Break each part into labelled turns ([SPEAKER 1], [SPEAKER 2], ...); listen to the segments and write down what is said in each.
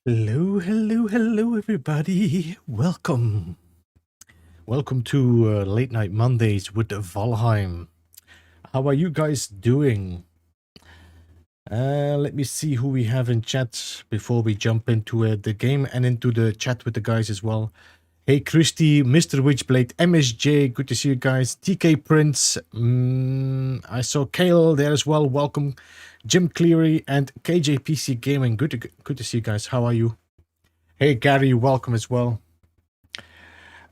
[SPEAKER 1] Hello, hello, hello, everybody. Welcome. Welcome to Late Night Mondays with Valheim. How are you guys doing? Let me see who we have in chat before we jump into the game and into the chat with the guys as well. Hey, Christy, Mr. Witchblade, MSJ, good to see you guys. TK Prince, I saw Kale there as well. Welcome. Jim Cleary and KJPC Gaming, good to see you guys. How are you? Hey, Gary, welcome as well.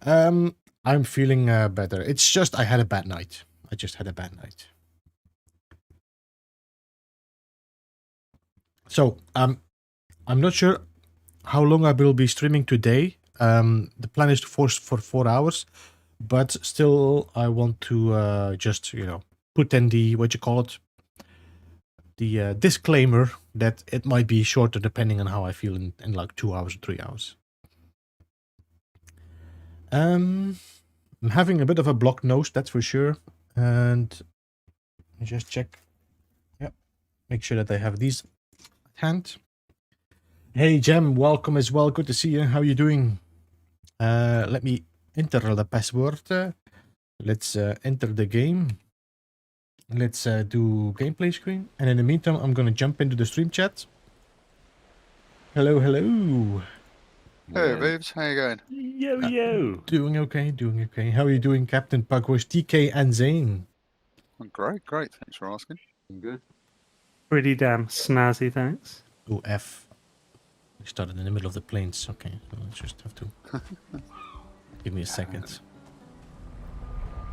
[SPEAKER 1] I'm feeling better. It's just I had a bad night. I just had a bad night. So, I'm not sure how long I will be streaming today. The plan is to force for 4 hours, but still I want to just, put in the, the disclaimer that it might be shorter depending on how I feel in like 2 hours or 3 hours. I'm having a bit of a blocked nose, that's for sure. And let me just check. Yep. Make sure that I have these at hand. Hey, Jem, welcome as well. Good to see you. How are you doing? Let me enter the password. Let's enter the game. Let's do gameplay screen. And in the meantime, I'm going to jump into the stream chat. Hello, hello.
[SPEAKER 2] Hey, babes, how you going?
[SPEAKER 3] Yo.
[SPEAKER 1] Doing okay, doing okay. How are you doing, Captain Pugwash, TK, and Zane?
[SPEAKER 2] I'm great. Thanks for asking.
[SPEAKER 4] I'm good.
[SPEAKER 3] Pretty damn snazzy, thanks.
[SPEAKER 1] Oh, F. We started in the middle of the plains. Okay, so let's just have to... Give me a second.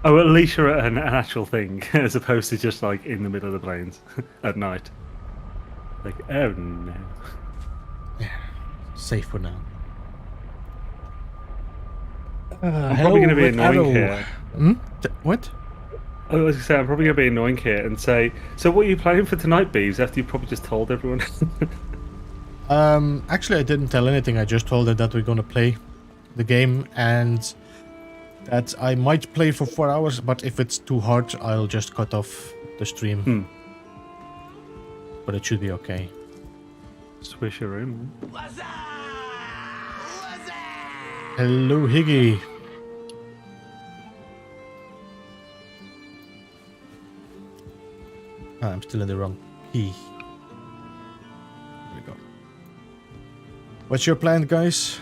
[SPEAKER 3] Oh, at least you're at an actual thing, as opposed to just like in the middle of the plains at night. Like, oh no.
[SPEAKER 1] Yeah, safe for now.
[SPEAKER 3] I'm probably going to be annoying here.
[SPEAKER 1] What?
[SPEAKER 3] I was going to say, I'm probably going to be annoying here and say, so what are you planning for tonight, Beeves, after you probably just told everyone?
[SPEAKER 1] Actually, I didn't tell anything. I just told her that we're going to play the game and that I might play for 4 hours, but if it's too hard, I'll just cut off the stream. But it should be okay.
[SPEAKER 3] Swisheroo.
[SPEAKER 1] Hello, Higgy. I'm still in the wrong key. Here we go. What's your plan, guys?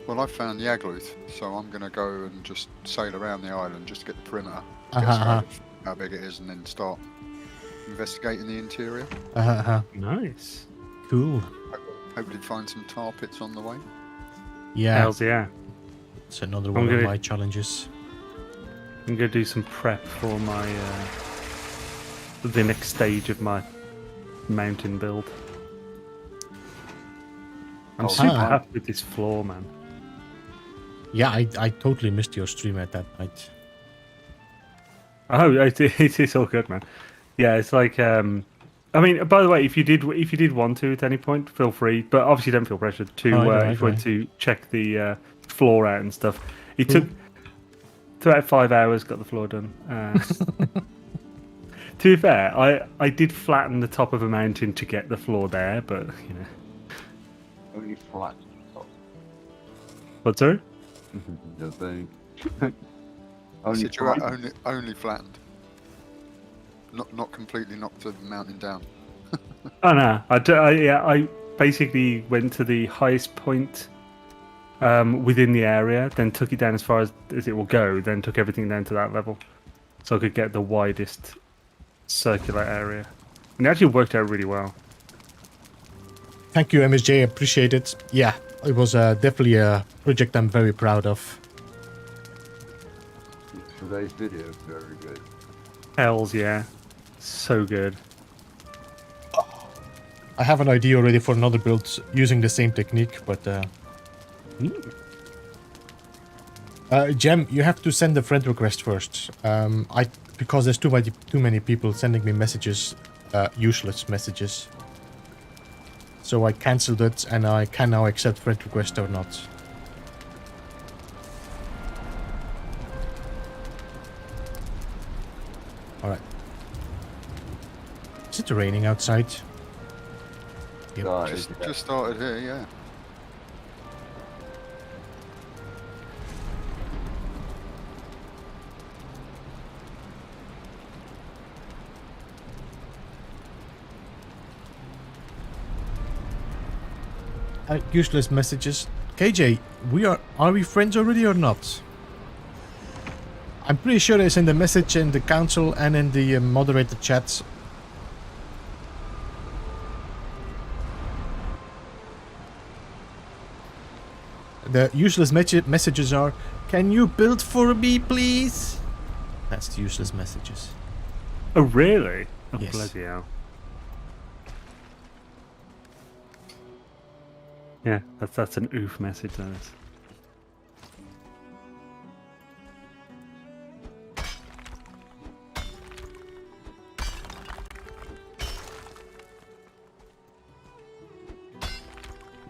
[SPEAKER 2] Well, I found Yagluth, so I'm going to go and just sail around the island just to get the perimeter, how big it is, and then start investigating the interior.
[SPEAKER 3] Nice.
[SPEAKER 1] Cool.
[SPEAKER 2] Hopefully find some tar pits on the way.
[SPEAKER 1] Yeah.
[SPEAKER 3] Hells yeah.
[SPEAKER 1] It's another one of my challenges.
[SPEAKER 3] I'm going to do some prep for my the next stage of my mountain build. I'm super happy with this floor, man.
[SPEAKER 1] Yeah, I totally missed your stream at that night.
[SPEAKER 3] Oh, it is all good, man. Yeah, it's like I mean, by the way, if you did want to at any point, feel free. But obviously, don't feel pressured to if you want to check the floor out and stuff. It took about 5 hours, got the floor done. To be fair, I did flatten the top of a mountain to get the floor there, but you know.
[SPEAKER 4] Only flat top.
[SPEAKER 3] What's that?
[SPEAKER 4] The thing.
[SPEAKER 2] Only flattened. Not completely knocked the mountain down.
[SPEAKER 3] Oh no, I basically went to the highest point within the area, then took it down as far as it will go, then took everything down to that level, so I could get the widest circular area. And it actually worked out really well.
[SPEAKER 1] Thank you, MSJ. Appreciate it. Yeah, it was definitely a project I'm very proud of.
[SPEAKER 4] Today's video is very good.
[SPEAKER 3] Hells yeah. So good.
[SPEAKER 1] I have an idea already for another build using the same technique, but... Jem, you have to send a friend request first. Because there's too many people sending me messages, useless messages. So I cancelled it, and I can now accept friend request or not. Alright. Is it raining outside? Yep.
[SPEAKER 2] Just started here, yeah.
[SPEAKER 1] Useless messages. KJ, are we friends already or not? I'm pretty sure it's in the message in the council and in the moderator chats. The useless messages are, can you build for me, please? That's the useless messages.
[SPEAKER 3] Oh, really? Oh,
[SPEAKER 1] Yes.
[SPEAKER 3] bloody hell. Yeah, that's an oof message, that is.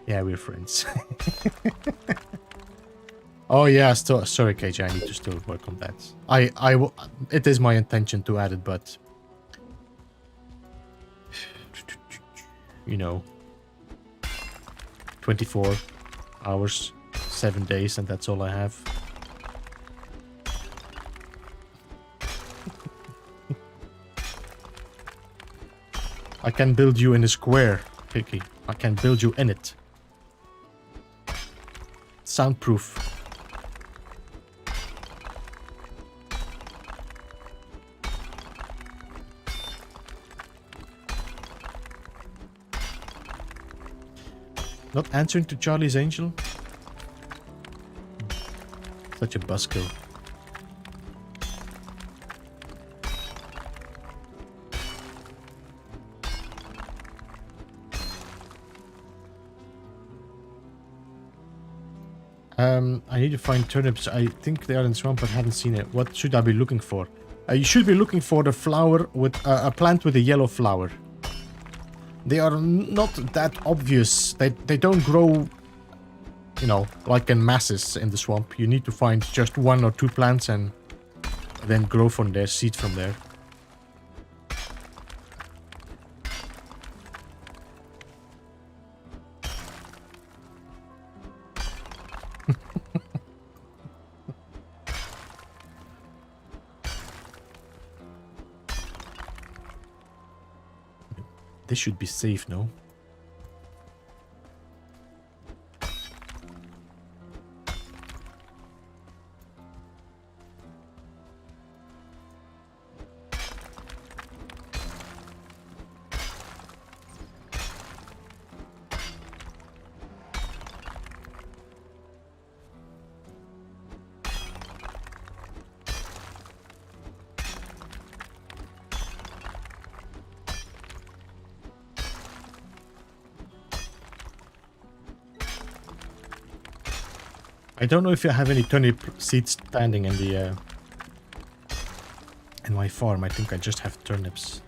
[SPEAKER 1] Yeah, we're friends. Oh yeah, sorry, KJ. I need to still work on that. It is my intention to add it, but you know, 24 hours, 7 days, and that's all I have. I can build you in a square, Kiki. I can build you in it. Soundproof. Not answering to Charlie's Angel? Such a buzzkill. I need to find turnips. I think they are in the swamp, but haven't seen it. What should I be looking for? You should be looking for the flower with a plant with a yellow flower. They are not that obvious. They don't grow, you know, like in masses in the swamp. You need to find just 1 or 2 plants and then grow from there, seed from there. This should be safe, no? I don't know if you have any turnip seeds standing in the in my farm. I think I just have turnips.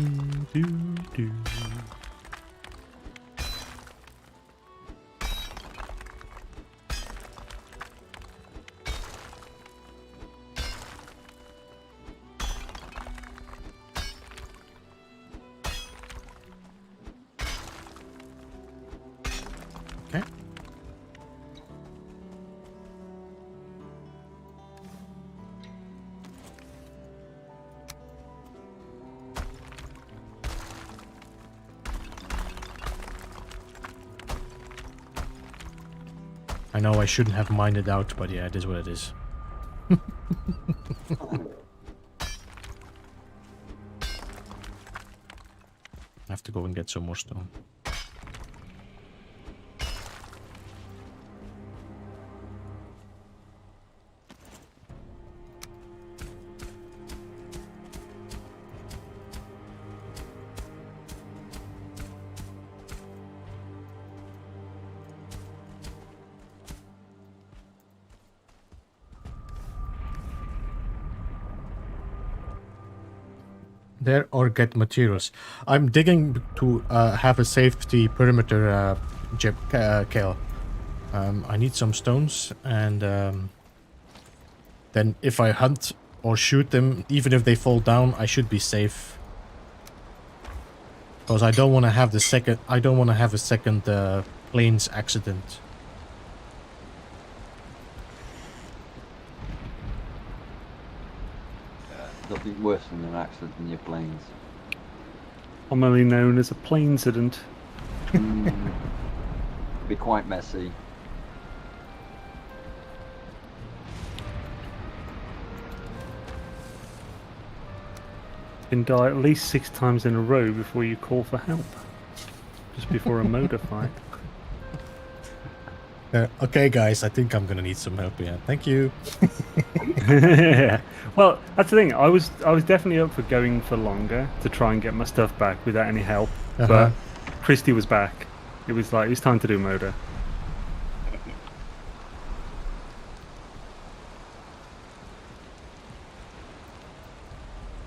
[SPEAKER 1] Okay. I know I shouldn't have mined it out, but yeah, it is what it is. I have to go and get some more stone. There or get materials. I'm digging to have a safety perimeter kill. I need some stones, and then if I hunt or shoot them, even if they fall down, I should be safe. Because I don't want to have the second. I don't want to have a second planes accident.
[SPEAKER 4] Nothing worse than an accident in your planes.
[SPEAKER 3] Commonly known as a plane incident.
[SPEAKER 4] Be quite messy.
[SPEAKER 3] You can die at least 6 times in a row before you call for help. Just before a motor fight.
[SPEAKER 1] Okay, guys, I think I'm gonna need some help here. Thank you.
[SPEAKER 3] Yeah. Well, that's the thing. I was definitely up for going for longer to try and get my stuff back without any help. But Christy was back. It was like, it was time to do motor.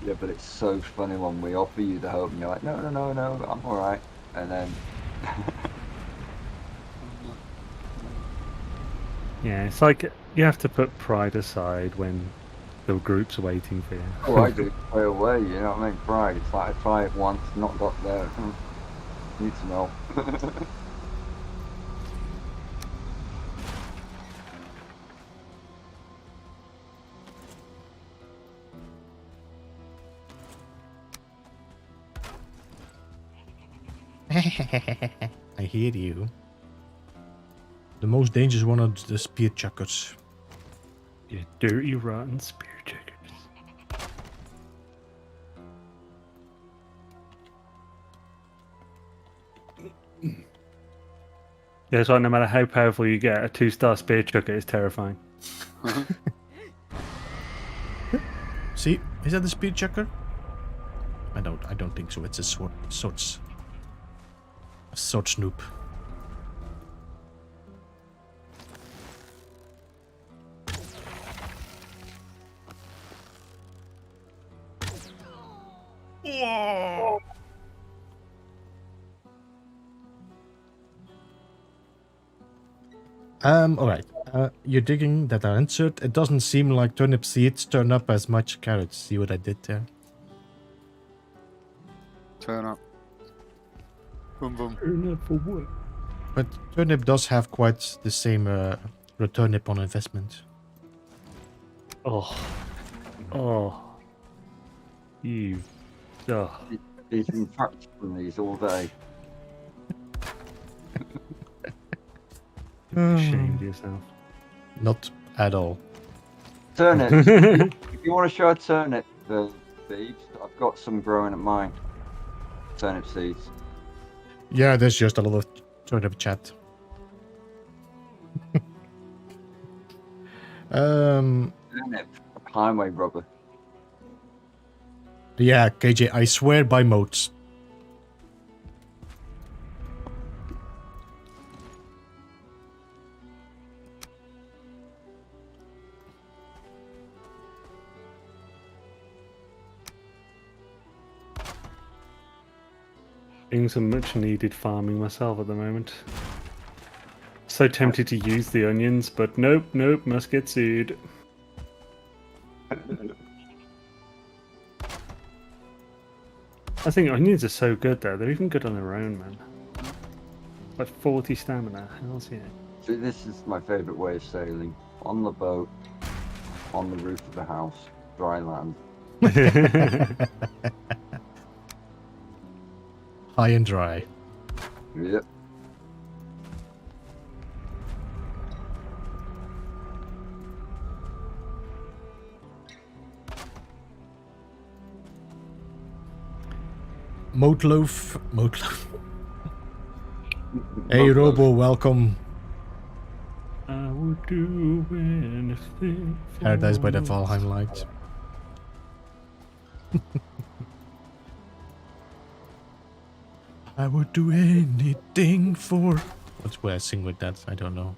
[SPEAKER 4] Yeah, but it's so funny when we offer you the help and you're like, no, I'm alright. And then...
[SPEAKER 3] Yeah, it's like you have to put pride aside when the group's waiting for you.
[SPEAKER 4] Oh, I do straight away, you know what I mean? Pride. It's like I try it once, not got there. Need to know.
[SPEAKER 1] I hear you. The most dangerous one are the spear chuckers.
[SPEAKER 3] You dirty, rotten spear checkers. Yeah, it's like no matter how powerful you get, a 2-star spear chucker is terrifying.
[SPEAKER 1] See, is that the spear chucker? I don't think so. It's a sword snoop. Whoa. Alright. You're digging that are answered. It doesn't seem like turnip seeds turn up as much carrots. See what I did there?
[SPEAKER 2] Turn up. Boom, boom.
[SPEAKER 3] Turn up for what?
[SPEAKER 1] But turnip does have quite the same return on investment.
[SPEAKER 3] Oh. Oh. You. Oh.
[SPEAKER 4] He's been practicing these all day.
[SPEAKER 3] Ashamed of yourself.
[SPEAKER 1] Not at all.
[SPEAKER 4] Turnip. If you want to show a turnip, the seeds, I've got some growing at mine. Turnip seeds.
[SPEAKER 1] Yeah, there's just a lot of turnip chat.
[SPEAKER 4] Turnip. Highway robber.
[SPEAKER 1] Yeah, KJ, I swear by moats.
[SPEAKER 3] Doing some much needed farming myself at the moment. So tempted to use the onions, but nope, must get sued. I think onions are so good though, they're even good on their own, man. Like 40 stamina, hell's yeah.
[SPEAKER 4] See, this is my favourite way of sailing. On the boat, on the roof of the house, dry land.
[SPEAKER 1] High and dry.
[SPEAKER 4] Yep.
[SPEAKER 1] Moatloaf. Moatloaf. Hey, Robo, welcome.
[SPEAKER 3] I would do anything.
[SPEAKER 1] Paradise by the
[SPEAKER 3] for-
[SPEAKER 1] Valheim lights. I would do anything for. What's where I sing with that? I don't know.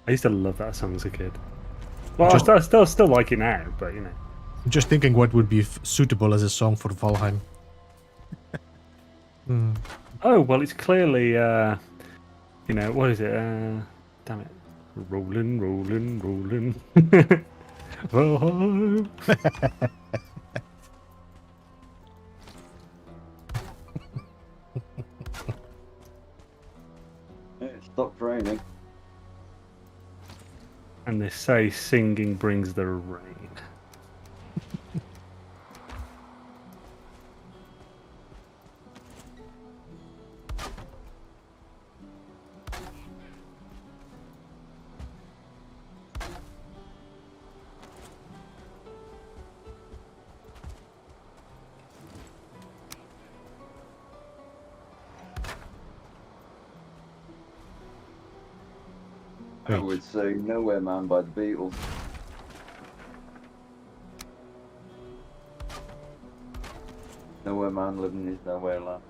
[SPEAKER 3] I used to love that song as a kid. Well,
[SPEAKER 1] Just-
[SPEAKER 3] I still like it now, but you know.
[SPEAKER 1] I'm just thinking what would be suitable as a song for Valheim.
[SPEAKER 3] Oh well, it's clearly you know, what is it? Damn it, rolling, rolling, rolling. Valheim.
[SPEAKER 4] It stopped raining.
[SPEAKER 3] And they say singing brings the rain.
[SPEAKER 4] I would say Nowhere Man by the Beatles. Nowhere Man living his nowhere land.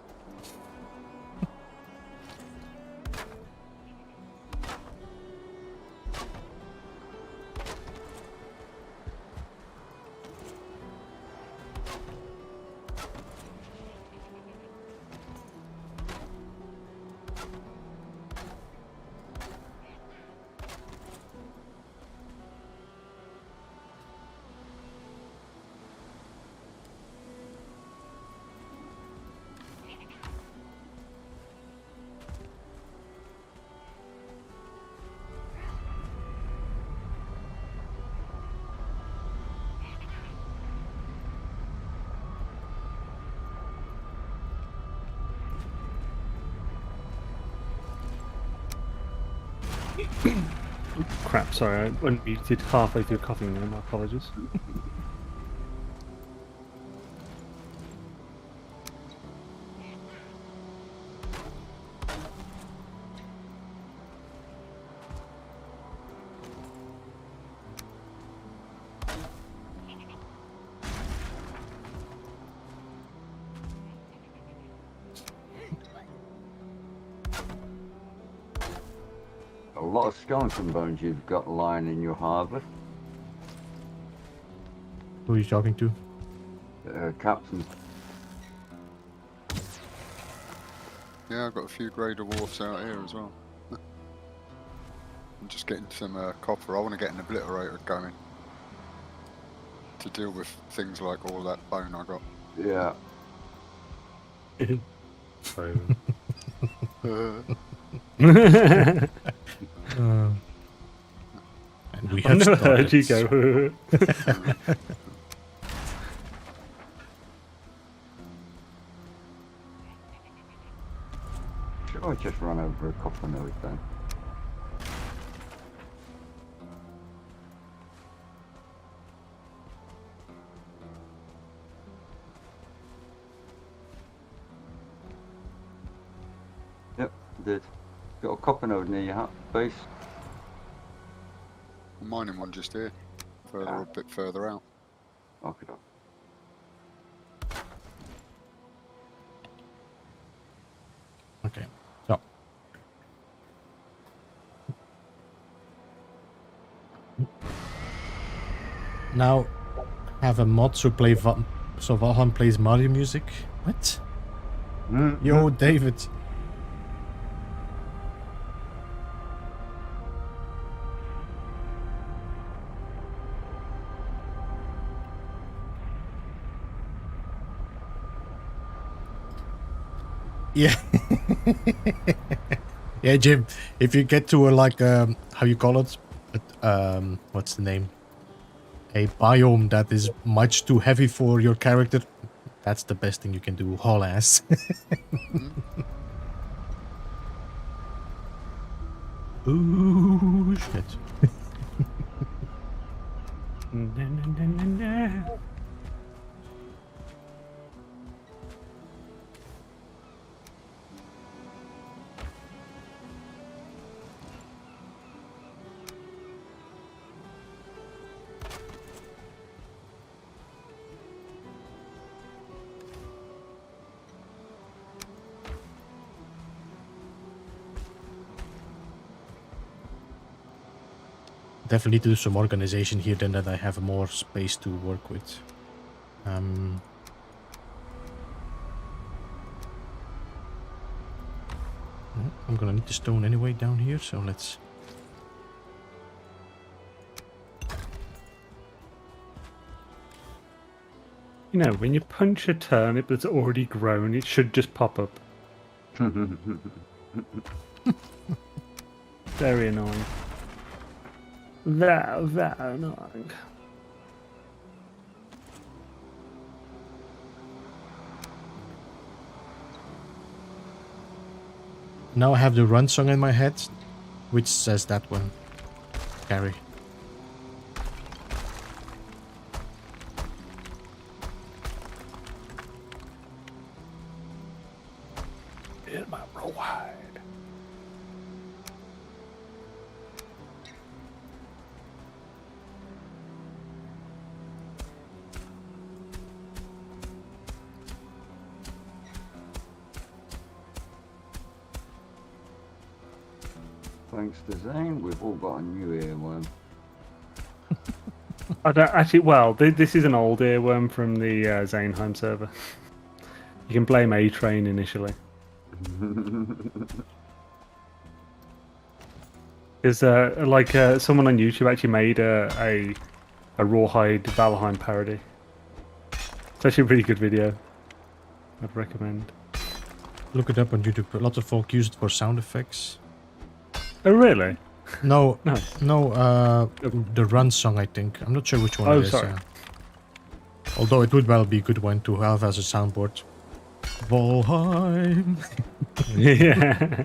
[SPEAKER 3] Crap, sorry, I unmuted halfway through coughing there, my apologies.
[SPEAKER 4] A lot of skeleton bones you've got lying in your harvest.
[SPEAKER 1] Who are you talking to?
[SPEAKER 4] Captain.
[SPEAKER 2] Yeah, I've got a few grey dwarfs out here as well. I'm just getting some copper. I want to get an obliterator going to deal with things like all that bone I got.
[SPEAKER 4] Yeah.
[SPEAKER 3] So...
[SPEAKER 1] And we
[SPEAKER 3] I've
[SPEAKER 1] have
[SPEAKER 3] never heard you
[SPEAKER 1] started.
[SPEAKER 3] go.
[SPEAKER 4] Should I just run over a copper node then? Yep, did. Got a copper node near your base.
[SPEAKER 2] I'm mining one just here, a bit further out.
[SPEAKER 4] Okay.
[SPEAKER 1] Okay, so. Now, have a mod so so Valheim plays Mario music. What? Yo, David. Yeah. Yeah, Jim. If you get to a, like how you call it? What's the name? A biome that is much too heavy for your character. That's the best thing you can do. Haul ass. Ooh, shit. Definitely need to do some organization here, then that I have more space to work with. I'm gonna need the stone anyway down here, so let's...
[SPEAKER 3] You know, when you punch a turnip that's already grown, it should just pop up. Very annoying. That annoying.
[SPEAKER 1] Now I have the run song in my head, which says that one. Carry.
[SPEAKER 3] Hit my roll wide.
[SPEAKER 4] Thanks to Zane, we've all got a new earworm.
[SPEAKER 3] I don't actually. Well, this is an old earworm from the Zaneheim server. You can blame A-Train initially. There's someone on YouTube actually made a rawhide Valheim parody. It's actually a really good video. I'd recommend.
[SPEAKER 1] Look it up on YouTube. A lot of folk use it for sound effects.
[SPEAKER 3] Oh really?
[SPEAKER 1] No,
[SPEAKER 3] Nice.
[SPEAKER 1] no, the run song, I think. I'm not sure which one
[SPEAKER 3] Oh,
[SPEAKER 1] it is.
[SPEAKER 3] sorry.
[SPEAKER 1] Although it would well be a good one to have as a soundboard. Valheim.
[SPEAKER 3] Yeah.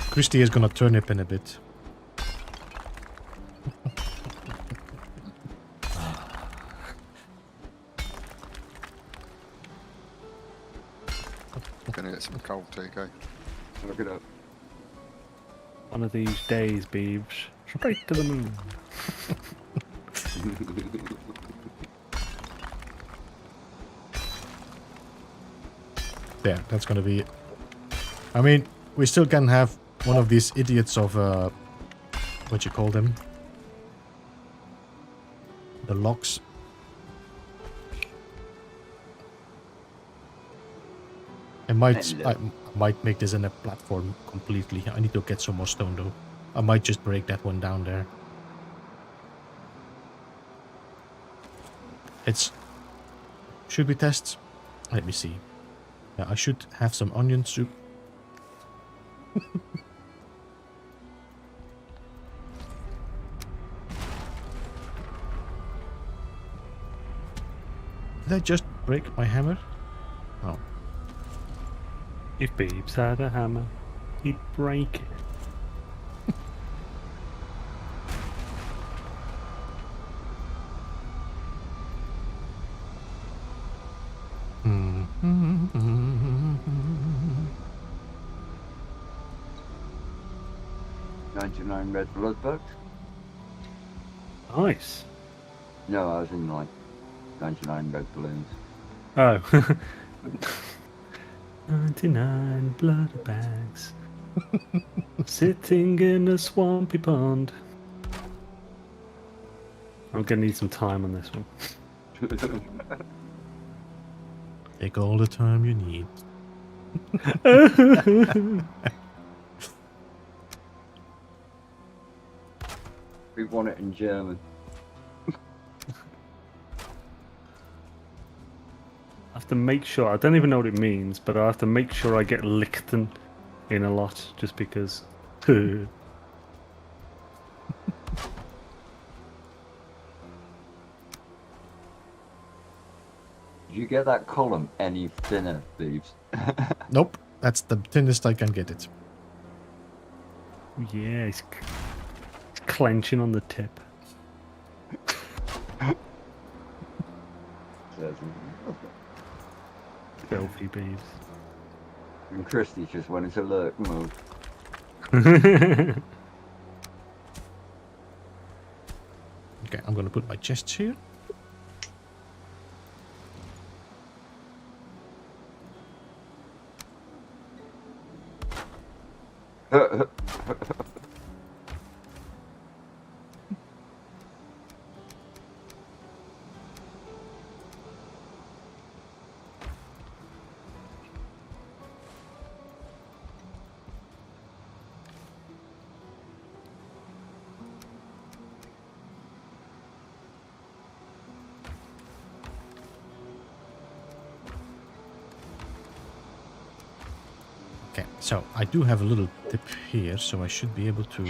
[SPEAKER 1] Christy is gonna turn up in a bit.
[SPEAKER 2] Gonna get some cold TK.
[SPEAKER 4] Look it up.
[SPEAKER 3] One of these days, Beebs. Straight to the moon.
[SPEAKER 1] Yeah, that's gonna be it. I mean, we still can have one of these idiots of, what you call them? The locks. I might make this in a platform completely. I need to get some more stone though. I might just break that one down there. Should we test? Let me see. Yeah, I should have some onion soup. Did I just break my hammer? Oh.
[SPEAKER 3] If Beebs had a hammer, he'd break it.
[SPEAKER 1] Hmm.
[SPEAKER 4] 99 red blood bugs?
[SPEAKER 3] Nice.
[SPEAKER 4] No, I was in like 99 red balloons.
[SPEAKER 3] Oh. 99 blood bags. Sitting in a swampy pond. I'm gonna need some time on this one.
[SPEAKER 1] Take all the time you need.
[SPEAKER 4] We want it in German.
[SPEAKER 3] I have to make sure, I don't even know what it means, but I have to make sure I get Lichten in a lot, just because.
[SPEAKER 4] Did you get that column any thinner, Thieves?
[SPEAKER 1] Nope, that's the thinnest I can get it.
[SPEAKER 3] Yeah, it's clenching on the tip. Filthy bees.
[SPEAKER 4] And Christy just went into lurk mode.
[SPEAKER 1] Okay, I'm gonna put my chests here. Okay, so I do have a little tip here, so I should be able to.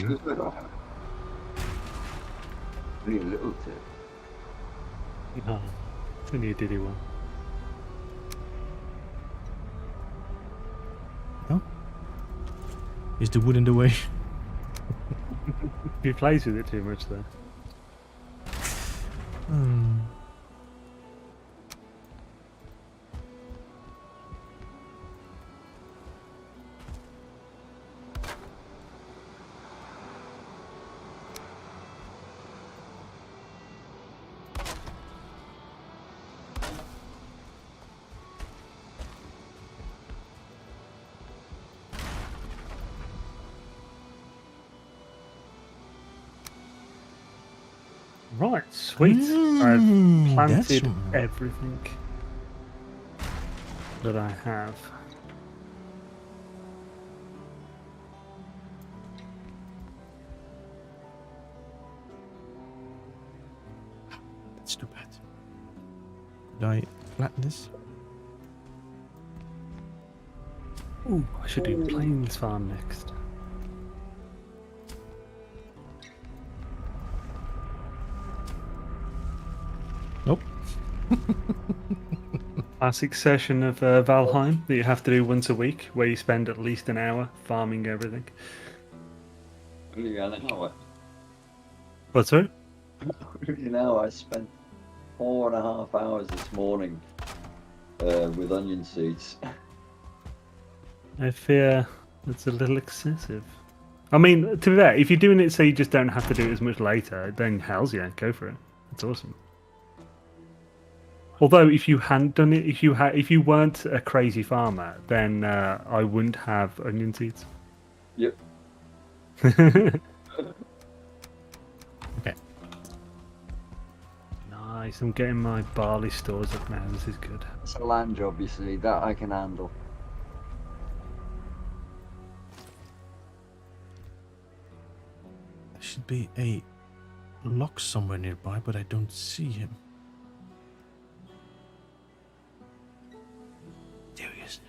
[SPEAKER 4] Only a little tip.
[SPEAKER 3] No, it's only a diddy one.
[SPEAKER 1] No? Is the wood in the way?
[SPEAKER 3] He plays with it too much, though.
[SPEAKER 1] Hmm.
[SPEAKER 3] Right, sweet.
[SPEAKER 1] Mm,
[SPEAKER 3] I've
[SPEAKER 1] that's
[SPEAKER 3] planted
[SPEAKER 1] right.
[SPEAKER 3] everything that I have.
[SPEAKER 1] That's too bad. Did I flatten this?
[SPEAKER 3] Ooh, I should do Plains Farm next.
[SPEAKER 1] Nope.
[SPEAKER 3] Classic session of Valheim that you have to do once a week, where you spend at least an hour farming everything.
[SPEAKER 4] Only an hour.
[SPEAKER 3] What's that?
[SPEAKER 4] You know, I spent 4.5 hours this morning with onion seeds.
[SPEAKER 3] I fear that's a little excessive. I mean, to be fair, if you're doing it so you just don't have to do it as much later, then hell's yeah, go for it. It's awesome. Although, if you hadn't done it, if you weren't a crazy farmer, then I wouldn't have onion seeds.
[SPEAKER 4] Yep.
[SPEAKER 1] Okay.
[SPEAKER 3] Nice. I'm getting my barley stores up now. This is good.
[SPEAKER 4] It's a land job, you see, that I can handle.
[SPEAKER 1] There should be a lock somewhere nearby, but I don't see him. There he is.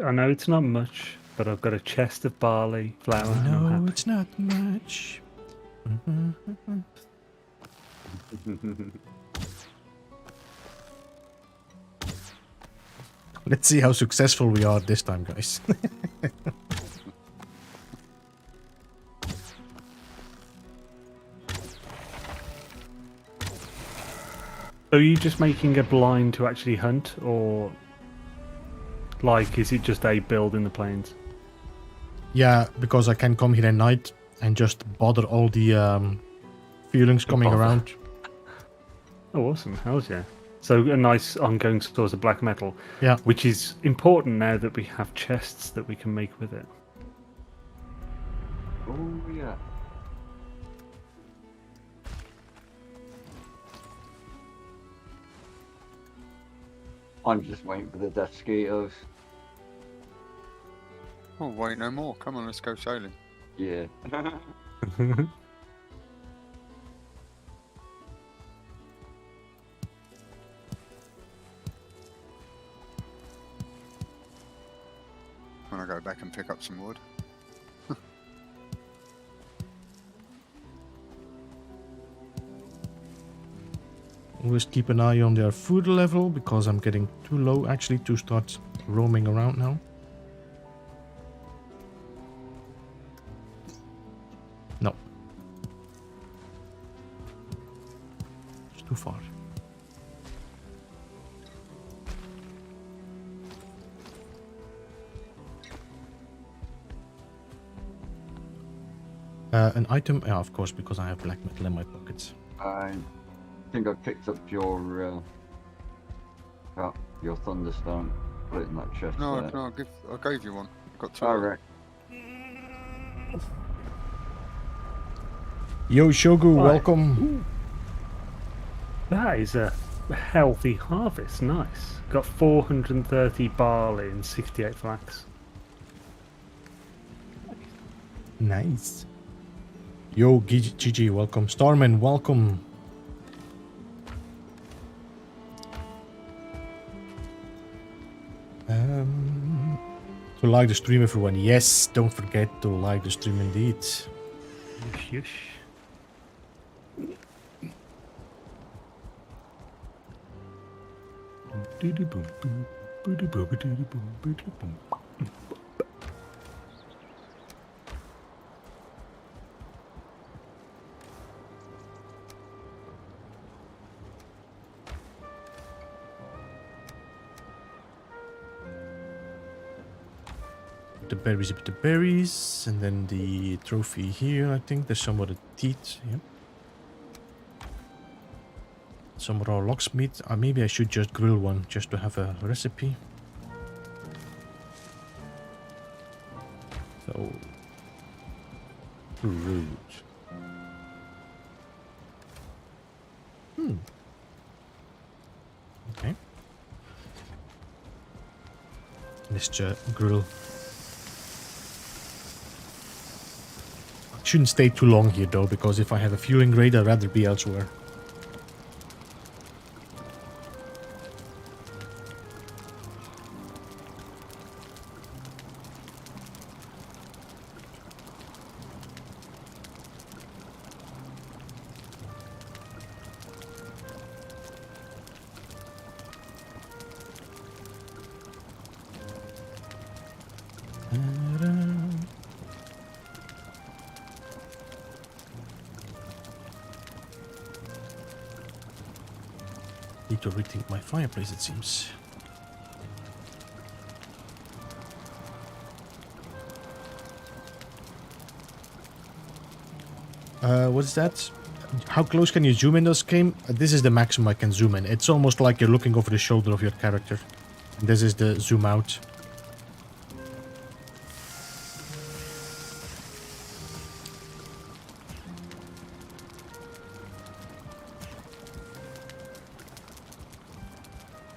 [SPEAKER 3] I know it's not much, but I've got a chest of barley, flour, and I'm
[SPEAKER 1] No,
[SPEAKER 3] happy.
[SPEAKER 1] it's not much. Let's see how successful we are this time, guys.
[SPEAKER 3] So are you just making a blind to actually hunt, or like is it just a build in the plains?
[SPEAKER 1] Yeah, because I can come here at night and just bother all the feelings coming
[SPEAKER 3] bother.
[SPEAKER 1] around.
[SPEAKER 3] Oh, awesome! Hell's yeah! So a nice ongoing source of black metal.
[SPEAKER 1] Yeah.
[SPEAKER 3] Which is important now that we have chests that we can make with it.
[SPEAKER 4] Oh, yeah. I'm just waiting for the death mosquitoes.
[SPEAKER 2] Oh, wait, no more. Come on, let's go sailing.
[SPEAKER 4] Yeah.
[SPEAKER 2] I'm gonna go back and pick up some wood.
[SPEAKER 1] Always keep an eye on their food level because I'm getting too low actually to start roaming around now. No. It's too far. An item, yeah, of course, because I have black metal in my pockets.
[SPEAKER 4] I think I picked up your thunderstone. Put it in that chest
[SPEAKER 2] No,
[SPEAKER 4] there.
[SPEAKER 2] no, I gave you one. got two.
[SPEAKER 4] All right.
[SPEAKER 1] Yo, Shogu,
[SPEAKER 3] Right.
[SPEAKER 1] welcome.
[SPEAKER 3] That is a healthy harvest. Nice. Got 430 barley and 68 flax.
[SPEAKER 1] Nice. Yo, GG, welcome. Starman, welcome. To like the stream, everyone. Yes, don't forget to like the stream indeed.
[SPEAKER 3] Yush, yush.
[SPEAKER 1] Put the berries, and then the trophy here. I think there's some of the teeth. Yeah. Some raw locksmith. Maybe I should just grill one just to have a recipe. So rude. Okay. Let's just grill. Shouldn't stay too long here though, because if I have a fueling raid, I'd rather be elsewhere. Need to rethink my fireplace, it seems. What's that? How close can you zoom in this game? This is the maximum I can zoom in. It's almost like you're looking over the shoulder of your character. This is the zoom out.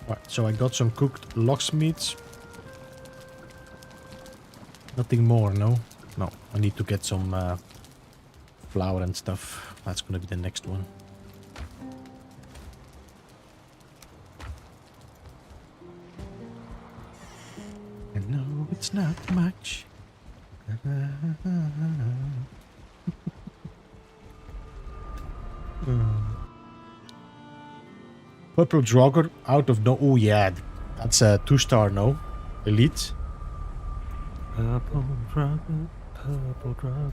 [SPEAKER 1] Right, so I got some cooked lox meats. Nothing more, no? No, I need to get some flour and stuff. That's gonna be the next one. I know it's not much. Purple Draugr out of no. Oh yeah, that's a 2-star, no? Elite.
[SPEAKER 3] Purple dragon, purple dragon.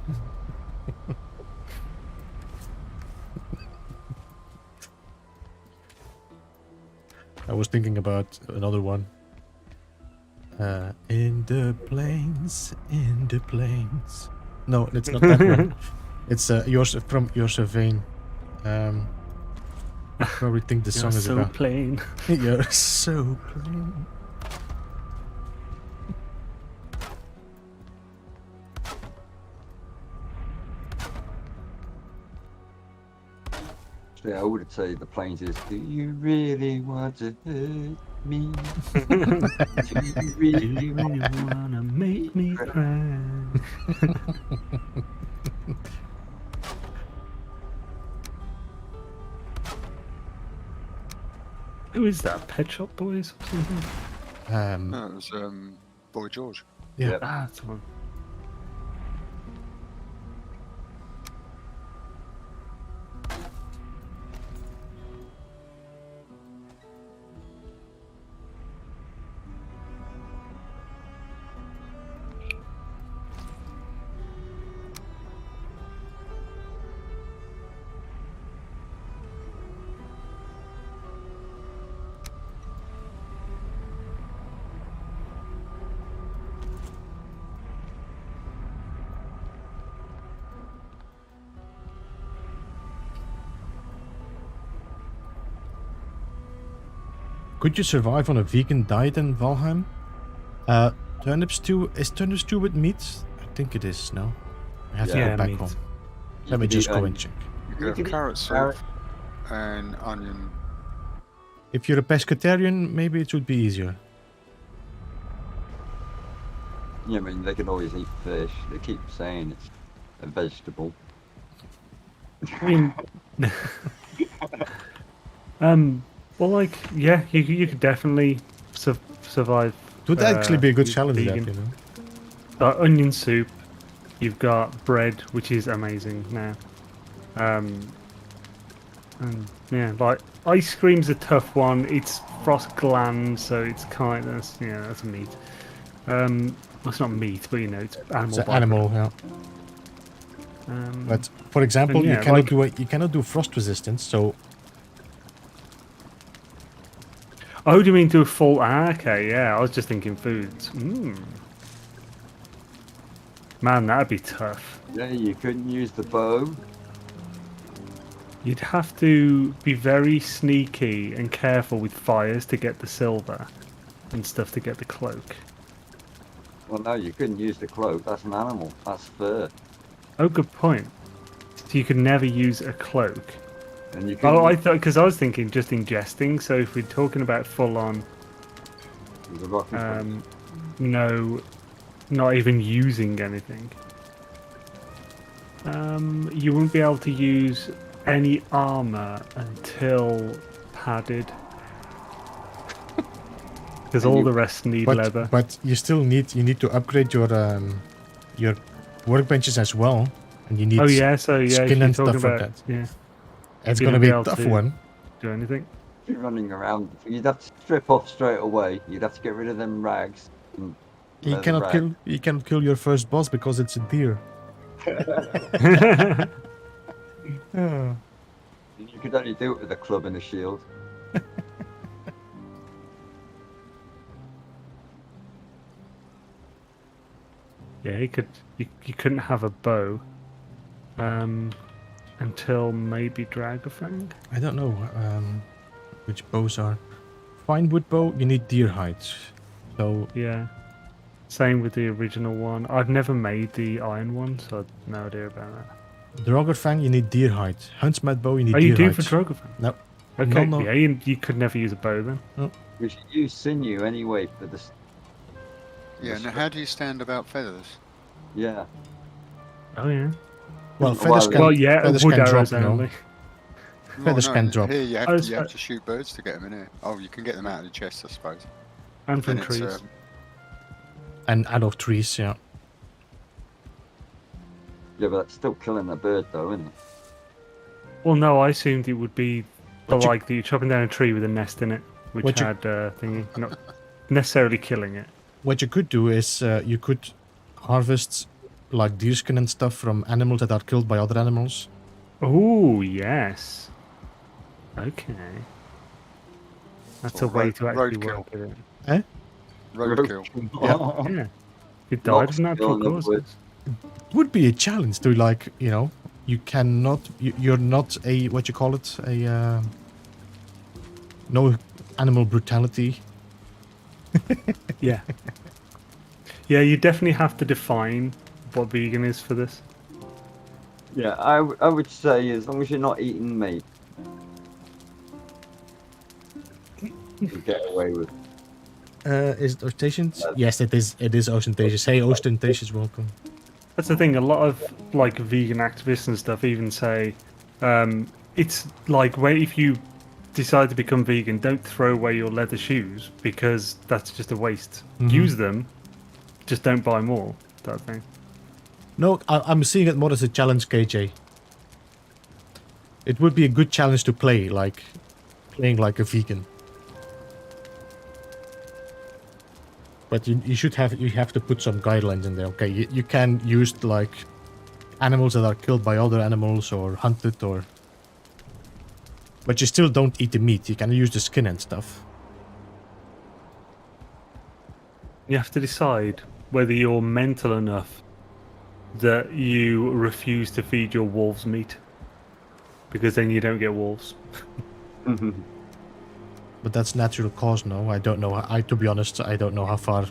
[SPEAKER 1] I was thinking about another one. In the plains, in the plains. No, it's not that one. It's yours from your vein. I probably think the
[SPEAKER 3] You're
[SPEAKER 1] song is
[SPEAKER 3] so
[SPEAKER 1] about.
[SPEAKER 3] plain.
[SPEAKER 1] You're so plain.
[SPEAKER 4] Yeah, I would say the plains is, do you really want to hurt me? Do you really
[SPEAKER 3] wanna make me cry? Who is that? Pet Shop Boys or something?
[SPEAKER 2] No, it was Boy George.
[SPEAKER 1] Yeah.
[SPEAKER 4] Yep.
[SPEAKER 3] Ah, that's the one.
[SPEAKER 1] Could you survive on a vegan diet in Valheim? Turnip stew. Is turnip stew with meat? I think it is. No. I have to
[SPEAKER 3] Yeah,
[SPEAKER 1] go back
[SPEAKER 3] meat.
[SPEAKER 1] home.
[SPEAKER 4] You
[SPEAKER 1] Let me
[SPEAKER 4] could
[SPEAKER 1] just
[SPEAKER 4] eat
[SPEAKER 1] go and
[SPEAKER 4] onion.
[SPEAKER 1] check.
[SPEAKER 2] You
[SPEAKER 4] You
[SPEAKER 2] could have
[SPEAKER 4] could eat
[SPEAKER 2] carrot soup
[SPEAKER 4] carrot.
[SPEAKER 2] and onion.
[SPEAKER 1] If you're a pescatarian, maybe it would be easier.
[SPEAKER 4] Yeah, I mean, they can always eat fish. They keep saying it's a vegetable.
[SPEAKER 3] I mean, well, like, yeah, you could definitely survive.
[SPEAKER 1] It would actually be a good
[SPEAKER 3] with
[SPEAKER 1] challenge,
[SPEAKER 3] vegan.
[SPEAKER 1] that, you know.
[SPEAKER 3] Onion soup. You've got bread, which is amazing now. And yeah, like ice cream's a tough one. It's frost gland, so it's kind of that's meat. Well, it's not meat, but it's animal.
[SPEAKER 1] It's an animal, yeah. But for example,
[SPEAKER 3] and
[SPEAKER 1] you
[SPEAKER 3] yeah,
[SPEAKER 1] cannot
[SPEAKER 3] like-
[SPEAKER 1] you cannot do frost resistance. So
[SPEAKER 3] Oh, do you mean do a full? Okay, yeah. I was just thinking foods. Man, that'd be tough.
[SPEAKER 4] Yeah, you couldn't use the bow.
[SPEAKER 3] You'd have to be very sneaky and careful with fires to get the silver and stuff to get the cloak.
[SPEAKER 4] Well, no, you couldn't use the cloak. That's an animal. That's fur.
[SPEAKER 3] Oh, good point. So you could never use a cloak.
[SPEAKER 4] And you couldn't
[SPEAKER 3] Oh, I
[SPEAKER 4] use
[SPEAKER 3] thought because I was thinking just ingesting. So if we're talking about full on,
[SPEAKER 4] the rock and
[SPEAKER 3] no, not even using anything. You wouldn't be able to use any armor until padded. Because
[SPEAKER 4] And
[SPEAKER 3] all
[SPEAKER 4] you-
[SPEAKER 3] the rest need leather.
[SPEAKER 1] but you still need to upgrade your workbenches as well, and you need
[SPEAKER 3] Oh yeah, so yeah, if
[SPEAKER 1] skin
[SPEAKER 3] you're
[SPEAKER 1] and
[SPEAKER 3] talking
[SPEAKER 1] stuff like
[SPEAKER 3] about
[SPEAKER 1] that.
[SPEAKER 3] yeah,
[SPEAKER 1] It's
[SPEAKER 3] you
[SPEAKER 1] gonna
[SPEAKER 3] wouldn't
[SPEAKER 1] be
[SPEAKER 3] be
[SPEAKER 1] a
[SPEAKER 3] able
[SPEAKER 1] tough
[SPEAKER 3] to-
[SPEAKER 1] one.
[SPEAKER 3] do anything.
[SPEAKER 4] you're running around. You'd have to strip off straight away. You'd have to get rid of them rags. And
[SPEAKER 1] You
[SPEAKER 4] leather
[SPEAKER 1] cannot
[SPEAKER 4] rag.
[SPEAKER 1] kill your first boss because it's a deer. Oh.
[SPEAKER 4] You could only do it with a club and a shield.
[SPEAKER 3] Yeah, you couldn't have a bow, until maybe Dragofang.
[SPEAKER 1] I don't know which bows are. Fine wood bow, you need deer hides. So
[SPEAKER 3] Yeah. Same with the original one. I've never made the iron one, so I've no idea about that.
[SPEAKER 1] Draugr you need deer hides. Huntsman bow, you need
[SPEAKER 3] Oh,
[SPEAKER 1] deer
[SPEAKER 3] you do
[SPEAKER 1] hides.
[SPEAKER 3] for Dragofang?
[SPEAKER 1] No.
[SPEAKER 3] Okay,
[SPEAKER 1] No.
[SPEAKER 3] yeah, you could never use a bow then.
[SPEAKER 4] We should use sinew anyway for this.
[SPEAKER 2] Yeah, now how do you stand about feathers?
[SPEAKER 4] Yeah.
[SPEAKER 3] Oh yeah.
[SPEAKER 1] Well,
[SPEAKER 4] Well,
[SPEAKER 1] feathers can,
[SPEAKER 3] Well, yeah,
[SPEAKER 1] feathers
[SPEAKER 3] wood
[SPEAKER 1] can drop,
[SPEAKER 3] arrows
[SPEAKER 1] you know.
[SPEAKER 3] only.
[SPEAKER 1] Feathers
[SPEAKER 2] no,
[SPEAKER 1] can drop.
[SPEAKER 2] Here you have,
[SPEAKER 3] I was-
[SPEAKER 2] you have to shoot birds to get them in here. Oh, you can get them out of the chest, I suppose.
[SPEAKER 3] And from
[SPEAKER 2] Then it's,
[SPEAKER 3] trees.
[SPEAKER 1] And out of trees, yeah.
[SPEAKER 4] Yeah, but that's still killing a bird, though, isn't it?
[SPEAKER 3] Well, no, I assumed it would be the
[SPEAKER 1] What you-
[SPEAKER 3] like that you're chopping down a tree with a nest in it, which
[SPEAKER 1] What you-
[SPEAKER 3] had thingy, not necessarily killing it.
[SPEAKER 1] What you could do is you could harvest like deerskin and stuff from animals that are killed by other animals.
[SPEAKER 3] Oh yes. Okay. That's a
[SPEAKER 2] Or
[SPEAKER 3] way to actually
[SPEAKER 2] roadkill.
[SPEAKER 3] work with it.
[SPEAKER 2] Roadkill.
[SPEAKER 3] Yeah. It died of
[SPEAKER 4] Lots
[SPEAKER 3] natural
[SPEAKER 4] killing of wood.
[SPEAKER 3] causes.
[SPEAKER 1] Would be a challenge to like, you know, you cannot, you're not a, what you call it, a, no animal brutality.
[SPEAKER 3] Yeah. Yeah, you definitely have to define what vegan is for this.
[SPEAKER 4] Yeah, I would say as long as you're not eating meat, you get away with.
[SPEAKER 1] Is it ostentatious?
[SPEAKER 4] Yeah.
[SPEAKER 1] Yes, it is. It is ostentatious. Hey, ostentatious, welcome.
[SPEAKER 3] That's the thing. A lot of like vegan activists and stuff even say it's like if you decide to become vegan, don't throw away your leather shoes because that's just a waste.
[SPEAKER 1] Mhm.
[SPEAKER 3] Use them, just don't buy more. That thing.
[SPEAKER 1] No, I'm seeing it more as a challenge, KJ. It would be a good challenge to play, like playing like a vegan. But you should have to put some guidelines in there. Okay, you can use like animals that are killed by other animals or hunted or. But you still don't eat the meat. You can use the skin and stuff.
[SPEAKER 3] You have to decide whether you're mental enough that you refuse to feed your wolves meat, because then you don't get wolves.
[SPEAKER 1] But that's natural cause, no? I don't know. To be honest, I don't know how far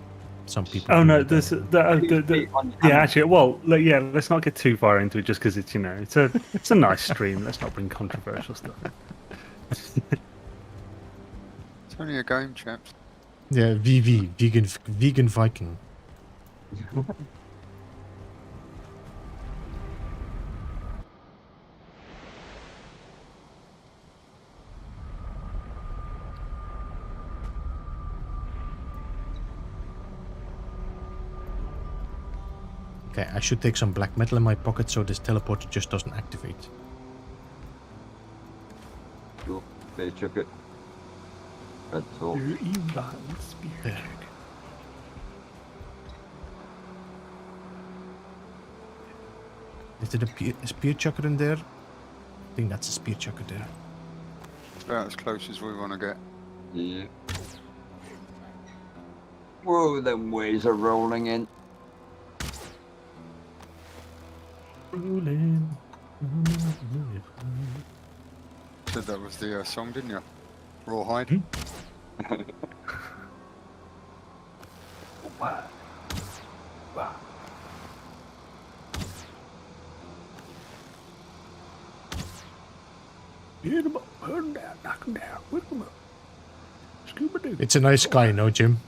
[SPEAKER 1] some people.
[SPEAKER 3] Oh
[SPEAKER 1] do
[SPEAKER 3] no,
[SPEAKER 1] it
[SPEAKER 3] there's
[SPEAKER 1] that way.
[SPEAKER 3] yeah. Actually, well, yeah. Let's not get too far into it, just because it's it's a nice stream. Let's not bring controversial stuff in.
[SPEAKER 2] It's only a game, chaps.
[SPEAKER 1] Yeah, vegan Viking. Okay, I should take some black metal in my pocket so this teleporter just doesn't activate.
[SPEAKER 4] Cool. Better chuck it. Red talk.
[SPEAKER 1] There. Is there a spear chucker in there? I think that's a spear chucker there.
[SPEAKER 2] It's about as close as we want to get.
[SPEAKER 4] Yeah. Whoa, them waves are rolling in.
[SPEAKER 2] Said that was the song, didn't you? Rawhide.
[SPEAKER 1] It's a nice sky, no, Jim?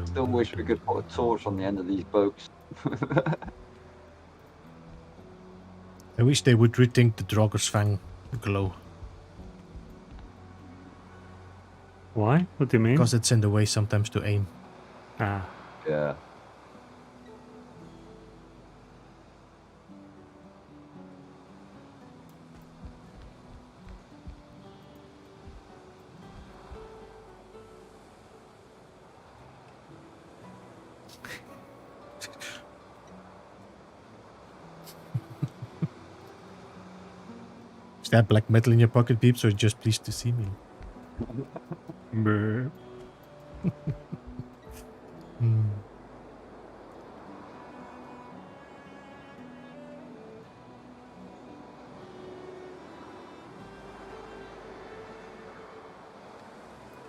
[SPEAKER 4] Still wish we could put a torch on the end of these boats.
[SPEAKER 1] I wish they would rethink the Draugur's Fang glow.
[SPEAKER 3] Why? What do you mean?
[SPEAKER 1] Because it's in the way sometimes to aim.
[SPEAKER 3] Ah.
[SPEAKER 4] Yeah.
[SPEAKER 1] Is that black metal in your pocket, peeps, or just pleased to see me?
[SPEAKER 3] Brr.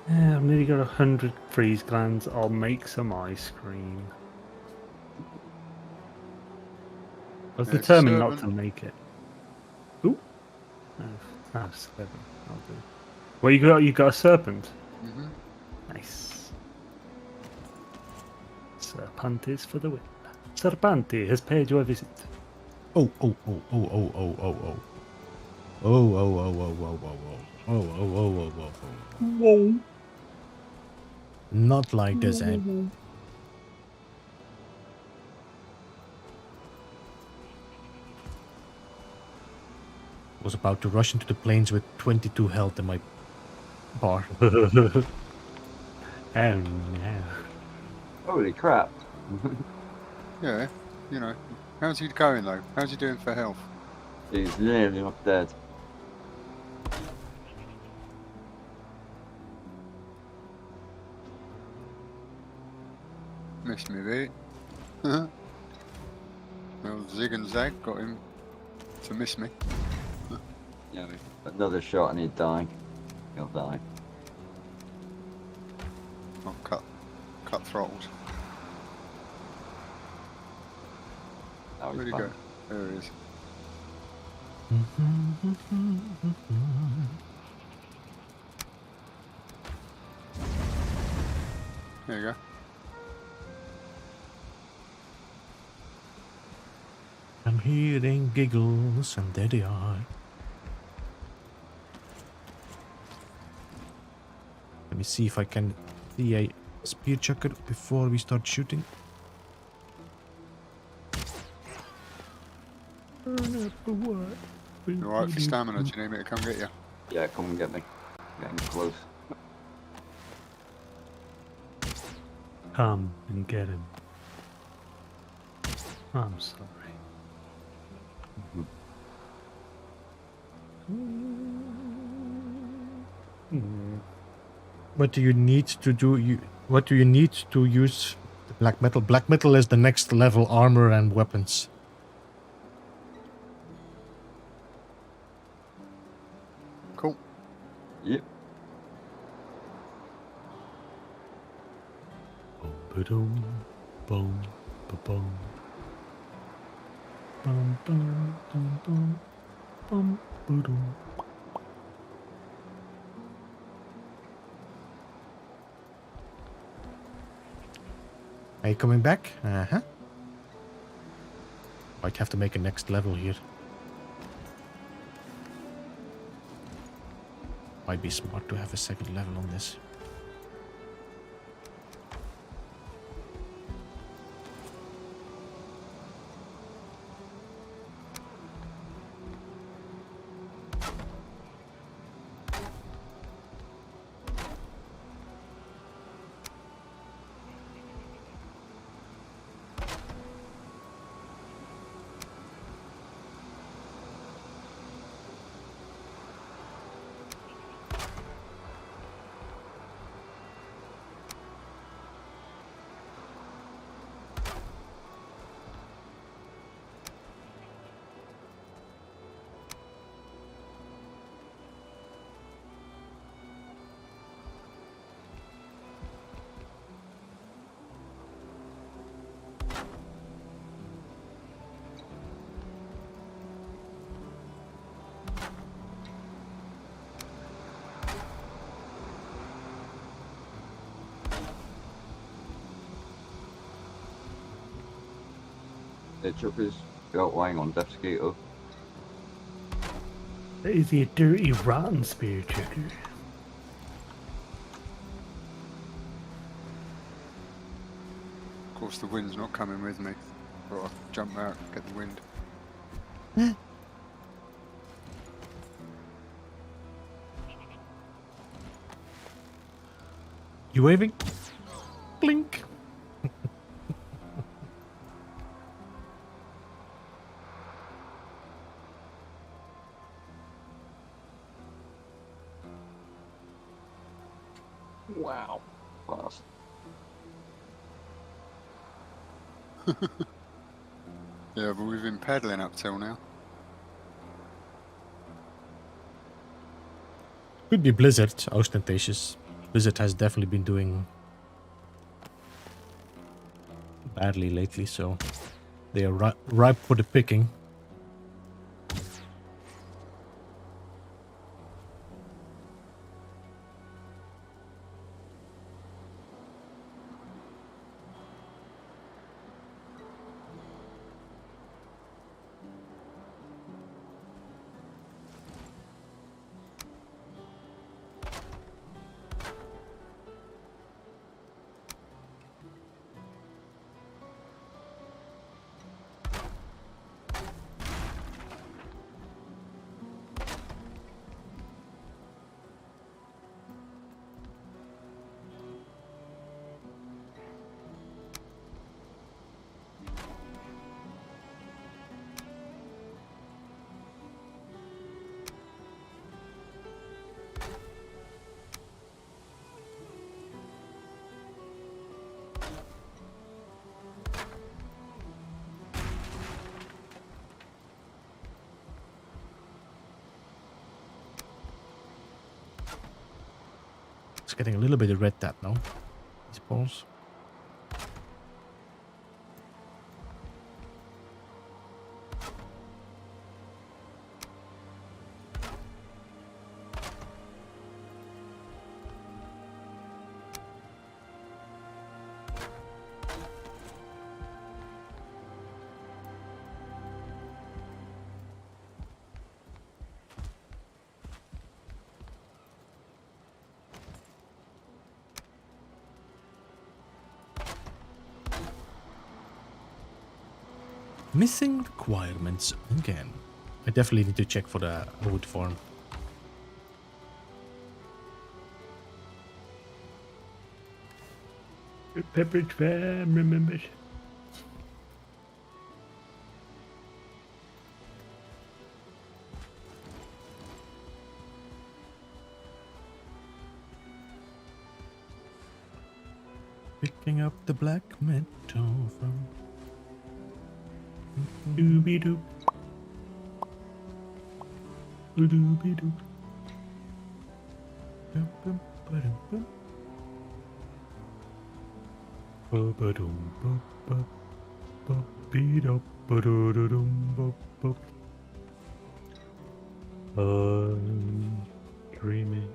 [SPEAKER 3] Yeah, I've nearly got 100 freeze glands. I'll make some ice cream. I was
[SPEAKER 2] Yeah,
[SPEAKER 3] determined not to
[SPEAKER 2] servant.
[SPEAKER 3] make it. Ooh. Oh, 7. I'll do. Well, you got a serpent.
[SPEAKER 2] Mm-hmm.
[SPEAKER 3] Nice. Serpantes for the win. Serpante has paid you a visit.
[SPEAKER 1] Oh, oh, oh, oh, oh, oh, oh, oh. Oh, oh, oh, oh, oh, oh, oh. Oh, oh, oh, oh, oh, oh.
[SPEAKER 3] Whoa.
[SPEAKER 1] Not like this, eh? Was about to rush into the plains with 22 health in my bar.
[SPEAKER 3] Oh no.
[SPEAKER 4] Holy crap.
[SPEAKER 2] Yeah, you know. How's he going though? How's he doing for health?
[SPEAKER 4] He's nearly not dead.
[SPEAKER 2] Missed me a bit. Well, zig and zag got him to miss me.
[SPEAKER 4] Yeah, another shot and he'd die. He'll die.
[SPEAKER 2] I'll cut throttles.
[SPEAKER 4] That was
[SPEAKER 2] Where'd he
[SPEAKER 4] fun.
[SPEAKER 2] go? There he is. There you go.
[SPEAKER 1] I'm hearing giggles, and there they are. Let me see if I can see a spear chucker before we start shooting.
[SPEAKER 2] You alright for stamina? Do you need me to come get you?
[SPEAKER 4] Yeah, come and get me. Getting close.
[SPEAKER 3] Come and get him. I'm sorry.
[SPEAKER 1] What do you need to do? What do you need to use the black metal? Black metal is the next level armor and weapons.
[SPEAKER 2] Cool.
[SPEAKER 4] Yep.
[SPEAKER 1] Boom, boom, boom, boom, boom, boom, boom, boom, boom. Are you coming back? Uh-huh. Might have to make a next level here. Might be smart to have a second level on this.
[SPEAKER 4] The truckers got lying on Death's Gate up.
[SPEAKER 3] That is a dirty, rotten spear checker.
[SPEAKER 2] Of course, the wind's not coming with me. But I'll jump out, get the wind.
[SPEAKER 1] You waving? Blink.
[SPEAKER 4] Wow. Fast.
[SPEAKER 2] Yeah, but we've been paddling up till now.
[SPEAKER 1] Could be Blizzard, ostentatious. Blizzard has definitely been doing badly lately, so they are ripe for the picking. It's getting a little bit of red tap now, I suppose. Missing requirements again. I definitely need to check for the wood farm.
[SPEAKER 3] Pepperidge Farm, remember?
[SPEAKER 1] Picking up the black metal from...
[SPEAKER 3] Doobie doop. Doobie doop.
[SPEAKER 1] Bum, bum, ba-dum, bum. Ba-ba-dum, ba-ba, ba-be-dum, ba-do-do-dum, ba-ba. I'm dreaming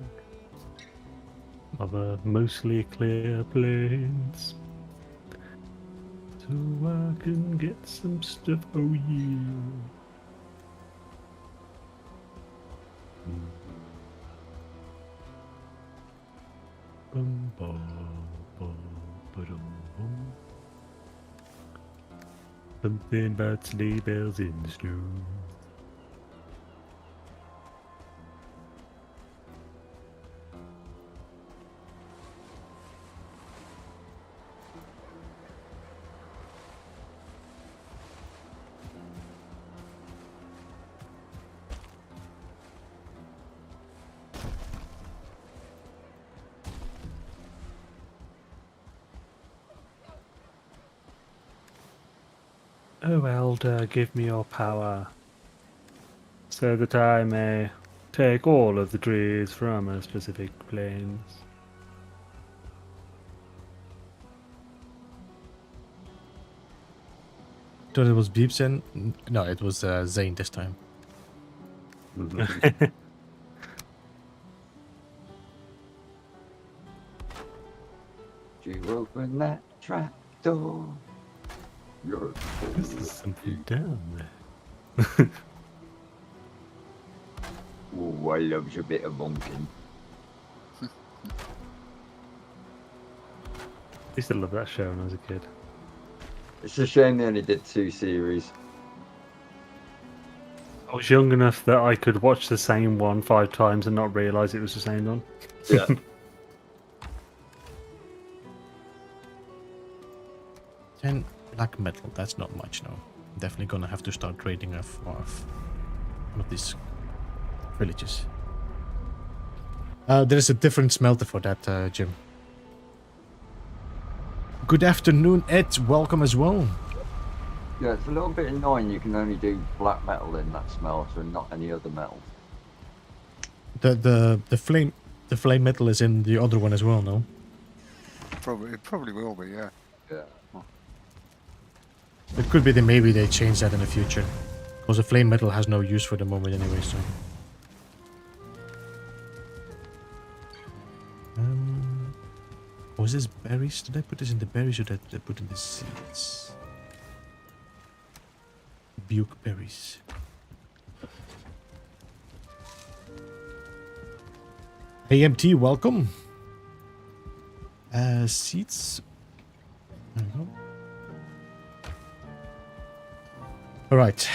[SPEAKER 1] of a mostly clear place, so I can get some stuff. Oh yeah. Bum, ba, ba, ba-dum, bum. Something about sleigh bells in the snow. Oh, Elder, give me your power, so that I may take all of the trees from a specific plains. Thought it was Beepsen. No, it was Zane this time.
[SPEAKER 4] You open that trap door.
[SPEAKER 1] This is something down there.
[SPEAKER 4] Oh, I loves a bit of bonking.
[SPEAKER 3] I used to love that show when I was a kid.
[SPEAKER 4] It's a shame they only did 2 series.
[SPEAKER 3] I was young enough that I could watch the same one 5 times and not realise it was the same one.
[SPEAKER 4] Yeah.
[SPEAKER 1] 10 black metal, that's not much, no. Definitely gonna have to start trading off one of these villages. There's a different smelter for that, Jim. Good afternoon, Ed. Welcome as well.
[SPEAKER 4] Yeah, it's a little bit annoying you can only do black metal in that smelter and not any other metal.
[SPEAKER 1] The flame metal is in the other one as well, no?
[SPEAKER 2] It probably will be, yeah.
[SPEAKER 4] Yeah.
[SPEAKER 1] It could be that maybe they change that in the future. Because the flame metal has no use for the moment anyway, so. Was this berries? Did I put this in the berries or did I put in the seeds? Buke berries. AMT, welcome. Seeds. There we go. Alright.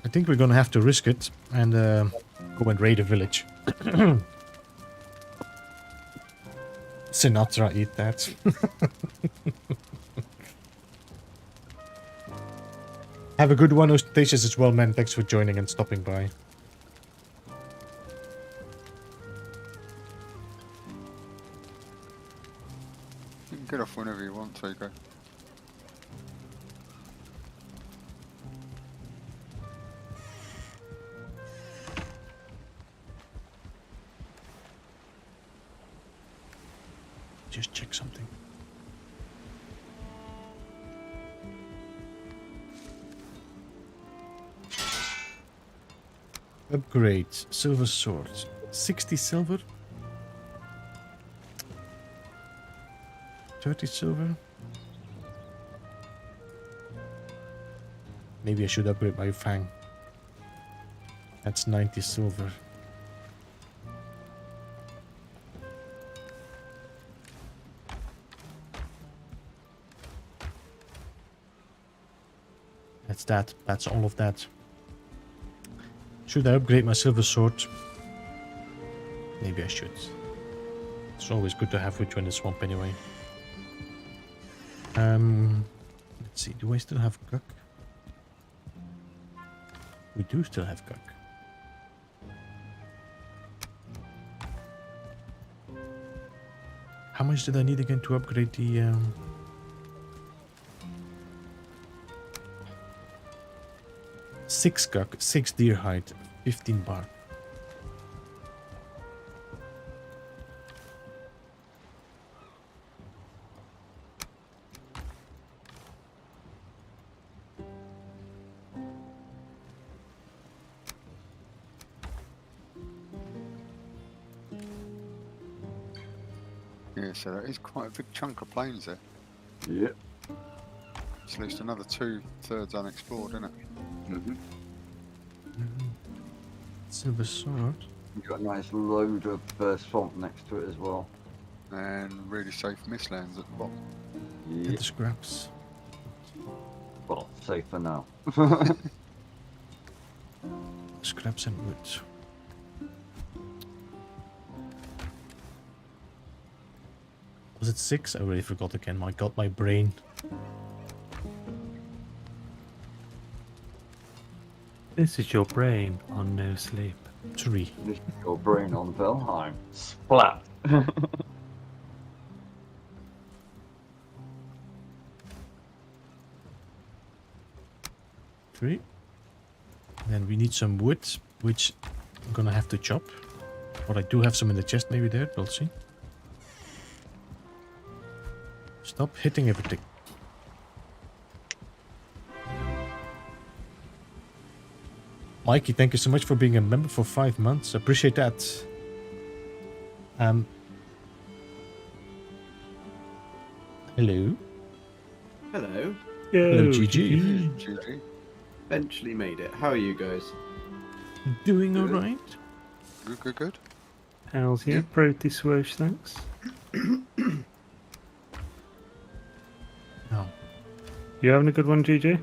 [SPEAKER 1] I think we're gonna have to risk it and go and raid a village. Sinatra, eat that. Have a good one, Ostatius, as well, man. Thanks for joining and stopping by.
[SPEAKER 2] You can get off whenever you want to, go.
[SPEAKER 1] Just check something. Upgrade. Silver sword. 60 silver. 30 silver. Maybe I should upgrade my fang. That's 90 silver. That's that. That's all of that. Should I upgrade my silver sword? Maybe I should. It's always good to have with you in the swamp anyway. Let's see. Do I still have Guk? We do still have Guk. How much did I need again to upgrade the... 6 Guk, 6 deer hide, 15 bark.
[SPEAKER 2] Yeah, so that is quite a big chunk of plains there.
[SPEAKER 4] Yeah.
[SPEAKER 2] It's at least another 2/3 unexplored, isn't it?
[SPEAKER 4] Mm-hmm.
[SPEAKER 1] Silver sword.
[SPEAKER 4] You've got a nice load of swamp next to it as well.
[SPEAKER 2] And really safe mistlands at the bottom.
[SPEAKER 4] Yeah.
[SPEAKER 1] Get the scraps.
[SPEAKER 4] Well, safer now.
[SPEAKER 1] Scraps and wood. Was it 6? I already forgot again. My god, my brain.
[SPEAKER 3] This is your brain on no sleep.
[SPEAKER 1] 3.
[SPEAKER 4] This is your brain on Valheim. Splat.
[SPEAKER 1] 3. Then we need some wood, which I'm gonna have to chop. But I do have some in the chest maybe there, we'll see. Stop hitting everything. Mikey, thank you so much for being a member for 5 months. Appreciate that. Hello.
[SPEAKER 5] Hello.
[SPEAKER 1] Hello,
[SPEAKER 3] Yo,
[SPEAKER 1] GG.
[SPEAKER 2] GG.
[SPEAKER 5] Eventually made it. How are you guys?
[SPEAKER 1] Doing
[SPEAKER 5] Good.
[SPEAKER 1] alright?
[SPEAKER 2] Good, good, good.
[SPEAKER 3] How's your
[SPEAKER 2] Yeah.
[SPEAKER 3] Brody Swoosh, thanks.
[SPEAKER 1] No.
[SPEAKER 3] You having a good one, GG?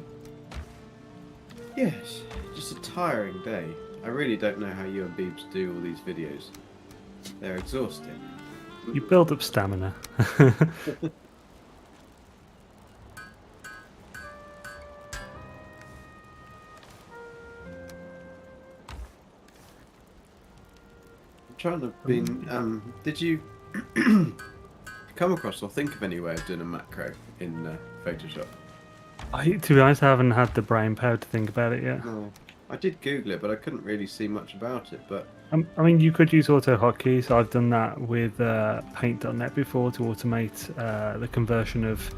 [SPEAKER 5] Yes. Just a tiring day. I really don't know how you and Beebs do all these videos. They're exhausting.
[SPEAKER 3] You build up stamina.
[SPEAKER 5] I'm trying to be. Did you come across or think of any way of doing a macro in Photoshop?
[SPEAKER 3] To be honest, I haven't had the brain power to think about it yet.
[SPEAKER 5] No. I did Google it, but I couldn't really see much about it. But
[SPEAKER 3] I mean, you could use auto hotkeys. I've done that with paint.net before to automate the conversion of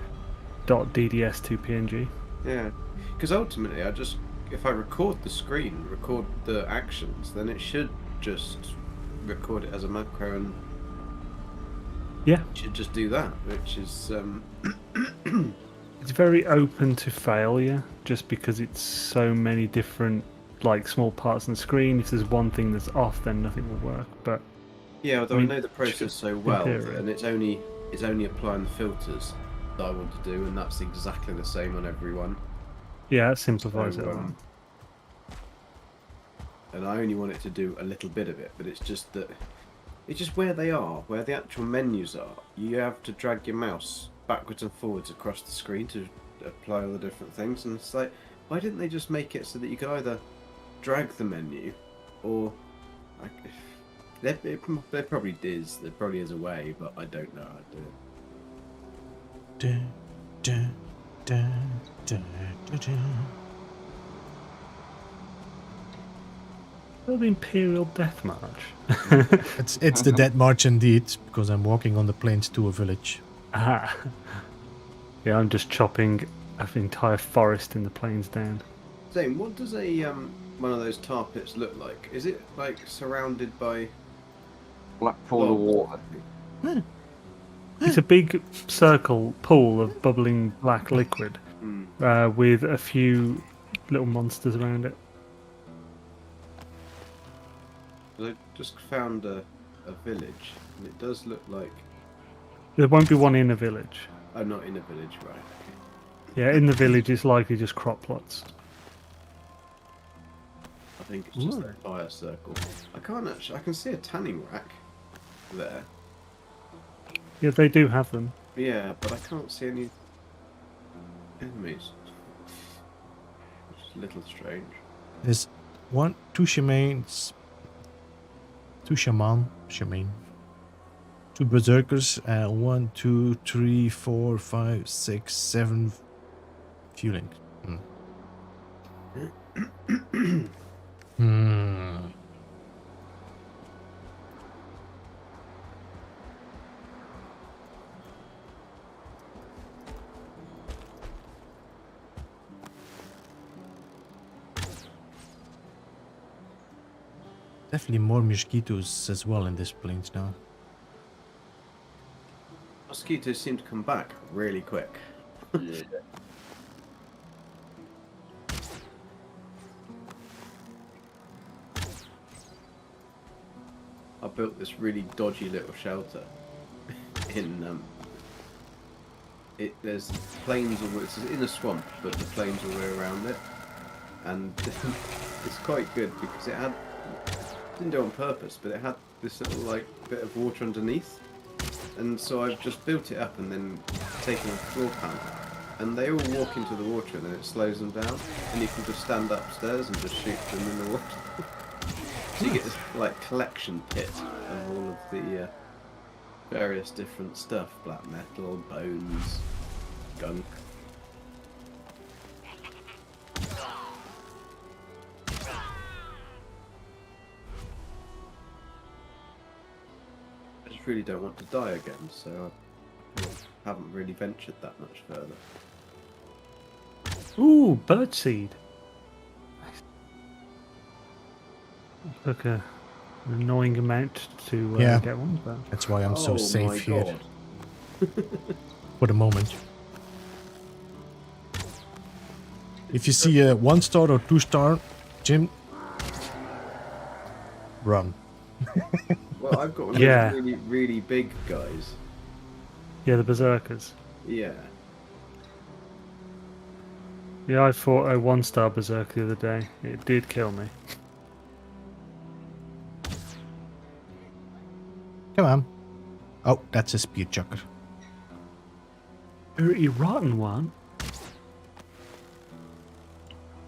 [SPEAKER 3] .dds to PNG.
[SPEAKER 5] yeah, because ultimately, if I record the screen, record the actions, then it should just record it as a macro and
[SPEAKER 3] Yeah.
[SPEAKER 5] it should just do that, which is
[SPEAKER 3] It's very open to failure just because it's so many different small parts on the screen. If there's one thing that's off, then nothing will work. But
[SPEAKER 5] yeah. Although
[SPEAKER 3] I
[SPEAKER 5] I
[SPEAKER 3] mean,
[SPEAKER 5] know the process so
[SPEAKER 3] in
[SPEAKER 5] well,
[SPEAKER 3] theory.
[SPEAKER 5] and it's only applying the filters that I want to do, and that's exactly the same on every one.
[SPEAKER 3] yeah, it simplifies
[SPEAKER 5] So,
[SPEAKER 3] it a lot.
[SPEAKER 5] And I only want it to do a little bit of it, but it's just that it's just where they are, where the actual menus are. You have to drag your mouse backwards and forwards across the screen to apply all the different things, and it's like, why didn't they just make it so that you could either drag the menu or there probably is a way, but I don't know how to do it.
[SPEAKER 1] Dun, dun, dun, dun, dun, dun.
[SPEAKER 3] Oh, the Imperial Death March.
[SPEAKER 1] It's the Dead March indeed, because I'm walking on the plains to a village.
[SPEAKER 3] Aha. Yeah, I'm just chopping an entire forest in the plains down.
[SPEAKER 5] Zane, what does a one of those tar pits look like? Is it surrounded by
[SPEAKER 4] Black pool of water.
[SPEAKER 3] It's a big circle pool of bubbling black liquid with a few little monsters around it.
[SPEAKER 5] I just found a village, and it does look like.
[SPEAKER 3] There won't be one in a village.
[SPEAKER 5] Oh, not in a village, right?
[SPEAKER 3] Yeah, in the village it's likely just crop plots.
[SPEAKER 5] I think it's just
[SPEAKER 3] Ooh.
[SPEAKER 5] that fire circle. I can't actually. I can see a tanning rack there.
[SPEAKER 3] Yeah, they do have them.
[SPEAKER 5] Yeah, but I can't see any enemies. Which is a little strange.
[SPEAKER 1] There's two shamans, two berserkers, 1, 2, 3, 4, 5, 6, 7 fueling. Definitely more mosquitoes as well in this plains now.
[SPEAKER 5] Mosquitoes seem to come back really quick.
[SPEAKER 4] Yeah.
[SPEAKER 5] I built this really dodgy little shelter in there's plains all it's in a swamp, but the plains all the way around it, and it's quite good because didn't do it on purpose, but it had this little like bit of water underneath, and so I've just built it up and then taken a floor panel, and they all walk into the water and then it slows them down, and you can just stand upstairs and just shoot them in the water. So you get this like collection pit of all of the various different stuff: black metal, bones, gunk. I just really don't want to die again, so I haven't really ventured that much further.
[SPEAKER 3] Ooh, birdseed. Took an annoying amount to
[SPEAKER 1] Yeah.
[SPEAKER 3] get one, but
[SPEAKER 1] That's why I'm so
[SPEAKER 5] Oh my
[SPEAKER 1] safe here
[SPEAKER 5] God.
[SPEAKER 1] for the moment. If you see a 1-star or 2-star, Jim, run.
[SPEAKER 5] Well, I've got one of
[SPEAKER 3] Yeah.
[SPEAKER 5] those really, really big guys.
[SPEAKER 3] yeah, the berserkers.
[SPEAKER 5] Yeah.
[SPEAKER 3] Yeah, I fought a 1-star berserker the other day. It did kill me.
[SPEAKER 1] Come on. Oh, that's a spear chucker.
[SPEAKER 3] Dirty rotten one.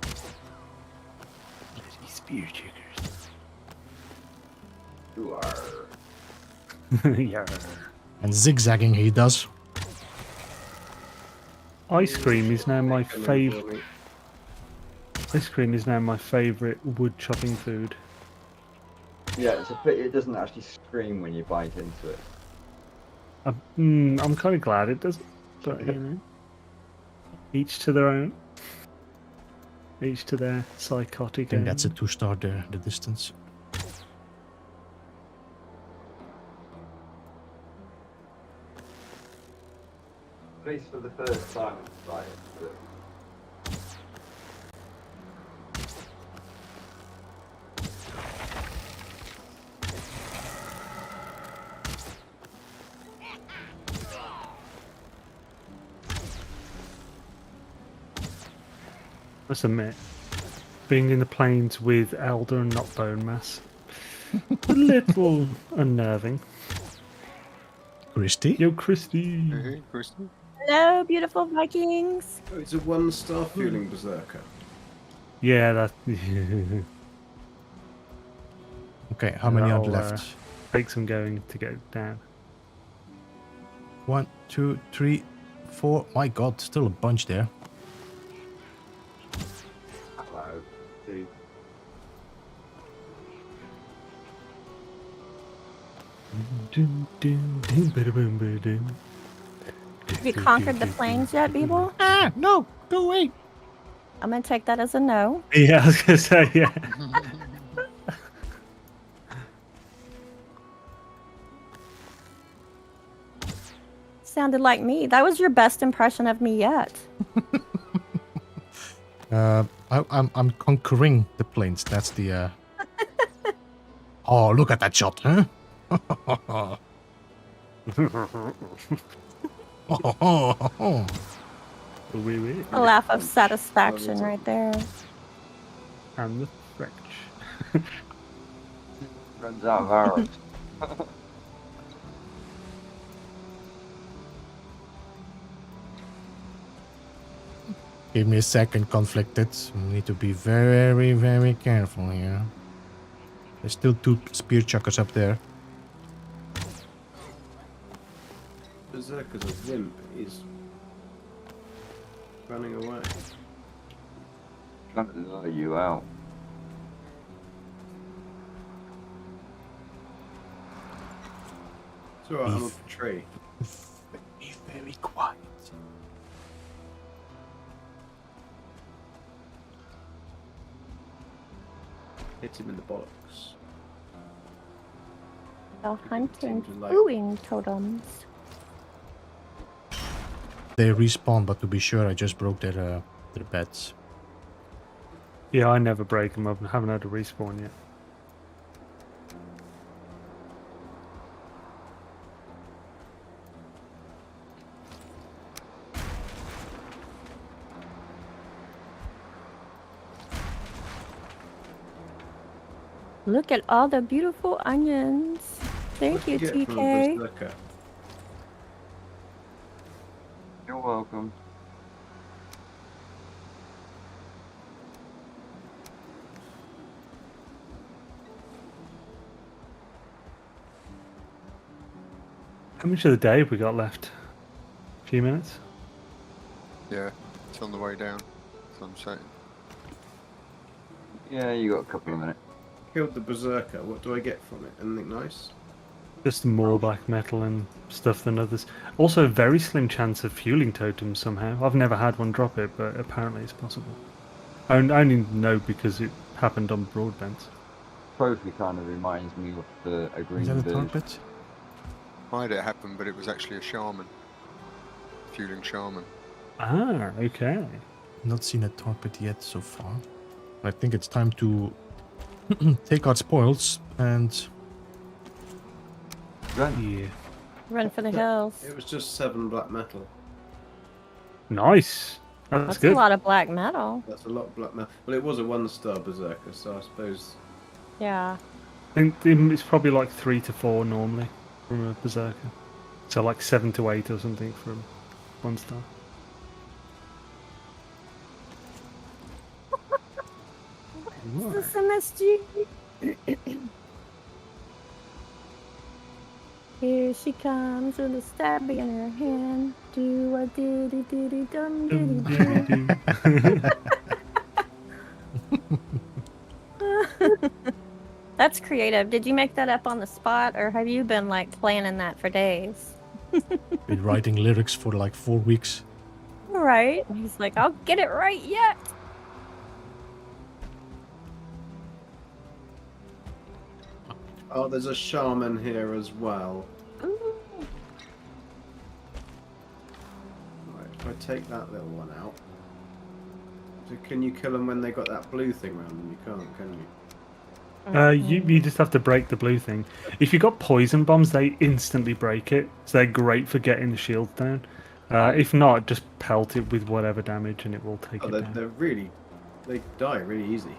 [SPEAKER 3] Dirty spear chuckers.
[SPEAKER 4] You are.
[SPEAKER 3] Yeah.
[SPEAKER 1] And zigzagging he does.
[SPEAKER 3] Ice cream is now my
[SPEAKER 5] Come in
[SPEAKER 3] favorite.
[SPEAKER 5] for me.
[SPEAKER 3] Ice cream is now my favorite wood chopping food.
[SPEAKER 4] Yeah, it's a pity it doesn't actually scream when you bite into it.
[SPEAKER 3] I'm kind of glad it doesn't, but you know, each to their own. Each to their psychotic.
[SPEAKER 1] I think that's a
[SPEAKER 3] own.
[SPEAKER 1] 2-star there, the distance.
[SPEAKER 4] At least for the first time it's like it.
[SPEAKER 3] Must admit, being in the plains with elder and not bone mass, a little unnerving.
[SPEAKER 1] Christy?
[SPEAKER 3] Yo, Christy.
[SPEAKER 2] Hey, Kristen.
[SPEAKER 6] Hello, beautiful Vikings.
[SPEAKER 5] Oh, it's a 1-star fueling berserker.
[SPEAKER 3] Yeah, that
[SPEAKER 1] Okay, how many are
[SPEAKER 3] That'll,
[SPEAKER 1] left?
[SPEAKER 3] takes some going to get down.
[SPEAKER 1] 1, 2, 3, 4. My god, still a bunch there.
[SPEAKER 4] Hello, dude.
[SPEAKER 3] Dun, dun, dun, ba-da-boom, ba-dum.
[SPEAKER 6] Have you conquered the plains yet, Beeble?
[SPEAKER 1] Ah, no! Go away!
[SPEAKER 6] I'm gonna take that as a no.
[SPEAKER 3] Yeah, I was gonna say yeah.
[SPEAKER 6] Sounded like me. That was your best impression of me yet.
[SPEAKER 1] I'm conquering the plains. That's the. Oh, look at that shot, huh?
[SPEAKER 3] Oui, oui.
[SPEAKER 6] A laugh of satisfaction right there.
[SPEAKER 3] And the French.
[SPEAKER 4] Runs out of arrows.
[SPEAKER 1] Give me a second, conflicted. We need to be very, very careful here. There's still 2 spear chuckers up there.
[SPEAKER 5] Berserker's a wimp. He's running away.
[SPEAKER 4] Trying to lure you out.
[SPEAKER 5] It's alright, I'm up a tree.
[SPEAKER 1] Be very quiet.
[SPEAKER 5] Hit him in the bollocks.
[SPEAKER 6] The hunting
[SPEAKER 5] seems like-
[SPEAKER 6] fooing totems.
[SPEAKER 1] they respawn, but to be sure, I just broke their beds.
[SPEAKER 3] Yeah, I never break them. I haven't had a respawn yet.
[SPEAKER 6] Look at all the beautiful onions. Thank you,
[SPEAKER 5] What did you get from a
[SPEAKER 6] TK.
[SPEAKER 5] berserker?
[SPEAKER 4] You're welcome.
[SPEAKER 3] How much of the day have we got left? A few minutes?
[SPEAKER 2] Yeah, it's on the way down. So I'm saying.
[SPEAKER 4] Yeah, you got a couple of minutes.
[SPEAKER 5] Killed the berserker. What do I get from it? Anything nice?
[SPEAKER 3] Just more black metal and stuff than others. Also, a very slim chance of fueling totems somehow. I've never had one drop it, but apparently it's possible. I only know because it happened on Broadbent.
[SPEAKER 4] Trophy kind of reminds me of the
[SPEAKER 1] Is
[SPEAKER 4] green
[SPEAKER 1] that a
[SPEAKER 4] version.
[SPEAKER 1] target?
[SPEAKER 2] I had it happen, but it was actually a shaman. Fueling shaman.
[SPEAKER 3] Ah, okay.
[SPEAKER 1] Not seen a torpid yet so far. I think it's time to take out spoils and
[SPEAKER 4] Run.
[SPEAKER 3] Yeah.
[SPEAKER 6] Run for the hills.
[SPEAKER 5] It was just 7 black metal.
[SPEAKER 3] Nice. That's
[SPEAKER 6] That's
[SPEAKER 3] good.
[SPEAKER 6] a lot of black metal.
[SPEAKER 5] That's a lot of black metal. Well, it was a 1-star berserker, so I suppose.
[SPEAKER 6] Yeah.
[SPEAKER 3] I think it's probably like 3 to 4 normally from a berserker. So like 7 to 8 or something from 1 star.
[SPEAKER 6] Is this MSG? Here she comes with a stab in her hand. Do a diddy diddy dum diddy dum. That's creative. Did you make that up on the spot, or have you been like planning that for days?
[SPEAKER 1] been writing lyrics for like 4 weeks.
[SPEAKER 6] Right. He's like, I'll get it right yet.
[SPEAKER 5] Oh, there's a shaman here as well.
[SPEAKER 6] Ooh.
[SPEAKER 5] Right, if I take that little one out. So can you kill them when they got that blue thing around them? You can't, can you?
[SPEAKER 3] You just have to break the blue thing. If you got poison bombs, they instantly break it, so they're great for getting the shield down. If not, just pelt it with whatever damage, and it will take
[SPEAKER 5] Oh,
[SPEAKER 3] it down.
[SPEAKER 5] they die really easy.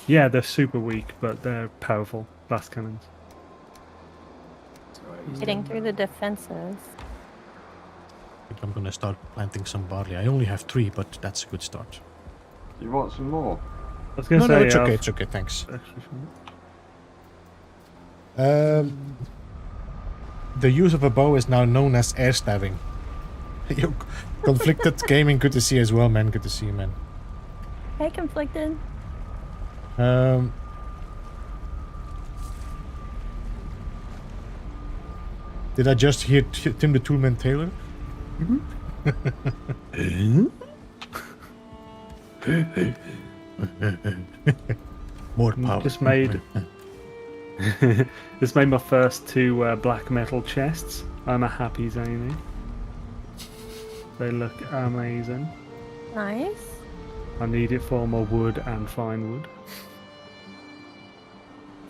[SPEAKER 3] Yeah, they're super weak, but they're powerful blast cannons.
[SPEAKER 5] Sorry.
[SPEAKER 6] Getting through the defenses.
[SPEAKER 1] I think I'm gonna start planting some barley. I only have 3, but that's a good start.
[SPEAKER 4] You want some more?
[SPEAKER 3] I was gonna
[SPEAKER 1] No,
[SPEAKER 3] say,
[SPEAKER 1] it's okay. It's okay. Thanks. The use of a bow is now known as air stabbing. Yo, Conflicted Gaming, good to see you as well, man. Good to see you, man.
[SPEAKER 6] Hey, Conflicted.
[SPEAKER 1] Did I just hear Tim the Toolman Taylor? More power.
[SPEAKER 3] Just made just made my first 2 black metal chests. I'm a happy zany. They look amazing.
[SPEAKER 6] Nice.
[SPEAKER 3] I need it for my wood and fine wood.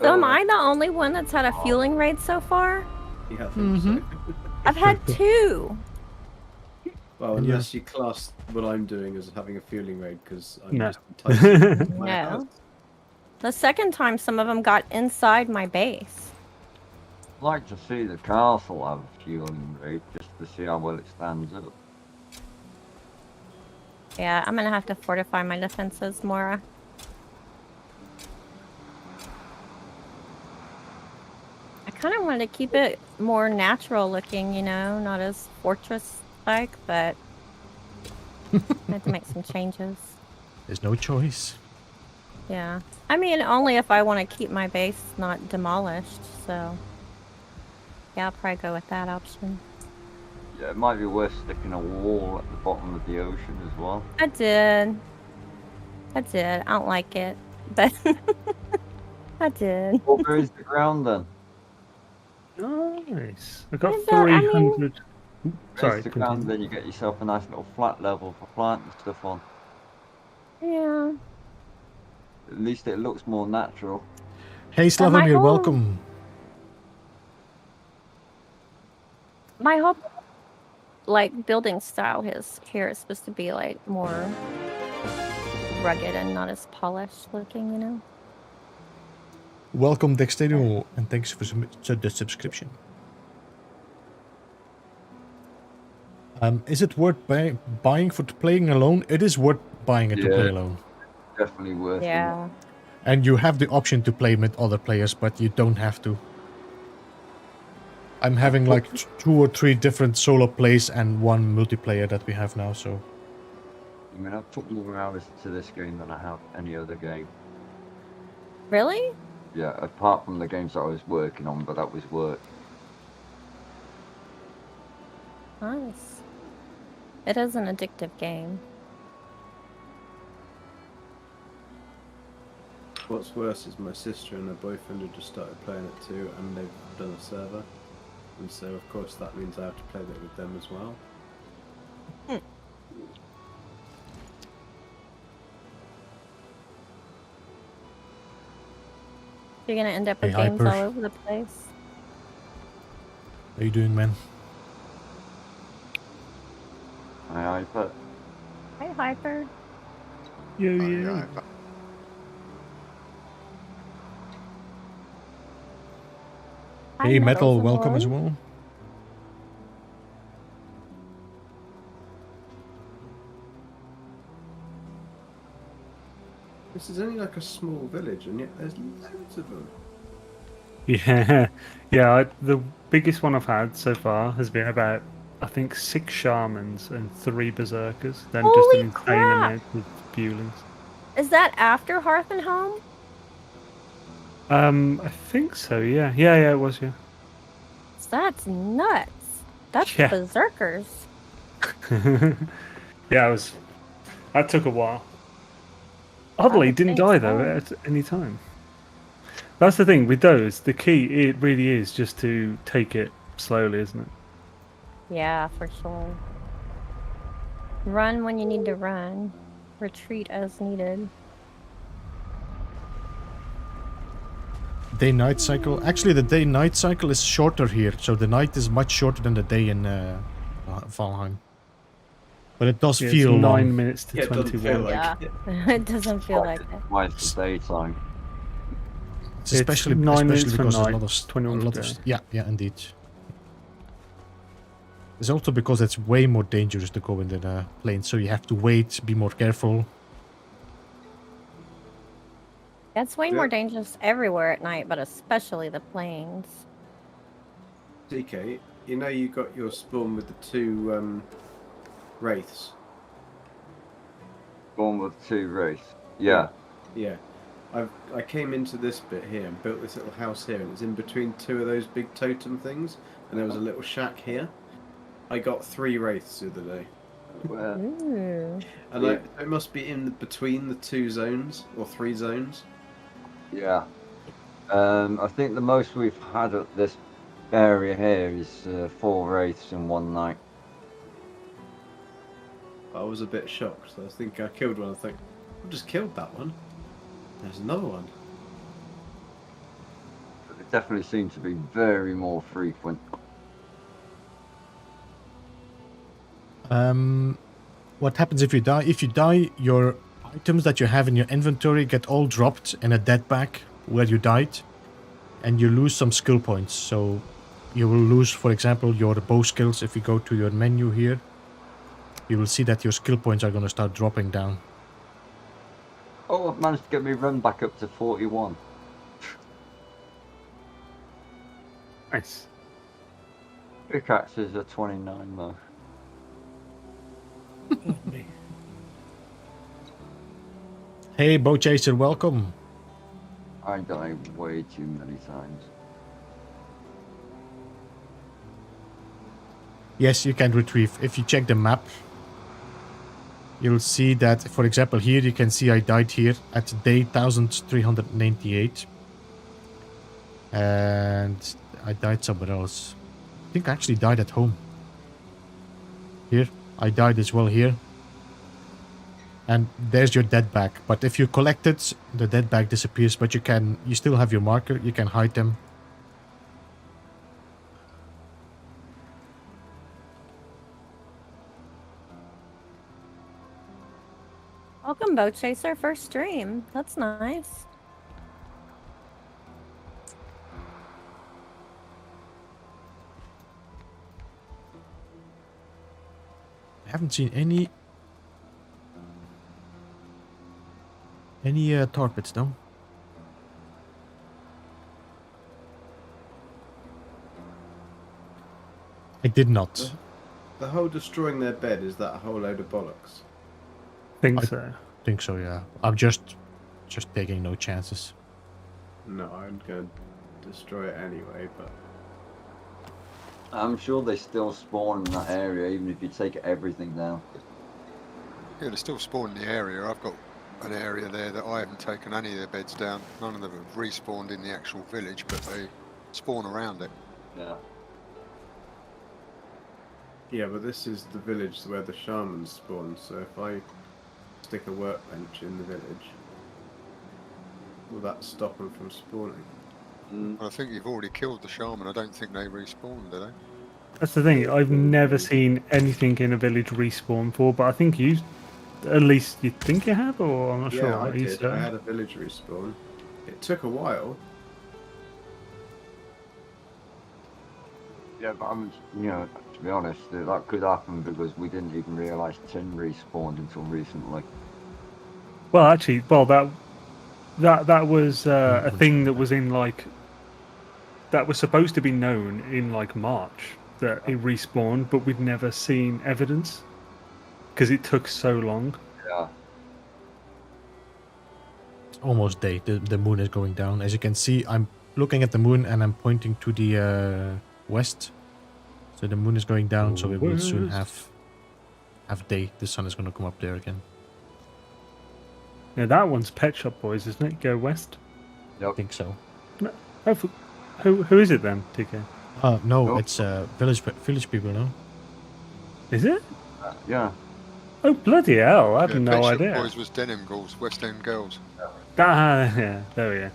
[SPEAKER 6] So am I the only one that's had a fueling raid so far?
[SPEAKER 5] You have them, so.
[SPEAKER 6] I've had 2.
[SPEAKER 5] Well, unless you class what I'm doing as having a fueling raid, because I'm
[SPEAKER 3] No.
[SPEAKER 5] just enticing my
[SPEAKER 6] No.
[SPEAKER 5] house.
[SPEAKER 6] The second time, some of them got inside my base.
[SPEAKER 4] I'd like to see the castle have a fueling rate just to see how well it stands up.
[SPEAKER 6] Yeah, I'm gonna have to fortify my defenses more. I kind of wanted to keep it more natural looking, you know, not as fortress-like, but I had to make some changes.
[SPEAKER 1] There's no choice.
[SPEAKER 6] Yeah. I mean, only if I want to keep my base not demolished, so... Yeah, I'll probably go with that option.
[SPEAKER 4] Yeah, it might be worth sticking a wall at the bottom of the ocean as well.
[SPEAKER 6] I did. I don't like it, but... I did.
[SPEAKER 4] Well, where is the ground then?
[SPEAKER 3] Nice. I got
[SPEAKER 6] Yeah, but I mean-
[SPEAKER 3] 300 Sorry.
[SPEAKER 4] Raise the ground,
[SPEAKER 3] continue.
[SPEAKER 4] then you get yourself a nice little flat level for planting stuff on.
[SPEAKER 6] Yeah.
[SPEAKER 4] At least it looks more natural.
[SPEAKER 1] Hey,
[SPEAKER 6] But my
[SPEAKER 1] Slavomir,
[SPEAKER 6] whole-
[SPEAKER 1] welcome.
[SPEAKER 6] My whole like building style here is supposed to be like more rugged and not as polished looking, you know.
[SPEAKER 1] Welcome, Dexterio, and thanks for the subscription. Is it worth buying for playing alone? It is worth buying it to play
[SPEAKER 4] Yeah.
[SPEAKER 1] alone.
[SPEAKER 4] Definitely worth it.
[SPEAKER 6] Yeah.
[SPEAKER 1] And you have the option to play with other players, but you don't have to. I'm having like 2 or 3 different solo plays and 1 multiplayer that we have now, so...
[SPEAKER 4] I mean, I've put more hours to this game than I have any other game.
[SPEAKER 6] Really?
[SPEAKER 4] Yeah, apart from the games that I was working on, but that was work.
[SPEAKER 6] Nice. It is an addictive game.
[SPEAKER 5] What's worse is my sister and her boyfriend have just started playing it too, and they've done a server. And so, of course, that means I have to play it with them as well.
[SPEAKER 6] You're gonna end up with
[SPEAKER 1] Hey,
[SPEAKER 6] games
[SPEAKER 1] Hyper.
[SPEAKER 6] all over the place.
[SPEAKER 1] How you doing, man?
[SPEAKER 4] I but
[SPEAKER 6] Hi, Hyper.
[SPEAKER 3] Yo,
[SPEAKER 2] Oh,
[SPEAKER 3] yo.
[SPEAKER 2] yeah,
[SPEAKER 6] Hi,
[SPEAKER 1] Hey, Metal,
[SPEAKER 6] Metals
[SPEAKER 1] welcome as
[SPEAKER 6] Aboard.
[SPEAKER 1] well.
[SPEAKER 5] This is only like a small village, and yet there's loads of them.
[SPEAKER 3] Yeah, yeah. The biggest one I've had so far has been about, I think, 6 shamans and 3 berserkers. Then just
[SPEAKER 6] Holy
[SPEAKER 3] an insane
[SPEAKER 6] crap!
[SPEAKER 3] amount of Bewlings.
[SPEAKER 6] Is that after Hearth and Home?
[SPEAKER 3] I think so. Yeah, yeah, it was. Yeah.
[SPEAKER 6] That's nuts. That's
[SPEAKER 3] Yeah.
[SPEAKER 6] berserkers.
[SPEAKER 3] Yeah, it was. That took a while. Oddly,
[SPEAKER 6] would
[SPEAKER 3] didn't
[SPEAKER 6] think
[SPEAKER 3] die though
[SPEAKER 6] so.
[SPEAKER 3] at any time. That's the thing with those. The key, it really is just to take it slowly, isn't it?
[SPEAKER 6] Yeah, for sure. Run when you need to run. Retreat as needed.
[SPEAKER 1] Day-night cycle. Actually, the day-night cycle is shorter here, so the night is much shorter than the day in Valheim. But it does
[SPEAKER 3] Yeah,
[SPEAKER 1] feel
[SPEAKER 3] it's 9
[SPEAKER 1] long.
[SPEAKER 3] minutes to
[SPEAKER 5] Yeah, it doesn't
[SPEAKER 3] 21.
[SPEAKER 5] feel like
[SPEAKER 6] Yeah.
[SPEAKER 5] it.
[SPEAKER 6] It doesn't feel like it.
[SPEAKER 4] why it's the daytime.
[SPEAKER 1] It's
[SPEAKER 3] It's
[SPEAKER 1] especially
[SPEAKER 3] 9 minutes
[SPEAKER 1] especially
[SPEAKER 3] for
[SPEAKER 1] because there's a
[SPEAKER 3] night,
[SPEAKER 1] lot of
[SPEAKER 3] 21
[SPEAKER 1] a lot
[SPEAKER 3] for
[SPEAKER 1] of
[SPEAKER 3] day.
[SPEAKER 1] yeah, indeed. It's also because it's way more dangerous to go in the plane, so you have to wait, be more careful.
[SPEAKER 6] It's way
[SPEAKER 5] Yeah.
[SPEAKER 6] more dangerous everywhere at night, but especially the plains.
[SPEAKER 5] DK, you know you got your spawn with the 2 wraiths.
[SPEAKER 4] Born with 2 race. Yeah.
[SPEAKER 5] Yeah. I came into this bit here and built this little house here, and it's in between 2 of those big totem things, and there was a little shack here. I got 3 wraiths the other day,
[SPEAKER 4] Well,
[SPEAKER 6] Ooh.
[SPEAKER 5] and
[SPEAKER 4] Yeah.
[SPEAKER 5] it must be in between the 2 zones or 3 zones.
[SPEAKER 4] yeah. I think the most we've had at this area here is 4 wraiths in one night.
[SPEAKER 5] I was a bit shocked. I think I killed one. I think I just killed that one. There's another one.
[SPEAKER 4] But they definitely seem to be very more frequent.
[SPEAKER 1] What happens if you die? If you die, your items that you have in your inventory get all dropped in a dead bag where you died, and you lose some skill points. So you will lose, for example, your bow skills. If you go to your menu here, you will see that your skill points are going to start dropping down.
[SPEAKER 4] Oh, I've managed to get me run back up to 41.
[SPEAKER 3] Nice.
[SPEAKER 4] Pickaxes are 29 though.
[SPEAKER 1] Hey, Bow Chaser, welcome.
[SPEAKER 4] I died way too many times.
[SPEAKER 1] Yes, you can retrieve. If you check the map, you'll see that, for example, here you can see I died here at day 1398. And I died somewhere else. I think I actually died at home. Here, I died as well here. And there's your dead bag. But if you collect it, the dead bag disappears. But you still have your marker. You can hide them.
[SPEAKER 6] Welcome, Boat Chaser, first stream. That's nice.
[SPEAKER 1] I haven't seen any tar pits though. I did not.
[SPEAKER 5] The whole destroying their bed, is that a whole load of bollocks?
[SPEAKER 3] Think so.
[SPEAKER 1] Think so, yeah. I'm just taking no chances.
[SPEAKER 5] No, I'm going to destroy it anyway, but...
[SPEAKER 4] I'm sure they still spawn in that area, even if you take everything down.
[SPEAKER 2] Yeah, they still spawn in the area. I've got an area there that I haven't taken any of their beds down. None of them have respawned in the actual village, but they spawn around it.
[SPEAKER 4] Yeah.
[SPEAKER 5] Yeah, but this is the village where the shamans spawn, so if I stick a workbench in the village, will that stop them from spawning?
[SPEAKER 2] I think you've already killed the shaman. I don't think they respawn, do they?
[SPEAKER 3] That's the thing. I've never seen anything in a village respawn for, but I think you, at least you think you have, or I'm not sure.
[SPEAKER 5] Yeah, I
[SPEAKER 3] Are you
[SPEAKER 5] did.
[SPEAKER 3] certain?
[SPEAKER 5] I had a village respawn. It took a while.
[SPEAKER 4] Yeah, but to be honest, that could happen because we didn't even realise tin respawned until recently.
[SPEAKER 3] Well, actually, that was a thing that was in that was supposed to be known in March that it respawned, but we'd never seen evidence because it took so long.
[SPEAKER 4] Yeah.
[SPEAKER 1] It's almost day. The moon is going down. As you can see, I'm looking at the moon and I'm pointing to the west. So the moon is going down, so we will soon have day. The sun is going to come up there again.
[SPEAKER 3] Yeah, that one's Pet Shop Boys, isn't it? Go west.
[SPEAKER 1] I think so.
[SPEAKER 3] Who is it then, TK?
[SPEAKER 1] No,
[SPEAKER 4] Nope.
[SPEAKER 1] it's village people, no?
[SPEAKER 3] Is it?
[SPEAKER 4] Yeah.
[SPEAKER 3] Oh, bloody hell. I had
[SPEAKER 2] Yeah,
[SPEAKER 3] no
[SPEAKER 2] Pet Shop
[SPEAKER 3] idea.
[SPEAKER 2] Boys was Denim Girls, West End Girls.
[SPEAKER 3] Yeah, there we go.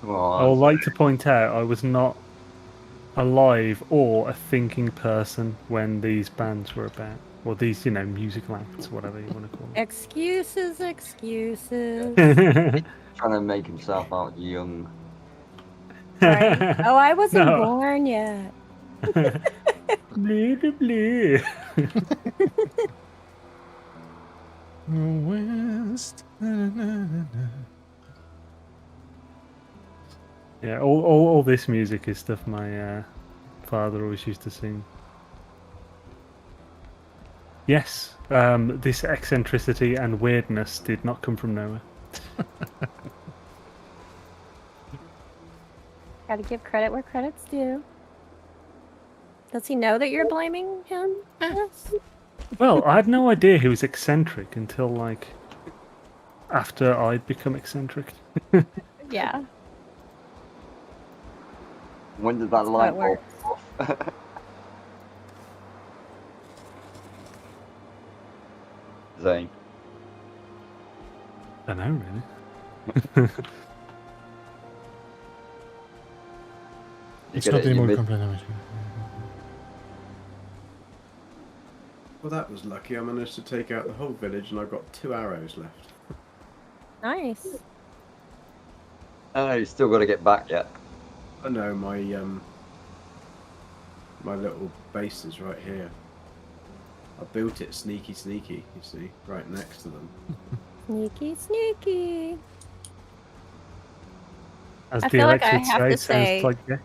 [SPEAKER 4] Well,
[SPEAKER 3] I would like to point out I was not alive or a thinking person when these bands were about. Or these, musical acts, whatever you want to call them.
[SPEAKER 6] Excuses.
[SPEAKER 4] trying to make himself out young.
[SPEAKER 6] Right? Oh, I wasn't
[SPEAKER 3] No.
[SPEAKER 6] born yet.
[SPEAKER 3] Blah, blah, blah.
[SPEAKER 1] West.
[SPEAKER 3] Yeah, all this music is stuff my father always used to sing. Yes, this eccentricity and weirdness did not come from nowhere.
[SPEAKER 6] Gotta give credit where credit's due. Does he know that you're blaming him? Yes.
[SPEAKER 3] Well, I had no idea he was eccentric until after I'd become eccentric.
[SPEAKER 6] Yeah.
[SPEAKER 4] When did that
[SPEAKER 6] That's how
[SPEAKER 4] light
[SPEAKER 6] it
[SPEAKER 4] bulb
[SPEAKER 6] works.
[SPEAKER 4] off? Zane.
[SPEAKER 3] I don't know, really.
[SPEAKER 1] It's
[SPEAKER 4] get
[SPEAKER 1] not
[SPEAKER 4] it in
[SPEAKER 1] any
[SPEAKER 4] your
[SPEAKER 1] more
[SPEAKER 4] mid-
[SPEAKER 1] complaint damage.
[SPEAKER 5] Well, that was lucky. I managed to take out the whole village and I got 2 arrows left.
[SPEAKER 6] Nice.
[SPEAKER 4] Oh, you still got to get back yet.
[SPEAKER 5] I know, my little base is right here. I built it sneaky, you see, right next to them.
[SPEAKER 6] Sneaky.
[SPEAKER 3] As
[SPEAKER 6] I
[SPEAKER 3] the
[SPEAKER 6] feel like I
[SPEAKER 3] Alexa
[SPEAKER 6] have
[SPEAKER 3] would
[SPEAKER 6] to
[SPEAKER 3] say,
[SPEAKER 6] say-
[SPEAKER 3] sounds like yeah.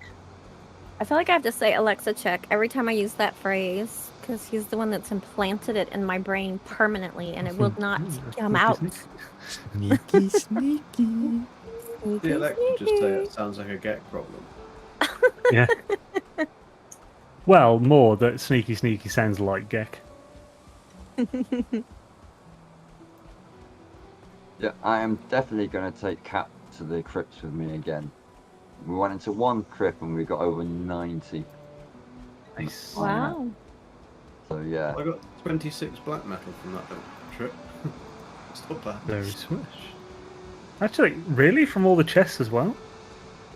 [SPEAKER 6] I feel like I have to say Alexa check every time I use that prise because he's the one that's implanted it in my brain permanently and it will not come out.
[SPEAKER 1] Sneaky, sneaky.
[SPEAKER 6] Sneaky,
[SPEAKER 5] Yeah, that could just say
[SPEAKER 6] sneaky.
[SPEAKER 5] it sounds like a get problem.
[SPEAKER 3] Yeah. Well, more that sneaky sounds like Gek.
[SPEAKER 4] Yeah, I am definitely going to take Cap to the crypts with me again. We went into one crypt and we got over 90.
[SPEAKER 3] Nice.
[SPEAKER 6] Wow.
[SPEAKER 4] So yeah.
[SPEAKER 5] I got 26 black metal from that little trip. It's not bad.
[SPEAKER 3] Very swish. Actually, really, from all the chests as well.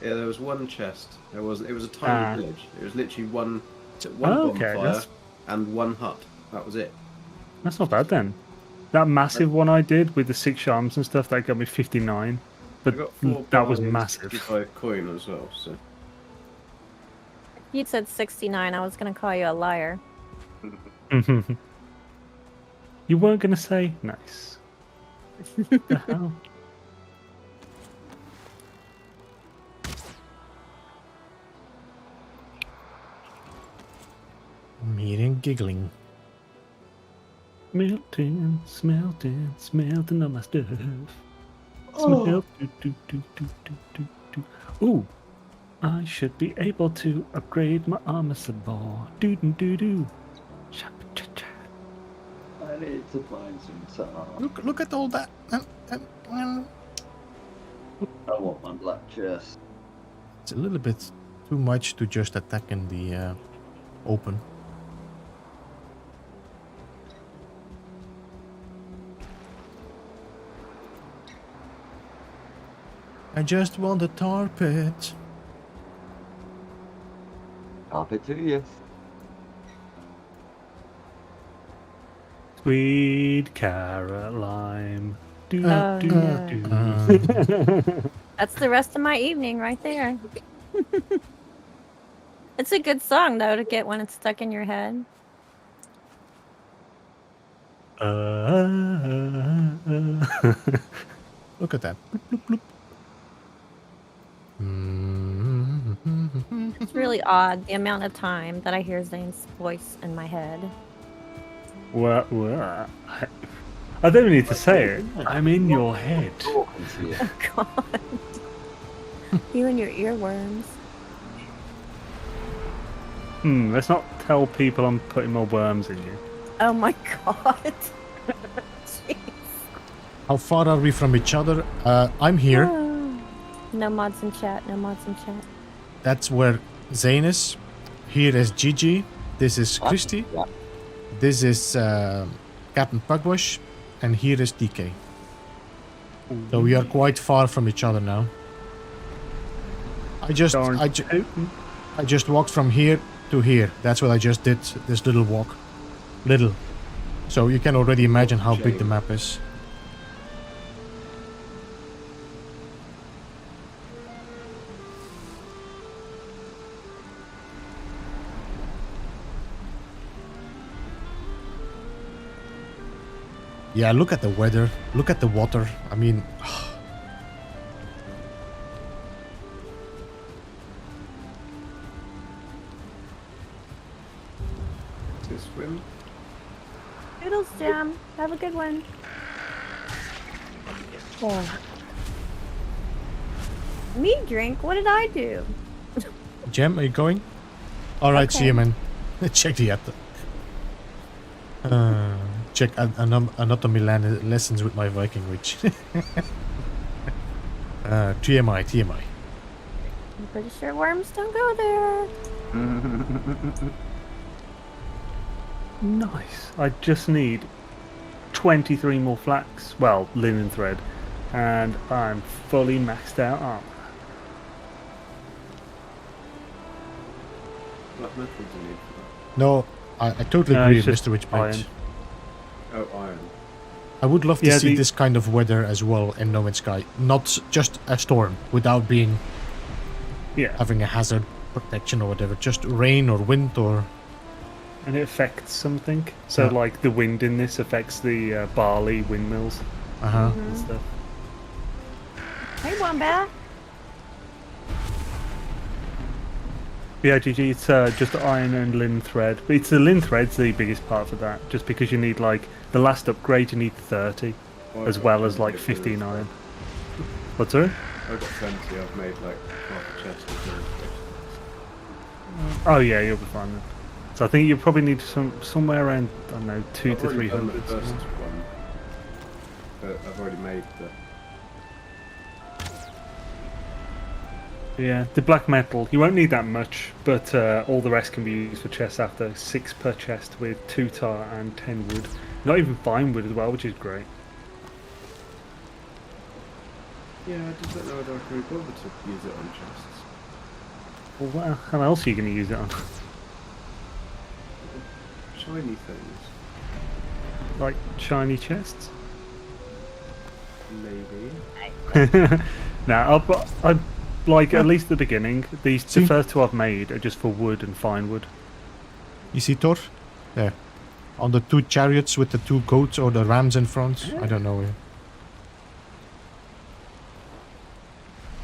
[SPEAKER 5] Yeah, there was one chest. It was a tiny village. It was literally one
[SPEAKER 3] Okay,
[SPEAKER 5] bonfire
[SPEAKER 3] that's-
[SPEAKER 5] and one hut. That was it.
[SPEAKER 3] That's not bad then. That massive one I did with the 6 charms and stuff, that got me 59.
[SPEAKER 5] I
[SPEAKER 3] But
[SPEAKER 5] got 4
[SPEAKER 3] that was
[SPEAKER 5] barley and
[SPEAKER 3] massive.
[SPEAKER 5] 65 coin as well. So
[SPEAKER 6] You said 69. I was gonna call you a liar.
[SPEAKER 3] You weren't going to say nice. What the hell?
[SPEAKER 1] Meeting giggling.
[SPEAKER 3] Smelting, smelting on my stuff. Smell. Ooh, I should be able to upgrade my armor some more. Doo doo doo doo.
[SPEAKER 4] I need to find some time.
[SPEAKER 1] Look at all that.
[SPEAKER 4] I want my black chest.
[SPEAKER 1] It's a little bit too much to just attack in the open. I just want the tar pit.
[SPEAKER 4] Carpet to you.
[SPEAKER 3] Sweet carrot lime. Doo,
[SPEAKER 6] Oh,
[SPEAKER 3] doo,
[SPEAKER 6] yeah.
[SPEAKER 3] doo.
[SPEAKER 6] That's the rest of my evening right there. It's a good song though to get when it's stuck in your head.
[SPEAKER 1] Look at that. Bloop, bloop, bloop.
[SPEAKER 6] It's really odd the amount of time that I hear Zane's voice in my head.
[SPEAKER 3] What? I don't need to say it. I'm in your head.
[SPEAKER 4] Talking to you.
[SPEAKER 6] Oh god. You and your earworms.
[SPEAKER 3] Let's not tell people I'm putting more worms in you.
[SPEAKER 6] Oh my god. Jeez.
[SPEAKER 1] How far are we from each other? I'm here.
[SPEAKER 6] Oh. No mods in chat, no mods in chat.
[SPEAKER 1] That's where Zane is. Here is Gigi. This is Christy.
[SPEAKER 4] Yeah.
[SPEAKER 1] This is Captain Pugwash. And here is DK. So we are quite far from each other now. I just walked from here to here. That's what I just did. This little walk. Little. So you can already imagine how big the map is. Yeah, look at the weather. Look at the water. I mean,
[SPEAKER 5] this swim.
[SPEAKER 6] Noodles Jam, have a good one. Oh. Me drink? What did I do?
[SPEAKER 1] Jem, are you going? Alright, see you, man. Check the app. Check anatomy lessons with my Viking witch. TMI.
[SPEAKER 6] I'm pretty sure worms don't go there.
[SPEAKER 3] Nice. I just need 23 more flax. Well, linen thread. And I'm fully maxed out armor.
[SPEAKER 5] What metal do you need for that?
[SPEAKER 1] No, I totally
[SPEAKER 3] No,
[SPEAKER 1] agree
[SPEAKER 3] it's
[SPEAKER 1] with
[SPEAKER 3] just
[SPEAKER 1] Mr. Witchblade.
[SPEAKER 3] iron.
[SPEAKER 5] Oh, iron.
[SPEAKER 1] I would love to
[SPEAKER 3] Yeah,
[SPEAKER 1] see
[SPEAKER 3] the-
[SPEAKER 1] this kind of weather as well in No Man's Sky. Not just a storm, without being
[SPEAKER 3] Yeah.
[SPEAKER 1] having a hazard protection or whatever. Just rain or wind or...
[SPEAKER 3] And it affects something. So,
[SPEAKER 1] Yeah.
[SPEAKER 3] like, the wind in this affects the barley windmills
[SPEAKER 1] Uh-huh.
[SPEAKER 3] and stuff.
[SPEAKER 6] Hey, Wombat.
[SPEAKER 3] Yeah, GG, it's just iron and linen thread. But it's the linen thread's the biggest part for that. Just because you need, like, the last upgrade, you need 30.
[SPEAKER 5] Oh,
[SPEAKER 3] As
[SPEAKER 5] I've
[SPEAKER 3] well
[SPEAKER 5] got
[SPEAKER 3] as, like,
[SPEAKER 5] plenty of
[SPEAKER 3] 59.
[SPEAKER 5] linen.
[SPEAKER 3] What's that?
[SPEAKER 5] I've got plenty. I've made like half a chest of linen.
[SPEAKER 3] Oh, yeah, you'll be fine then. So I think you probably need somewhere around, I don't know, 2
[SPEAKER 5] I've
[SPEAKER 3] to
[SPEAKER 5] already done
[SPEAKER 3] 300.
[SPEAKER 5] the first one, but I've already made the.
[SPEAKER 3] Yeah, the black metal, you won't need that much, but all the rest can be used for chests after 6 per chest with 2 tar and 10 wood. Not even fine wood as well, which is great.
[SPEAKER 5] Yeah, I just don't know whether I can be bothered to use it on chests.
[SPEAKER 3] Well, what, how else are you going to use it on?
[SPEAKER 5] Shiny things.
[SPEAKER 3] Like shiny chests?
[SPEAKER 5] Maybe.
[SPEAKER 3] Nah, I like at least the beginning. The
[SPEAKER 1] See?
[SPEAKER 3] first 2 I've made are just for wood and fine wood.
[SPEAKER 1] You see Thor? There. On the 2 chariots with the 2 goats or the rams in front. I don't know.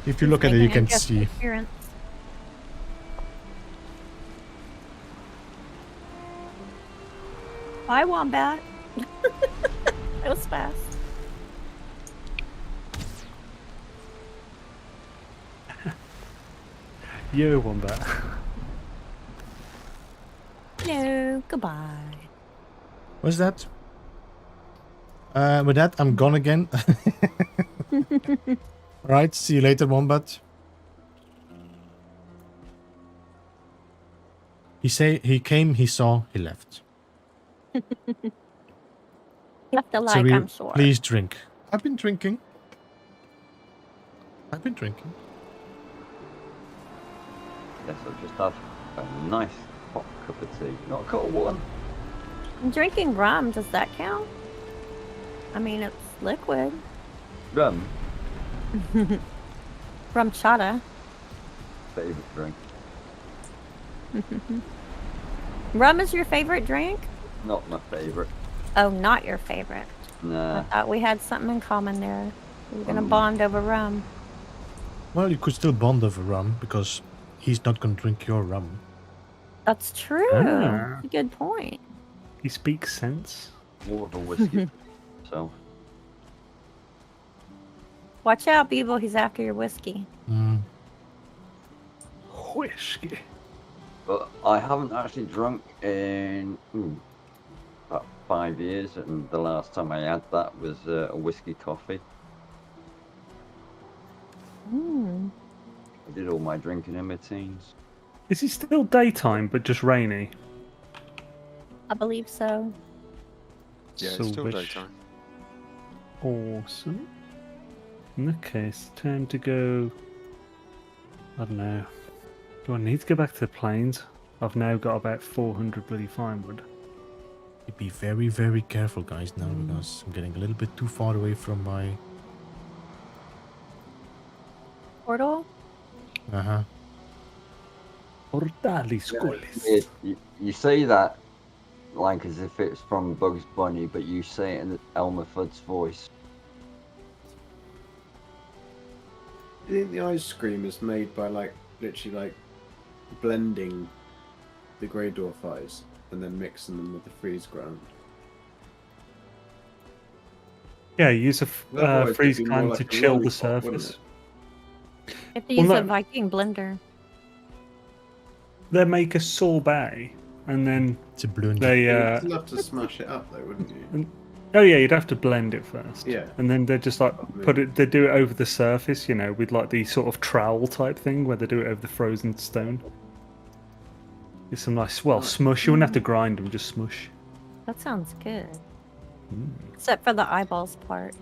[SPEAKER 1] If you look at it, you can see.
[SPEAKER 6] Appearance. Hi, Wombat. That was fast.
[SPEAKER 3] Yo, Wombat.
[SPEAKER 6] No, goodbye.
[SPEAKER 1] What's that? With that, I'm gone again. Alright, see you later, Wombat. He came, he saw, he left.
[SPEAKER 6] Left a like, I'm sure.
[SPEAKER 1] Please drink. I've been drinking.
[SPEAKER 4] Yes, I'll just have a nice hot cup of tea. Not a cold one.
[SPEAKER 6] I'm drinking rum, does that count? I mean, it's liquid.
[SPEAKER 4] Rum,
[SPEAKER 6] Rum chata.
[SPEAKER 4] favourite drink.
[SPEAKER 6] Rum is your favorite drink?
[SPEAKER 4] Not my favourite.
[SPEAKER 6] Oh, not your favorite. I
[SPEAKER 4] Nah.
[SPEAKER 6] thought we had something in common there. We were gonna bond over rum.
[SPEAKER 1] Well, you could still bond over rum because he's not gonna drink your rum.
[SPEAKER 6] That's true.
[SPEAKER 3] Ah.
[SPEAKER 6] That's a good point.
[SPEAKER 3] He speaks sense.
[SPEAKER 4] More of a whiskey. So,
[SPEAKER 6] Watch out, Beeble. He's after your whiskey.
[SPEAKER 1] Mm.
[SPEAKER 3] Whiskey.
[SPEAKER 4] but I haven't actually drunk in about 5 years, and the last time I had that was a whiskey coffee.
[SPEAKER 6] Mm.
[SPEAKER 4] I did all my drinking in my teens.
[SPEAKER 3] Is it still daytime but just rainy?
[SPEAKER 6] I believe so.
[SPEAKER 2] Yeah, it's still
[SPEAKER 3] Swish.
[SPEAKER 2] daytime.
[SPEAKER 3] Awesome. In that case, time to go. I don't know. Do I need to go back to the plains? I've now got about 400 bloody fine wood.
[SPEAKER 1] Be very, very careful, guys, now, because I'm getting a little bit too far away from my...
[SPEAKER 6] Portal?
[SPEAKER 1] Uh-huh.
[SPEAKER 3] Portalis colis.
[SPEAKER 4] You say that like as if it's from Bugs Bunny, but you say it in Elmer Fudd's voice.
[SPEAKER 5] Do you think the ice cream is made by literally blending the grey dwarf ice and then mixing them with the freeze ground?
[SPEAKER 3] Yeah, use a
[SPEAKER 5] Otherwise,
[SPEAKER 3] freeze
[SPEAKER 5] it'd be more
[SPEAKER 3] can
[SPEAKER 5] like
[SPEAKER 3] to
[SPEAKER 5] a
[SPEAKER 3] chill the
[SPEAKER 5] lollipop, wouldn't
[SPEAKER 3] surface.
[SPEAKER 6] You have to
[SPEAKER 3] Well,
[SPEAKER 6] use a
[SPEAKER 3] no.
[SPEAKER 6] Viking blender.
[SPEAKER 3] They make a sorbet, and then
[SPEAKER 1] It's a blunder.
[SPEAKER 3] they.
[SPEAKER 5] You'd still have to smash it up though, wouldn't you?
[SPEAKER 3] Oh yeah, you'd have to blend it first.
[SPEAKER 5] Yeah.
[SPEAKER 3] And then they just put it. They do it over the surface, with like the sort of trowel type thing where they do it over the frozen stone. It's some nice, smush. You wouldn't have to grind them, just smush.
[SPEAKER 6] That sounds good.
[SPEAKER 3] Mm.
[SPEAKER 6] Except for the eyeballs part.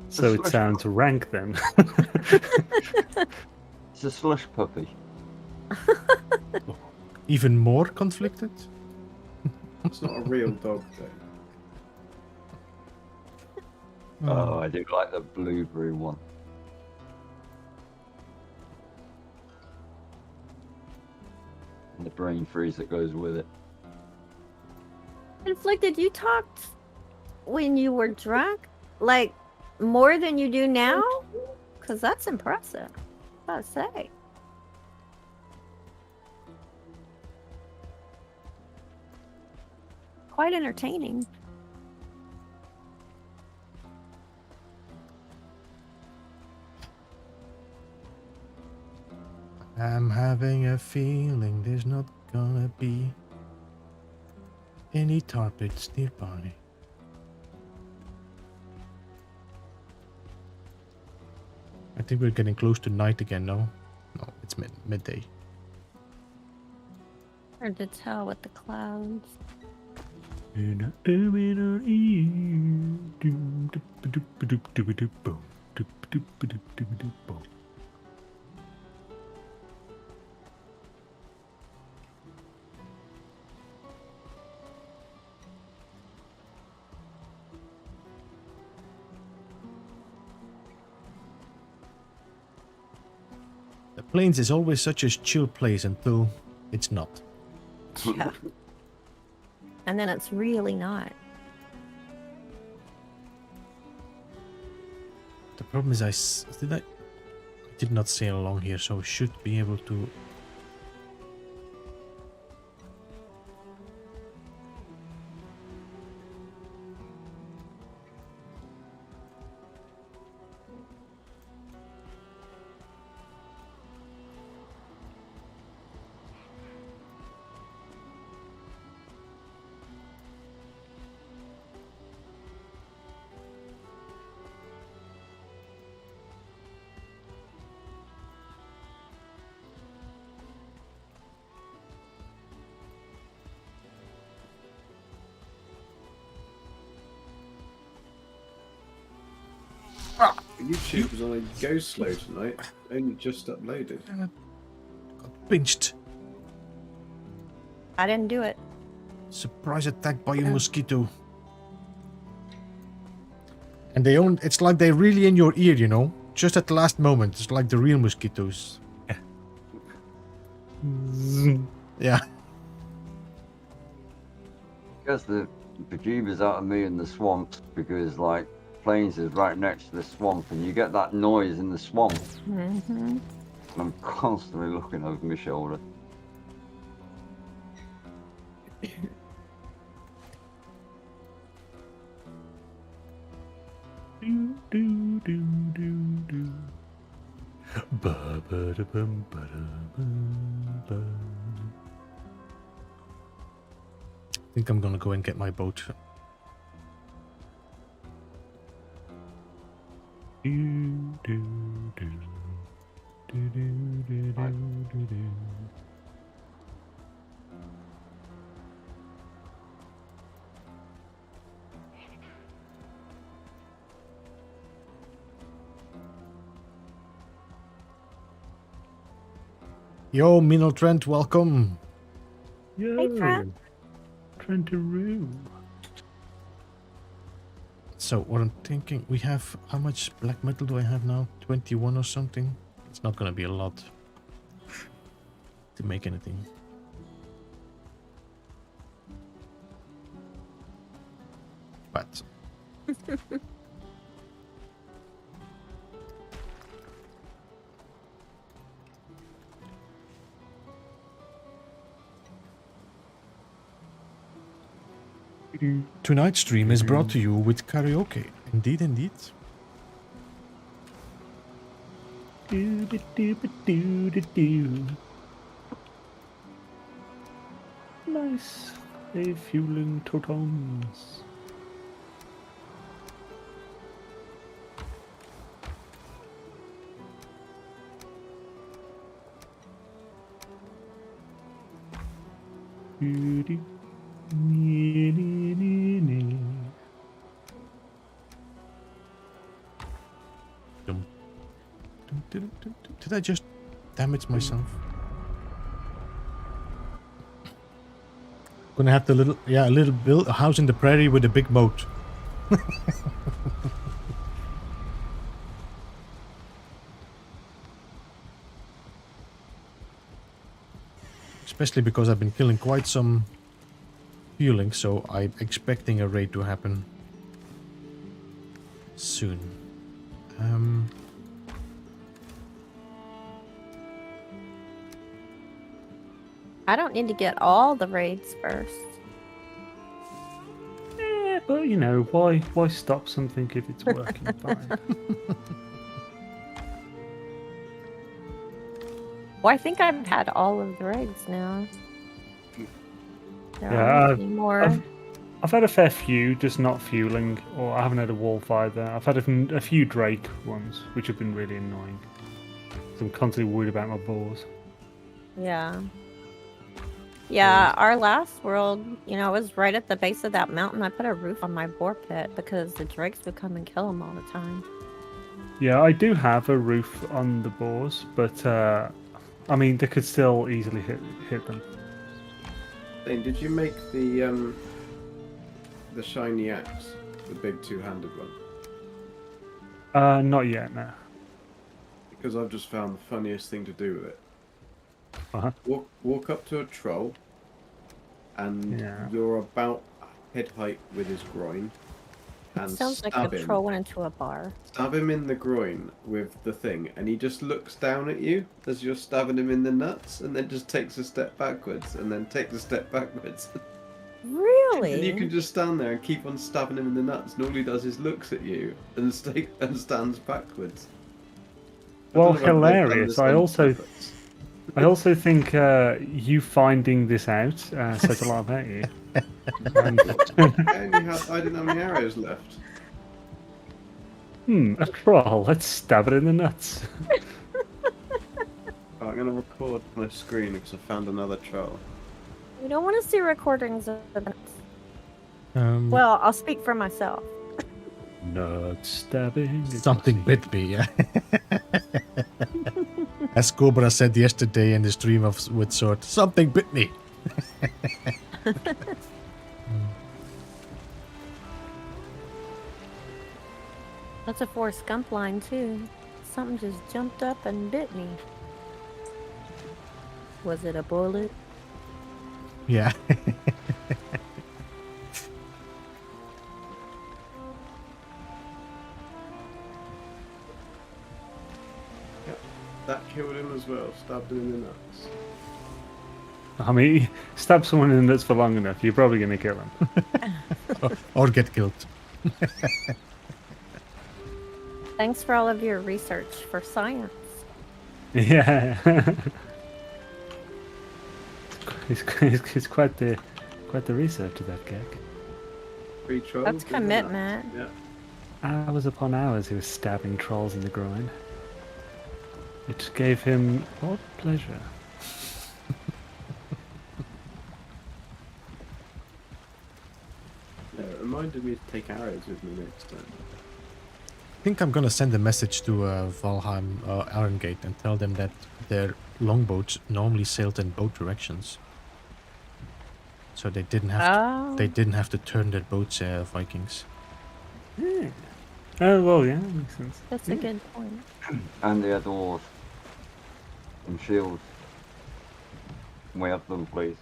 [SPEAKER 3] So it sounds rank then.
[SPEAKER 4] It's a slush puppy.
[SPEAKER 1] Even more conflicted?
[SPEAKER 5] It's not a real dog though.
[SPEAKER 4] Oh, I do like the blueberry one. And the brain freeze that goes with it.
[SPEAKER 6] Inflicted, you talked when you were drunk? Like, more than you do now? Because that's impressive. I gotta say. Quite entertaining.
[SPEAKER 1] I'm having a feeling there's not gonna be any tar pits nearby. I think we're getting close to night again, no? No. midday.
[SPEAKER 6] Hard to tell with the clouds.
[SPEAKER 1] The plains is always such a chill place until it's not.
[SPEAKER 6] Yeah. And then it's really not.
[SPEAKER 1] The problem is I did not sail along here, so I should be able to.
[SPEAKER 5] YouTube was on a go slow tonight. Only just uploaded.
[SPEAKER 1] Got pinched.
[SPEAKER 6] I didn't do it.
[SPEAKER 1] Surprise attack by a mosquito. And it's like they're really in your ear, you know? Just at the last moment. It's like the real mosquitoes. Yeah.
[SPEAKER 4] Because the bejeebers out of me in the swamps, because like plains is right next to the swamp and you get that noise in the swamp.
[SPEAKER 6] Mm-hmm.
[SPEAKER 4] I'm constantly looking over my shoulder.
[SPEAKER 1] I think I'm gonna go and get my boat. Yo, Minnow Trent, welcome.
[SPEAKER 6] Hey, Trent.
[SPEAKER 3] Trentaroo.
[SPEAKER 1] So what I'm thinking, we have, how much black metal do I have now? 21 or something? It's not gonna be a lot to make anything. But tonight's stream is brought to you with karaoke. Indeed, indeed.
[SPEAKER 3] Nice. A fueling totems.
[SPEAKER 1] Did I just damage myself? Gonna have build a house in the prairie with a big moat. Especially because I've been killing quite some fueling, so I'm expecting a raid to happen soon.
[SPEAKER 6] I don't need to get all the raids first.
[SPEAKER 3] Yeah, but you know, why stop something if it's working fine?
[SPEAKER 6] Well, I think I've had all of the raids now. There
[SPEAKER 3] Yeah,
[SPEAKER 6] aren't any more.
[SPEAKER 3] I've had a fair few, just not fueling, or I haven't had a wolf either. I've had a few Drake ones, which have been really annoying. I'm constantly worried about my boars.
[SPEAKER 6] Yeah. Yeah, our last world, you know, it was right at the base of that mountain. I put a roof on my boar pit because the drakes would come and kill them all the time.
[SPEAKER 3] Yeah, I do have a roof on the boars, but I mean they could still easily hit them.
[SPEAKER 5] Dane, did you make the shiny axe, the big two-handed one?
[SPEAKER 3] Not yet, no.
[SPEAKER 5] Because I've just found the funniest thing to do with it.
[SPEAKER 3] Uh-huh.
[SPEAKER 5] Walk up to a troll, and
[SPEAKER 3] Yeah.
[SPEAKER 5] you're about head height with his groin, and
[SPEAKER 6] Sounds like
[SPEAKER 5] stab
[SPEAKER 6] a
[SPEAKER 5] him.
[SPEAKER 6] troll went into a bar.
[SPEAKER 5] Stab him in the groin with the thing, and he just looks down at you as you're stabbing him in the nuts, and then just takes a step backwards, and then takes a step backwards.
[SPEAKER 6] Really?
[SPEAKER 5] And you can just stand there and keep on stabbing him in the nuts, and all he does is looks at you and stands backwards. I
[SPEAKER 3] Well,
[SPEAKER 5] don't know if I've done
[SPEAKER 3] hilarious.
[SPEAKER 5] this
[SPEAKER 3] I
[SPEAKER 5] on
[SPEAKER 3] also
[SPEAKER 5] purpose.
[SPEAKER 3] think you finding this out says a lot about you. And,
[SPEAKER 5] I didn't have any arrows left.
[SPEAKER 3] a troll. Let's stab it in the nuts.
[SPEAKER 5] I'm going to record my screen because I found another troll.
[SPEAKER 6] We don't want to see recordings of it.
[SPEAKER 1] Um,
[SPEAKER 6] Well, I'll speak for myself.
[SPEAKER 3] Nut stabbing.
[SPEAKER 1] something bit me, yeah. As Cobra said yesterday in the stream of with Sword, something bit me.
[SPEAKER 6] That's a Forrest Gump line, too. Something just jumped up and bit me. Was it a bullet?
[SPEAKER 1] Yeah.
[SPEAKER 5] That killed him as well, stabbed him in the nuts.
[SPEAKER 3] I mean, stab someone in the nuts for long enough, you're probably going to kill them.
[SPEAKER 1] Or get killed.
[SPEAKER 6] Thanks for all of your research for science.
[SPEAKER 3] Yeah. it's quite the research of that gag.
[SPEAKER 5] 3 trolls.
[SPEAKER 6] That's
[SPEAKER 5] in the
[SPEAKER 6] commitment.
[SPEAKER 5] nuts.
[SPEAKER 3] Hours upon hours he was stabbing trolls in the groin. It gave him odd pleasure.
[SPEAKER 5] Yeah, it reminded me to take arrows with me next time.
[SPEAKER 1] I think I'm gonna send a message to Valheim Arengate and tell them that their longboats normally sailed in both directions, so they didn't have to turn their boats, Vikings.
[SPEAKER 3] Yeah. Oh well, yeah, that makes sense.
[SPEAKER 6] That's a good point.
[SPEAKER 4] And they had oars and shields. We have them, please.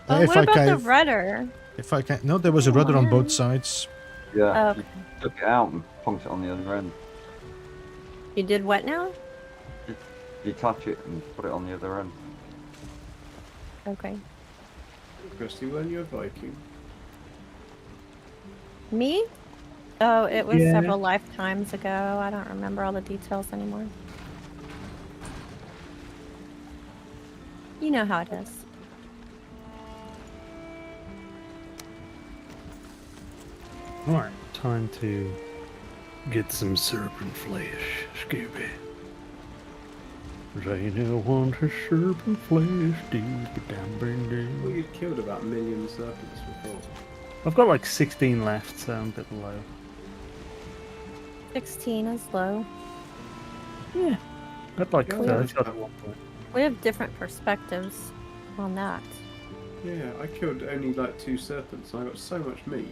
[SPEAKER 6] Oh,
[SPEAKER 1] if
[SPEAKER 6] what
[SPEAKER 1] I
[SPEAKER 6] about the
[SPEAKER 1] can,
[SPEAKER 6] rudder?
[SPEAKER 1] if I can, no, there was a
[SPEAKER 6] Oh,
[SPEAKER 1] rudder on
[SPEAKER 6] man.
[SPEAKER 1] both sides.
[SPEAKER 4] Yeah,
[SPEAKER 6] Oh,
[SPEAKER 4] you took it out and punked it on the other end.
[SPEAKER 6] you did what now?
[SPEAKER 4] Detach it and put it on the other end.
[SPEAKER 6] Okay.
[SPEAKER 5] Christy, weren't you a Viking?
[SPEAKER 6] Me? Oh, it was
[SPEAKER 3] Yeah.
[SPEAKER 6] several lifetimes ago. I don't remember all the details anymore. You know how it is.
[SPEAKER 3] Alright, time to get some serpent flesh, Scooby. Raina want her serpent flesh, deep down, burn
[SPEAKER 5] Well,
[SPEAKER 3] down.
[SPEAKER 5] you'd killed about a million serpents before.
[SPEAKER 3] I've got like 16 left, so I'm a bit low.
[SPEAKER 6] 16 is low.
[SPEAKER 3] Yeah. I'd like
[SPEAKER 5] Yeah,
[SPEAKER 3] 30
[SPEAKER 5] yeah.
[SPEAKER 3] at one point.
[SPEAKER 6] We have different perspectives on that.
[SPEAKER 5] Yeah, I killed only like 2 serpents and I got so much meat.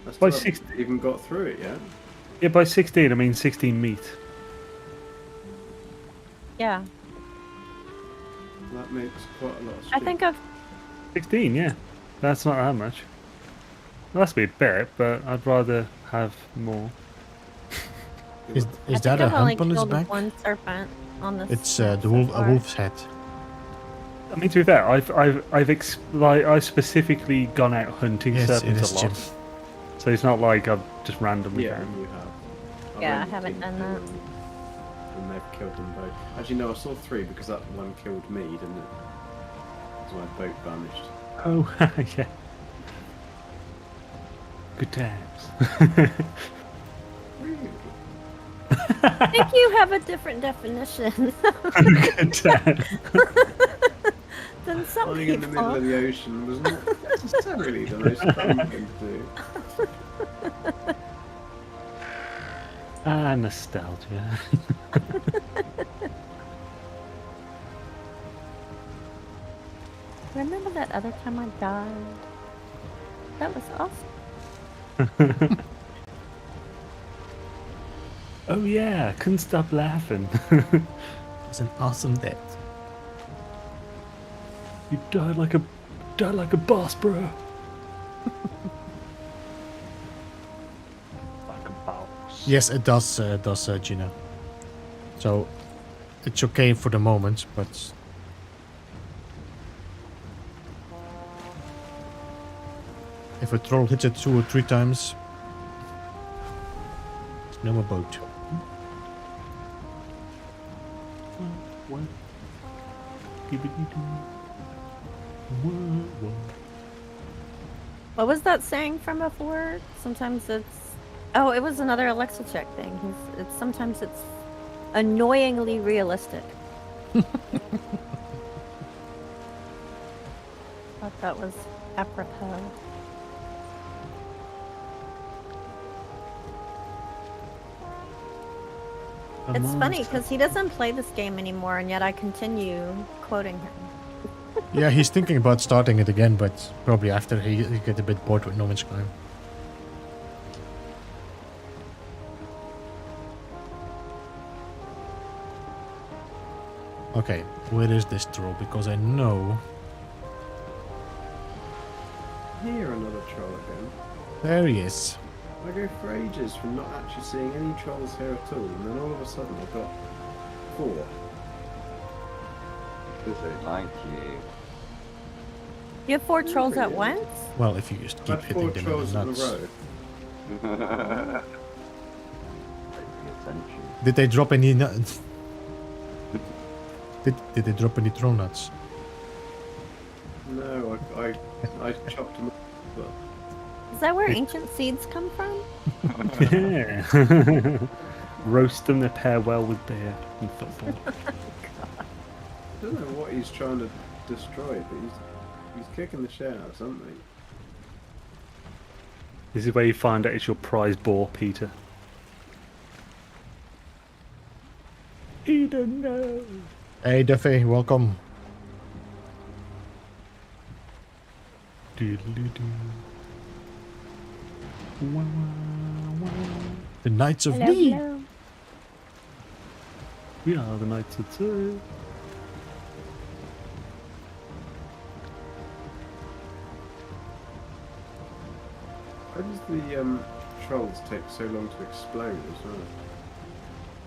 [SPEAKER 5] I
[SPEAKER 3] By
[SPEAKER 5] still haven't
[SPEAKER 3] 60
[SPEAKER 5] even got through it yet.
[SPEAKER 3] Yeah, by 16 I mean 16 meat.
[SPEAKER 6] Yeah.
[SPEAKER 5] That makes quite a lot of
[SPEAKER 6] I
[SPEAKER 5] stew.
[SPEAKER 6] think of
[SPEAKER 3] 16, yeah. That's not that much. Well, that's a bit, but I'd rather have more.
[SPEAKER 1] Is
[SPEAKER 6] I
[SPEAKER 1] that
[SPEAKER 6] think
[SPEAKER 1] a
[SPEAKER 6] I've only
[SPEAKER 1] hump on his
[SPEAKER 6] killed
[SPEAKER 1] back?
[SPEAKER 6] one serpent on this.
[SPEAKER 1] It's
[SPEAKER 6] so
[SPEAKER 1] the wolf, a
[SPEAKER 6] far.
[SPEAKER 1] wolf's head.
[SPEAKER 3] I mean, to be fair, I've specifically gone out hunting
[SPEAKER 1] Yes, it
[SPEAKER 3] serpents
[SPEAKER 1] is,
[SPEAKER 3] a lot.
[SPEAKER 1] Jim.
[SPEAKER 3] So it's not like I've just randomly
[SPEAKER 5] Yeah,
[SPEAKER 3] found.
[SPEAKER 5] you have. I've
[SPEAKER 6] Yeah, I
[SPEAKER 5] only
[SPEAKER 6] haven't
[SPEAKER 5] seen
[SPEAKER 6] done
[SPEAKER 5] 2
[SPEAKER 6] that.
[SPEAKER 5] And they've killed them both. Actually, no, I saw 3 because that one killed me, didn't it? So my boat vanished.
[SPEAKER 3] Oh, yeah. Good times.
[SPEAKER 6] I think you have a different definition
[SPEAKER 3] Good time.
[SPEAKER 6] than some
[SPEAKER 5] Falling in the middle
[SPEAKER 6] people.
[SPEAKER 5] of the ocean was not necessarily the most fun thing to do.
[SPEAKER 3] Ah, nostalgia.
[SPEAKER 6] Remember that other time I died? That was awesome.
[SPEAKER 3] Oh yeah, couldn't stop laughing.
[SPEAKER 1] It's an awesome death.
[SPEAKER 3] You died like a boss, bro. Like a boss.
[SPEAKER 1] Yes, it does, Gina. So, it's okay for the moment, but... If a troll hits it 2 or 3 times... It's no more boat.
[SPEAKER 3] What? What?
[SPEAKER 6] What was that saying from before? Sometimes it's... Oh, it was another Alexa check thing. Sometimes it's annoyingly realistic. Thought that was apropos. It's funny because he doesn't play this game anymore, and yet I continue quoting him.
[SPEAKER 1] Yeah, he's thinking about starting it again, but probably after he get a bit bored with No Man's Sky. Okay, where is this troll? Because I know...
[SPEAKER 5] Here, another troll again.
[SPEAKER 1] There he is.
[SPEAKER 5] I go for ages from not actually seeing any trolls here at all, and then all of a sudden I've got 4.
[SPEAKER 4] Because they like you.
[SPEAKER 6] You have 4 trolls at
[SPEAKER 5] Really?
[SPEAKER 6] once?
[SPEAKER 1] Well, if you just
[SPEAKER 5] I
[SPEAKER 1] keep
[SPEAKER 5] had 4
[SPEAKER 1] hitting them in
[SPEAKER 5] trolls
[SPEAKER 1] the
[SPEAKER 5] in a
[SPEAKER 1] nuts.
[SPEAKER 5] row.
[SPEAKER 4] Pay attention.
[SPEAKER 1] Did they drop any nuts? Did they drop any troll nuts?
[SPEAKER 5] No, I chopped them up. But
[SPEAKER 6] Is that where ancient seeds come from?
[SPEAKER 3] Yeah. Roast them, they pair well with beer and football.
[SPEAKER 5] I don't know what he's trying to destroy, but he's kicking the shit out of something.
[SPEAKER 3] This is where you find out it's your prize boar, Peter. Eden, no.
[SPEAKER 1] Hey, Duffy, welcome.
[SPEAKER 3] Doodly-doo. Wah, wah, wah.
[SPEAKER 1] The Knights of
[SPEAKER 6] Hello,
[SPEAKER 1] Lee.
[SPEAKER 6] hello.
[SPEAKER 3] We are the Knights of Two.
[SPEAKER 5] Why does the trolls take so long to explode as well?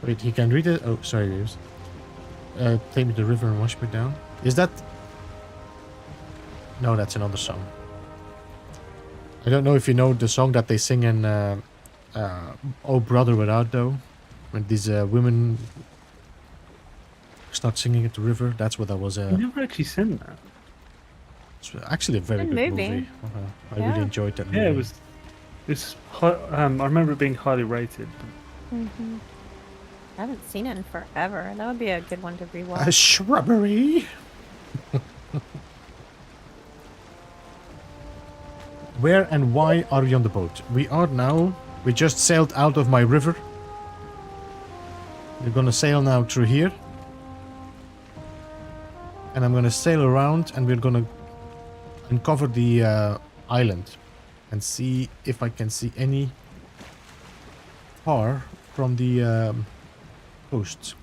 [SPEAKER 1] Wait, he can read it? Oh, sorry, James. Take me to the river and wash me down. Is that... No, that's another song. I don't know if you know the song that they sing in Oh Brother Without, though. When these women start singing at the river. That's what I was...
[SPEAKER 3] I've never actually seen that.
[SPEAKER 1] It's actually a very
[SPEAKER 6] Good
[SPEAKER 1] good
[SPEAKER 6] movie.
[SPEAKER 1] movie. I
[SPEAKER 6] Yeah.
[SPEAKER 1] really enjoyed that movie.
[SPEAKER 3] Yeah, it was. I remember it being highly rated.
[SPEAKER 6] Mm-hmm. I haven't seen it in forever. That would be a good one to
[SPEAKER 1] A
[SPEAKER 6] rewatch.
[SPEAKER 1] shrubbery. Where and why are we on the boat? We are now... We just sailed out of my river. We're gonna sail now through here. And I'm gonna sail around and we're gonna uncover the island. And see if I can see any tar from the coast.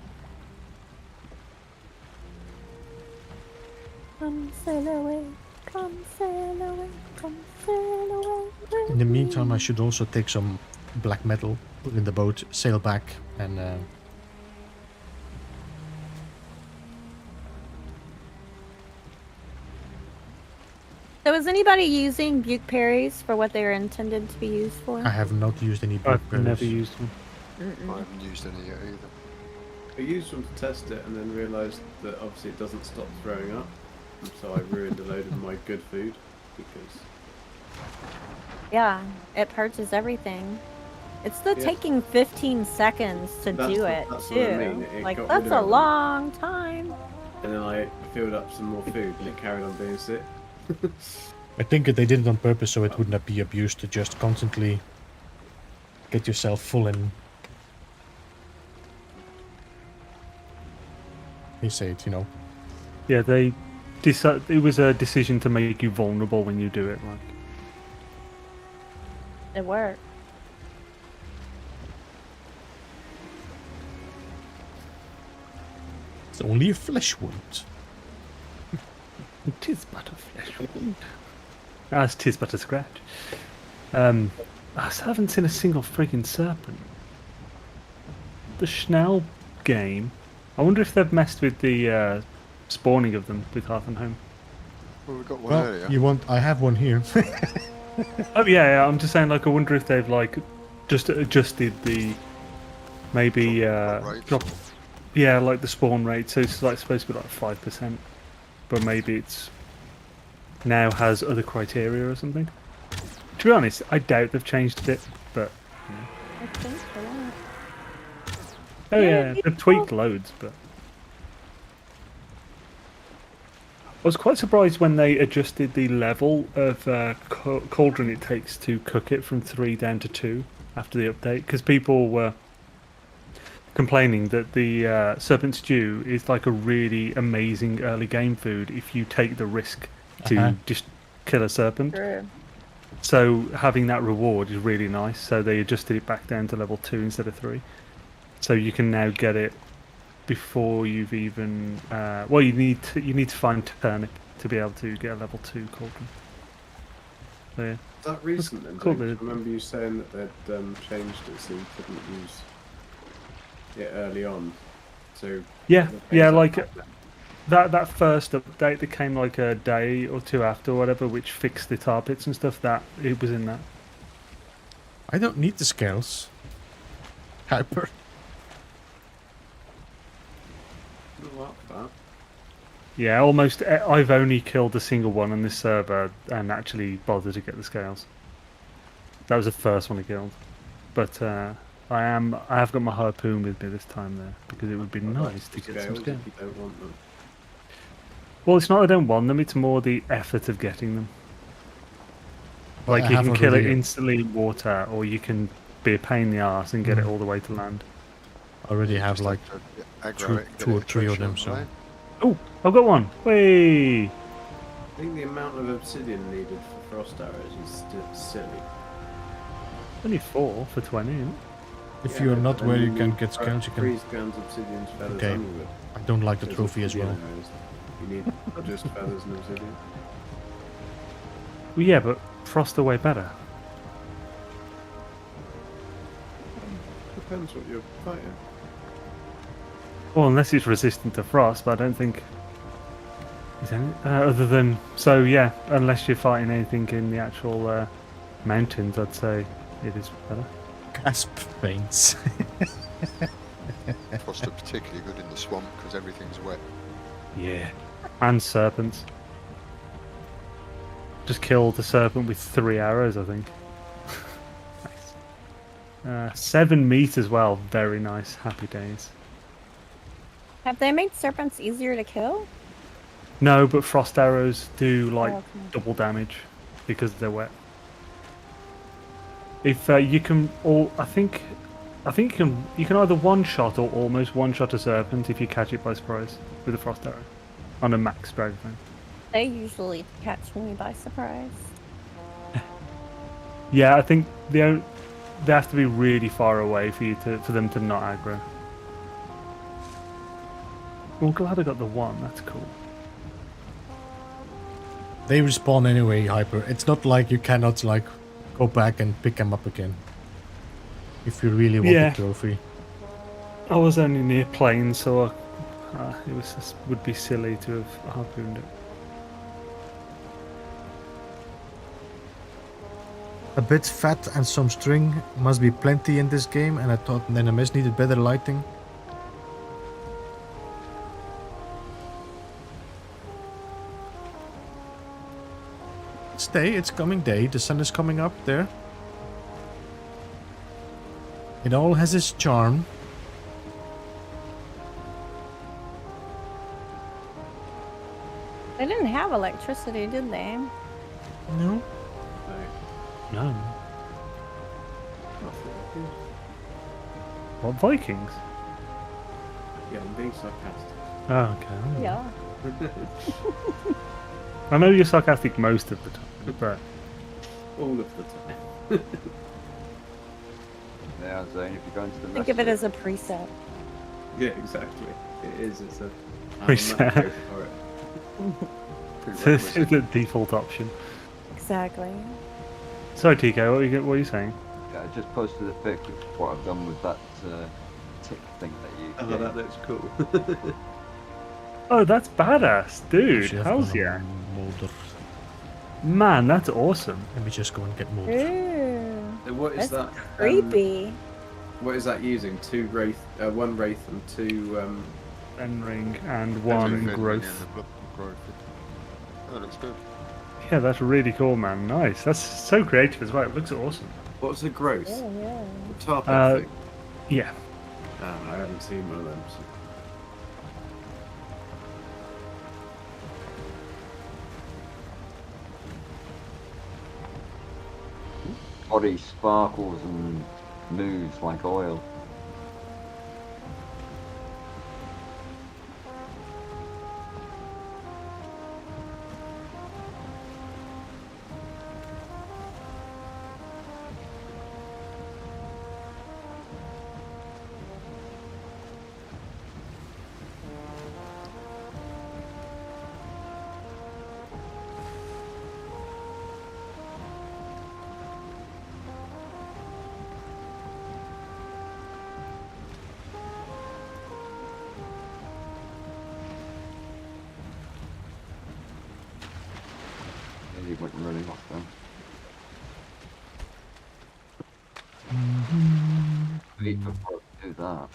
[SPEAKER 6] Come sail away, come sail away, come sail away.
[SPEAKER 1] In the meantime, I should also take some black metal, put in the boat, sail back, and
[SPEAKER 6] So is anybody using butte berries for what they are intended to be used for?
[SPEAKER 1] I have not used any
[SPEAKER 3] I've
[SPEAKER 1] blueberries.
[SPEAKER 3] never used one.
[SPEAKER 2] I
[SPEAKER 6] Mm-mm.
[SPEAKER 2] haven't used any yet either.
[SPEAKER 5] I used them to test it and then realised that obviously it doesn't stop throwing up. And so I ruined a load of my good food because
[SPEAKER 6] Yeah, it purges everything. It's the
[SPEAKER 5] Yeah.
[SPEAKER 6] taking 15 seconds to
[SPEAKER 5] That's
[SPEAKER 6] do
[SPEAKER 5] what-
[SPEAKER 6] it,
[SPEAKER 5] that's
[SPEAKER 6] too.
[SPEAKER 5] what I mean, it
[SPEAKER 6] Like,
[SPEAKER 5] got
[SPEAKER 6] that's
[SPEAKER 5] rid
[SPEAKER 6] a
[SPEAKER 5] of it.
[SPEAKER 6] long time.
[SPEAKER 5] And then I filled up some more food and it carried on being sick.
[SPEAKER 1] I think they did it on purpose so it would not be abused to just constantly get yourself full and they say it, you know.
[SPEAKER 3] Yeah, they it was a decision to make you vulnerable when you do it. Like,
[SPEAKER 6] It worked.
[SPEAKER 1] It's only a flesh wound.
[SPEAKER 3] it is but a flesh wound. As 'tis but a scratch. I haven't seen a single freaking serpent. The Schnell game. I wonder if they've messed with the spawning of them with Hearth and Home.
[SPEAKER 2] Well, we got one
[SPEAKER 1] Well,
[SPEAKER 2] earlier.
[SPEAKER 1] you want? I have one here.
[SPEAKER 3] Oh yeah, I'm just saying. Like, I wonder if they've like just adjusted the maybe
[SPEAKER 2] Rates.
[SPEAKER 3] drop. Yeah, like the spawn rate. So it's like supposed to be like 5%, but maybe it's now has other criteria or something. To be honest, I doubt they've changed it. But
[SPEAKER 6] I think for that.
[SPEAKER 3] oh
[SPEAKER 6] Yeah,
[SPEAKER 3] yeah, they've tweaked loads. But I was quite surprised when they adjusted the level of cauldron it takes to cook it from 3 down to 2 after the update, because people were complaining that the serpent stew is like a really amazing early game food if you take the risk to just kill a serpent.
[SPEAKER 6] True.
[SPEAKER 3] So having that reward is really nice. So they adjusted it back down to level 2 instead of 3. So you can now get it before you've even well, you need to find turnip to be able to get a level 2 cauldron. So yeah.
[SPEAKER 5] Is that recent then?
[SPEAKER 3] Cool,
[SPEAKER 5] James?
[SPEAKER 3] dude.
[SPEAKER 5] I remember you saying that they'd changed it so you couldn't use it early on. So
[SPEAKER 3] Yeah,
[SPEAKER 5] they
[SPEAKER 3] yeah,
[SPEAKER 5] changed
[SPEAKER 3] like
[SPEAKER 5] that back then.
[SPEAKER 3] that first update that came like a day or two after or whatever, which fixed the tar pits and stuff, that it was in that.
[SPEAKER 1] I don't need the scales. Hyper.
[SPEAKER 5] Oh, up that.
[SPEAKER 3] Yeah, almost. I've only killed a single one on this server and actually bothered to get the scales. That was the first one I killed, but I have got my harpoon with me this time there because it would be nice to get some
[SPEAKER 5] Scales
[SPEAKER 3] scales.
[SPEAKER 5] if you don't want them.
[SPEAKER 3] Well, it's not I don't want them; it's more the effort of getting them.
[SPEAKER 1] Well,
[SPEAKER 3] Like
[SPEAKER 1] I
[SPEAKER 3] you
[SPEAKER 1] have
[SPEAKER 3] can kill it
[SPEAKER 1] already-
[SPEAKER 3] instantly in water, or you can be a pain in the arse and get it all the way to land.
[SPEAKER 1] Already have
[SPEAKER 2] Just
[SPEAKER 1] like
[SPEAKER 2] to aggro
[SPEAKER 1] two-
[SPEAKER 2] it, get
[SPEAKER 1] two or
[SPEAKER 2] it
[SPEAKER 1] three of
[SPEAKER 2] attrition
[SPEAKER 1] them, so-
[SPEAKER 2] away.
[SPEAKER 3] Oh, I've got one. Whey!
[SPEAKER 5] I think the amount of obsidian needed for frost arrows is still silly.
[SPEAKER 3] Only 4 for 20. Isn't it?
[SPEAKER 1] if
[SPEAKER 5] Yeah,
[SPEAKER 1] you're not
[SPEAKER 5] and
[SPEAKER 1] where you
[SPEAKER 5] then
[SPEAKER 1] can
[SPEAKER 5] need
[SPEAKER 1] get scales, you can.
[SPEAKER 5] freeze guns, obsidian, feathers,
[SPEAKER 1] Okay.
[SPEAKER 5] and wood.
[SPEAKER 1] I don't like the
[SPEAKER 5] There's
[SPEAKER 1] trophy as
[SPEAKER 5] obsidian
[SPEAKER 1] well.
[SPEAKER 5] arrows. You need just feathers and obsidian.
[SPEAKER 3] Well, yeah, but frost are way better.
[SPEAKER 5] Depends what you're fighting.
[SPEAKER 3] Well, unless it's resistant to frost, but I don't think. Is any other than so? Yeah, unless you're fighting anything in the actual mountains, I'd say it is better.
[SPEAKER 1] Gasp veins.
[SPEAKER 2] Frost are particularly good in the swamp because everything's wet.
[SPEAKER 3] Yeah, and serpents. Just killed a serpent with 3 arrows, I think. Nice. 7 meat as well. Very nice. Happy days.
[SPEAKER 6] Have they made serpents easier to kill?
[SPEAKER 3] No, but frost arrows do like
[SPEAKER 6] Oh, okay.
[SPEAKER 3] double damage because they're wet. If you can, I think you can either one shot or almost one shot a serpent if you catch it by surprise with a frost arrow on a max drag thing.
[SPEAKER 6] They usually catch me by surprise.
[SPEAKER 3] Yeah, I think they have to be really far away for them to not aggro. Well, glad I got the one. That's cool.
[SPEAKER 1] They respawn anyway, Hyper. It's not like you cannot like go back and pick them up again. If you really want
[SPEAKER 3] Yeah.
[SPEAKER 1] the trophy.
[SPEAKER 3] I was only near plains, so it would be silly to have harpooned it.
[SPEAKER 1] A bit fat and some string must be plenty in this game, and I thought NMS needed better lighting. It's day, it's coming day, the sun is coming up there. It all has its charm.
[SPEAKER 6] They didn't have electricity, did they?
[SPEAKER 1] No.
[SPEAKER 5] No.
[SPEAKER 3] No.
[SPEAKER 5] Nothing good.
[SPEAKER 3] What, Vikings?
[SPEAKER 5] Yeah, I'm being sarcastic.
[SPEAKER 3] Oh, okay.
[SPEAKER 6] Yeah.
[SPEAKER 3] I know you're sarcastic most of the time, but
[SPEAKER 5] All of the time.
[SPEAKER 4] Yeah, Zane, if you're going to the
[SPEAKER 6] Think of it as a preset.
[SPEAKER 5] Yeah, exactly. It is. It's a
[SPEAKER 3] Preset.
[SPEAKER 5] I'm not for it.
[SPEAKER 3] this is the default option.
[SPEAKER 6] Exactly.
[SPEAKER 3] Sorry, TK, what are you saying?
[SPEAKER 4] Yeah, I just posted a pic of what I've done with that tick thing that you.
[SPEAKER 5] Oh, that looks cool.
[SPEAKER 3] Oh, that's badass, dude.
[SPEAKER 1] Actually, I've
[SPEAKER 3] How's
[SPEAKER 1] got a
[SPEAKER 3] yeah?
[SPEAKER 1] Molder.
[SPEAKER 3] Man, that's awesome.
[SPEAKER 1] Let me just go and get Molder.
[SPEAKER 6] Ooh.
[SPEAKER 5] So what is
[SPEAKER 6] That's
[SPEAKER 5] that?
[SPEAKER 6] creepy.
[SPEAKER 5] What is that using? One wraith and two.
[SPEAKER 3] One ring and
[SPEAKER 2] That's
[SPEAKER 3] one
[SPEAKER 2] really good,
[SPEAKER 3] growth.
[SPEAKER 2] yeah, the growth. That looks good.
[SPEAKER 3] Yeah, that's really cool, man. Nice. That's so creative as well. It looks awesome.
[SPEAKER 5] What's the growth?
[SPEAKER 6] Oh, yeah.
[SPEAKER 5] The tar pit thing.
[SPEAKER 3] Yeah.
[SPEAKER 5] Oh, I haven't seen one of them. So.
[SPEAKER 4] Body sparkles and moves like oil. He went running off then. Wait before I do that.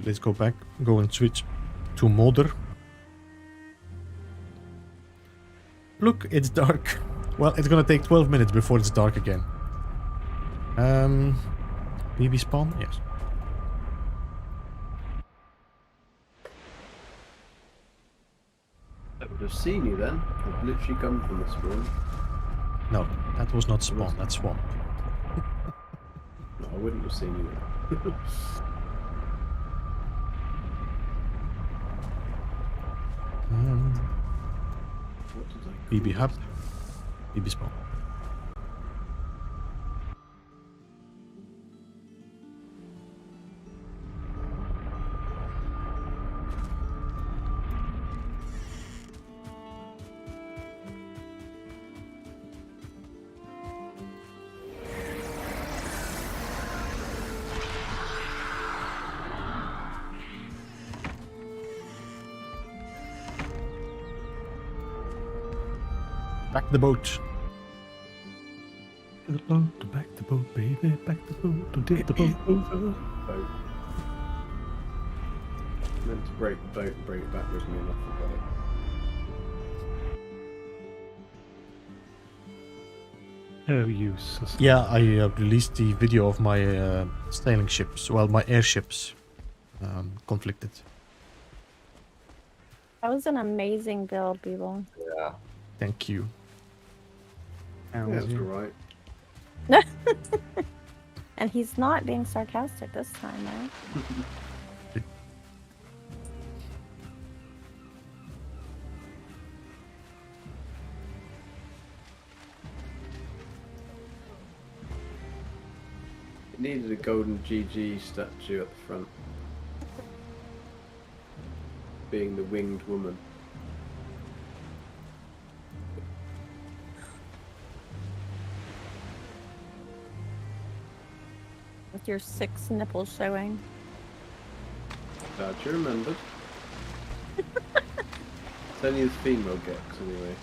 [SPEAKER 1] Let's go back. Go and switch to Molder. Look, it's dark. Well, it's gonna take 12 minutes before it's dark again. BB spawn? Yes.
[SPEAKER 5] I would have seen you then. I've literally come from the spawn.
[SPEAKER 1] No, that was not spawn, that's swamp.
[SPEAKER 5] No, I wouldn't have seen you then. What did I
[SPEAKER 1] BB
[SPEAKER 5] call
[SPEAKER 1] hub,
[SPEAKER 5] this?
[SPEAKER 1] BB spawn. Back the boat.
[SPEAKER 3] Back the boat, baby. Back the boat. Don't tip the boat over.
[SPEAKER 5] Boat. I meant to break the boat and bring it back with me and I forgot it.
[SPEAKER 3] Oh, you sus.
[SPEAKER 1] Yeah, I released the video of my sailing ships. Well, my airships conflicted.
[SPEAKER 6] That was an amazing build, Beeble.
[SPEAKER 4] Yeah.
[SPEAKER 1] Thank you.
[SPEAKER 5] That's alright.
[SPEAKER 6] And he's not being sarcastic this time, right?
[SPEAKER 5] It needed a golden GG statue at the front. Being the winged woman.
[SPEAKER 6] With your 6 nipples showing.
[SPEAKER 5] Glad you remembered. It's only the female Gex anyway.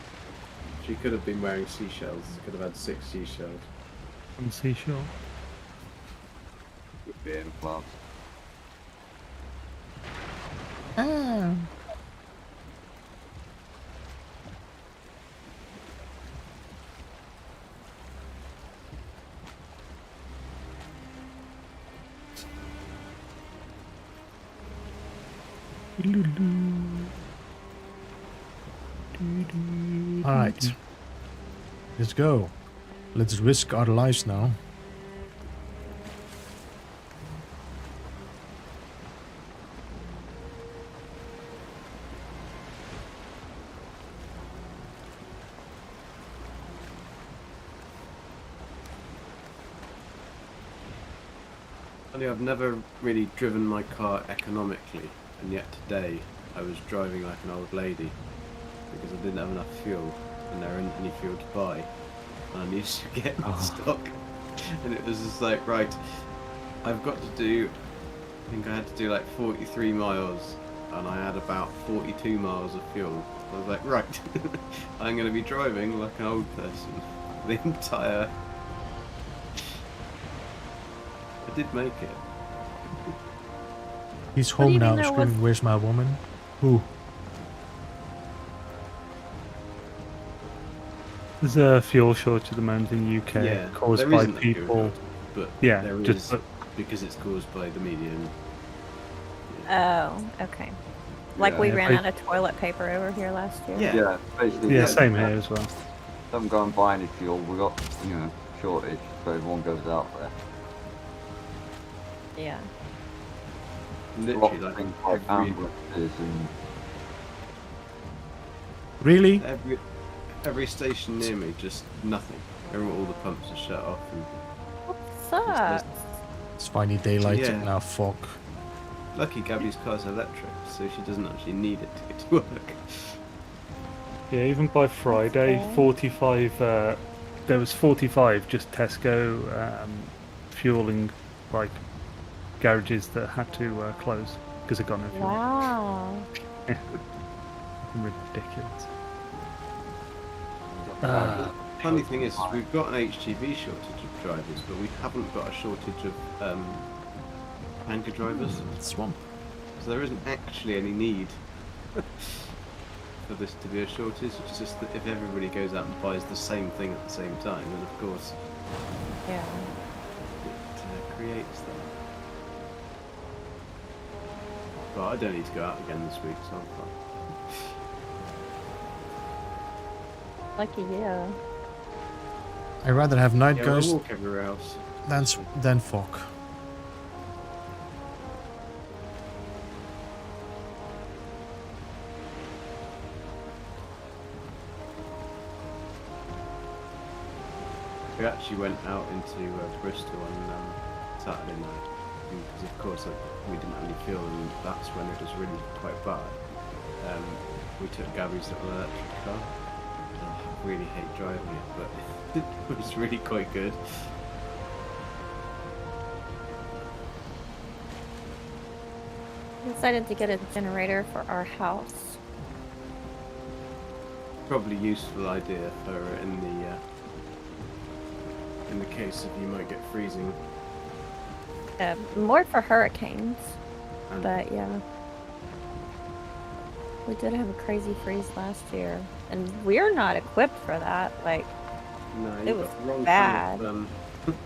[SPEAKER 5] She could have been wearing seashells. Could have had 6 seashells.
[SPEAKER 3] On the seashore.
[SPEAKER 4] being flask.
[SPEAKER 1] Ah. All right, let's go. Let's risk our lives now.
[SPEAKER 5] I've never really driven my car economically, and yet today I was driving like an old lady because I didn't have enough fuel and there isn't any fuel to buy. And I needed to get stock, and it was just like, right, I've got to do, I think I had to do like 43 miles, and I had about 42 miles of fuel. I was like, right, I'm going to be driving like an old person the entire... I did make it.
[SPEAKER 1] He's
[SPEAKER 6] What do
[SPEAKER 1] home
[SPEAKER 6] you
[SPEAKER 1] now,
[SPEAKER 6] mean there
[SPEAKER 1] screaming,
[SPEAKER 6] was-
[SPEAKER 1] "Where's my woman?" Who?
[SPEAKER 3] There's a fuel shortage at the moment in the UK
[SPEAKER 5] Yeah,
[SPEAKER 3] caused
[SPEAKER 5] there
[SPEAKER 3] by
[SPEAKER 5] isn't a fuel
[SPEAKER 3] people.
[SPEAKER 5] shortage, but
[SPEAKER 3] Yeah,
[SPEAKER 5] there
[SPEAKER 3] just
[SPEAKER 5] is because it's caused by the media.
[SPEAKER 6] Oh, okay. Like we
[SPEAKER 5] Yeah,
[SPEAKER 6] ran
[SPEAKER 3] I-
[SPEAKER 6] out of toilet paper over here last year.
[SPEAKER 5] Yeah.
[SPEAKER 4] Yeah, basically.
[SPEAKER 3] yeah, same here as well.
[SPEAKER 4] Don't go and buy any fuel. We got, shortage, so everyone goes out there.
[SPEAKER 6] Yeah.
[SPEAKER 5] Literally,
[SPEAKER 4] Lots of
[SPEAKER 5] like
[SPEAKER 4] things like
[SPEAKER 5] every,
[SPEAKER 4] ambulances and
[SPEAKER 1] Really?
[SPEAKER 5] every station near me, just nothing. All the pumps are shut off. And
[SPEAKER 6] Sucks.
[SPEAKER 1] It's finally daylight
[SPEAKER 5] Yeah.
[SPEAKER 1] and now fog.
[SPEAKER 5] lucky Gabby's car's electric, so she doesn't actually need it to get to work.
[SPEAKER 3] Yeah, even by Friday,
[SPEAKER 6] Okay.
[SPEAKER 3] 45. There was 45 just Tesco fueling like garages that had to close because they got no fuel.
[SPEAKER 6] Wow.
[SPEAKER 3] Ridiculous.
[SPEAKER 5] Funny thing is, we've got an HGV shortage of drivers, but we haven't got a shortage of tanker drivers.
[SPEAKER 1] Swamp.
[SPEAKER 5] So there isn't actually any need for this to be a shortage. It's just that if everybody goes out and buys the same thing at the same time, then of course
[SPEAKER 6] Yeah.
[SPEAKER 5] it creates that. But I don't need to go out again this week, so I'm fine.
[SPEAKER 6] Lucky you.
[SPEAKER 1] I'd rather have night
[SPEAKER 5] Yeah, we'll
[SPEAKER 1] ghost
[SPEAKER 5] walk everywhere else.
[SPEAKER 1] than fog.
[SPEAKER 5] We actually went out into Bristol on Saturday night because, of course, we didn't have any fuel, and that's when it was really quite bad. We took Gabby's little electric car. I really hate driving it, but it was really quite good.
[SPEAKER 6] We decided to get a generator for our house.
[SPEAKER 5] Probably useful idea for in the case of you might get freezing.
[SPEAKER 6] More for hurricanes,
[SPEAKER 5] And
[SPEAKER 6] but yeah. We did have a crazy freeze last year, and we're not equipped for that. Like,
[SPEAKER 5] no,
[SPEAKER 6] it
[SPEAKER 5] you've
[SPEAKER 6] was
[SPEAKER 5] got the wrong
[SPEAKER 6] bad.
[SPEAKER 5] kind of,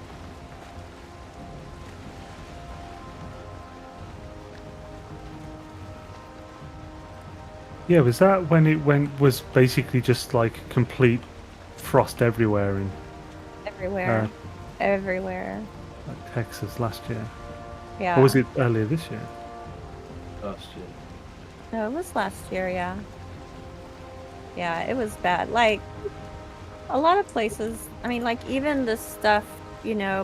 [SPEAKER 3] Yeah, was that when it was basically just like complete frost everywhere in
[SPEAKER 6] everywhere. Everywhere.
[SPEAKER 3] like Texas last year?
[SPEAKER 6] Yeah.
[SPEAKER 3] Or was it earlier this year?
[SPEAKER 5] last year.
[SPEAKER 6] No, it was last year, yeah. Yeah, it was bad. Like, a lot of places, I mean, like, even the stuff,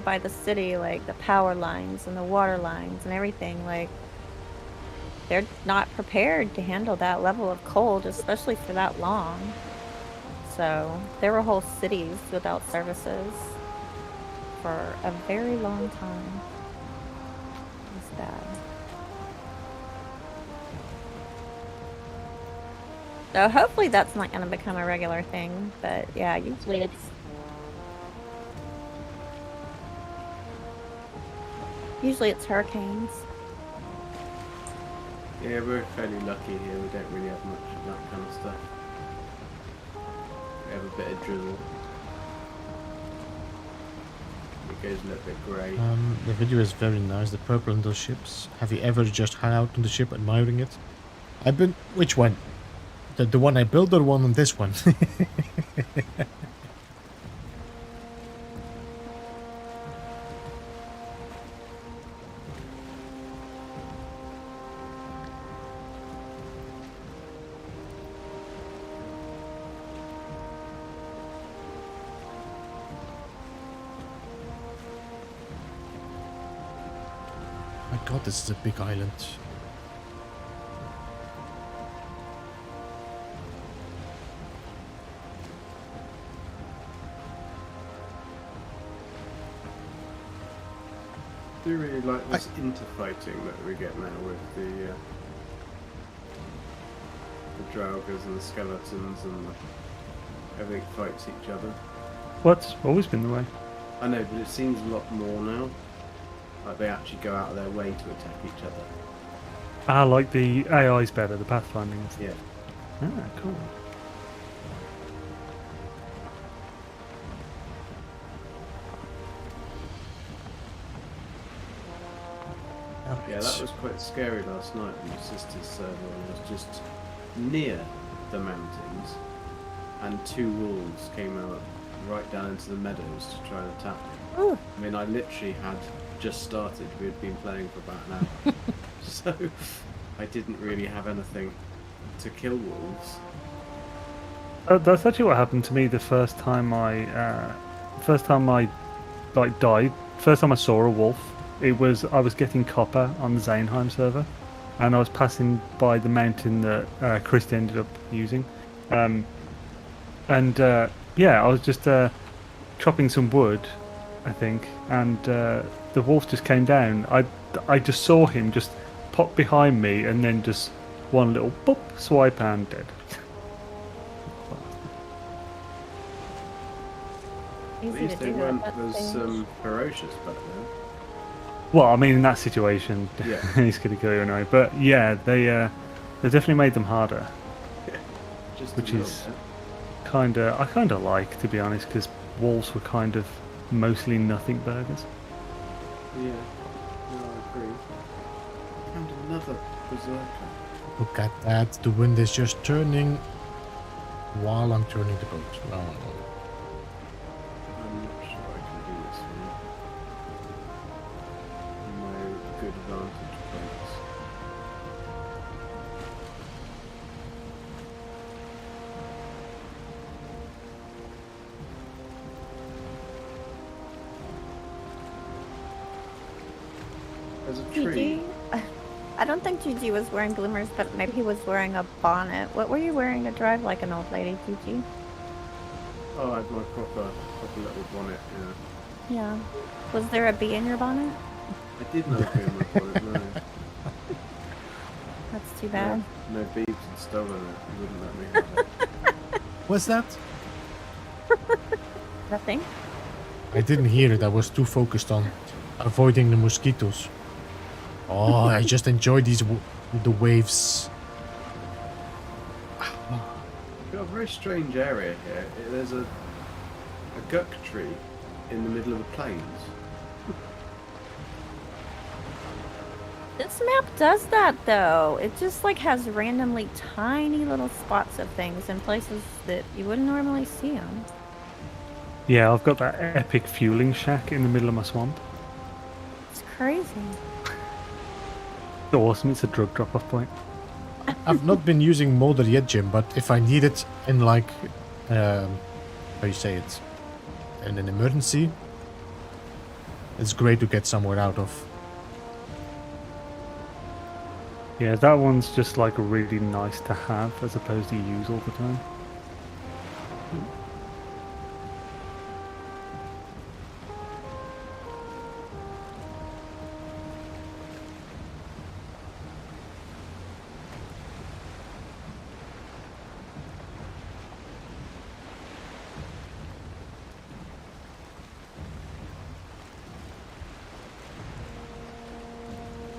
[SPEAKER 6] by the city, like the power lines and the water lines and everything, like, they're not prepared to handle that level of cold, especially for that long. So, there were whole cities without services for a very long time. It was bad. So hopefully that's not going to become a regular thing, but yeah, usually it's... Usually it's hurricanes.
[SPEAKER 5] Yeah, we're fairly lucky here. We don't really have much of that kind of stuff. We have a bit of drizzle. It goes a little bit grey.
[SPEAKER 1] The video is very nice. The purple on those ships. Have you ever just hung out on the ship admiring it? I've been... Which one? The one I built or the one on this one? My god, this is a big island.
[SPEAKER 5] I do really like this interfighting that we get now with the draugrs and the skeletons and everything fights each other.
[SPEAKER 3] What's always been the way.
[SPEAKER 5] I know, but it seems a lot more now. Like they actually go out of their way to attack each other.
[SPEAKER 3] Ah, like the AI's better, the pathfinding and stuff.
[SPEAKER 5] Yeah.
[SPEAKER 3] Ah, cool.
[SPEAKER 5] Yeah, that was quite scary last night on my sister's server. I was just near the mountains, and two wolves came out right down into the meadows to try and attack me.
[SPEAKER 6] Ooh.
[SPEAKER 5] I mean, I literally had just started. We had been playing for about an hour, so I didn't really have anything to kill wolves.
[SPEAKER 3] That's actually what happened to me the first time I like died. First time I saw a wolf. I was getting copper on the Valheim server, and I was passing by the mountain that Chris ended up using, yeah, I was just chopping some wood, I think, and the wolf just came down. I just saw him just pop behind me, and then just one little boop swipe and dead.
[SPEAKER 5] At
[SPEAKER 6] Easy
[SPEAKER 5] least
[SPEAKER 6] to
[SPEAKER 5] they
[SPEAKER 6] do
[SPEAKER 5] weren't
[SPEAKER 6] that
[SPEAKER 5] as ferocious back then.
[SPEAKER 3] Well, I mean, in that situation,
[SPEAKER 5] Yeah.
[SPEAKER 3] he's going to kill you anyway. But yeah, they definitely made them harder,
[SPEAKER 5] Just
[SPEAKER 3] which
[SPEAKER 5] a little
[SPEAKER 3] is
[SPEAKER 5] bit.
[SPEAKER 3] I kind of like, to be honest, because wolves were kind of mostly nothing burgers.
[SPEAKER 5] Yeah, no, I agree. Found another berserker.
[SPEAKER 1] Look at that. The wind is just turning while I'm turning the boat. No, no.
[SPEAKER 5] I'm not sure I can do this one. No good vantage points. There's a tree.
[SPEAKER 6] GG. I don't think GG was wearing bloomers, but maybe he was wearing a bonnet. What were you wearing to drive like an old lady, GG?
[SPEAKER 5] Oh, I had my proper little bonnet, yeah.
[SPEAKER 6] Yeah. Was there a bee in your bonnet?
[SPEAKER 5] I did know it in my bonnet, no.
[SPEAKER 6] That's too bad.
[SPEAKER 5] No beeps had stolen it. He wouldn't let me have it.
[SPEAKER 1] What's that?
[SPEAKER 6] Nothing.
[SPEAKER 1] I didn't hear it. I was too focused on avoiding the mosquitoes. Oh, I just enjoy the waves.
[SPEAKER 5] We've got a very strange area here. There's a guk tree in the middle of the plains.
[SPEAKER 6] This map does that though. It just like has randomly tiny little spots of things in places that you wouldn't normally see them.
[SPEAKER 3] Yeah, I've got that epic fueling shack in the middle of my swamp.
[SPEAKER 6] It's crazy.
[SPEAKER 3] It's awesome. It's a drug drop-off point.
[SPEAKER 1] I've not been using Molder yet, Jim, but if I need it in like, how you say it, in an emergency, it's great to get somewhere out of.
[SPEAKER 3] Yeah, that one's just like really nice to have as opposed to use all the time.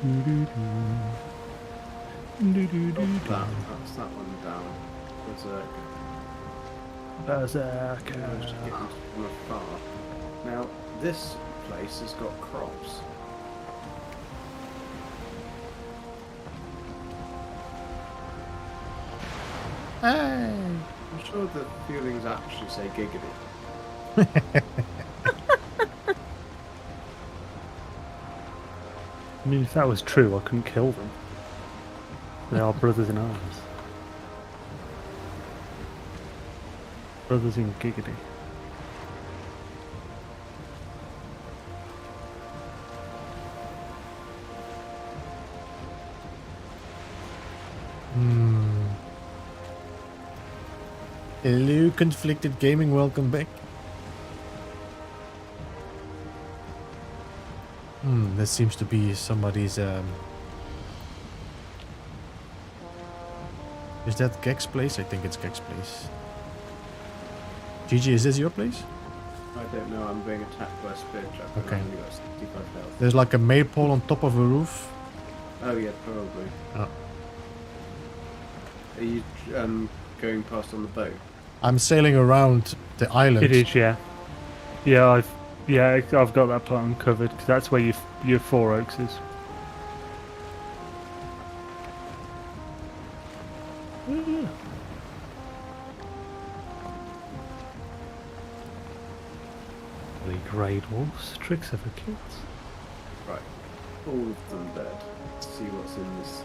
[SPEAKER 5] That's that one down.
[SPEAKER 3] Berserk.
[SPEAKER 5] Managed to get into from afar. Now, this place has got crops.
[SPEAKER 1] Hey.
[SPEAKER 5] I'm sure the feelings actually say giggity.
[SPEAKER 3] I mean, if that was true, I couldn't kill them. They are brothers in arms. Brothers in giggity.
[SPEAKER 1] Hello, Conflicted Gaming, welcome back. This seems to be somebody's, Is that Gek's place? I think it's Gek's place. GG, is this your place?
[SPEAKER 5] I don't know, I'm being attacked by a spear trap.
[SPEAKER 1] Okay.
[SPEAKER 5] I've only got 65 health.
[SPEAKER 1] There's like a maypole on top of a roof.
[SPEAKER 5] Oh yeah, probably.
[SPEAKER 1] Oh.
[SPEAKER 5] Are you going past on the boat?
[SPEAKER 1] I'm sailing around the island.
[SPEAKER 3] It is, yeah. I've got that part uncovered because that's where your Four Oaks is. The Grey Dwarfs, tricks of a kids.
[SPEAKER 5] Right. All of them dead. Let's see what's in this.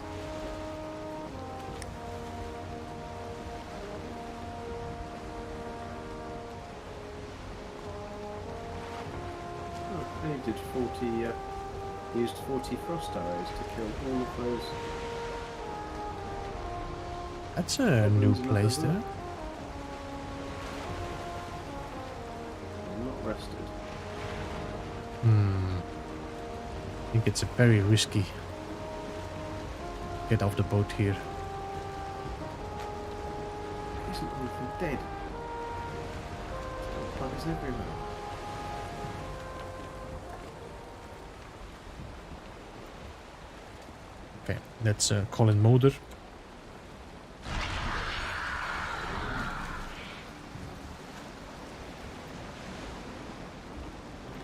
[SPEAKER 5] Oh, they did 40, used 40 frost arrows to kill all of those.
[SPEAKER 1] That's a new
[SPEAKER 5] Goblins in
[SPEAKER 1] place
[SPEAKER 5] the
[SPEAKER 1] there.
[SPEAKER 5] river. I'm not rested.
[SPEAKER 1] I think it's a very risky. Get off the boat here.
[SPEAKER 5] Isn't anything dead? Buggers everywhere.
[SPEAKER 1] Okay, that's Colin Moder.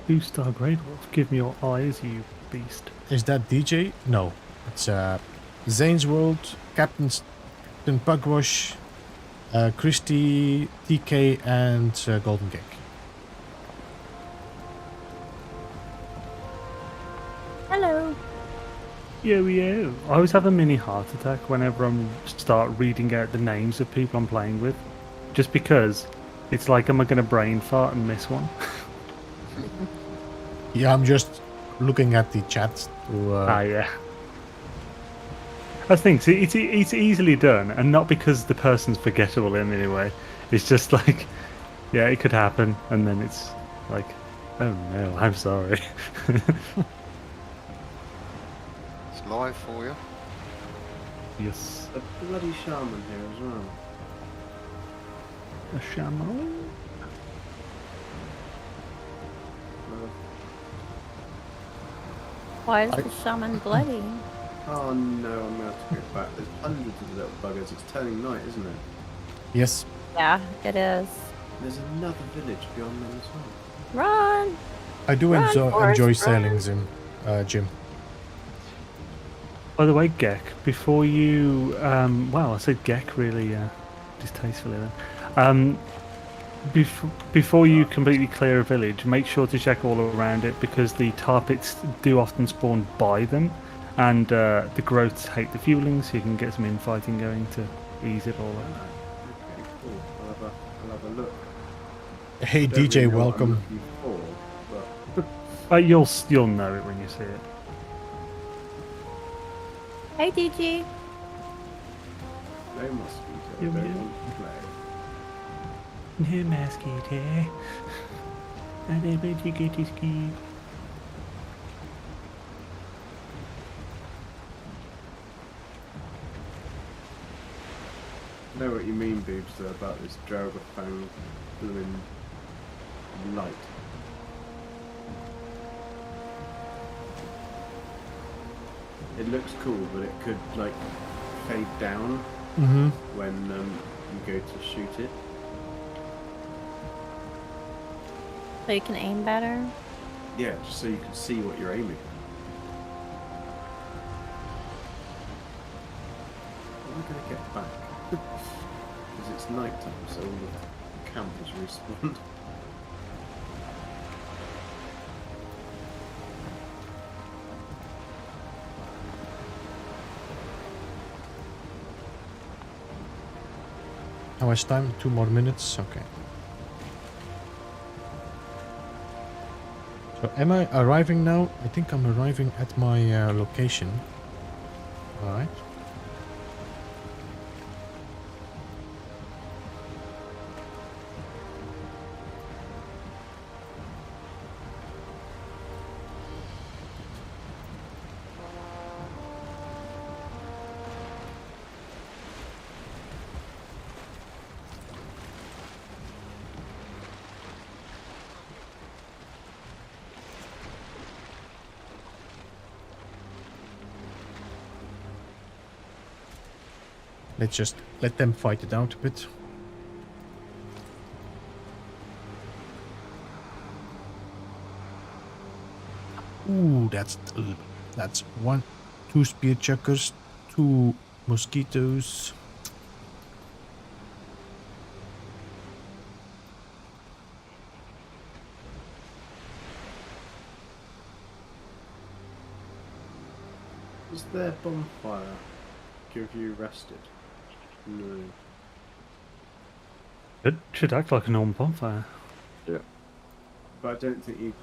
[SPEAKER 3] Two-star Grey Dwarf, give me your eyes, you beast.
[SPEAKER 1] Is that DJ? No. It's Zane's World, Captain Pugwash, Christy, TK, and Golden Gek.
[SPEAKER 6] Hello.
[SPEAKER 3] Yo. I always have a mini heart attack whenever I start reading out the names of people I'm playing with. Just because it's like, am I going to brain fart and miss one?
[SPEAKER 1] Yeah, I'm just looking at the chat.
[SPEAKER 3] Yeah. I think it's easily done, and not because the person's forgettable in any way. It's just like, yeah, it could happen, and then it's like, oh no, I'm sorry.
[SPEAKER 2] It's live for you.
[SPEAKER 3] Yes.
[SPEAKER 5] A bloody shaman here as well.
[SPEAKER 3] A shaman?
[SPEAKER 6] Why is the shaman bloody?
[SPEAKER 5] Oh no, I'm going to have to go back. There's hundreds of little buggers. It's turning night, isn't it?
[SPEAKER 1] Yes.
[SPEAKER 6] Yeah, it is.
[SPEAKER 5] There's another village beyond them as well.
[SPEAKER 6] Run!
[SPEAKER 1] I do
[SPEAKER 6] Run, Forrest,
[SPEAKER 1] enjoy
[SPEAKER 6] run.
[SPEAKER 1] sailing, Jim.
[SPEAKER 3] By the way, Gek, before you, wow, I said Gek really distastefully then. Before you completely clear a village, make sure to check all around it because the tar pits do often spawn by them, and the growths hate the fueling, so you can get some infighting going to ease it all out.
[SPEAKER 5] Okay, cool. I'll have a look.
[SPEAKER 1] Hey
[SPEAKER 5] Don't
[SPEAKER 1] DJ,
[SPEAKER 5] really know what I'm
[SPEAKER 1] welcome.
[SPEAKER 5] looking for, but
[SPEAKER 3] You'll know it when you see it.
[SPEAKER 6] Hey, DG.
[SPEAKER 5] no mosquito.
[SPEAKER 3] Yum,
[SPEAKER 5] Don't
[SPEAKER 3] yum.
[SPEAKER 5] want to play.
[SPEAKER 3] No mosquito. I don't want to get to ski.
[SPEAKER 5] I know what you mean, Boobs, though, about this Draugafang blooming light. It looks cool, but it could like fade down
[SPEAKER 1] Mm-hmm.
[SPEAKER 5] when you go to shoot it.
[SPEAKER 6] So you can aim better.
[SPEAKER 5] Yeah, just so you can see what you're aiming. How am I going to get back? Because it's night time, so all the campers respawned.
[SPEAKER 1] How much time? 2 more minutes? Okay. So am I arriving now? I think I'm arriving at my location. Alright. Let's just let them fight it out a bit. Ooh, that's 2 spear chuckers, 2 mosquitoes.
[SPEAKER 5] Does their bonfire give you rested? No.
[SPEAKER 3] It should act like a normal bonfire.
[SPEAKER 4] Yeah.
[SPEAKER 5] But I don't think you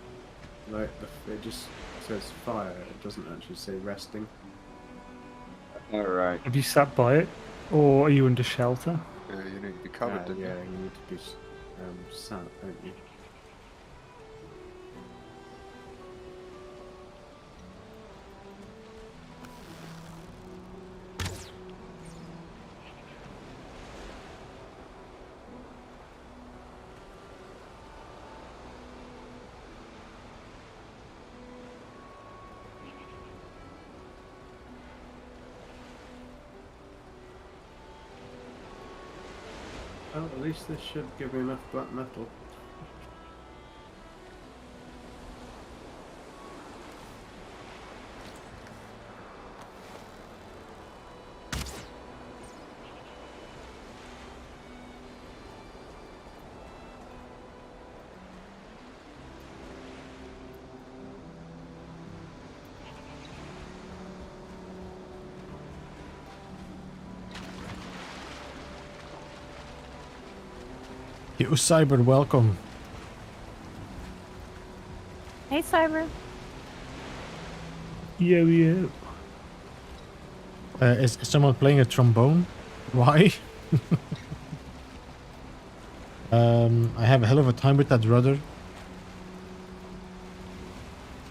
[SPEAKER 5] like it just says fire, it doesn't actually say resting.
[SPEAKER 4] Alright.
[SPEAKER 3] Have you sat by it, or are you under shelter?
[SPEAKER 2] Yeah, you need to be covered, don't
[SPEAKER 5] Yeah,
[SPEAKER 2] you?
[SPEAKER 5] you need to be sat, don't you? Well, at least this should give me enough black metal.
[SPEAKER 1] Yo, Cyber, welcome.
[SPEAKER 6] Hey, Cyber.
[SPEAKER 3] Yo.
[SPEAKER 1] Is someone playing a trombone? Why? I have a hell of a time with that rudder.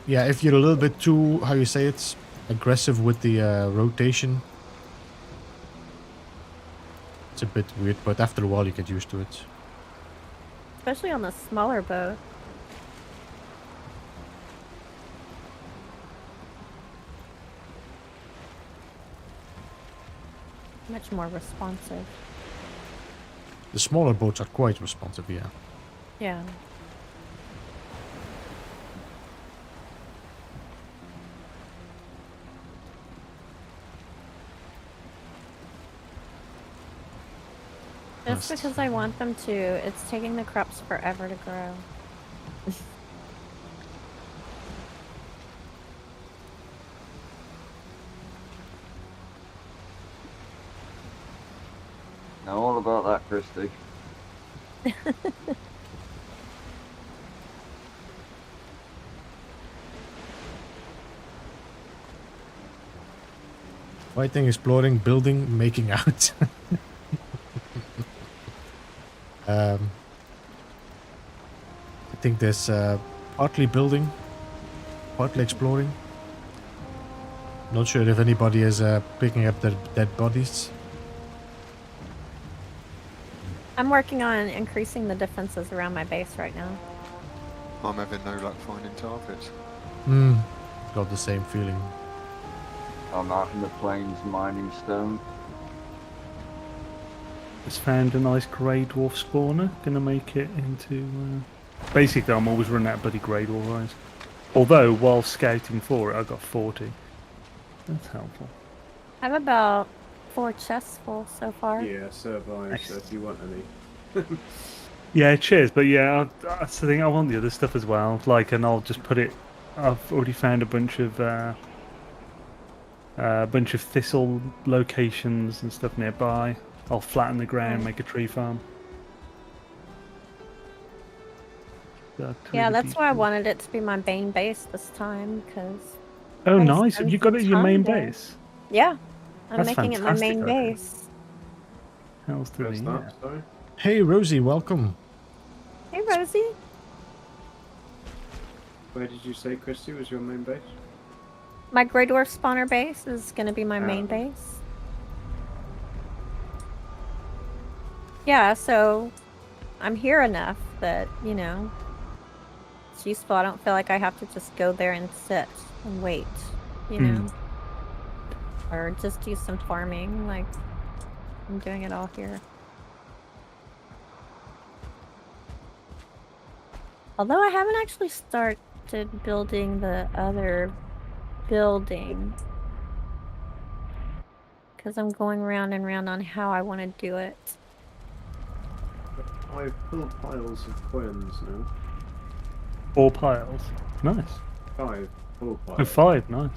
[SPEAKER 1] Yeah, if you're a little bit too, how you say it, aggressive with the rotation, it's a bit weird, but after a while you get used to it.
[SPEAKER 6] Especially on the smaller boat. Much more responsive.
[SPEAKER 1] The smaller boats are quite responsive, yeah.
[SPEAKER 6] Yeah. Just
[SPEAKER 1] Must.
[SPEAKER 6] because I want them to, it's taking the crops forever to grow.
[SPEAKER 4] Know all about that, Christy.
[SPEAKER 1] Fighting, exploring, building, making out. I think there's partly building, partly exploring. Not sure if anybody is picking up their dead bodies.
[SPEAKER 6] I'm working on increasing the defenses around my base right now.
[SPEAKER 2] I'm having no luck finding targets.
[SPEAKER 1] Got the same feeling.
[SPEAKER 4] I'm out in the plains mining stone.
[SPEAKER 3] Just found a nice grey dwarf spawner. Gonna make it into. Basically, I'm always running out of bloody grey dwarf eyes. Although, while scouting for it, I got 40. That's helpful.
[SPEAKER 6] I have about 4 chests full so far.
[SPEAKER 5] Yeah, so have I, so if you want any.
[SPEAKER 3] Yeah, cheers. But yeah, that's the thing. I want the other stuff as well. Like, and I'll just put it. I've already found a bunch of thistle locations and stuff nearby. I'll flatten the ground, make a tree farm.
[SPEAKER 6] Yeah, that's why I wanted it to be my main base this time, because...
[SPEAKER 3] Oh,
[SPEAKER 6] I
[SPEAKER 3] nice.
[SPEAKER 6] spent
[SPEAKER 3] Have you got it
[SPEAKER 6] some
[SPEAKER 3] in your main
[SPEAKER 6] time there.
[SPEAKER 3] base?
[SPEAKER 6] Yeah, I'm
[SPEAKER 3] That's
[SPEAKER 6] making it my
[SPEAKER 3] fantastic,
[SPEAKER 6] main
[SPEAKER 3] okay.
[SPEAKER 6] base.
[SPEAKER 3] Hell's to
[SPEAKER 5] What's
[SPEAKER 3] the
[SPEAKER 5] that? Sorry?
[SPEAKER 1] Hey, Rosie, welcome.
[SPEAKER 6] Hey, Rosie.
[SPEAKER 5] Where did you say, Christy, was your main base?
[SPEAKER 6] My Grey Dwarf spawner base is going to be my main
[SPEAKER 5] Oh.
[SPEAKER 6] base. Yeah, so I'm here enough that, you know, it's useful. I don't feel like I have to just go there and sit and wait, you know? Or just do some farming, like, I'm doing it all here. Although I haven't actually started building the other building. Because I'm going round and round on how I want to do it.
[SPEAKER 5] I've full piles of coins now.
[SPEAKER 3] 4 piles. Nice.
[SPEAKER 5] 5 full piles.
[SPEAKER 3] Oh, 5. Nice.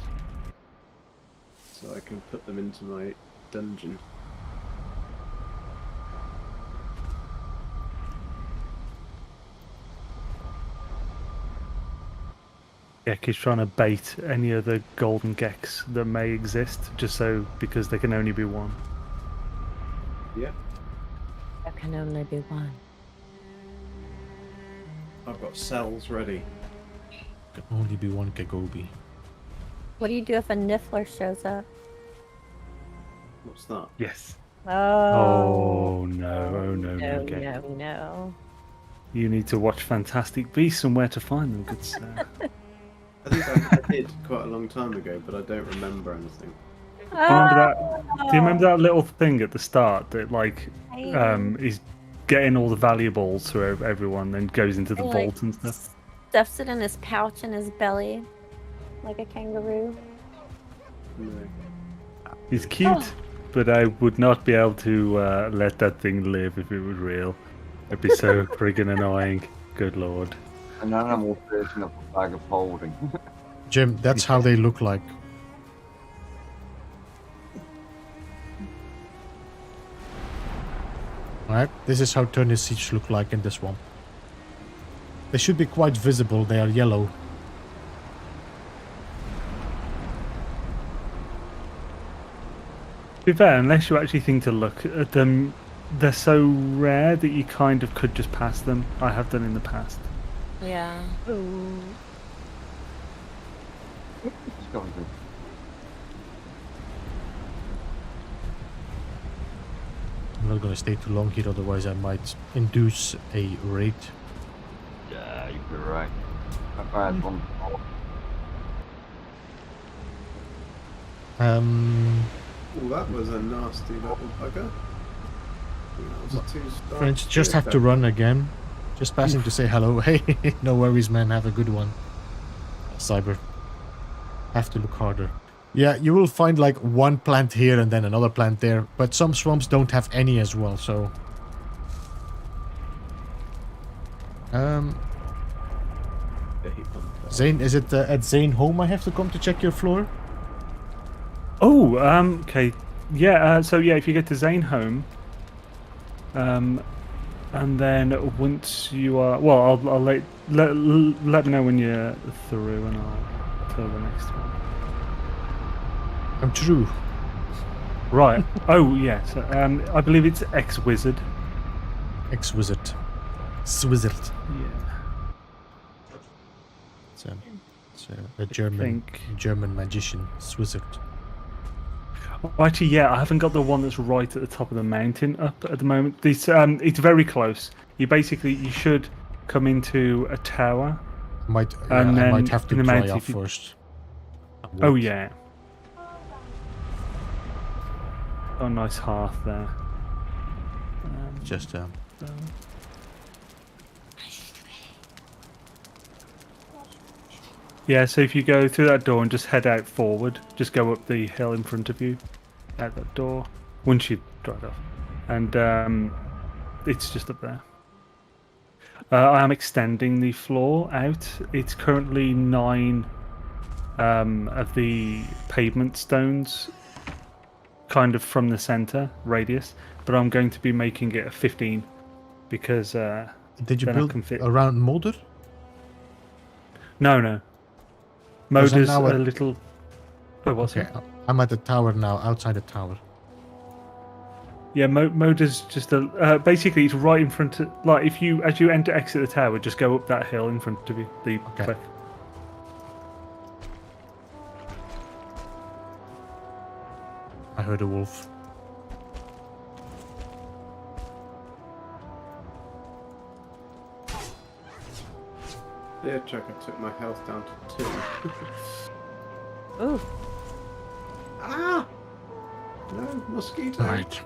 [SPEAKER 5] So I can put them into my dungeon.
[SPEAKER 3] Yeah, he's trying to bait any other golden gecks that may exist, just so because there can only be one.
[SPEAKER 5] Yeah,
[SPEAKER 6] There can only be one.
[SPEAKER 5] I've got cells ready.
[SPEAKER 1] Can only be one Kagobi.
[SPEAKER 6] What do you do if a Niffler shows up?
[SPEAKER 5] What's that?
[SPEAKER 3] Yes.
[SPEAKER 6] Oh,
[SPEAKER 3] No,
[SPEAKER 6] no,
[SPEAKER 3] okay.
[SPEAKER 6] no.
[SPEAKER 3] You need to watch Fantastic Beasts and where to find them, good sir.
[SPEAKER 5] I think I did quite a long time ago, but I don't remember anything.
[SPEAKER 3] Do you remember that? Do you remember that little thing at the start that like is getting all the valuables to everyone, and goes into the
[SPEAKER 6] He,
[SPEAKER 3] vault and stuff?
[SPEAKER 6] Stuffs it in his pouch in his belly, like a kangaroo.
[SPEAKER 5] No.
[SPEAKER 3] He's cute, but I would not be able to let that thing live if it was real. It'd be so friggin' annoying. Good lord.
[SPEAKER 4] An animal person up a bag of holding.
[SPEAKER 1] Jim, that's how they look like. Alright, this is how Turnisiege look like in this one. They should be quite visible, they are yellow.
[SPEAKER 3] To be fair, unless you actually think to look at them, they're so rare that you kind of could just pass them. I have done in the past.
[SPEAKER 6] Yeah. Ooh.
[SPEAKER 4] Skeleton.
[SPEAKER 1] I'm not gonna stay too long here, otherwise I might induce a raid.
[SPEAKER 4] Yeah, you'd be right. I had one.
[SPEAKER 5] Oh, that was a nasty little bugger. That was a 2-star.
[SPEAKER 1] Friends, just have to run again. Just passing to say hello. Hey, no worries, man. Have a good one. Cyber. Have to look harder. Yeah, you will find like one plant here and then another plant there, but some swamps don't have any as well, so... Zane, is it at Zane home I have to come to check your floor?
[SPEAKER 3] Oh, okay. Yeah, so yeah, if you get to Zane home, and then once you are... Well, I'll let me know when you're through and I'll tell the next one.
[SPEAKER 1] I'm true.
[SPEAKER 3] Right. Oh, yes. I believe it's X-Wizard.
[SPEAKER 1] Ex-wizard. Swizzard.
[SPEAKER 3] Yeah.
[SPEAKER 1] It's a German magician. Swizzard.
[SPEAKER 3] Oh, actually, yeah, I haven't got the one that's right at the top of the mountain up at the moment. It's very close. You should come into a tower.
[SPEAKER 1] I might
[SPEAKER 3] And
[SPEAKER 1] have
[SPEAKER 3] then
[SPEAKER 1] to
[SPEAKER 3] in the
[SPEAKER 1] dry
[SPEAKER 3] mountain,
[SPEAKER 1] up
[SPEAKER 3] if you-
[SPEAKER 1] first.
[SPEAKER 3] Oh, yeah. Got a nice hearth there.
[SPEAKER 1] Just
[SPEAKER 3] Yeah, so if you go through that door and just head out forward, just go up the hill in front of you, out that door, once you drive off. And it's just up there. I am extending the floor out. It's currently 9 of the pavement stones, kind of from the center radius, but I'm going to be making it a 15 because
[SPEAKER 1] did you
[SPEAKER 3] then I
[SPEAKER 1] build
[SPEAKER 3] can fit.
[SPEAKER 1] around Mulder?
[SPEAKER 3] No.
[SPEAKER 1] Because I'm
[SPEAKER 3] Moder's
[SPEAKER 1] now
[SPEAKER 3] a
[SPEAKER 1] at-
[SPEAKER 3] little. Oh, what's
[SPEAKER 1] Okay,
[SPEAKER 3] it?
[SPEAKER 1] I'm at the tower now, outside the tower.
[SPEAKER 3] Yeah, Moder's just a. Basically, it's right in front of. Like, if you as you exit the tower, just go up that hill in front of you. The
[SPEAKER 1] Okay.
[SPEAKER 3] cliff.
[SPEAKER 1] I heard a wolf.
[SPEAKER 5] Yeah, Chuck, I took my health down to 2.
[SPEAKER 6] Ooh.
[SPEAKER 5] Ah! No, mosquito.
[SPEAKER 1] Right.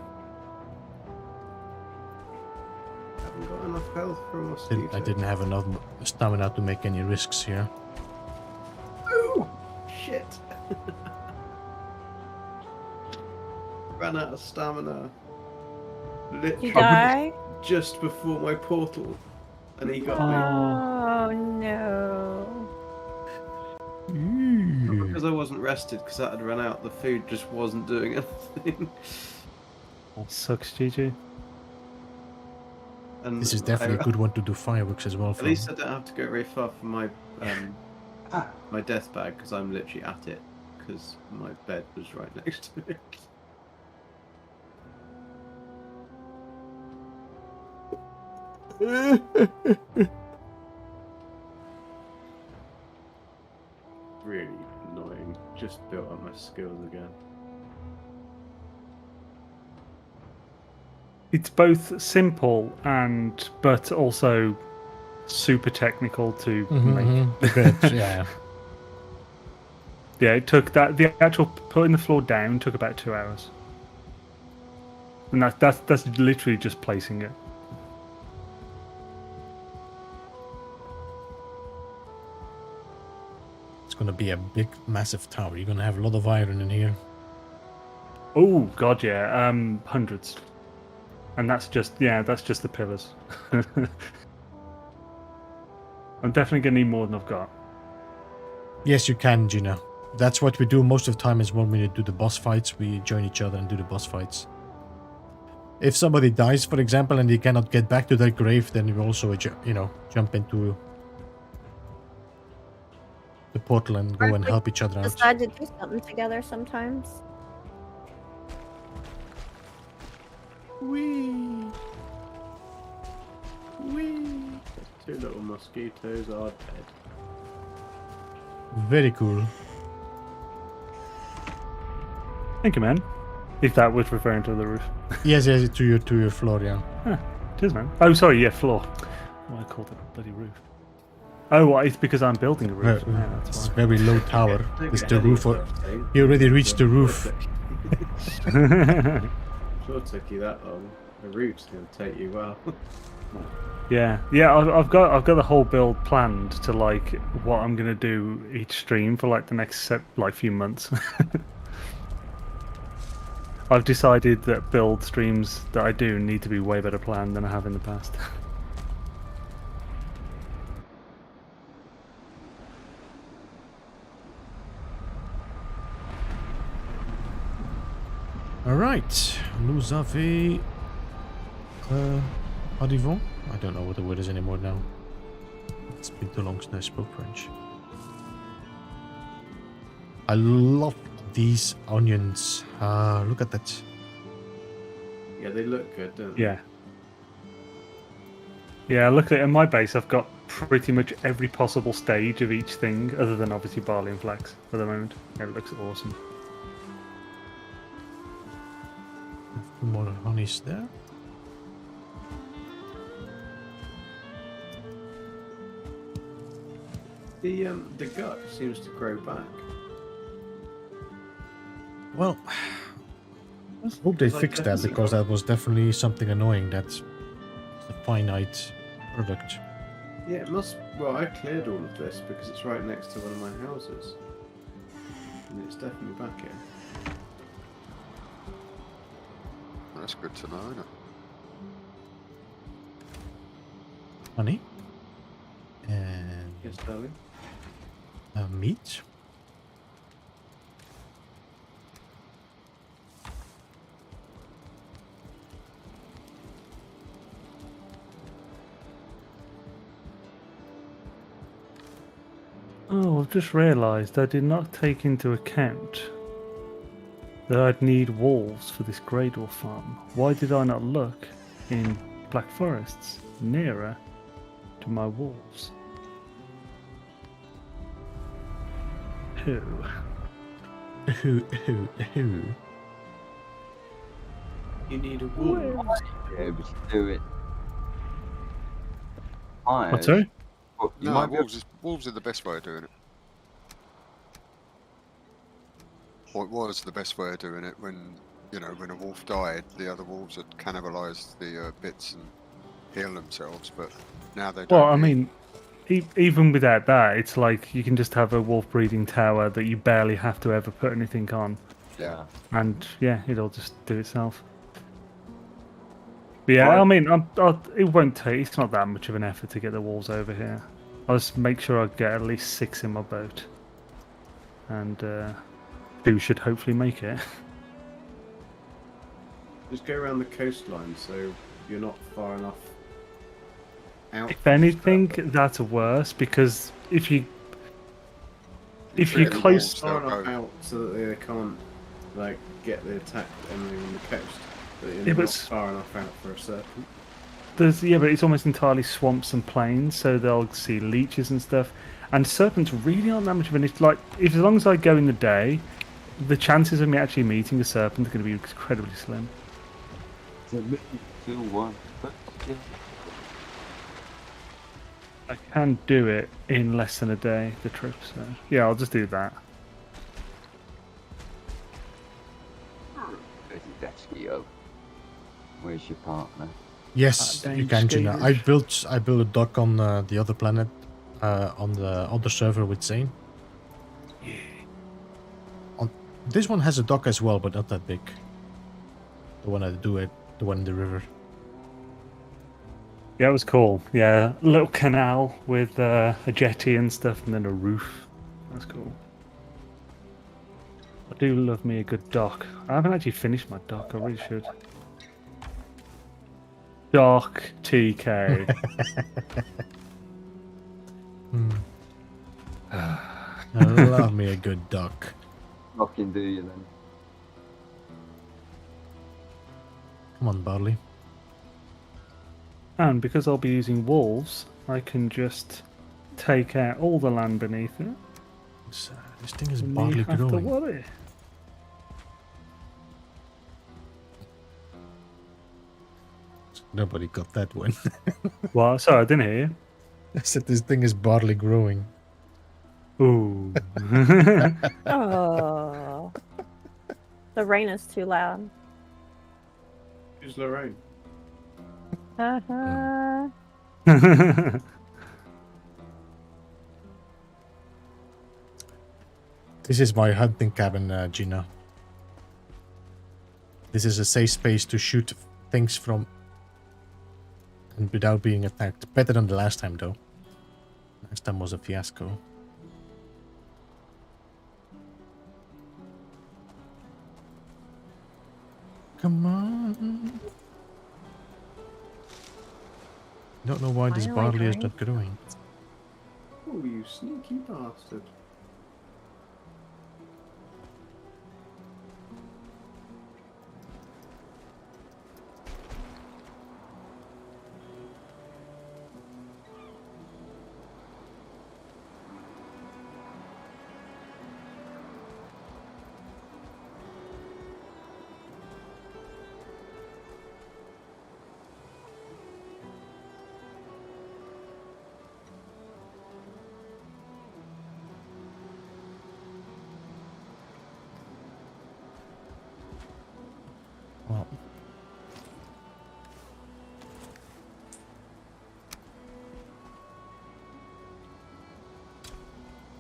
[SPEAKER 5] Haven't got enough health for a mosquito.
[SPEAKER 1] I didn't have enough stamina to make any risks here.
[SPEAKER 5] Ooh! Shit! Ran out of stamina.
[SPEAKER 6] You
[SPEAKER 5] Literally
[SPEAKER 6] die?
[SPEAKER 5] just before my portal. And he got me.
[SPEAKER 6] Oh no.
[SPEAKER 5] Not because I wasn't rested, because that had run out. The food just wasn't doing anything.
[SPEAKER 3] That sucks, GG.
[SPEAKER 5] And
[SPEAKER 1] This is definitely a good one to do fireworks as well
[SPEAKER 5] At
[SPEAKER 1] from.
[SPEAKER 5] least I don't have to go very far from my my death bag, because I'm literally at it, because my bed was right next to it. Really annoying. Just built up my skills again.
[SPEAKER 3] It's both simple but also super technical to make.
[SPEAKER 1] Yeah.
[SPEAKER 3] Yeah, it took the actual putting the floor down took about 2 hours, and that's literally just placing it.
[SPEAKER 1] It's gonna be a big, massive tower. You're gonna have a lot of iron in here.
[SPEAKER 3] Oh god, yeah, hundreds, and that's just the pillars. I'm definitely gonna need more than I've got.
[SPEAKER 1] Yes, you can, Gina. That's what we do most of the time is when we do the boss fights, we join each other and do the boss fights. If somebody dies, for example, and they cannot get back to their grave, then we also, jump into the portal and go and help each other out.
[SPEAKER 6] Decide to do something together sometimes.
[SPEAKER 5] Whee! Whee! Two little mosquitoes are dead.
[SPEAKER 1] Very cool.
[SPEAKER 3] Thank you, man. If that was referring to the roof.
[SPEAKER 1] Yes, to your floor, yeah.
[SPEAKER 3] Cheers, man. Oh, sorry, yeah, floor. Why I called it a bloody roof. Oh, well, it's because I'm building a roof. Yeah, that's
[SPEAKER 1] It's
[SPEAKER 3] why.
[SPEAKER 1] a very low tower. It's the roof. You already reached the roof.
[SPEAKER 5] Sure took you that long. The roof's gonna take you well.
[SPEAKER 3] Yeah. I've got the whole build planned to like what I'm gonna do each stream for like the next few months. I've decided that build streams that I do need to be way better planned than I have in the past.
[SPEAKER 1] Alright. Nous avons... arrivons? I don't know what the word is anymore now. It's been too long since I spoke French. I love these onions. Look at that.
[SPEAKER 5] Yeah, they look good, don't they?
[SPEAKER 3] Yeah. Yeah, look at in my base I've got pretty much every possible stage of each thing, other than obviously barley and flax for the moment. Yeah, it looks awesome.
[SPEAKER 1] More honeys there.
[SPEAKER 5] The gut seems to grow back.
[SPEAKER 1] Well, Hope they
[SPEAKER 5] Was I
[SPEAKER 1] fixed that,
[SPEAKER 5] clever?
[SPEAKER 1] because that was definitely something annoying. That's a finite product.
[SPEAKER 5] Yeah, it must. Well, I cleared all of this because it's right next to one of my houses, and it's definitely back here.
[SPEAKER 2] That's good to know, isn't it?
[SPEAKER 1] Honey. And
[SPEAKER 5] Yes, darling.
[SPEAKER 1] meat.
[SPEAKER 3] Oh, I've just realised I did not take into account that I'd need wolves for this grey dwarf farm. Why did I not look in Black Forests nearer to my wolves? Who?
[SPEAKER 1] Who?
[SPEAKER 5] You need a wolf.
[SPEAKER 4] Be able to do it.
[SPEAKER 3] What's that?
[SPEAKER 4] Well, you
[SPEAKER 2] No,
[SPEAKER 4] might be able
[SPEAKER 2] wolves are the best way of doing it. Or it was the best way of doing it when, when a wolf died, the other wolves had cannibalised the bits and heal themselves, but now they don't.
[SPEAKER 3] Well, I mean, even without that, it's like you can just have a wolf breeding tower that you barely have to ever put anything on.
[SPEAKER 2] Yeah.
[SPEAKER 3] And yeah, it'll just do itself. But yeah, I mean, it won't take. It's not that much of an effort to get the wolves over here. I'll just make sure I get at least 6 in my boat, and 2 should hopefully make it.
[SPEAKER 5] Just go around the coastline so you're not far enough out.
[SPEAKER 3] If anything, that's worse, because if you
[SPEAKER 2] Really
[SPEAKER 3] close,
[SPEAKER 2] wolves,
[SPEAKER 5] Far
[SPEAKER 2] they'll
[SPEAKER 5] enough
[SPEAKER 2] go-
[SPEAKER 5] out so that they can't get the attack anything on the coast. But you're
[SPEAKER 3] Yeah, but
[SPEAKER 5] not far enough out for a serpent.
[SPEAKER 3] but it's almost entirely swamps and plains, so they'll see leeches and stuff. And serpents really aren't that much of an issue. Like, as long as I go in the day, the chances of me actually meeting a serpent are going to be incredibly slim.
[SPEAKER 4] 2-1. But yeah.
[SPEAKER 3] I can do it in less than a day, the trip, so yeah, I'll just do that.
[SPEAKER 4] Where's your partner?
[SPEAKER 1] Yes,
[SPEAKER 3] Ah,
[SPEAKER 1] you
[SPEAKER 3] dang,
[SPEAKER 1] can, Gina. I built a dock on the other planet, on the other server with Zane. This one has a dock as well, but not that big. The one I do it, the one in the river.
[SPEAKER 3] Yeah, it was cool. Yeah, a little canal with a jetty and stuff, and then a roof. That's cool. I do love me a good dock. I haven't actually finished my dock. I really should. Dock TK.
[SPEAKER 1] I love me a good dock.
[SPEAKER 4] Fucking do you then?
[SPEAKER 1] Come on, Barley.
[SPEAKER 3] And because I'll be using wolves, I can just take out all the land beneath it.
[SPEAKER 1] This thing is
[SPEAKER 3] and
[SPEAKER 1] barley
[SPEAKER 3] you have to
[SPEAKER 1] growing.
[SPEAKER 3] worry.
[SPEAKER 1] Nobody got that one.
[SPEAKER 3] Well, sorry, I didn't hear you.
[SPEAKER 1] I said this thing is barley growing.
[SPEAKER 3] Ooh.
[SPEAKER 6] Oh, the rain is too loud.
[SPEAKER 5] Who's Lorraine?
[SPEAKER 6] Uh-huh.
[SPEAKER 1] This is my hunting cabin, Gina. This is a safe space to shoot things from and without being attacked. Better than the last time, though. Last time was a fiasco. Come on. Don't know why this
[SPEAKER 6] Finally
[SPEAKER 1] barley is
[SPEAKER 6] growing.
[SPEAKER 1] not growing.
[SPEAKER 5] Oh, you sneaky bastard.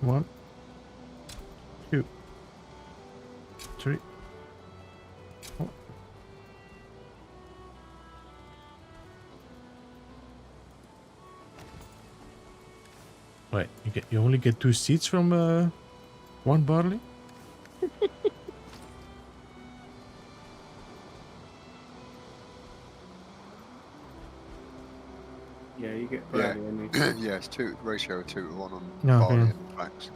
[SPEAKER 1] 1, 2, 3, 4. Wait, you only get 2 seeds from 1 barley?
[SPEAKER 5] Yeah, you get
[SPEAKER 2] Yeah.
[SPEAKER 5] barley only.
[SPEAKER 2] Yeah, it's ratio of 2 to 1 on
[SPEAKER 1] Yeah,
[SPEAKER 2] barley
[SPEAKER 1] okay.
[SPEAKER 2] and flax.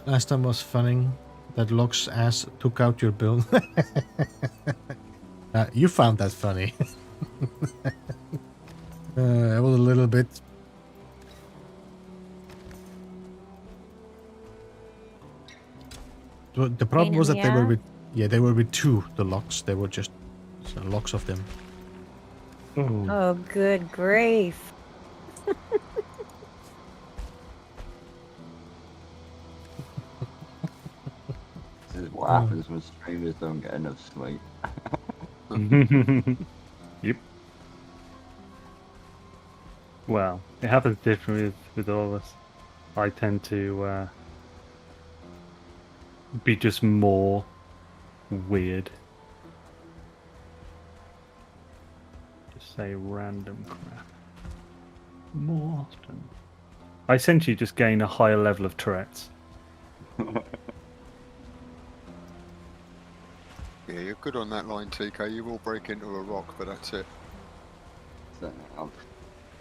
[SPEAKER 1] Last time was funny. That Locke's ass took out your build. You found that funny. It was a little bit. The problem
[SPEAKER 6] Pain
[SPEAKER 1] was
[SPEAKER 6] in
[SPEAKER 1] that
[SPEAKER 6] the
[SPEAKER 1] they were
[SPEAKER 6] ass?
[SPEAKER 1] with, they were with 2, the Locks. They were just locks of them.
[SPEAKER 3] Oh.
[SPEAKER 6] Oh, good grief.
[SPEAKER 4] This is what happens when streamers don't get enough sleep.
[SPEAKER 3] Yep. Well, it happens differently with all of us. I tend to be just more weird. Just say random crap more often. I essentially just gain a higher level of Tourette's.
[SPEAKER 2] Yeah, you're good on that line, TK. You will break into a rock, but that's it.
[SPEAKER 4] So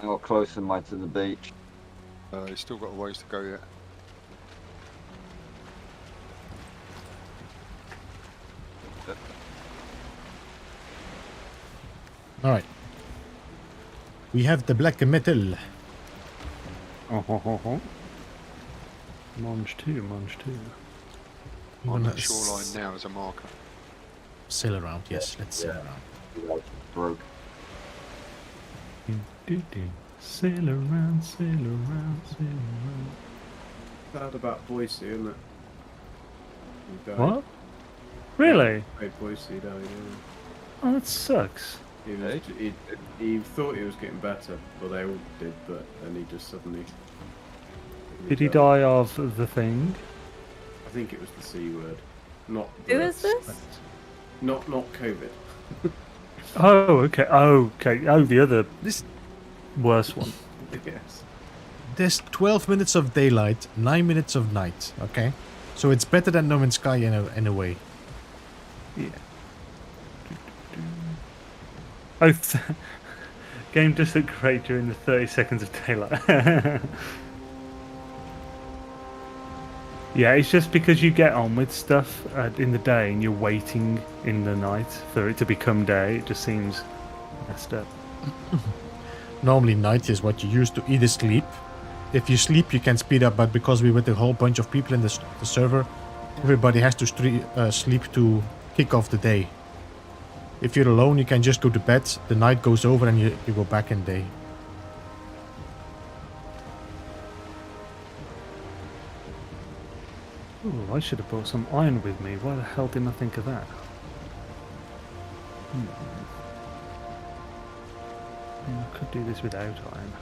[SPEAKER 4] I got closer to the beach.
[SPEAKER 2] You've still got a ways to go yet.
[SPEAKER 1] Alright. We have the black metal.
[SPEAKER 3] Monge 2, Monge 2.
[SPEAKER 1] You
[SPEAKER 2] On
[SPEAKER 1] wanna
[SPEAKER 2] the shoreline now as a marker.
[SPEAKER 1] sail around, yes, let's sail around.
[SPEAKER 4] Broke.
[SPEAKER 3] Sail around, sail around, sail around.
[SPEAKER 5] Sad about Boise, isn't it? He died.
[SPEAKER 3] What? Really?
[SPEAKER 5] Hey, Boise died, yeah.
[SPEAKER 3] Oh, that sucks.
[SPEAKER 5] He thought he was getting better, well they all did, but then he just suddenly...
[SPEAKER 3] Did he die of the thing?
[SPEAKER 5] I think it was the C word. Not
[SPEAKER 6] Who
[SPEAKER 5] the-
[SPEAKER 6] is this?
[SPEAKER 5] Not COVID.
[SPEAKER 3] Oh, okay. Oh, okay. Oh, the other
[SPEAKER 1] This
[SPEAKER 3] worse one.
[SPEAKER 5] Yes.
[SPEAKER 1] There's 12 minutes of daylight, 9 minutes of night, okay? So it's better than No Man's Sky in a way.
[SPEAKER 3] Yeah. Oh, game does look great during the 30 seconds of daylight. Yeah, it's just because you get on with stuff in the day and you're waiting in the night for it to become day. It just seems messed up.
[SPEAKER 1] Normally night is what you use to either sleep. If you sleep, you can speed up, but because we're with a whole bunch of people in the server, everybody has to sleep to kick off the day. If you're alone, you can just go to bed, the night goes over and you go back in day.
[SPEAKER 3] Ooh, I should have brought some iron with me. Why the hell didn't I think of that? I could do this without iron.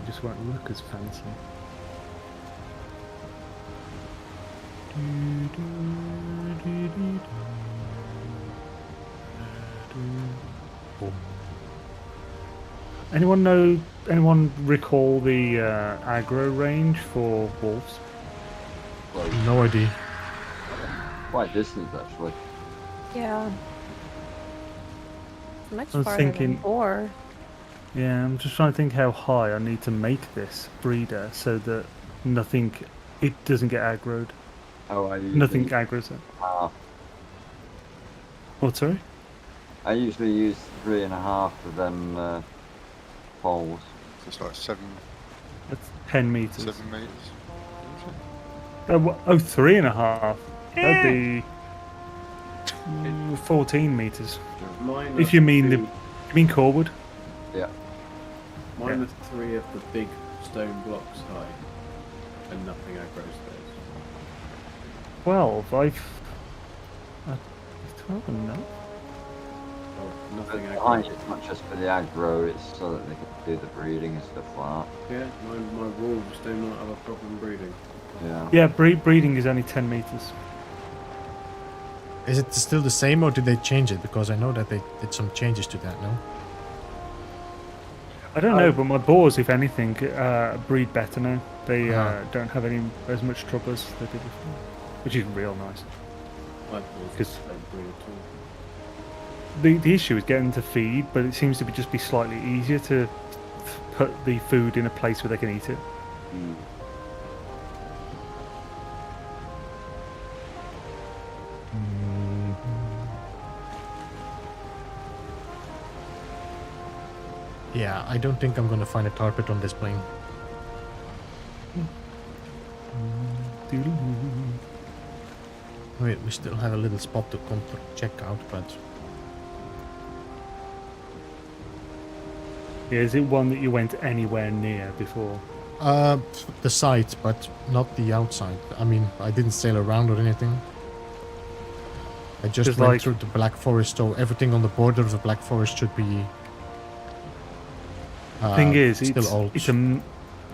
[SPEAKER 3] It just won't look as fancy. Anyone recall the aggro range for wolves?
[SPEAKER 1] No idea.
[SPEAKER 4] Quite distant, actually.
[SPEAKER 6] Yeah. Much
[SPEAKER 3] I was
[SPEAKER 6] farther
[SPEAKER 3] thinking-
[SPEAKER 6] than 4.
[SPEAKER 3] Yeah, I'm just trying to think how high I need to make this breeder so that it doesn't get aggroed.
[SPEAKER 4] Oh, I usually
[SPEAKER 3] Nothing aggroes it.
[SPEAKER 4] half.
[SPEAKER 3] What, sorry?
[SPEAKER 4] I usually use 3.5 of them poles.
[SPEAKER 2] So it's like 7
[SPEAKER 3] That's 10 meters.
[SPEAKER 2] meters.
[SPEAKER 3] Oh, 3.5. That'd be 14 meters.
[SPEAKER 5] Mine
[SPEAKER 3] If
[SPEAKER 5] are
[SPEAKER 3] you mean
[SPEAKER 5] two-
[SPEAKER 3] you mean Corwood?
[SPEAKER 4] Yeah.
[SPEAKER 5] Mine are 3 of the big stone blocks high, and nothing aggroes those.
[SPEAKER 3] 12. 12 enough?
[SPEAKER 5] nothing
[SPEAKER 4] Behind
[SPEAKER 5] aggro.
[SPEAKER 4] it's not just for the aggro, it's so that they can do the breeding and stuff like
[SPEAKER 5] Yeah, my wolves do not have a problem breeding.
[SPEAKER 4] that.
[SPEAKER 3] Yeah, breeding is only 10 meters.
[SPEAKER 1] Is it still the same or did they change it? Because I know that they did some changes to that, no?
[SPEAKER 3] I don't know, but my boars, if anything, breed better now. They
[SPEAKER 1] Uh-huh.
[SPEAKER 3] don't have as much trouble as they did before, which is real nice.
[SPEAKER 5] My wolves
[SPEAKER 3] 'Cause-
[SPEAKER 5] don't breed at all.
[SPEAKER 3] The issue is getting to feed, but it seems to be just be slightly easier to put the food in a place where they can eat it.
[SPEAKER 4] Mm.
[SPEAKER 1] Yeah, I don't think I'm gonna find a tar pit on this plane. Wait, we still have a little spot to check out, but
[SPEAKER 3] Yeah, is it one that you went anywhere near before?
[SPEAKER 1] the site, but not the outside. I mean, I didn't sail around or anything. I just
[SPEAKER 3] Just
[SPEAKER 1] went
[SPEAKER 3] like-
[SPEAKER 1] through the Black Forest, so everything on the border of the Black Forest should be.
[SPEAKER 3] Thing is,
[SPEAKER 1] still old.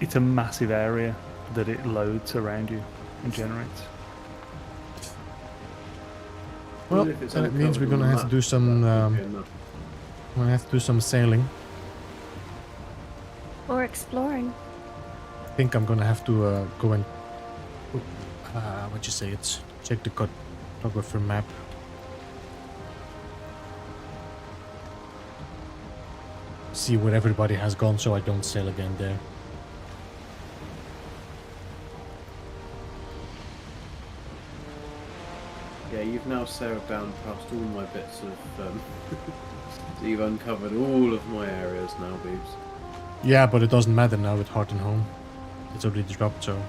[SPEAKER 3] it's a massive area that it loads around you and generates.
[SPEAKER 1] Well,
[SPEAKER 5] Even if it's
[SPEAKER 1] then it means we're
[SPEAKER 5] uncovered on
[SPEAKER 1] gonna
[SPEAKER 5] the
[SPEAKER 1] have to
[SPEAKER 5] map,
[SPEAKER 1] do some.
[SPEAKER 5] that would be enough.
[SPEAKER 1] We're gonna have to do some sailing.
[SPEAKER 6] Or exploring.
[SPEAKER 1] I think I'm gonna have to go and. What you say? It's check the cartographer map. See where everybody has gone, so I don't sail again there.
[SPEAKER 5] Yeah, you've now sailed down past all my bits of. So you've uncovered all of my areas now, Beebs.
[SPEAKER 1] Yeah, but it doesn't matter now with Hearth and Home. It's already dropped, so.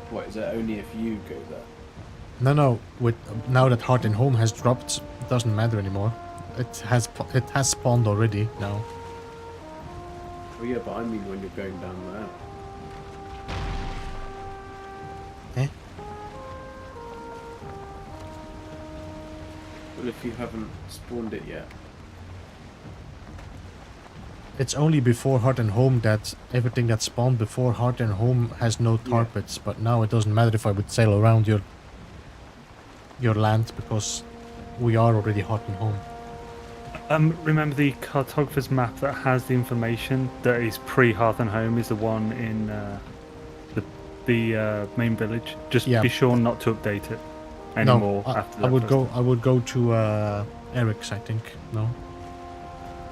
[SPEAKER 5] What, is that only if you go there?
[SPEAKER 1] No. With now that Hearth and Home has dropped, it doesn't matter anymore. It has spawned already now.
[SPEAKER 5] Oh yeah, but I mean when you're going down there.
[SPEAKER 1] Eh?
[SPEAKER 5] Well, if you haven't spawned it yet.
[SPEAKER 1] It's only before Hearth and Home that everything that spawned before Hearth and Home has no tar
[SPEAKER 5] Yeah.
[SPEAKER 1] pits. But now it doesn't matter if I would sail around your land because we are already Hearth and Home.
[SPEAKER 3] Remember the cartographer's map that has the information that is pre-Hearth and Home is the one in the main village. Just
[SPEAKER 1] Yeah.
[SPEAKER 3] be sure not to update it anymore after that.
[SPEAKER 1] I would go to Eric's, I think. No.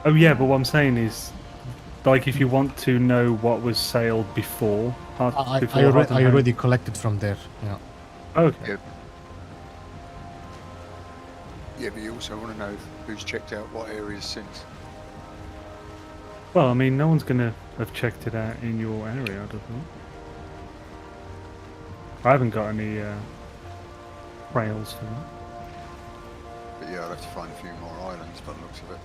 [SPEAKER 3] Oh yeah, but what I'm saying is, like, if you want to know what was sailed before Hearth,
[SPEAKER 1] I
[SPEAKER 3] Hearth and Home-
[SPEAKER 1] already collected from there. Yeah.
[SPEAKER 3] Okay.
[SPEAKER 2] Yeah, but you also want to know who's checked out what areas since.
[SPEAKER 3] Well, I mean, no one's gonna have checked it out in your area, I don't think. I haven't got any trails for that.
[SPEAKER 2] But yeah, I'll have to find a few more islands by the looks of it.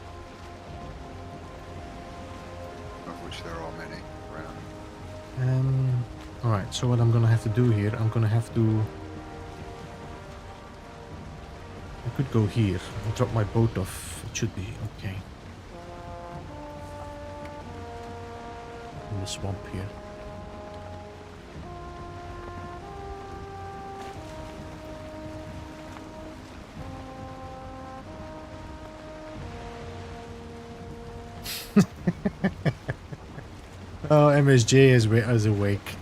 [SPEAKER 2] Of which there are many around.
[SPEAKER 1] Alright, so what I'm gonna have to do here, I'm gonna have to. I could go here and drop my boat off. It should be okay. In the swamp here. Oh, MSJ is awake.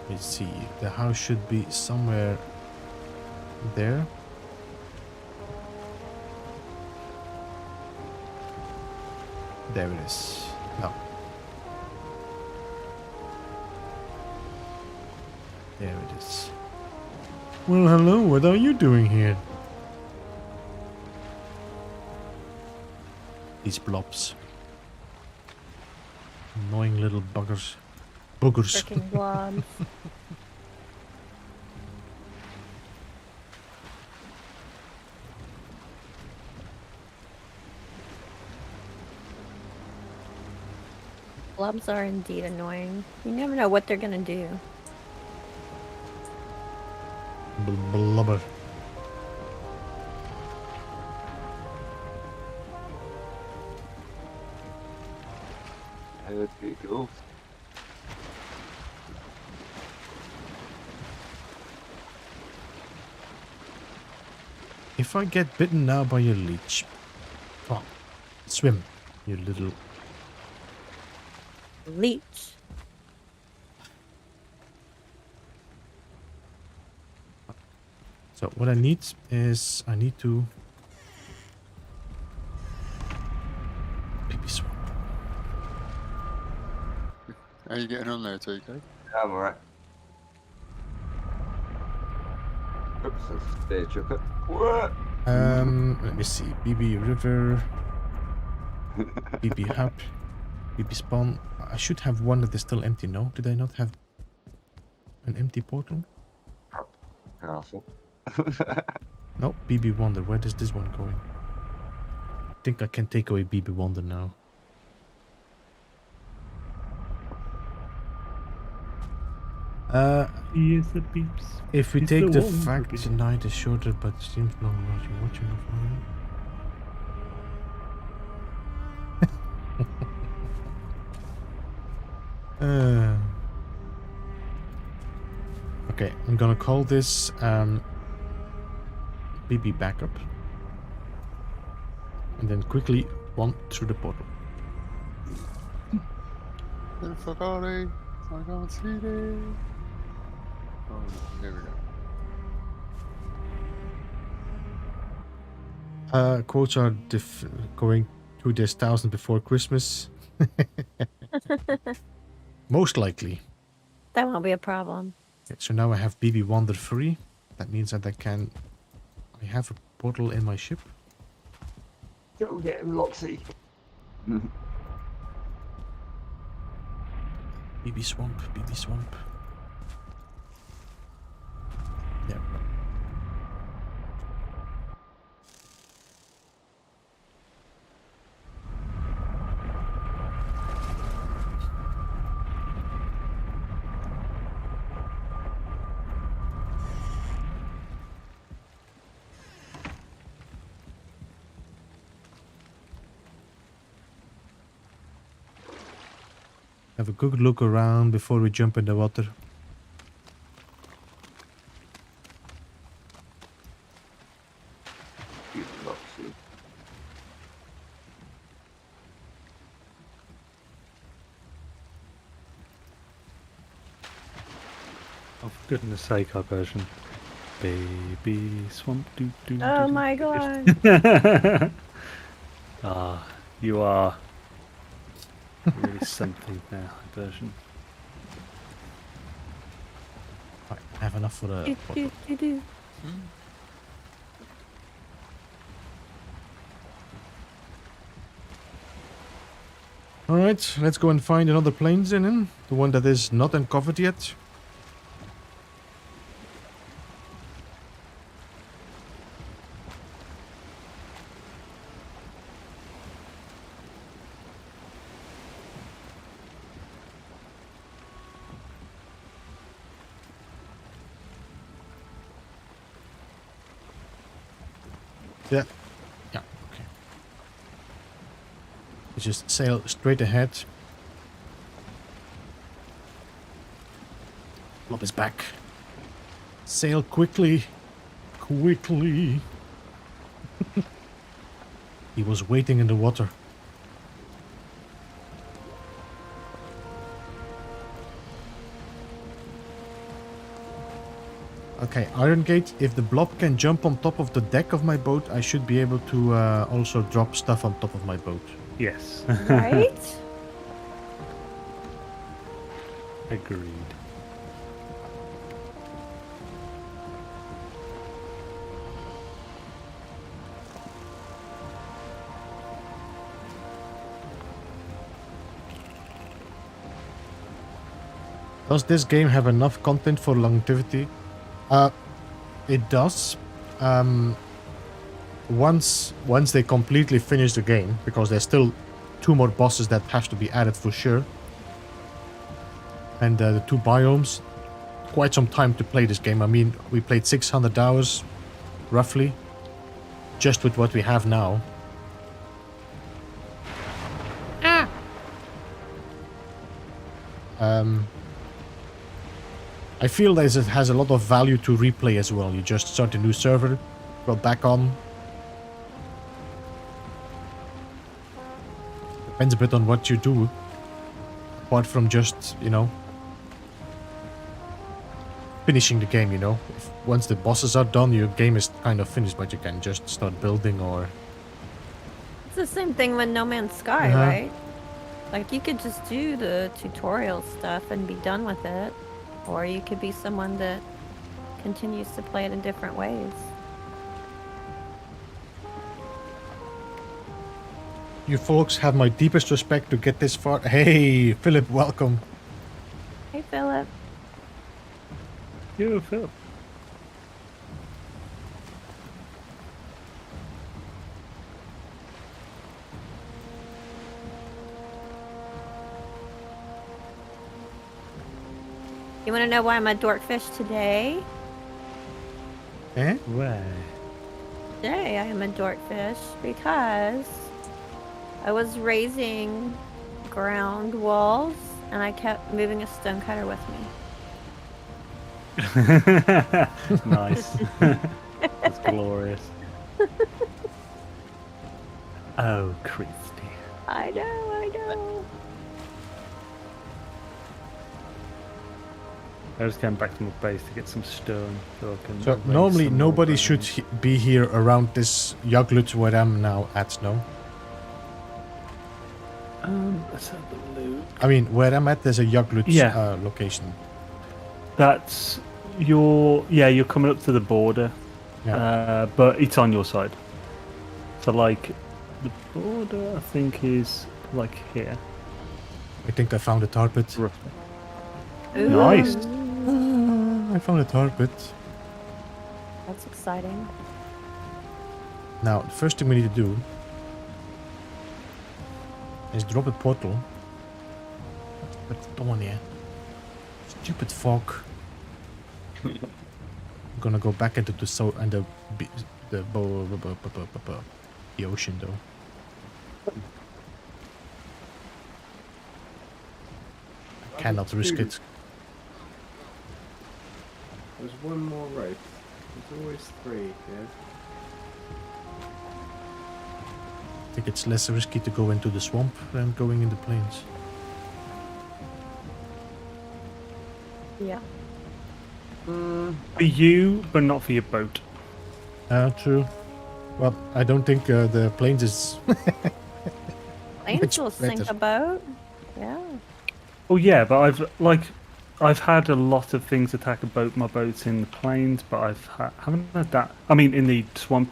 [SPEAKER 1] Let's see. The house should be somewhere there. There it is. No. There it is. Well, hello. What are you doing here? These blobs. Annoying little buggers. Boogers.
[SPEAKER 6] Freaking blobs. Blobs are indeed annoying. You never know what they're gonna do.
[SPEAKER 1] Blubber.
[SPEAKER 4] There we go.
[SPEAKER 1] If I get bitten now by your leech. Oh, swim, you little...
[SPEAKER 6] Leech.
[SPEAKER 1] So what I need is... I need to... Pee-pee swamp.
[SPEAKER 2] How you getting on there, TK?
[SPEAKER 4] I'm alright. Oops, that's a chucker. What?
[SPEAKER 1] Let me see. BB River. BB Hub. BB Spawn. I should have one that is still empty, no? Did I not have an empty portal?
[SPEAKER 4] Castle.
[SPEAKER 1] No, BB Wonder. Where is this one going? I think I can take away BB Wonder now.
[SPEAKER 3] Yes, the beeps.
[SPEAKER 1] If we
[SPEAKER 3] It's
[SPEAKER 1] take
[SPEAKER 3] the
[SPEAKER 1] the
[SPEAKER 3] one,
[SPEAKER 1] fact
[SPEAKER 3] BB.
[SPEAKER 1] the night is shorter but seems longer while you're watching the phone. Okay, I'm gonna call this BB backup. And then quickly run through the portal.
[SPEAKER 2] Ferrari, I can't see it. Oh, here we go.
[SPEAKER 1] Quotes are going to this 1,000 before Christmas. Most likely.
[SPEAKER 6] That won't be a problem.
[SPEAKER 1] Okay, so now I have BB Wander free. That means that I have a portal in my ship.
[SPEAKER 4] Go get him, Loxy.
[SPEAKER 1] BB Swamp, BB Swamp. Yep. Have a good look around before we jump in the water.
[SPEAKER 4] Loxy.
[SPEAKER 3] Oh, for goodness sake, our version. Baby swamp doo doo.
[SPEAKER 6] Oh my god.
[SPEAKER 3] Ah, you are really something now, version.
[SPEAKER 1] Right, I have enough for the
[SPEAKER 6] Do,
[SPEAKER 1] portal.
[SPEAKER 6] do, do, do.
[SPEAKER 1] Alright, let's go and find another plains in him. The one that is not uncovered yet. Yeah. Yeah, okay. You just sail straight ahead. Blob is back. Sail quickly. Quickly. He was waiting in the water. Okay, Iron Gate, if the blob can jump on top of the deck of my boat, I should be able to also drop stuff on top of my boat.
[SPEAKER 3] Yes.
[SPEAKER 6] Right?
[SPEAKER 3] Agreed.
[SPEAKER 1] Does this game have enough content for longevity? It does. Once they completely finish the game, because there's still 2 more bosses that have to be added for sure. And the 2 biomes. Quite some time to play this game. I mean, we played 600 hours, roughly, just with what we have now. I feel that it has a lot of value to replay as well. You just start a new server, go back on. Depends a bit on what you do, apart from just, you know, finishing the game, you know. Once the bosses are done, your game is kind of finished, but you can just start building or...
[SPEAKER 6] It's the same thing with No Man's Sky, right? Like, you could just do the tutorial stuff and be done with it. Or you could be someone that continues to play it in different ways.
[SPEAKER 1] You folks have my deepest respect to get this far. Hey, Philip, welcome.
[SPEAKER 6] Hey, Philip.
[SPEAKER 3] You, Philip.
[SPEAKER 6] You want to know why I'm a dorkfish today?
[SPEAKER 1] Eh?
[SPEAKER 3] Where?
[SPEAKER 6] Today I am a dorkfish because I was raising ground walls and I kept moving a stonecutter with me.
[SPEAKER 3] Nice. That's glorious. Oh, Christy.
[SPEAKER 6] I know.
[SPEAKER 3] I just came back to my base to get some stone so I can...
[SPEAKER 1] So
[SPEAKER 3] raise
[SPEAKER 1] normally
[SPEAKER 3] some more
[SPEAKER 1] nobody
[SPEAKER 3] ground.
[SPEAKER 1] should be here around this Yaglut where I'm now at, no?
[SPEAKER 3] Let's have a look.
[SPEAKER 1] I mean, where I'm at, there's a Yaglut
[SPEAKER 3] Yeah.
[SPEAKER 1] location.
[SPEAKER 3] That's your... Yeah, you're coming up to the border.
[SPEAKER 1] Yeah.
[SPEAKER 3] But it's on your side. So, like, the border, I think, is, like, here.
[SPEAKER 1] I think I found a tar pit.
[SPEAKER 3] Roughly.
[SPEAKER 6] Ooh,
[SPEAKER 3] Nice.
[SPEAKER 1] I found a tar pit.
[SPEAKER 6] That's exciting.
[SPEAKER 1] Now, the first thing we need to do is drop a portal. But don't want here. Stupid fog. I'm gonna go back into the the ocean though. I cannot risk it.
[SPEAKER 5] There's one more wraith. There's always 3, yeah?
[SPEAKER 1] I think it's less risky to go into the swamp than going in the plains.
[SPEAKER 6] Yeah.
[SPEAKER 3] For you, but not for your boat.
[SPEAKER 1] True. Well, I don't think the plains is...
[SPEAKER 6] Planes
[SPEAKER 1] Much
[SPEAKER 6] will sink
[SPEAKER 1] better.
[SPEAKER 6] a boat. Yeah.
[SPEAKER 3] Oh yeah, but I've had a lot of things attack my boats in the plains, but haven't had that. I mean, in the swamp,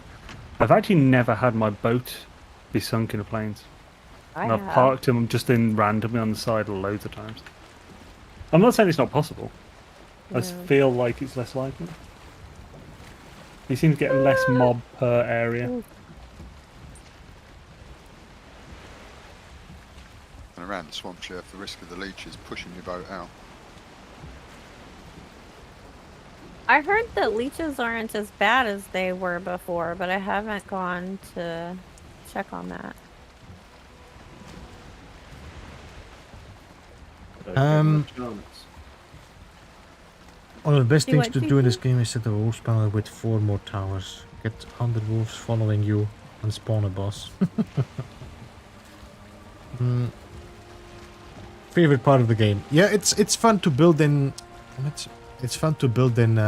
[SPEAKER 3] I've actually never had my boat be sunk in the plains.
[SPEAKER 6] I
[SPEAKER 3] And I've
[SPEAKER 6] have.
[SPEAKER 3] parked them just in randomly on the side loads of times. I'm not saying it's not possible. I just
[SPEAKER 6] Yeah.
[SPEAKER 3] feel like it's less likely. You seem to get less mob per area.
[SPEAKER 2] And around the swamps, you have the risk of the leeches pushing your boat out.
[SPEAKER 6] I heard that leeches aren't as bad as they were before, but I haven't gone to check on that.
[SPEAKER 1] One of the best
[SPEAKER 6] Do
[SPEAKER 1] things
[SPEAKER 6] what,
[SPEAKER 1] to do in this
[SPEAKER 6] GG?
[SPEAKER 1] game is set a wolf spawner with 4 more towers. Get 100 wolves following you and spawn a boss. Favorite part of the game? Yeah, it's fun to build in. It's fun to build in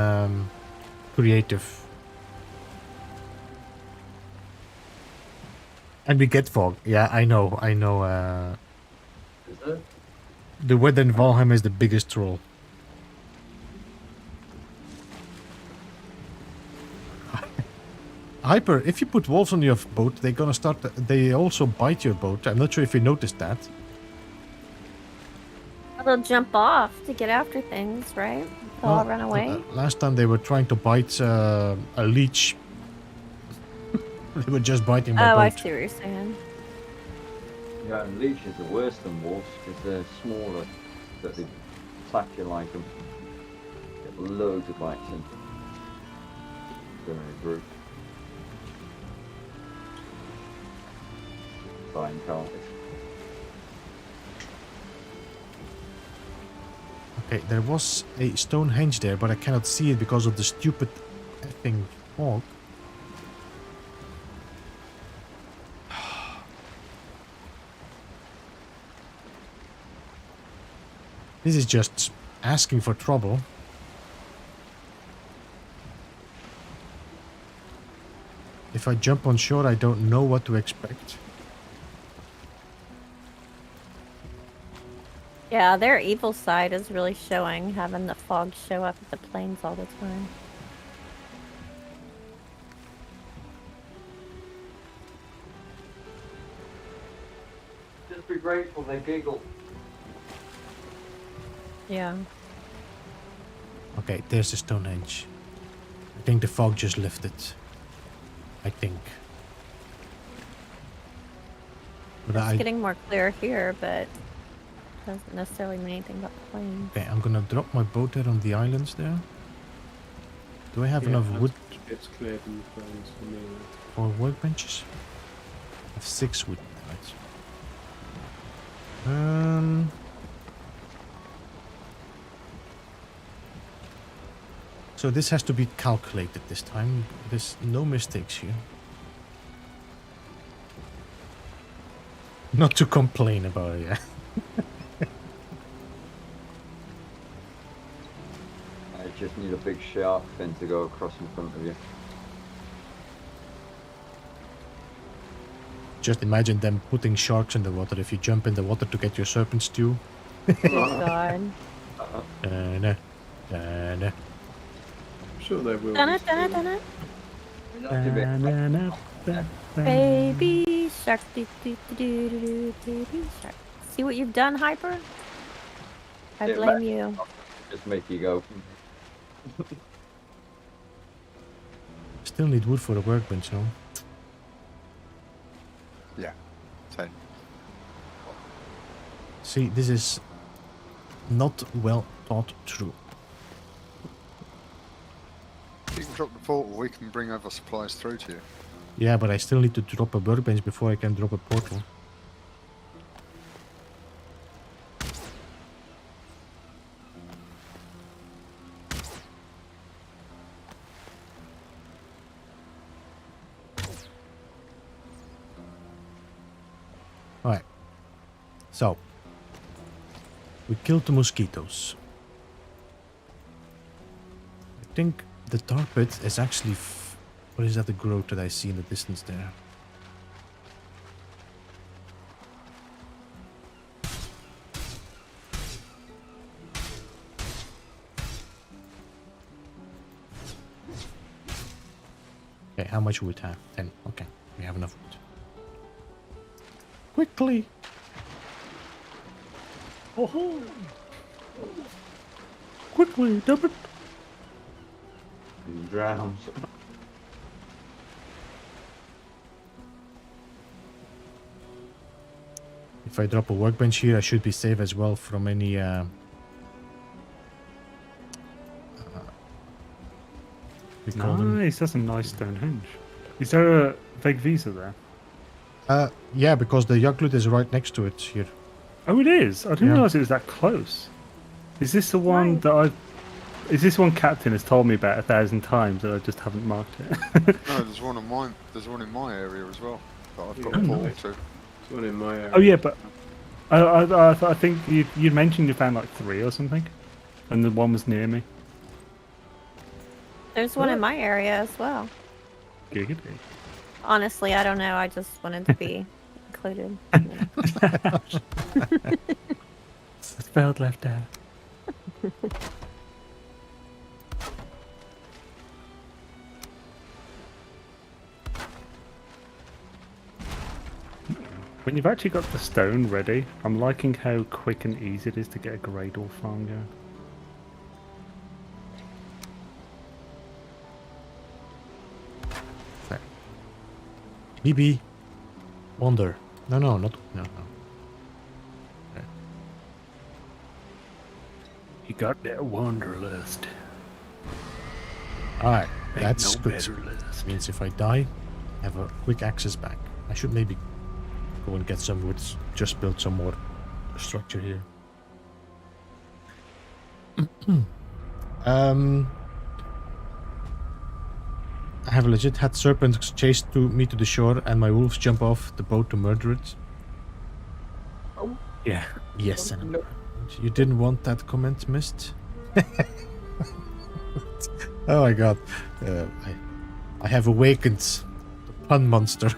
[SPEAKER 1] creative. And we get fog. Yeah, I know.
[SPEAKER 4] Is it?
[SPEAKER 1] The weather in Valheim is the biggest troll. Hyper, if you put wolves on your boat, they're gonna start. They also bite your boat. I'm not sure if you noticed that.
[SPEAKER 6] They'll jump off to get after things, right? They'll all run away.
[SPEAKER 1] Last time they were trying to bite a leech. They were just biting my
[SPEAKER 6] Oh, I
[SPEAKER 1] boat.
[SPEAKER 6] see what you're saying.
[SPEAKER 4] Yeah, and leeches are worse than wolves because they're smaller, but they attack you like them. Get loads of bites in. Very brute. Fine, can't it?
[SPEAKER 1] Okay, there was a Stonehenge there, but I cannot see it because of the stupid effing fog. This is just asking for trouble. If I jump on shore, I don't know what to expect.
[SPEAKER 6] Yeah, their evil side is really showing, having the fog show up at the plains all the time.
[SPEAKER 4] Just be grateful they giggle.
[SPEAKER 6] Yeah.
[SPEAKER 1] Okay, there's the Stonehenge. I think the fog just lifted. I think. But
[SPEAKER 6] It's getting more clear here, but doesn't necessarily mean anything about the plains.
[SPEAKER 1] Okay, I'm gonna drop my boat there on the islands there. Do I have
[SPEAKER 5] Yeah,
[SPEAKER 1] enough wood
[SPEAKER 5] It's cleared in the plains for me.
[SPEAKER 1] for workbenches? I have 6 wood. Right. So this has to be calculated this time. There's no mistakes here. Not to complain about it, yeah.
[SPEAKER 4] I just need a big shark fin to go across in front of you.
[SPEAKER 1] Just imagine them putting sharks in the water if you jump in the water to get your serpent stew.
[SPEAKER 6] Oh god.
[SPEAKER 1] Da-na, da-na.
[SPEAKER 5] I'm sure they will.
[SPEAKER 6] Dun
[SPEAKER 5] be
[SPEAKER 6] it, dun it,
[SPEAKER 5] soon.
[SPEAKER 6] dun it.
[SPEAKER 4] We'll have to be-
[SPEAKER 6] Baby shark, do, do, do, do, do, baby shark. See what you've done, Hyper? I
[SPEAKER 4] Yeah,
[SPEAKER 6] blame you.
[SPEAKER 4] Just make you go.
[SPEAKER 1] Still need wood for a workbench, no?
[SPEAKER 2] Yeah, 10.
[SPEAKER 1] See, this is not well thought through.
[SPEAKER 2] You can drop the portal, we can bring other supplies through to you.
[SPEAKER 1] Yeah, but I still need to drop a workbench before I can drop a portal. Alright. So. We killed the mosquitoes. I think the tar pit is actually... What is that, the growth that I see in the distance there? Okay, how much wood have? 10. Okay, we have enough wood. Quickly! Oh, quickly, dump it!
[SPEAKER 4] And drowns.
[SPEAKER 1] If I drop a workbench here, I should be safe as well from any we call them.
[SPEAKER 3] Nice, that's a nice Stonehenge. Is there a vague visa there?
[SPEAKER 1] Yeah, because the Yaklut is right next to it here.
[SPEAKER 3] Oh, it is. I didn't
[SPEAKER 1] Yeah.
[SPEAKER 3] realize it was that close. Is this the one
[SPEAKER 6] Right.
[SPEAKER 3] that I? Is this one Captain has told me about 1,000 times and I just haven't marked it?
[SPEAKER 2] No, there's one in mine. There's one in my area as well that I've got
[SPEAKER 5] Yeah.
[SPEAKER 2] a portal
[SPEAKER 5] Nice.
[SPEAKER 2] to.
[SPEAKER 5] There's one in my area.
[SPEAKER 3] Oh yeah, but I think you mentioned you found like 3 or something, and the one was near me.
[SPEAKER 6] There's one in my area as well.
[SPEAKER 3] Giggity.
[SPEAKER 6] Honestly, I don't know. I just wanted to be included.
[SPEAKER 3] Spelled left out. When And you've actually got the stone ready. I'm liking how quick and easy it is to get a Greydor farm going.
[SPEAKER 1] BB. Wonder. No, not... No. Okay.
[SPEAKER 3] You got that wanderlust.
[SPEAKER 1] Alright,
[SPEAKER 3] Ain't
[SPEAKER 1] that's
[SPEAKER 3] no
[SPEAKER 1] good.
[SPEAKER 3] better list.
[SPEAKER 1] Means if I die, I have a quick access back. I should maybe go and get some wood. Just build some more structure here. I have legit had serpents chase me to the shore and my wolves jump off the boat to murder it.
[SPEAKER 3] Yeah.
[SPEAKER 1] Yes, and you didn't want that comment missed? Oh my god. I have awakened the pun monster.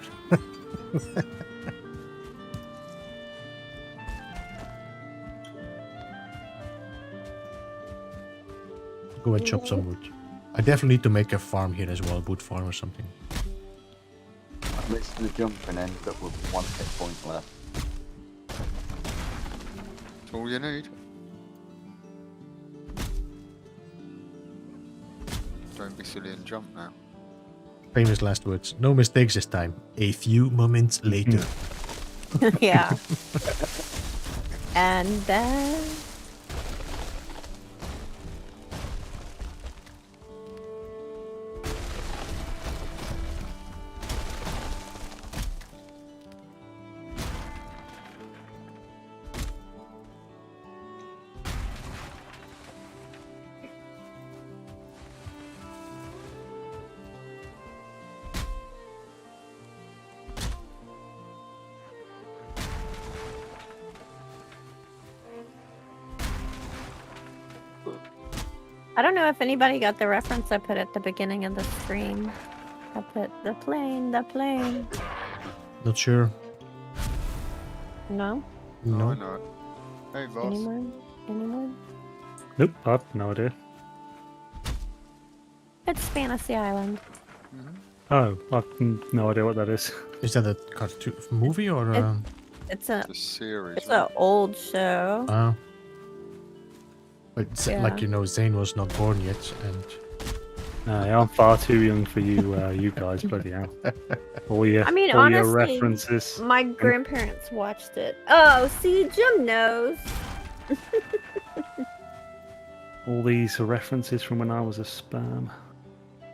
[SPEAKER 1] Go and chop some wood. I definitely need to make a farm here as well, a wood farm or something.
[SPEAKER 4] I missed the jump and ended up with 1 hit point left.
[SPEAKER 2] That's all you need. Don't be silly and jump now.
[SPEAKER 1] Famous last words. No mistakes this time. A few moments later.
[SPEAKER 6] Yeah. And then... I don't know if anybody got the reference I put at the beginning of the stream. I put the plane.
[SPEAKER 1] Not sure.
[SPEAKER 6] No?
[SPEAKER 2] No, I
[SPEAKER 1] No.
[SPEAKER 2] know it. Hey, boss.
[SPEAKER 6] Anyone?
[SPEAKER 3] Nope, I've no idea.
[SPEAKER 6] It's Fantasy Island.
[SPEAKER 3] Oh, I've no idea what that is.
[SPEAKER 1] Is that a cartoon movie or?
[SPEAKER 6] It's a
[SPEAKER 2] The series.
[SPEAKER 6] it's an old show.
[SPEAKER 1] But
[SPEAKER 6] Yeah.
[SPEAKER 1] like you know, Zane was not born yet, and
[SPEAKER 3] No, I'm far too young for you, you guys. Bloody hell! All your,
[SPEAKER 6] I mean,
[SPEAKER 3] all your
[SPEAKER 6] honestly,
[SPEAKER 3] references.
[SPEAKER 6] My grandparents watched it. Oh, see, Jim knows.
[SPEAKER 3] All these references from when I was a sperm.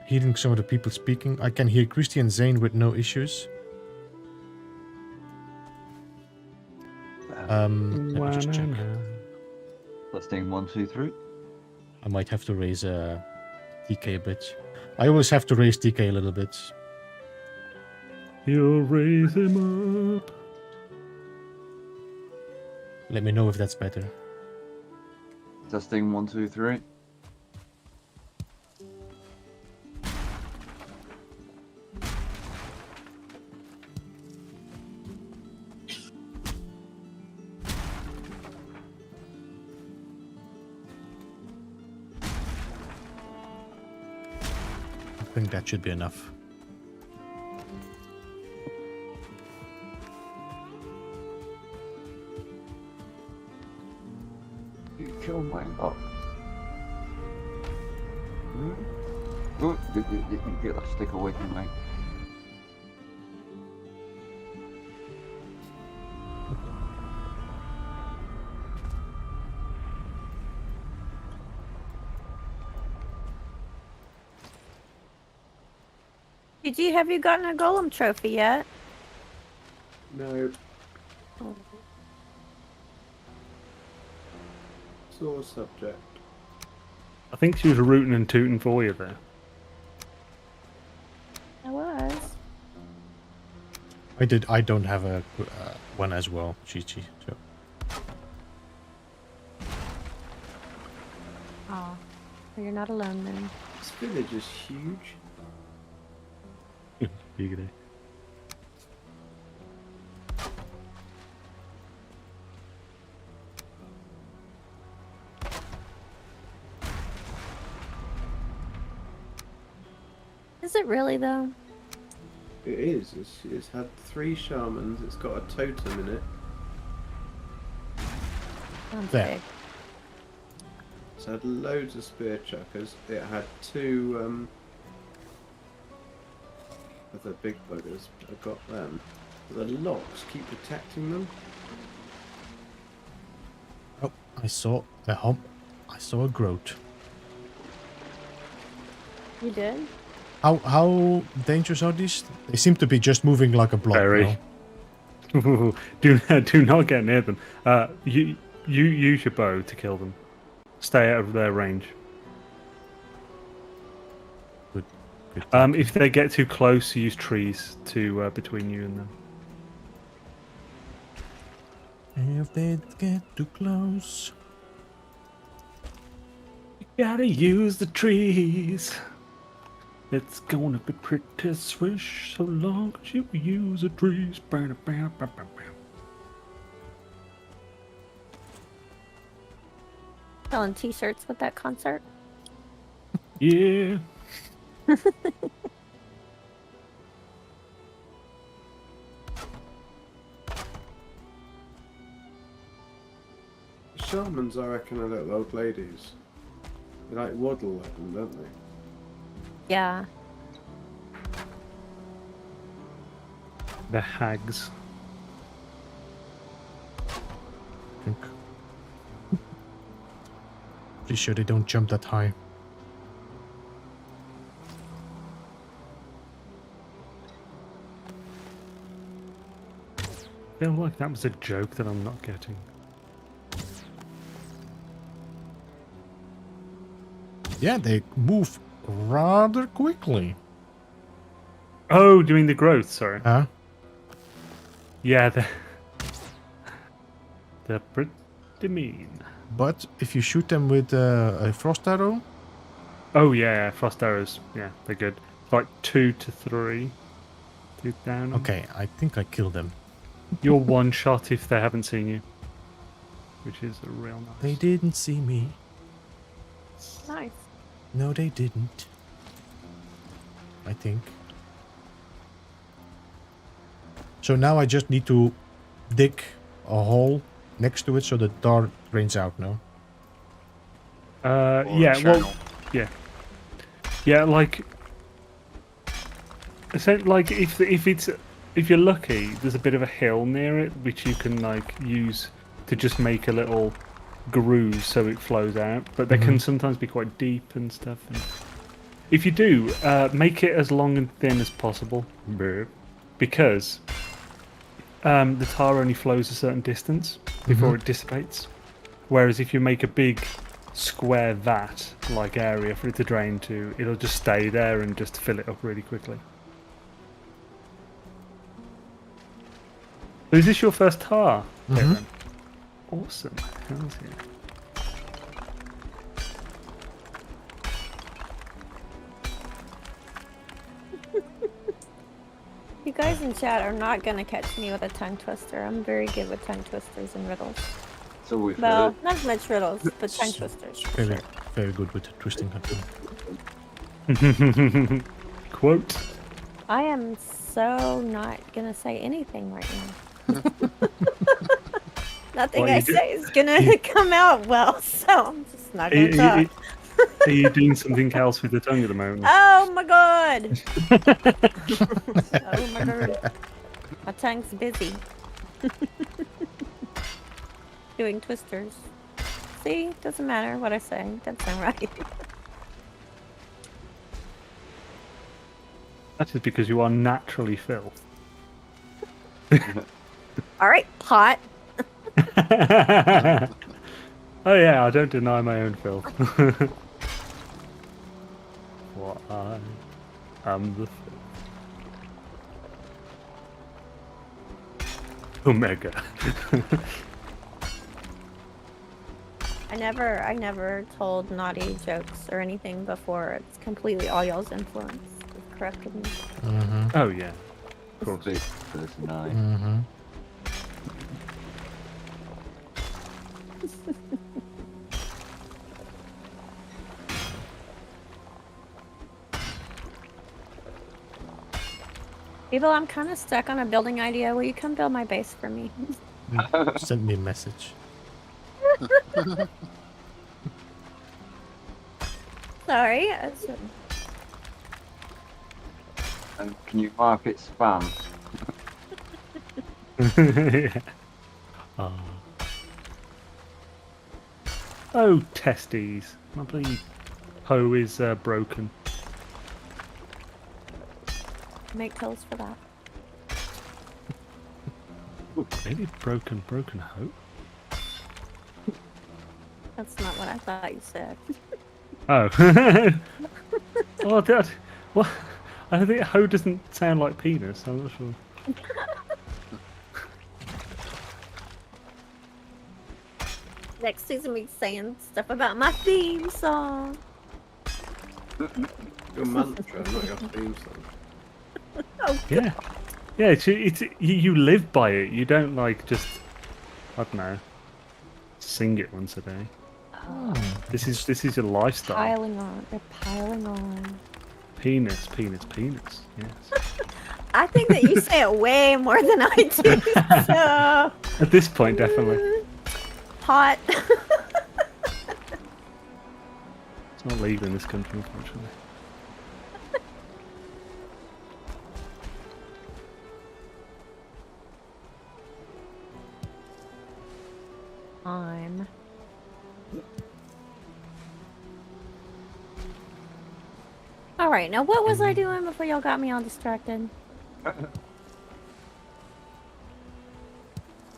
[SPEAKER 1] hearing some of the people speaking, I can hear Christy and Zane with no issues. Let me just check.
[SPEAKER 4] Testing 1, 2, 3.
[SPEAKER 1] I might have to raise TK a bit. I always have to raise TK a little bit.
[SPEAKER 3] You'll raise him up.
[SPEAKER 1] Let me know if that's better.
[SPEAKER 4] Testing 1, 2, 3.
[SPEAKER 1] I think that should be enough.
[SPEAKER 4] You kill my dog. Oh, get that stick away from me.
[SPEAKER 6] Have you gotten a golem trophy yet?
[SPEAKER 5] No.
[SPEAKER 6] Oh.
[SPEAKER 5] Sore subject.
[SPEAKER 3] I think she was rooting and tooting for you there.
[SPEAKER 6] I was.
[SPEAKER 1] I don't have a one as well, Chi-Chi. So
[SPEAKER 6] Oh, you're not alone then.
[SPEAKER 5] This village is huge.
[SPEAKER 3] Giggity.
[SPEAKER 6] Is it really though?
[SPEAKER 5] It is. It's had 3 shamans. It's got a totem in it.
[SPEAKER 6] Sounds
[SPEAKER 1] There.
[SPEAKER 6] big.
[SPEAKER 5] It's had loads of spear chuckers. It had 2 of the big buggers. I got them. But the locks keep protecting them.
[SPEAKER 1] Oh, I saw a hump. I saw a growth.
[SPEAKER 6] You did?
[SPEAKER 1] How dangerous are these? They seem to be just moving like a block.
[SPEAKER 3] Very.
[SPEAKER 1] now.
[SPEAKER 3] do not get near them. You use your bow to kill them. Stay out of their range.
[SPEAKER 1] Good
[SPEAKER 3] If they get too close, use trees to between you and them.
[SPEAKER 1] If they get too close.
[SPEAKER 3] You gotta use the trees. It's gonna be pretty swish so long as you use the trees.
[SPEAKER 6] Selling t-shirts with that concert?
[SPEAKER 3] Yeah.
[SPEAKER 5] Shamans, I reckon, are little old ladies. They like waddle like them, don't they?
[SPEAKER 6] Yeah.
[SPEAKER 3] The hags.
[SPEAKER 1] Think. Pretty sure they don't jump that high.
[SPEAKER 3] I feel like that was a joke that I'm not getting.
[SPEAKER 1] Yeah, they move rather quickly.
[SPEAKER 3] Oh, doing the growth, sorry.
[SPEAKER 1] Huh?
[SPEAKER 3] Yeah, they're pretty mean.
[SPEAKER 1] But if you shoot them with a frost arrow,
[SPEAKER 3] Oh yeah, frost arrows. Yeah, they're good. Like 2 to 3. 2 down.
[SPEAKER 1] okay, I think I killed them.
[SPEAKER 3] You're one shot if they haven't seen you, which is a real nice.
[SPEAKER 1] They didn't see me.
[SPEAKER 6] Nice.
[SPEAKER 1] No, they didn't. I think. So now I just need to dig a hole next to it so the dart drains out now.
[SPEAKER 2] Or a
[SPEAKER 3] Yeah, well,
[SPEAKER 2] channel.
[SPEAKER 3] yeah, like, so like if you're lucky, there's a bit of a hill near it which you can like use to just make a little groove so it flows out. But they can sometimes be quite deep and stuff. And if you do, make it as long and thin as possible, because the tar only flows a certain distance before it dissipates. Whereas if you make a big square vat-like area for it to drain to, it'll just stay there and just fill it up really quickly. So is this your first tar? Kevin? Awesome. Hells yeah.
[SPEAKER 6] You guys in chat are not gonna catch me with a tongue twister. I'm very good with tongue twisters and riddles.
[SPEAKER 4] So we've
[SPEAKER 6] Well,
[SPEAKER 4] heard.
[SPEAKER 6] not as much riddles, but tongue twisters. For
[SPEAKER 1] Very,
[SPEAKER 6] sure.
[SPEAKER 1] very good with twisting control.
[SPEAKER 3] Quote.
[SPEAKER 6] I am so not gonna say anything right now. Nothing
[SPEAKER 3] What
[SPEAKER 6] I
[SPEAKER 3] you do-
[SPEAKER 6] say is gonna come out well, so I'm just not gonna talk.
[SPEAKER 3] Are you doing something else with the tongue at the moment?
[SPEAKER 6] Oh my god! Oh my god. My tongue's busy. Doing twisters. See? Doesn't matter what I say. Doesn't sound right.
[SPEAKER 3] That is because you are naturally filth.
[SPEAKER 6] Alright, pot.
[SPEAKER 3] Oh yeah, I don't deny my own filth. For I am the filth. Omega.
[SPEAKER 6] I never told naughty jokes or anything before. It's completely all y'all's influence. You've corrected me.
[SPEAKER 3] Oh yeah, of course.
[SPEAKER 4] Big personality.
[SPEAKER 6] People, I'm kind of stuck on a building idea. Will you come build my base for me?
[SPEAKER 1] Send me a message.
[SPEAKER 6] Sorry.
[SPEAKER 4] And can you mark it spam?
[SPEAKER 3] Yeah. Oh, testes. My bloody hoe is broken.
[SPEAKER 6] Make tools for that.
[SPEAKER 3] Really broken hoe?
[SPEAKER 6] That's not what I thought you said.
[SPEAKER 3] Oh. Oh, what? I don't think hoe doesn't sound like penis. I'm not sure.
[SPEAKER 6] Next season, we saying stuff about my theme song.
[SPEAKER 5] Your mantra, not your theme song.
[SPEAKER 6] Oh,
[SPEAKER 3] Yeah. Yeah, it's you live by it. You don't like just, I don't know, sing it once a day.
[SPEAKER 6] oh,
[SPEAKER 3] This is your lifestyle.
[SPEAKER 6] piling on. They're piling on.
[SPEAKER 3] Penis. Yes.
[SPEAKER 6] I think that you say it way more than I do. So
[SPEAKER 3] At this point, definitely.
[SPEAKER 6] hot.
[SPEAKER 3] It's not legal in this country, unfortunately.
[SPEAKER 6] I'm. All right. Now, what was I doing before y'all got me all distracted?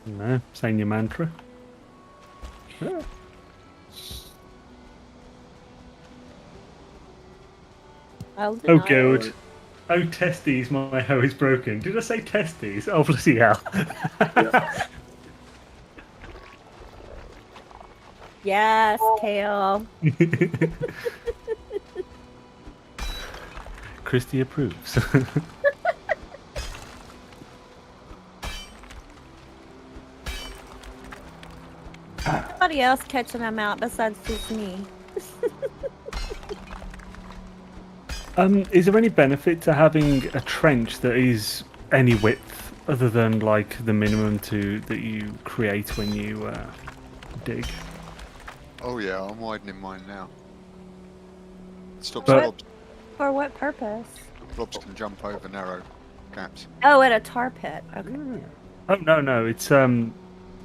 [SPEAKER 3] No, saying your mantra. Yeah.
[SPEAKER 6] I'll
[SPEAKER 3] Oh,
[SPEAKER 6] deny it.
[SPEAKER 3] good. Oh, testes, my hoe is broken. Did I say testes? Oh, bloody hell.
[SPEAKER 6] Yes, Kale.
[SPEAKER 3] Christy approves.
[SPEAKER 6] Somebody else catching them out besides just me.
[SPEAKER 3] Is there any benefit to having a trench that is any width other than like the minimum that you create when you dig?
[SPEAKER 2] Oh yeah, I'm widening mine now. Stops
[SPEAKER 3] But-
[SPEAKER 2] blobs.
[SPEAKER 6] For what purpose?
[SPEAKER 2] Blobs can jump over narrow gaps.
[SPEAKER 6] Oh, at a tar pit. Okay.
[SPEAKER 3] Oh no, it's a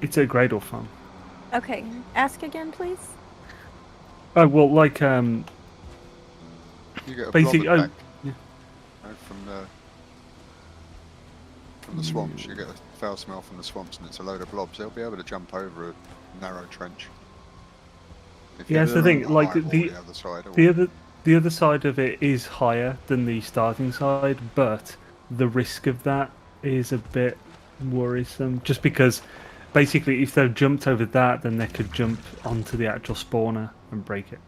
[SPEAKER 3] Gradle farm.
[SPEAKER 6] Okay. Ask again, please.
[SPEAKER 3] Oh well, like
[SPEAKER 2] You get a
[SPEAKER 3] Basic-
[SPEAKER 2] blob
[SPEAKER 3] oh,
[SPEAKER 2] attack
[SPEAKER 3] yeah.
[SPEAKER 2] From the swamps. You get a foul smell from the swamps, and it's a load of blobs. They'll be able to jump over a narrow trench. If
[SPEAKER 3] Yeah,
[SPEAKER 2] you're
[SPEAKER 3] that's the
[SPEAKER 2] on
[SPEAKER 3] thing, like,
[SPEAKER 2] high wall,
[SPEAKER 3] the-
[SPEAKER 2] other side, or-
[SPEAKER 3] the other side of it is higher than the starting side, but the risk of that is a bit worrisome. Just because, basically, if they've jumped over that, then they could jump onto the actual spawner and break it.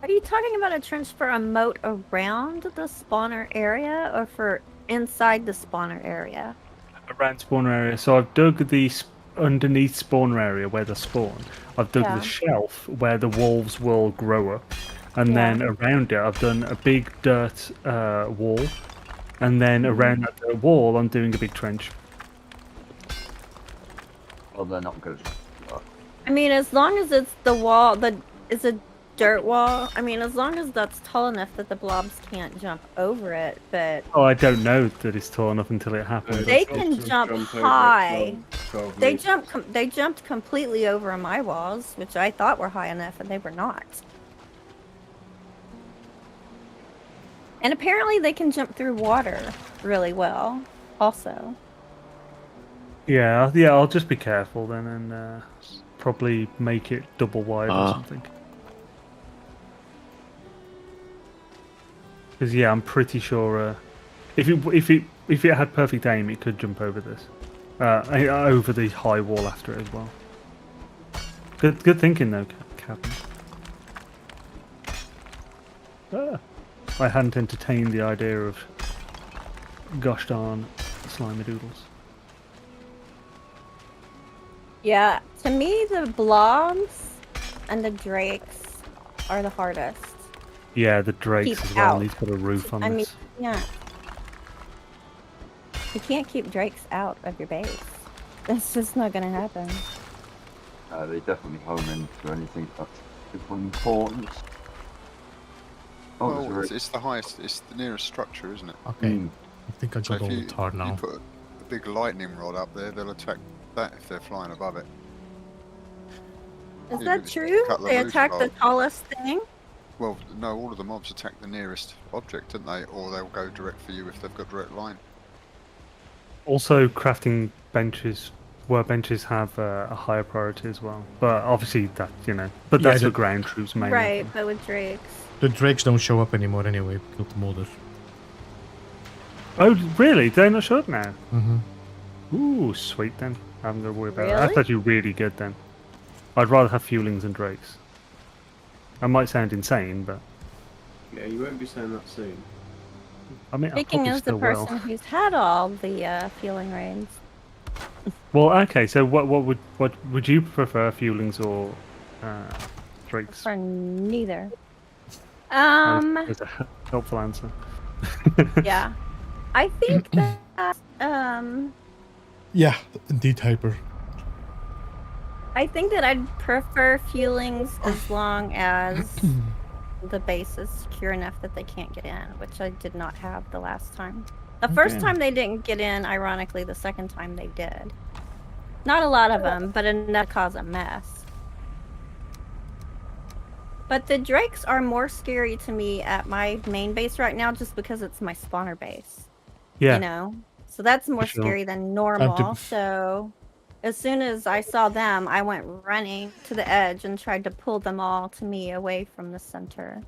[SPEAKER 6] Are you talking about a trench for a moat around the spawner area or for inside the spawner area?
[SPEAKER 3] Around spawner area. So I've dug the underneath spawner area where they spawn. I've dug
[SPEAKER 6] Yeah.
[SPEAKER 3] the shelf where the wolves will grow up, and
[SPEAKER 6] Yeah.
[SPEAKER 3] then around it I've done a big dirt wall, and then around that dirt wall I'm doing a big trench.
[SPEAKER 4] Well, they're not good.
[SPEAKER 6] I mean, as long as it's the wall, it's a dirt wall. I mean, as long as that's tall enough that the blobs can't jump over it, but
[SPEAKER 3] Oh, I don't know that it's tall enough until it happens.
[SPEAKER 6] They
[SPEAKER 5] Blobs
[SPEAKER 6] can
[SPEAKER 5] will
[SPEAKER 6] jump
[SPEAKER 5] over
[SPEAKER 6] high.
[SPEAKER 5] 12
[SPEAKER 6] they
[SPEAKER 5] meters.
[SPEAKER 6] they jumped completely over my walls, which I thought were high enough, and they were not. And apparently, they can jump through water really well, also.
[SPEAKER 3] Yeah, I'll just be careful then and probably make it double wide or something. Because yeah, I'm pretty sure if it had perfect aim, it could jump over this, over the high wall after it as well. Good thinking though, Captain. I hadn't entertained the idea of gosh darn slimy doodles.
[SPEAKER 6] Yeah, to me, the blobs and the drakes are the hardest.
[SPEAKER 3] Yeah, the drakes
[SPEAKER 6] Keep
[SPEAKER 3] as well.
[SPEAKER 6] out.
[SPEAKER 3] Need to put a roof on
[SPEAKER 6] I mean,
[SPEAKER 3] this.
[SPEAKER 6] yeah. You can't keep drakes out of your base. That's just not gonna happen.
[SPEAKER 4] They definitely home into anything that's super important. Oh,
[SPEAKER 2] Well,
[SPEAKER 4] there's
[SPEAKER 2] it's the highest, it's the nearest structure, isn't it?
[SPEAKER 1] Okay.
[SPEAKER 4] Mm.
[SPEAKER 1] I think I
[SPEAKER 2] So
[SPEAKER 1] got all the tar
[SPEAKER 2] you
[SPEAKER 1] now.
[SPEAKER 2] put a big lightning rod up there, they'll attack that if they're flying above it.
[SPEAKER 6] Is
[SPEAKER 2] Even
[SPEAKER 6] that
[SPEAKER 2] if it's
[SPEAKER 6] true?
[SPEAKER 2] a couple of
[SPEAKER 6] They
[SPEAKER 2] loose
[SPEAKER 6] attack the
[SPEAKER 2] bolts.
[SPEAKER 6] tallest thing?
[SPEAKER 2] Well, no, all of the mobs attack the nearest object, don't they? Or they'll go direct for you if they've got direct line.
[SPEAKER 3] Also, crafting benches, workbenches have a higher priority as well. But obviously, that but
[SPEAKER 1] Yeah,
[SPEAKER 3] that's for
[SPEAKER 1] the-
[SPEAKER 3] ground troops mainly.
[SPEAKER 6] Right, but with drakes.
[SPEAKER 1] The drakes don't show up anymore anyway. We killed them all.
[SPEAKER 3] Oh, really? They're not short now.
[SPEAKER 1] Mm-hmm.
[SPEAKER 3] Ooh, sweet then. I'm gonna worry about that.
[SPEAKER 6] Really?
[SPEAKER 3] That's actually really good then. I'd rather have fuelings than drakes. That might sound insane, but
[SPEAKER 5] Yeah, you won't be saying that soon.
[SPEAKER 3] I mean, I
[SPEAKER 6] Speaking
[SPEAKER 3] probably
[SPEAKER 6] as the
[SPEAKER 3] still
[SPEAKER 6] person
[SPEAKER 3] will.
[SPEAKER 6] who's had all the fueling raids.
[SPEAKER 3] Well, okay. So, what would you prefer, fuelings or drakes?
[SPEAKER 6] For neither.
[SPEAKER 3] There's a helpful answer.
[SPEAKER 6] Yeah. I think that
[SPEAKER 1] Yeah, indeed, Hyper.
[SPEAKER 6] I think that I'd prefer fuelings as long as the base is secure enough that they can't get in, which I did not have the last time. The first
[SPEAKER 1] Okay.
[SPEAKER 6] time they didn't get in, ironically, the second time they did. Not a lot of them, but enough to cause a mess. But the drakes are more scary to me at my main base right now just because it's my spawner base.
[SPEAKER 3] Yeah.
[SPEAKER 6] You know? So that's more
[SPEAKER 3] Sure.
[SPEAKER 6] scary than normal.
[SPEAKER 1] to-
[SPEAKER 6] So as soon as I saw them, I went running to the edge and tried to pull them all to me away from the center.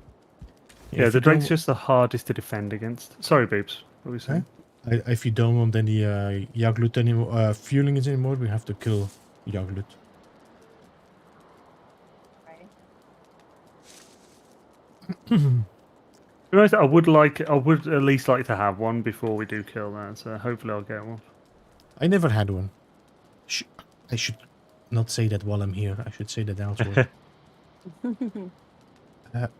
[SPEAKER 3] Yeah,
[SPEAKER 1] if
[SPEAKER 3] the
[SPEAKER 1] you
[SPEAKER 3] drake's
[SPEAKER 1] don't-
[SPEAKER 3] just the hardest to defend against. Sorry, Boobs. What were you saying?
[SPEAKER 1] If you don't want any Yaglut anymore, fuelings anymore, we have to kill Yaglut.
[SPEAKER 6] Right.
[SPEAKER 3] To be honest, I would at least like to have one before we do kill that. So hopefully I'll get one.
[SPEAKER 1] I never had one. I should not say that while I'm here. I should say that elsewhere.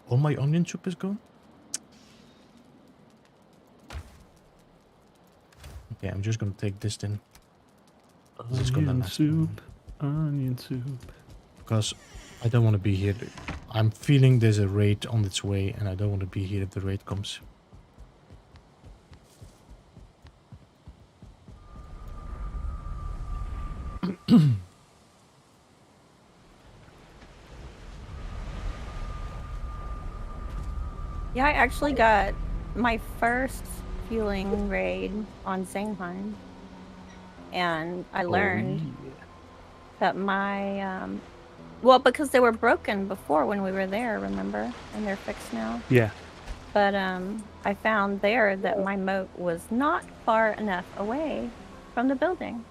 [SPEAKER 1] All my onion soup is gone? Okay, I'm just gonna take this then. This is gonna
[SPEAKER 3] Onion
[SPEAKER 1] last
[SPEAKER 3] soup, onion soup.
[SPEAKER 1] because I don't want to be here. I'm feeling there's a raid on its way, and I don't want to be here if the raid comes.
[SPEAKER 6] Yeah, I actually got my first fueling raid on Zangheim. And I learned that my, well, because they were broken before when we were there, remember? And they're fixed now.
[SPEAKER 3] Yeah.
[SPEAKER 6] But I found there that my moat was not far enough away from the building.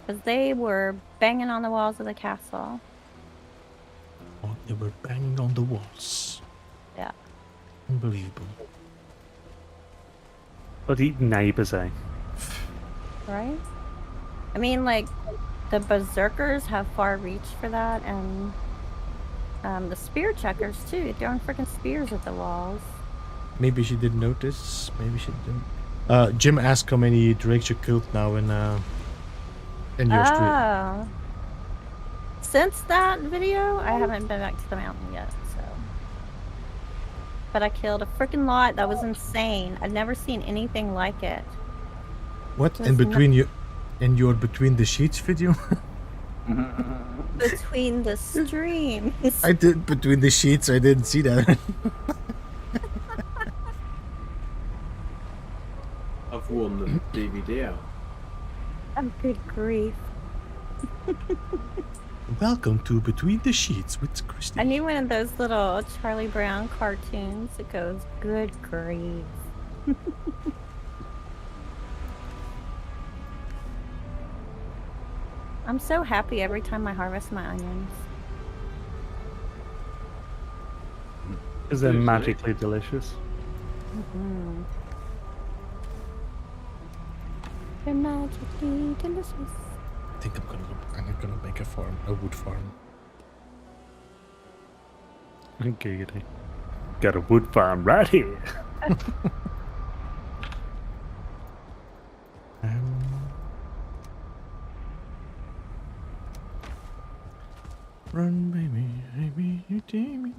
[SPEAKER 6] Because they were banging on the walls of the castle.
[SPEAKER 1] Oh, they were banging on the walls.
[SPEAKER 6] Yeah.
[SPEAKER 1] Unbelievable.
[SPEAKER 3] Bloody neighbours, eh?
[SPEAKER 6] Right? I mean, like, the berserkers have far reach for that, and the spear checkers, too. Throwing freaking spears at the walls.
[SPEAKER 1] Maybe she didn't notice. Maybe she didn't. Jim asked how many drakes you killed now in your stream.
[SPEAKER 6] Oh. Since that video, I haven't been back to the mountain yet, so. But I killed a freaking lot. That was insane. I'd never seen anything like it.
[SPEAKER 1] What?
[SPEAKER 6] It
[SPEAKER 1] In
[SPEAKER 6] was
[SPEAKER 1] between you, in your between the sheets video?
[SPEAKER 6] Between the streams.
[SPEAKER 1] I did between the sheets. I didn't see that.
[SPEAKER 5] I've worn the DVD out.
[SPEAKER 6] Oh, good grief.
[SPEAKER 1] Welcome to Between the Sheets with
[SPEAKER 6] I
[SPEAKER 1] Christy.
[SPEAKER 6] need one of those little Charlie Brown cartoons that goes, good grief. I'm so happy every time I harvest my onions.
[SPEAKER 3] Because they're
[SPEAKER 5] Seriously?
[SPEAKER 3] magically delicious.
[SPEAKER 6] Mm-hmm. They're magically delicious.
[SPEAKER 1] I think I'm gonna make a wood farm.
[SPEAKER 3] Giggity. Got a wood farm right here.
[SPEAKER 1] Run, baby, baby, you take me.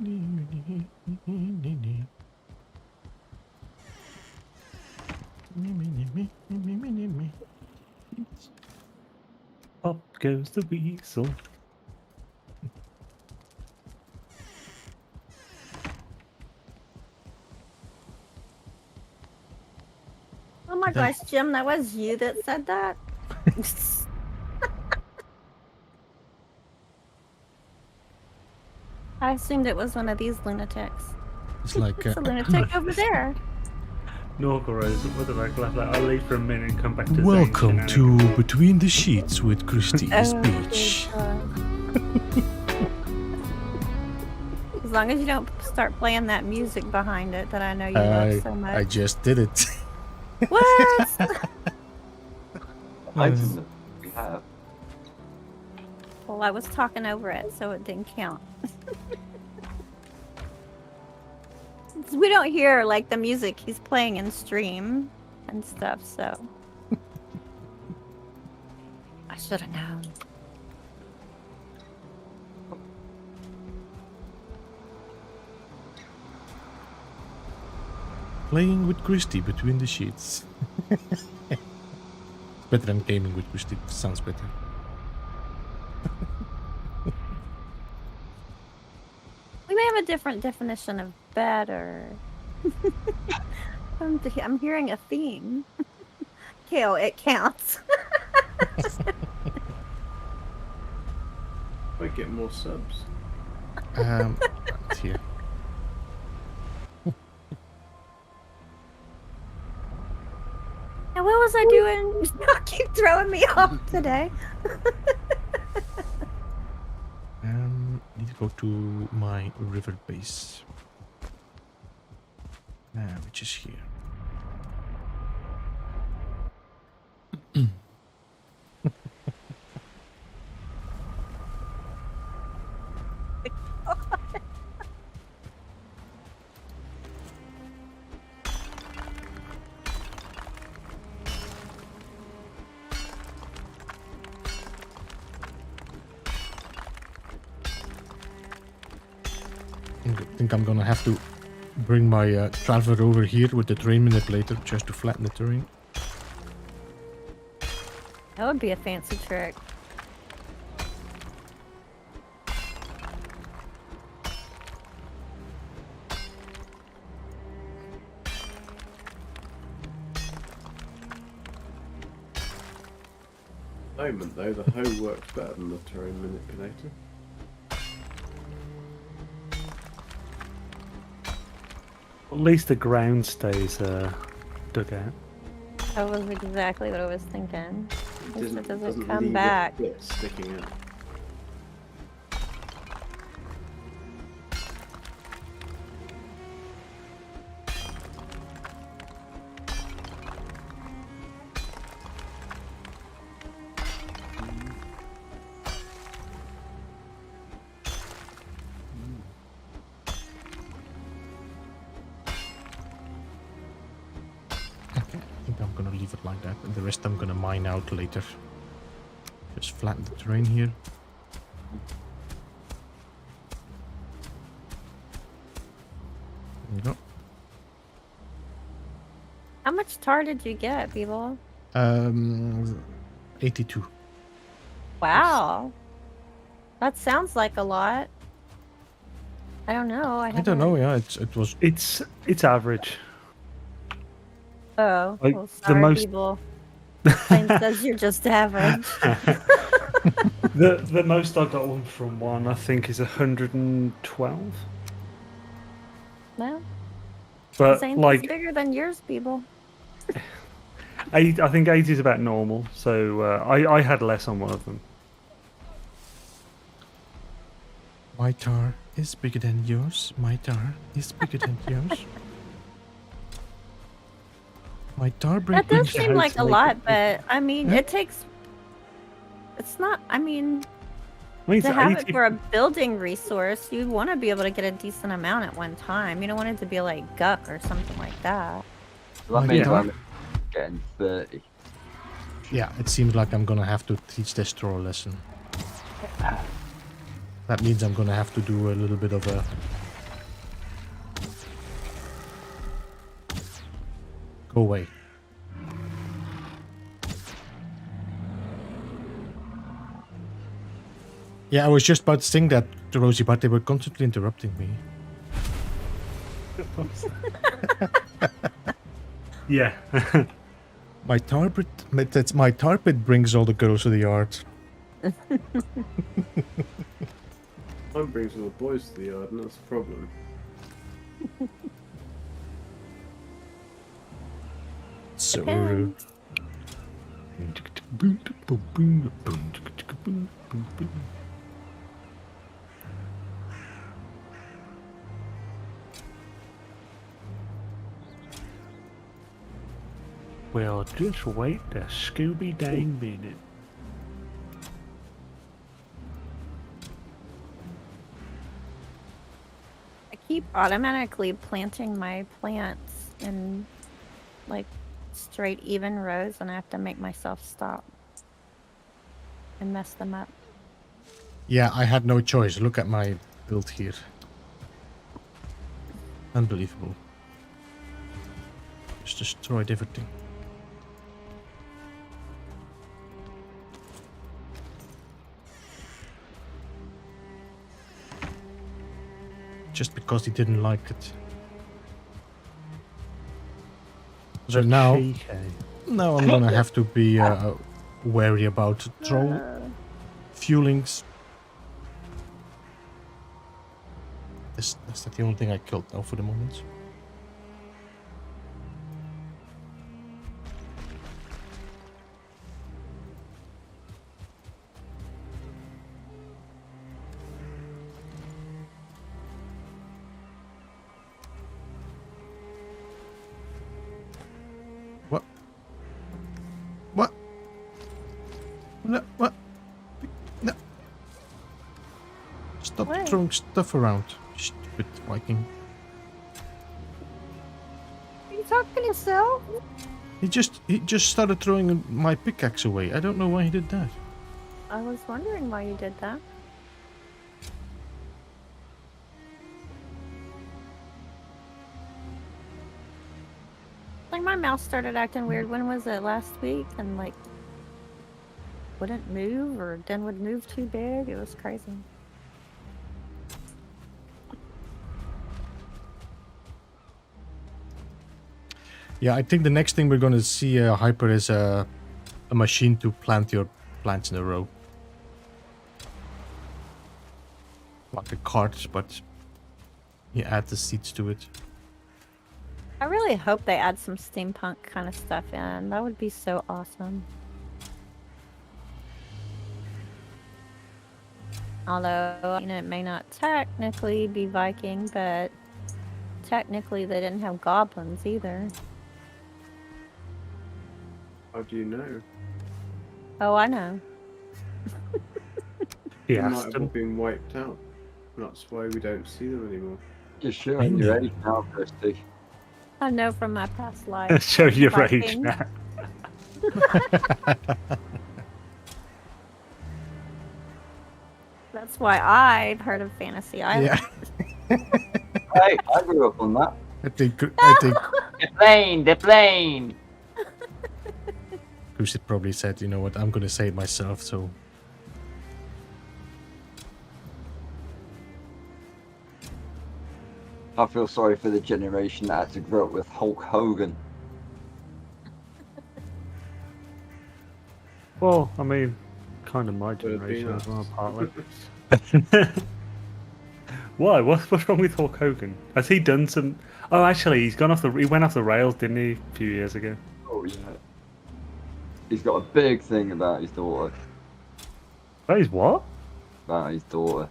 [SPEAKER 3] Up goes the weasel.
[SPEAKER 6] Oh my
[SPEAKER 1] They-
[SPEAKER 6] gosh, Jim, that was you that said that? I assumed it was one of these lunatics.
[SPEAKER 1] It's like
[SPEAKER 6] It's a lunatic over there.
[SPEAKER 3] Norgor Rose, what did I laugh at? I'll leave for a minute and come back to Zane's
[SPEAKER 1] welcome to
[SPEAKER 3] shenanigans.
[SPEAKER 1] Between the Sheets with Christie's
[SPEAKER 6] Oh,
[SPEAKER 1] Beach.
[SPEAKER 6] good God. As long as you don't start playing that music behind it that I know you love so much.
[SPEAKER 1] I just did it.
[SPEAKER 6] What?
[SPEAKER 4] Item that we have.
[SPEAKER 6] Well, I was talking over it, so it didn't count. We don't hear like the music he's playing in stream and stuff, so I should have known.
[SPEAKER 1] Playing with Christie Between the Sheets. Better than gaming with Christie. Sounds better.
[SPEAKER 6] We may have a different definition of better. I'm hearing a theme. Kale, it counts.
[SPEAKER 5] Might get more subs.
[SPEAKER 1] Right here.
[SPEAKER 6] Now, what was I doing? You keep throwing me off today.
[SPEAKER 1] Need to go to my river base. Which is here. I think I'm gonna have to bring my traveler over here with the terrain manipulator just to flatten the terrain.
[SPEAKER 6] That would be a fancy trick.
[SPEAKER 5] Moment though, the hoe works better than the terrain manipulator.
[SPEAKER 3] At least the ground stays dug out.
[SPEAKER 6] That was exactly what I was thinking. At least it doesn't come
[SPEAKER 5] leave
[SPEAKER 6] back.
[SPEAKER 5] a bit sticking out.
[SPEAKER 1] I think I'm gonna leave it like that, and the rest I'm gonna mine out later. Just flatten the terrain here. There you go.
[SPEAKER 6] How much tar did you get, people?
[SPEAKER 1] 82.
[SPEAKER 6] Wow. That sounds like a lot. I don't know.
[SPEAKER 1] I don't know. Yeah, it was.
[SPEAKER 3] It's average.
[SPEAKER 6] Oh,
[SPEAKER 3] Like,
[SPEAKER 6] well,
[SPEAKER 3] the
[SPEAKER 6] sorry,
[SPEAKER 3] most-
[SPEAKER 6] people. Plain says you're just average.
[SPEAKER 3] The most I got one from one, I think, is 112.
[SPEAKER 6] Well,
[SPEAKER 3] But
[SPEAKER 6] Zane's
[SPEAKER 3] like,
[SPEAKER 6] bigger than yours, people.
[SPEAKER 3] I think 80 is about normal. So I had less on one of them.
[SPEAKER 1] My tar is bigger than yours. My tar is bigger than yours. My tar
[SPEAKER 6] That
[SPEAKER 1] break.
[SPEAKER 6] does seem like a lot, but I mean,
[SPEAKER 1] Yeah.
[SPEAKER 6] it takes. It's not. I mean,
[SPEAKER 3] I mean,
[SPEAKER 6] to
[SPEAKER 3] it's
[SPEAKER 6] have
[SPEAKER 3] 80
[SPEAKER 6] it for a building resource, you want to be able to get a decent amount at one time. You don't want it to be like guck or something like that.
[SPEAKER 4] So that
[SPEAKER 1] My
[SPEAKER 4] means
[SPEAKER 1] tar-
[SPEAKER 4] I'm getting 30.
[SPEAKER 1] Yeah, it seems like I'm gonna have to teach this straw lesson. That means I'm gonna have to do a little bit of a... Go away. Yeah, I was just about to sing that, Rosie, but they were constantly interrupting me.
[SPEAKER 3] Yeah.
[SPEAKER 1] My tarpet brings all the girls to the yard.
[SPEAKER 5] Mine brings all the boys to the yard, and that's the problem.
[SPEAKER 1] So rude.
[SPEAKER 3] Well, just wait a Scooby dang minute.
[SPEAKER 6] I keep automatically planting my plants in like straight even rows, and I have to make myself stop and mess them up.
[SPEAKER 1] Yeah, I had no choice. Look at my build here. Unbelievable. Just destroyed everything. Just because he didn't like it. So now I'm gonna have to be wary about troll fuelings. That's the only thing I killed now for the moment. What? What? No, what? No. Stop
[SPEAKER 6] What?
[SPEAKER 1] throwing stuff around, stupid Viking.
[SPEAKER 6] Are you talking to yourself?
[SPEAKER 1] He just started throwing my pickaxe away. I don't know why he did that.
[SPEAKER 6] I was wondering why you did that. Like my mouse started acting weird. When was it? Last week? And like wouldn't move, or then would move too big. It was crazy.
[SPEAKER 1] Yeah, I think the next thing we're going to see, Hyper, is a machine to plant your plants in a row. Like a cart, but you add the seeds to it.
[SPEAKER 6] I really hope they add some steampunk kind of stuff in. That would be so awesome. Although, you know, it may not technically be Viking, but technically they didn't have goblins either.
[SPEAKER 5] How do you know?
[SPEAKER 6] Oh, I know.
[SPEAKER 3] He
[SPEAKER 5] They might
[SPEAKER 3] asked
[SPEAKER 5] have all
[SPEAKER 3] him.
[SPEAKER 5] been wiped out. That's why we don't see them anymore.
[SPEAKER 4] Just showing your age now, Christy.
[SPEAKER 6] I know from my past life.
[SPEAKER 3] Show your age
[SPEAKER 6] Viking.
[SPEAKER 3] now.
[SPEAKER 6] That's why I've heard of Fantasy Island.
[SPEAKER 1] Yeah,
[SPEAKER 4] Hey, I grew up on that.
[SPEAKER 1] I think
[SPEAKER 4] The plane!
[SPEAKER 1] Kusit probably said, you know what, I'm going to say it myself, so...
[SPEAKER 4] I feel sorry for the generation that had to grow up with Hulk Hogan.
[SPEAKER 3] Well, I mean, kind of my
[SPEAKER 5] Would it be
[SPEAKER 3] generation as well,
[SPEAKER 5] nice?
[SPEAKER 3] partly. Why? What's wrong with Hulk Hogan? Has he done some? Oh, actually, he went off the rails, didn't he, a few years ago?
[SPEAKER 4] Oh yeah. He's got a big thing about his daughter.
[SPEAKER 3] That is what?
[SPEAKER 4] About his daughter.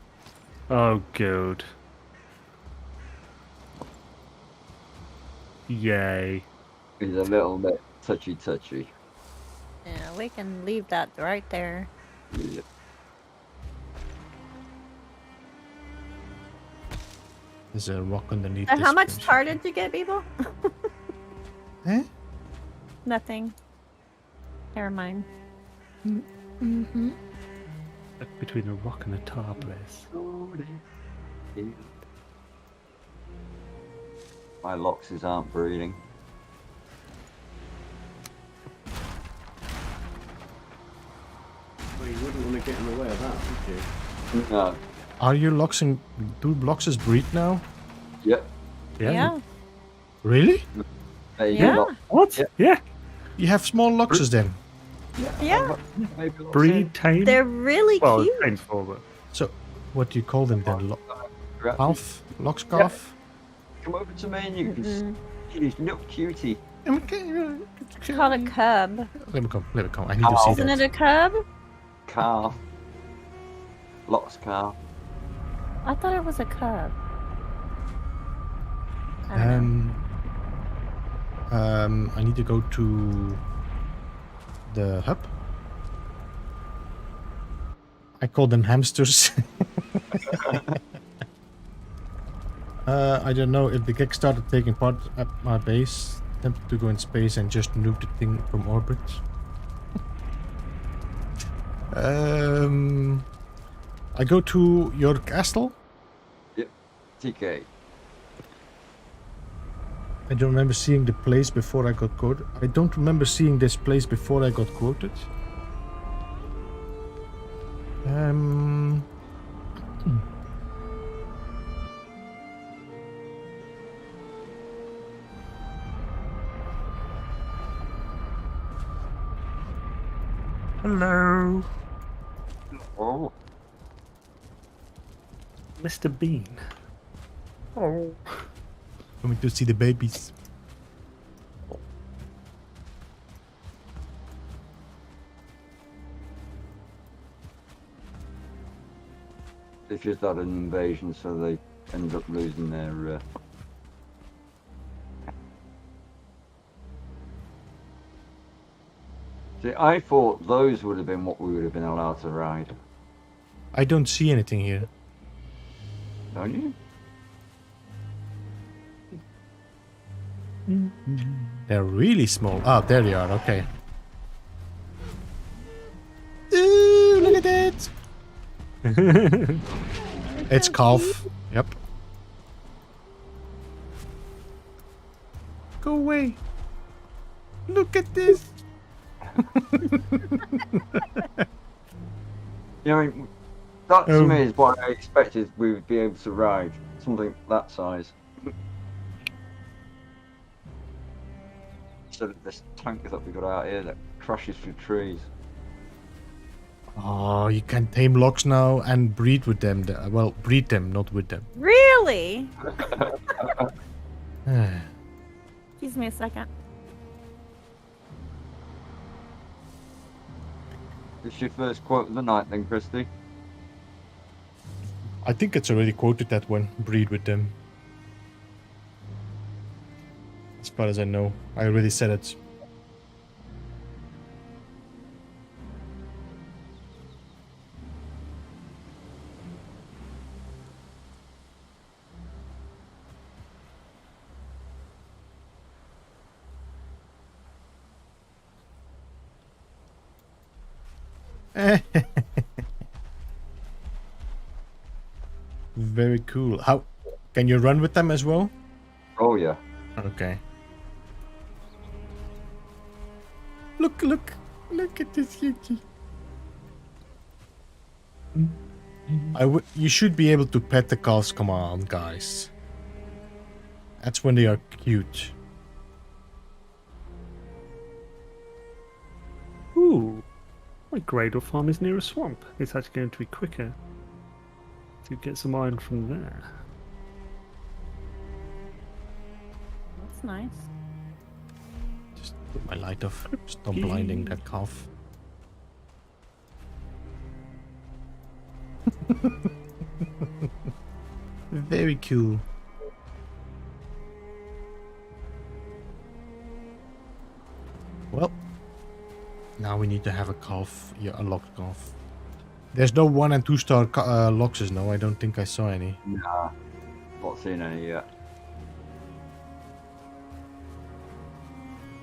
[SPEAKER 3] Oh, good. Yay.
[SPEAKER 4] He's a little bit touchy.
[SPEAKER 6] Yeah, we can leave that right there.
[SPEAKER 4] Yeah.
[SPEAKER 1] There's a rock underneath
[SPEAKER 6] And
[SPEAKER 1] this
[SPEAKER 6] how much
[SPEAKER 1] bench.
[SPEAKER 6] tar did you get, people?
[SPEAKER 1] Eh?
[SPEAKER 6] Nothing. Never mind.
[SPEAKER 1] Mm-hmm.
[SPEAKER 3] Stuck between a rock and a tar place.
[SPEAKER 4] My loxes aren't breeding.
[SPEAKER 5] Well, you wouldn't want to get in the way of that, would you?
[SPEAKER 4] No.
[SPEAKER 1] Are you Loxing? Do Loxes breed now?
[SPEAKER 4] Yep.
[SPEAKER 6] Yeah.
[SPEAKER 1] Really?
[SPEAKER 4] There you
[SPEAKER 6] Yeah.
[SPEAKER 4] go.
[SPEAKER 3] What?
[SPEAKER 4] Yeah.
[SPEAKER 3] Yeah.
[SPEAKER 1] You have small Loxes then?
[SPEAKER 6] Yeah.
[SPEAKER 4] Maybe loxes.
[SPEAKER 3] Breed, tame.
[SPEAKER 6] They're really
[SPEAKER 3] well,
[SPEAKER 6] cute.
[SPEAKER 3] tame's for, but
[SPEAKER 1] So, what do you call them then?
[SPEAKER 4] Right.
[SPEAKER 1] Calf? Loxcalf?
[SPEAKER 4] Come over to me and you can
[SPEAKER 6] Mm-mm.
[SPEAKER 4] see this little cutie.
[SPEAKER 6] It's called a cub.
[SPEAKER 1] Let me come. Let me come. I need to see
[SPEAKER 6] Isn't
[SPEAKER 1] that.
[SPEAKER 6] it a cub?
[SPEAKER 4] Calf. Lox calf.
[SPEAKER 6] I thought it was a cub. I don't know.
[SPEAKER 1] I need to go to the hub. I call them hamsters. I don't know if the Gek started taking part at my base. Tempted to go in space and just nuke the thing from orbit. I go to your castle.
[SPEAKER 4] TK.
[SPEAKER 1] I don't remember seeing the place before I got quoted. I don't remember seeing this place before I got quoted.
[SPEAKER 3] hello,
[SPEAKER 4] Oh.
[SPEAKER 3] Mr. Bean. Oh.
[SPEAKER 1] Coming to see the babies.
[SPEAKER 4] They've just had an invasion, so they end up losing their. See, I thought those would have been what we would have been allowed to ride.
[SPEAKER 1] I don't see anything here.
[SPEAKER 4] Don't you?
[SPEAKER 1] They're really small. Ah, there they are. Okay. Ooh, look at that. It's calf. Yep. Go away. Look at this.
[SPEAKER 4] You know, that to
[SPEAKER 1] Um,
[SPEAKER 4] me is what I expected we would be able to ride. Something that size. Instead of this tank that we got out here that crashes through trees.
[SPEAKER 1] Oh, you can tame logs now and breed with them. Well, breed them, not with them.
[SPEAKER 6] Really?
[SPEAKER 1] Ah.
[SPEAKER 6] Excuse me a second.
[SPEAKER 4] It's your first quote of the night then, Christy.
[SPEAKER 1] I think it's already quoted that one. Breed with them. As far as I know. I already said it. Very cool. How can you run with them as well?
[SPEAKER 4] Oh yeah.
[SPEAKER 1] Okay. Look at this Yuki. You should be able to pet the calves. Come on, guys. That's when they are cute.
[SPEAKER 3] Ooh. My Gradle farm is near a swamp. It's actually going to be quicker to get some iron from there.
[SPEAKER 6] That's nice.
[SPEAKER 1] Just put my light off. Stop blinding that calf. Very cool. Well, now we need to have a calf. Yeah, a locked calf. There's no 1 and 2 star loxes, no? I don't think I saw any.
[SPEAKER 4] Nah. Not seen any yet.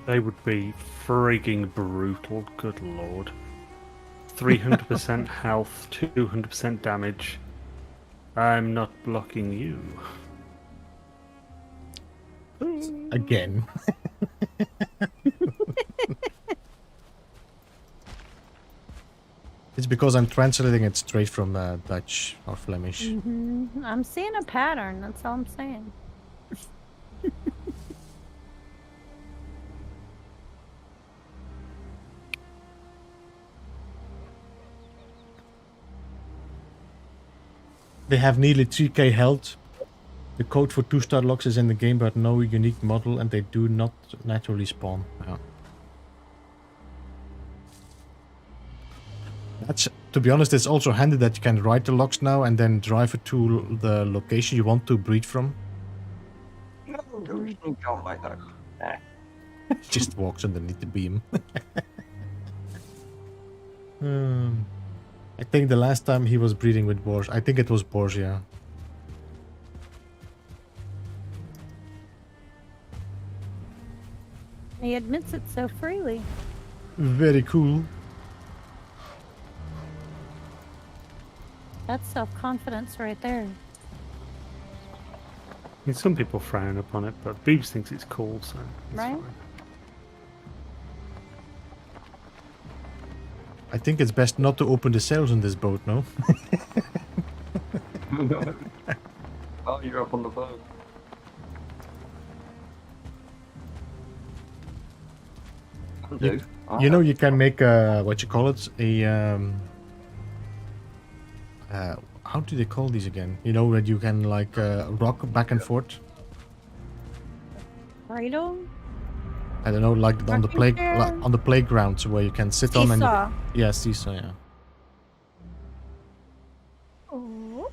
[SPEAKER 3] They would be frigging brutal, good lord. 300% health, 200% damage. I'm not blocking you.
[SPEAKER 1] Again. It's because I'm translating it straight from Dutch or Flemish.
[SPEAKER 6] I'm seeing a pattern. That's all I'm saying.
[SPEAKER 1] They have nearly 3k health. The code for 2-star locks is in the game, but no unique model, and they do not naturally spawn. Yeah. That's, to be honest, it's also handy that you can write the locks now and then drive it to the location you want to breed from.
[SPEAKER 4] No, don't like that.
[SPEAKER 1] Just walks underneath the beam. I think the last time he was breeding with boars, I think it was boars, yeah.
[SPEAKER 6] He admits it so freely.
[SPEAKER 1] Very cool.
[SPEAKER 6] That's self-confidence right there.
[SPEAKER 3] I mean, some people frown upon it, but Beebs thinks it's cool, so it's
[SPEAKER 6] Right.
[SPEAKER 3] fine.
[SPEAKER 1] I think it's best not to open the sails on this boat, no?
[SPEAKER 4] Oh, you're up on the boat.
[SPEAKER 1] You know, you can make a, what you call it, a, how do they call these again? You know, that you can, like, rock back and forth?
[SPEAKER 6] Cradle?
[SPEAKER 1] I don't know, like on the
[SPEAKER 6] Rocking chair?
[SPEAKER 1] like on the playgrounds where you can sit on and...
[SPEAKER 6] Seesaw.
[SPEAKER 1] Yeah, seesaw, yeah.
[SPEAKER 6] Oh.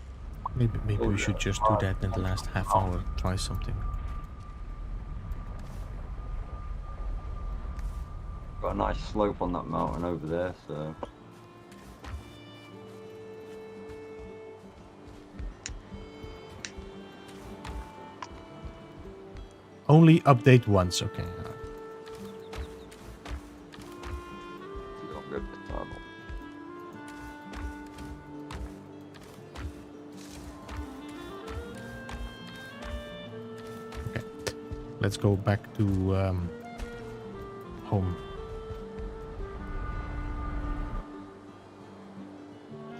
[SPEAKER 1] Maybe we should just do that in the last half hour, try something.
[SPEAKER 4] Got a nice slope on that mountain over there, so.
[SPEAKER 1] Only update once, okay.
[SPEAKER 4] You don't go to the tunnel.
[SPEAKER 1] Let's go back to home.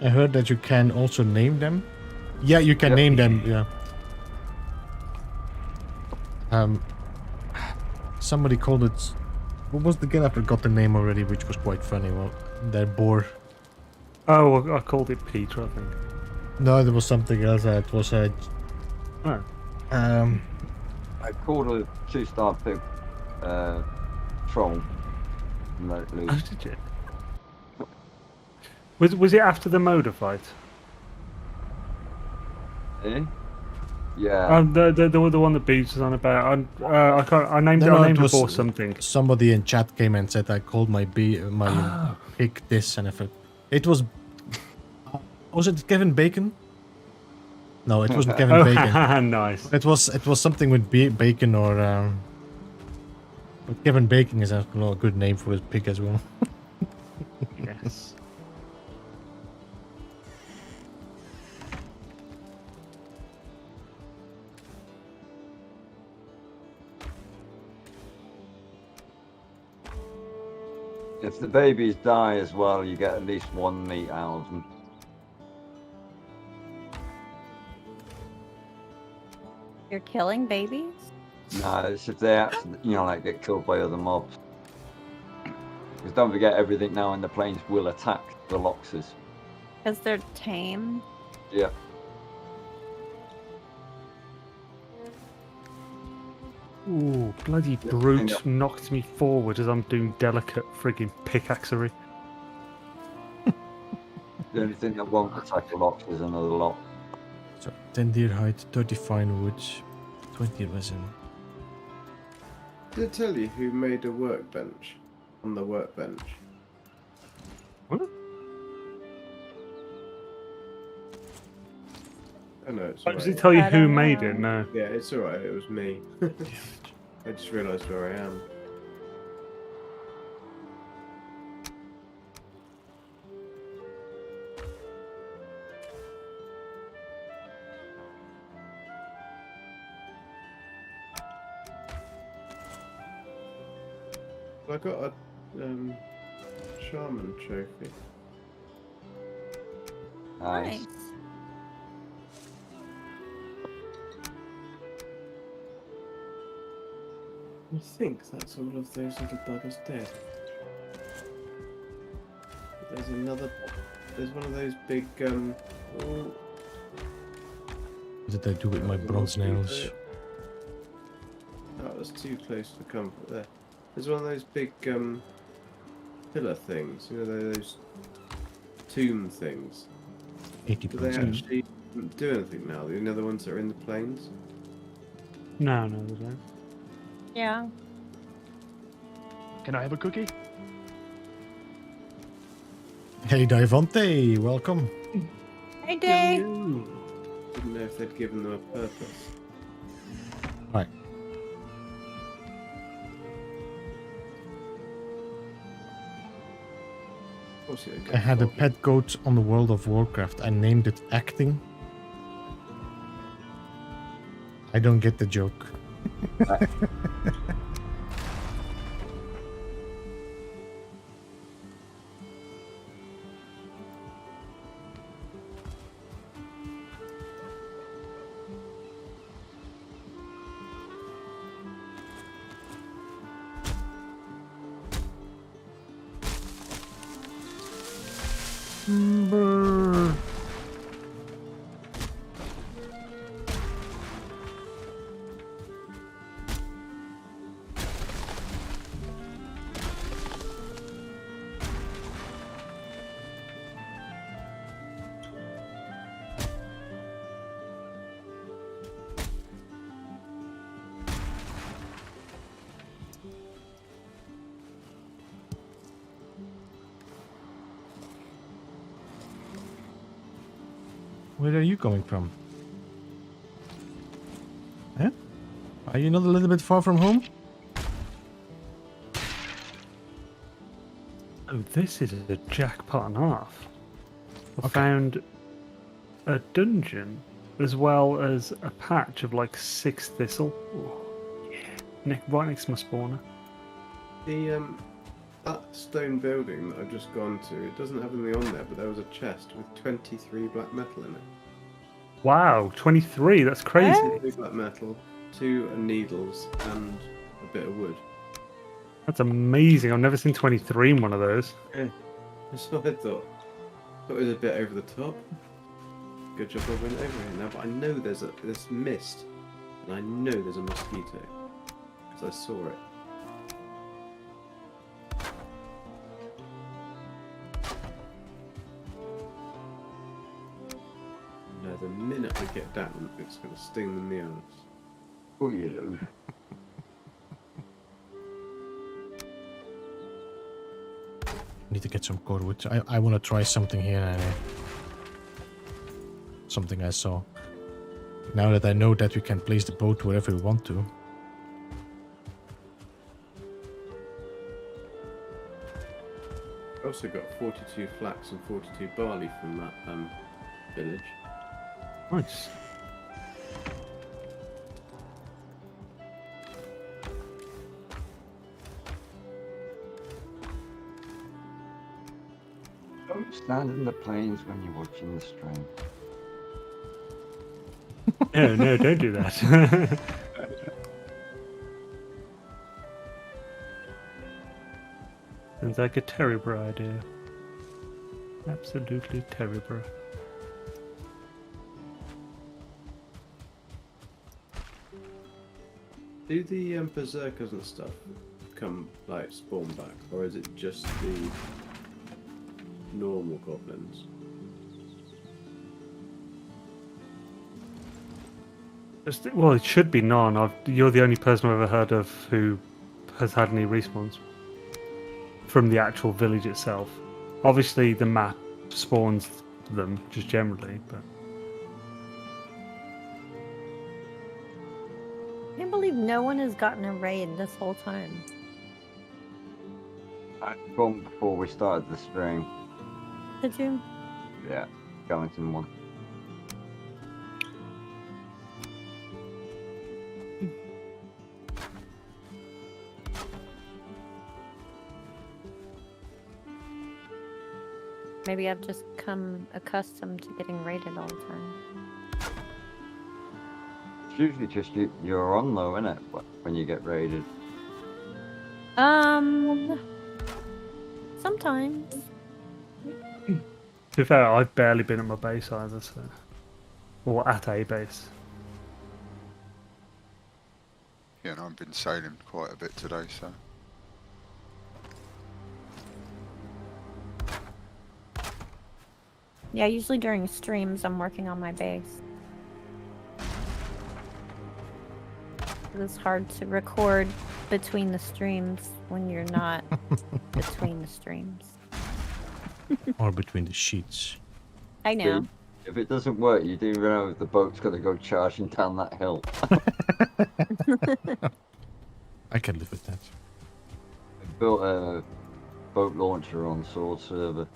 [SPEAKER 1] I heard that you can also name them. Yeah, you can name them, yeah. Somebody called it... What was the game? I forgot the name already, which was quite funny. Well, they're boar.
[SPEAKER 3] Oh, well, I called it Peter, I think.
[SPEAKER 1] No, there was something else. It was a...
[SPEAKER 3] Oh.
[SPEAKER 4] I called a 2-star pig troll. And let it
[SPEAKER 3] Oh,
[SPEAKER 4] loose.
[SPEAKER 3] did you? Was it after the Moda fight?
[SPEAKER 4] Eh? Yeah.
[SPEAKER 3] The one that Beebs was on about. I named
[SPEAKER 1] No,
[SPEAKER 3] it
[SPEAKER 1] it was
[SPEAKER 3] before something.
[SPEAKER 1] Somebody in chat came and said I called my pig this, and if it was... Was it Kevin Bacon? No, it wasn't Kevin Bacon.
[SPEAKER 3] Nice.
[SPEAKER 1] It was something with bacon or... But Kevin Bacon is a good name for his pig as well.
[SPEAKER 3] Yes.
[SPEAKER 4] If the babies die as well, you get at least 1 meat out of them.
[SPEAKER 6] You're killing babies?
[SPEAKER 4] No, it's if they actually, like get killed by other mobs. Because don't forget, everything now in the plains will attack the Loxes.
[SPEAKER 6] Because they're tame?
[SPEAKER 4] Yeah.
[SPEAKER 3] Ooh, bloody brute knocked me forward as I'm doing delicate frigging pickaxery.
[SPEAKER 4] The only thing that won't attack the Lox is another lock.
[SPEAKER 1] So 10 deer hide, 30 fine wood, 20 resin.
[SPEAKER 5] Did I tell you who made a workbench on the workbench?
[SPEAKER 3] What?
[SPEAKER 5] Oh no, it's
[SPEAKER 3] Does it
[SPEAKER 5] alright.
[SPEAKER 3] tell you
[SPEAKER 6] I
[SPEAKER 3] who
[SPEAKER 6] don't
[SPEAKER 3] made
[SPEAKER 6] know.
[SPEAKER 3] it? No.
[SPEAKER 5] Yeah, it's alright, it was me. I just realised where I am. I got a shaman trophy.
[SPEAKER 4] Nice.
[SPEAKER 6] Nice.
[SPEAKER 5] I think that's all of those little buggers dead. There's another. There's one of those big. Oh,
[SPEAKER 1] What did I do with my
[SPEAKER 5] that was a
[SPEAKER 1] bronze
[SPEAKER 5] mosquito.
[SPEAKER 1] nails?
[SPEAKER 5] That was too close for comfort there. There's one of those big pillar things. You know those tomb things.
[SPEAKER 1] 80
[SPEAKER 5] Do they
[SPEAKER 1] points.
[SPEAKER 5] actually do anything now? You know the ones that are in the plains?
[SPEAKER 3] No, they don't.
[SPEAKER 6] Yeah.
[SPEAKER 7] Can I have a cookie?
[SPEAKER 1] Hey, Divante, welcome.
[SPEAKER 6] Hey, Day.
[SPEAKER 5] Didn't know if they'd given them a purpose.
[SPEAKER 1] Right.
[SPEAKER 5] Of course, you don't
[SPEAKER 1] I
[SPEAKER 5] get
[SPEAKER 1] had a
[SPEAKER 5] foggy.
[SPEAKER 1] pet goat on the World of Warcraft. I named it Acting. I don't get the joke. Brr. Where are you coming from? Huh? Are you not a little bit far from home?
[SPEAKER 3] Oh, this is a jackpot and a half. I
[SPEAKER 1] Okay.
[SPEAKER 3] found a dungeon as well as a patch of like 6 thistle. Oh, yeah. Right next to my spawner.
[SPEAKER 5] The that stone building that I've just gone to, it doesn't have anything on there, but there was a chest with 23 black metal in it.
[SPEAKER 3] Wow, 23, that's crazy.
[SPEAKER 6] What?
[SPEAKER 5] 2 black metal, 2 needles, and a bit of wood.
[SPEAKER 3] That's amazing. I've never seen 23 in one of those.
[SPEAKER 5] That's what I thought. Thought it was a bit over the top. Good job I went over here now, but I know there's mist, and I know there's a mosquito because I saw it. No, the minute I get down, it's going to sting the neons.
[SPEAKER 4] Oh, you do.
[SPEAKER 1] Need to get some core wood. I want to try something here. Something I saw. Now that I know that we can place the boat wherever we want to.
[SPEAKER 5] I also got 42 flax and 42 barley from that village.
[SPEAKER 3] Nice.
[SPEAKER 4] Don't stand in the plains when you're watching the stream.
[SPEAKER 3] No, don't do that. Sounds like a terrible idea. Absolutely terrible.
[SPEAKER 5] Do the berserkers and stuff come, like, spawn back, or is it just the normal goblins?
[SPEAKER 3] Well, it should be none. You're the only person I've ever heard of who has had any respawns from the actual village itself. Obviously, the map spawns them just generally, but
[SPEAKER 6] I can't believe no one has gotten a raid this whole time.
[SPEAKER 4] I spawned before we started the stream.
[SPEAKER 6] Did you?
[SPEAKER 4] Yeah, Skeleton one.
[SPEAKER 6] Maybe I've just come accustomed to getting raided all the time.
[SPEAKER 4] It's usually just you're on though, isn't it? When you get raided.
[SPEAKER 6] Sometimes.
[SPEAKER 3] To be fair, I've barely been at my base either, so. Or at a base.
[SPEAKER 2] Yeah, and I've been sailing quite a bit today, so.
[SPEAKER 6] Yeah, usually during streams I'm working on my base. It's hard to record between the streams when you're not between the streams.
[SPEAKER 1] Or between the sheets.
[SPEAKER 6] I know.
[SPEAKER 4] See, if it doesn't work, you do know the boat's got to go charging down that hill.
[SPEAKER 1] I can live with that.
[SPEAKER 4] I built a boat launcher on Sword server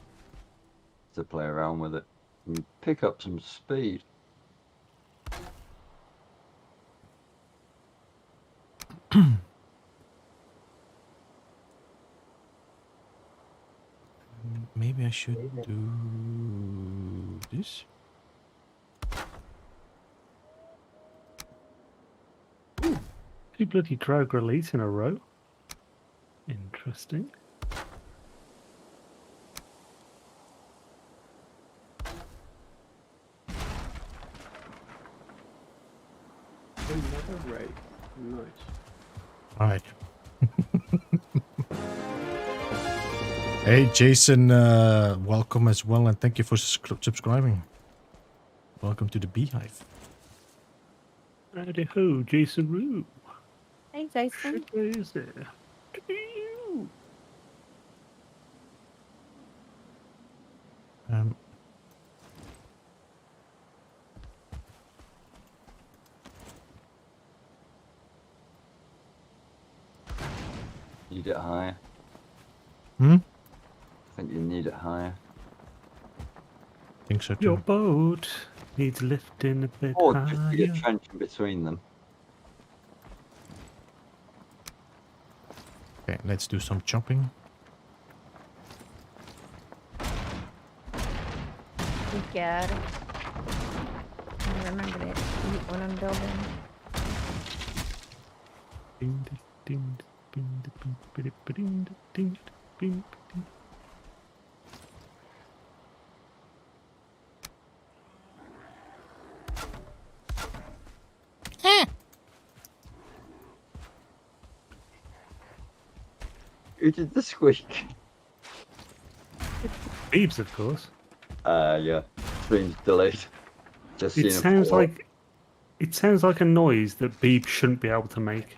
[SPEAKER 4] to play around with it and pick up some speed.
[SPEAKER 1] Maybe I should do this.
[SPEAKER 3] 2 bloody drag release in a row. Interesting.
[SPEAKER 5] Another raid. Nice.
[SPEAKER 1] All right. Hey, Jason, welcome as well, and thank you for subscribing. Welcome to the Beehive.
[SPEAKER 3] Howdy ho, Jason Roo.
[SPEAKER 6] Hey, Jason.
[SPEAKER 3] Shit is there?
[SPEAKER 4] Need it higher.
[SPEAKER 1] Hmm?
[SPEAKER 4] I think you need it higher.
[SPEAKER 1] I think so
[SPEAKER 3] Your
[SPEAKER 1] too.
[SPEAKER 3] boat needs lifting a bit
[SPEAKER 4] Or just to get
[SPEAKER 3] higher.
[SPEAKER 4] trench in between them.
[SPEAKER 1] Okay, let's do some chopping.
[SPEAKER 6] You got it. I remember to eat when I'm building.
[SPEAKER 3] Ding, ding, ding, ding, ding, ding, ding, ding, ding.
[SPEAKER 4] Who did the squeak?
[SPEAKER 3] Beebs, of course.
[SPEAKER 4] Yeah. Stream's delayed. Just seen
[SPEAKER 3] It
[SPEAKER 4] it
[SPEAKER 3] sounds
[SPEAKER 4] fall off.
[SPEAKER 3] like it sounds like a noise that Beeb shouldn't be able to make.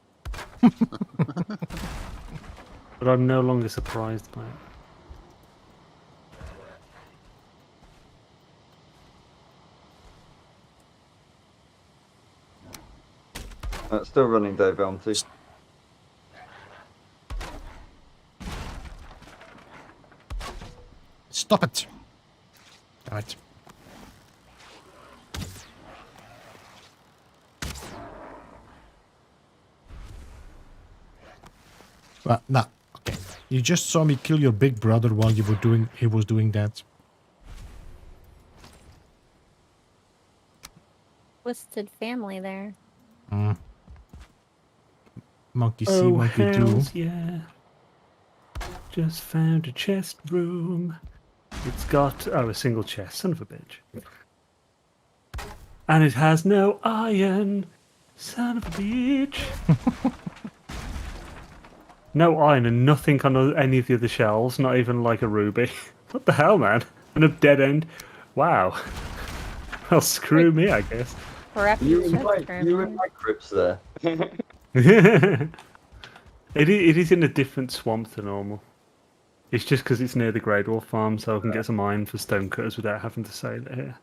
[SPEAKER 3] But I'm no longer surprised by it.
[SPEAKER 4] Still running, Dave Bounty.
[SPEAKER 1] Stop it! Damn it. Well, nah. Okay. You just saw me kill your big brother while you were doing. He was doing that.
[SPEAKER 6] Twisted family there.
[SPEAKER 1] Monkey see,
[SPEAKER 3] Oh,
[SPEAKER 1] monkey do.
[SPEAKER 3] hells yeah. Just found a chest room. It's got, a single chest, son of a bitch. And it has no iron, son of a bitch. No iron and nothing on any of the other shelves, not even like a ruby. What the hell, man? And a dead end. Wow. Well, screw me, I guess.
[SPEAKER 4] You in my crypts there.
[SPEAKER 3] It is in a different swamp to normal. It's just because it's near the Grey Dwarf farm, so I can get some iron for stonecutters without having to sail it here.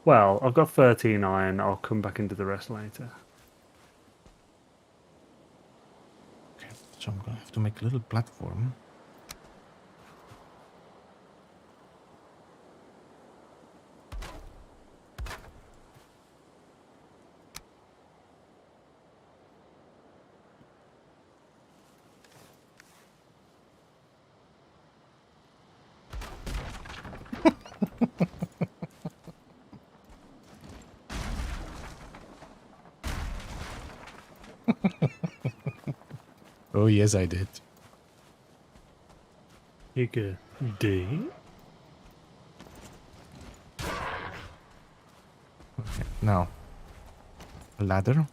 [SPEAKER 3] Well, I've got 13 iron. I'll come back into the rest later.
[SPEAKER 1] Okay, so I'm gonna have to make a little platform. Oh, yes, I did.
[SPEAKER 3] Figure D.
[SPEAKER 1] Now, a ladder.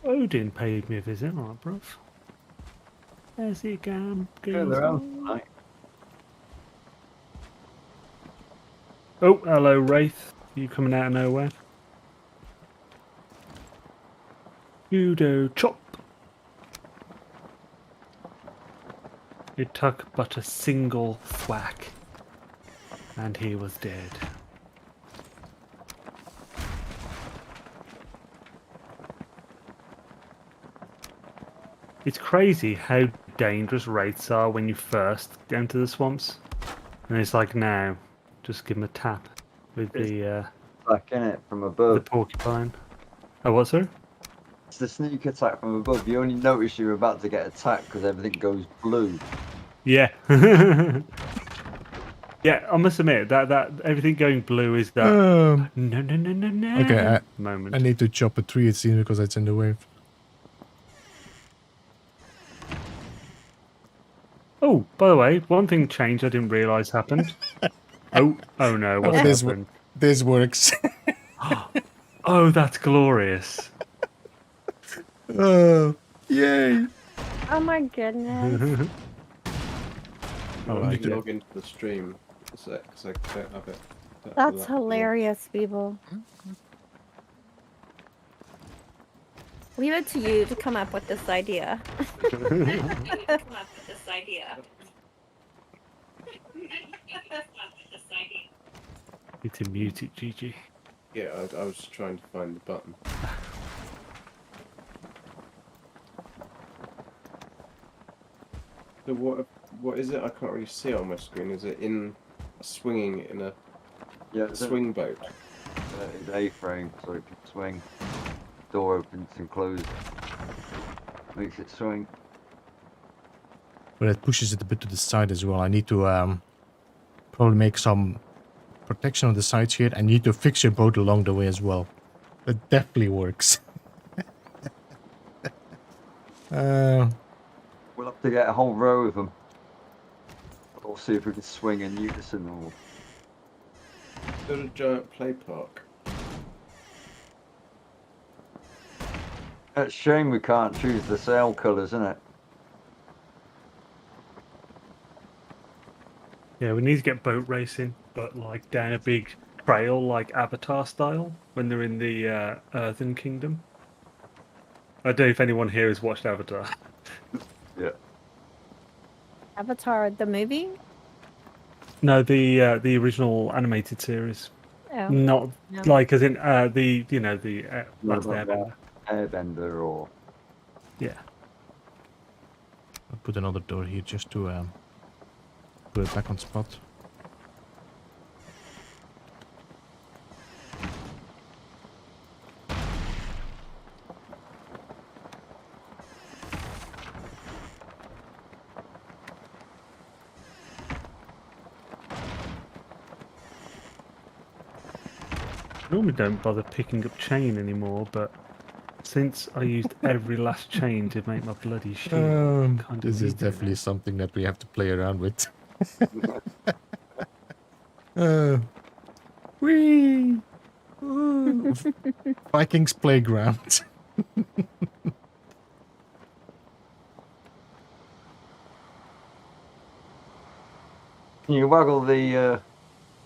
[SPEAKER 3] Odin paid me a visit, alright, bruv. There's the gam.
[SPEAKER 4] Yeah, they're out tonight.
[SPEAKER 3] Oh, hello, Wraith. You coming out of nowhere? Judo chop. It took but a single thwack, and he was dead. It's crazy how dangerous wraiths are when you first get into the swamps. And it's like now, just give him a tap with the
[SPEAKER 4] Back in it from
[SPEAKER 3] the
[SPEAKER 4] above.
[SPEAKER 3] porcupine. Oh, what, sir?
[SPEAKER 4] It's the sneak attack from above. You only notice you're about to get attacked because everything goes blue.
[SPEAKER 3] Yeah. Yeah, I must admit that everything going blue is that no
[SPEAKER 1] Okay,
[SPEAKER 3] moment.
[SPEAKER 1] I need to chop a tree, it seems, because it's in the way.
[SPEAKER 3] Oh, by the way, one thing changed I didn't realise happened. oh no, what's
[SPEAKER 1] this
[SPEAKER 3] happened?
[SPEAKER 1] This works.
[SPEAKER 3] Oh, that's glorious.
[SPEAKER 1] Oh, yay.
[SPEAKER 6] Oh my goodness.
[SPEAKER 5] Oh,
[SPEAKER 1] I
[SPEAKER 5] I
[SPEAKER 1] need
[SPEAKER 5] can
[SPEAKER 1] to-
[SPEAKER 5] log into the stream because I don't have it. Don't have
[SPEAKER 6] That's
[SPEAKER 5] that.
[SPEAKER 6] hilarious, people. Leave it to you to come up with this idea.
[SPEAKER 3] Need to mute it, Gigi.
[SPEAKER 5] Yeah, I was trying to find the button. So what is it? I can't really see it on my screen. Is it in swinging in a
[SPEAKER 4] Yeah, it's
[SPEAKER 5] swing boat?
[SPEAKER 4] It's A-frame, so it can swing. Door opens and closes. Makes it swing.
[SPEAKER 1] But it pushes it a bit to the side as well. I need to probably make some protection on the sides here. I need to fix your boat along the way as well. That definitely works.
[SPEAKER 4] We'll have to get a whole row of them. We'll see if we can swing in unison or...
[SPEAKER 5] Got a giant play park.
[SPEAKER 4] It's a shame we can't choose the sail colours, isn't it?
[SPEAKER 3] Yeah, we need to get boat racing, but like down a big trail, like Avatar style, when they're in the Earthen Kingdom. I don't know if anyone here has watched Avatar.
[SPEAKER 4] Yeah.
[SPEAKER 6] Avatar, the movie?
[SPEAKER 3] No, the original animated series.
[SPEAKER 6] Oh.
[SPEAKER 3] Not
[SPEAKER 6] No.
[SPEAKER 3] like as in the Last
[SPEAKER 4] Not
[SPEAKER 3] Airbender.
[SPEAKER 4] Airbender or...
[SPEAKER 3] Yeah.
[SPEAKER 1] I'll put another door here just to put it back on spot.
[SPEAKER 3] I normally don't bother picking up chain anymore, but since I used every last chain to make my bloody shield, kind of
[SPEAKER 1] This is
[SPEAKER 3] need it
[SPEAKER 1] definitely
[SPEAKER 3] now.
[SPEAKER 1] something that we have to play around with. Whee! Ooh. Vikings playground.
[SPEAKER 4] You waggle the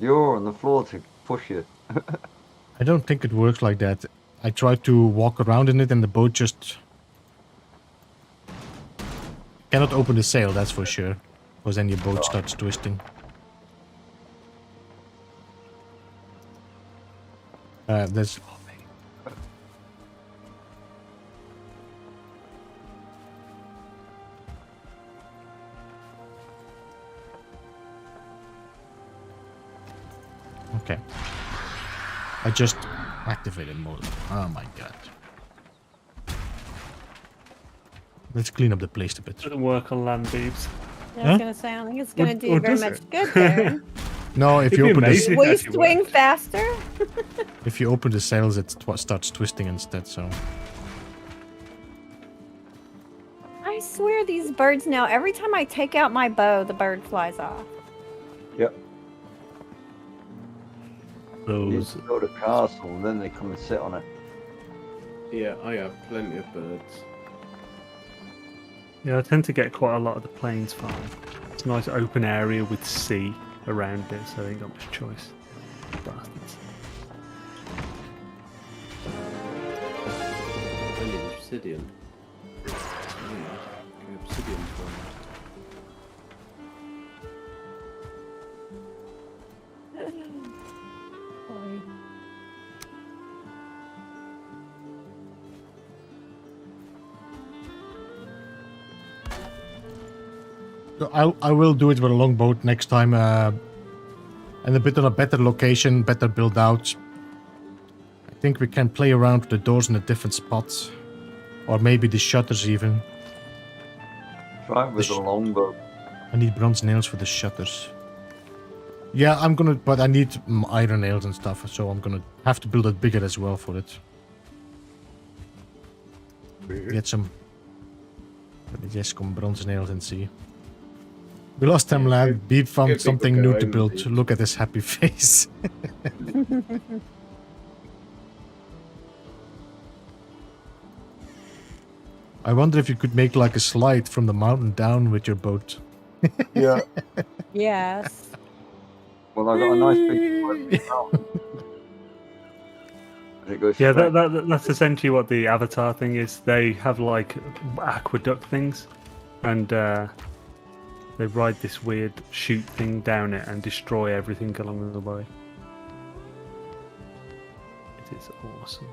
[SPEAKER 4] oar on the floor to push you.
[SPEAKER 1] I don't think it works like that. I tried to walk around in it and the boat just cannot open the sail, that's for sure. Because then your boat starts twisting. There's... Okay. I just activated mode. Oh my god. Let's clean up the place a bit.
[SPEAKER 3] Doesn't work on land beeps.
[SPEAKER 6] Yeah, I
[SPEAKER 1] Huh?
[SPEAKER 6] was gonna say, I don't think it's gonna
[SPEAKER 3] Or
[SPEAKER 6] do very
[SPEAKER 3] does
[SPEAKER 6] much
[SPEAKER 3] it?
[SPEAKER 6] good there.
[SPEAKER 1] No, if
[SPEAKER 3] It'd
[SPEAKER 1] you
[SPEAKER 3] be
[SPEAKER 1] open the
[SPEAKER 3] amazing.
[SPEAKER 6] Will you
[SPEAKER 3] actually
[SPEAKER 6] swing
[SPEAKER 3] worked.
[SPEAKER 6] faster?
[SPEAKER 1] if you open the sails, it starts twisting instead. So
[SPEAKER 6] I swear these birds now, every time I take out my bow, the bird flies off.
[SPEAKER 4] Yep. You
[SPEAKER 3] Those.
[SPEAKER 4] build a castle, and then they come and sit on it.
[SPEAKER 5] Yeah, I have plenty of birds.
[SPEAKER 3] Yeah, I tend to get quite a lot of the plains farm. It's a nice open area with sea around it, so I ain't got much choice. Bastards.
[SPEAKER 5] I need obsidian. Obsidian from.
[SPEAKER 1] So I will do it with a longboat next time, and a bit on a better location, better build out. I think we can play around with the doors in a different spots, or maybe the shutters even.
[SPEAKER 4] Try with a longbow.
[SPEAKER 1] I need bronze nails for the shutters. Yeah, I'm gonna, but I need iron nails and stuff, so I'm gonna have to build it bigger as well for it. Get some. Let me just come bronze nails and see. We lost him, lad. Beat found
[SPEAKER 5] give
[SPEAKER 1] something
[SPEAKER 5] people
[SPEAKER 1] new to
[SPEAKER 5] going,
[SPEAKER 1] build.
[SPEAKER 5] Beat.
[SPEAKER 1] Look at his happy face. I wonder if you could make like a slide from the mountain down with your boat.
[SPEAKER 4] Yeah.
[SPEAKER 6] Yes.
[SPEAKER 4] Well, I got a nice big mountain. And it goes
[SPEAKER 3] Yeah,
[SPEAKER 4] straight.
[SPEAKER 3] that's essentially what the Avatar thing is. They have like aqueduct things, and they ride this weird chute thing down it and destroy everything along the way. It is awesome.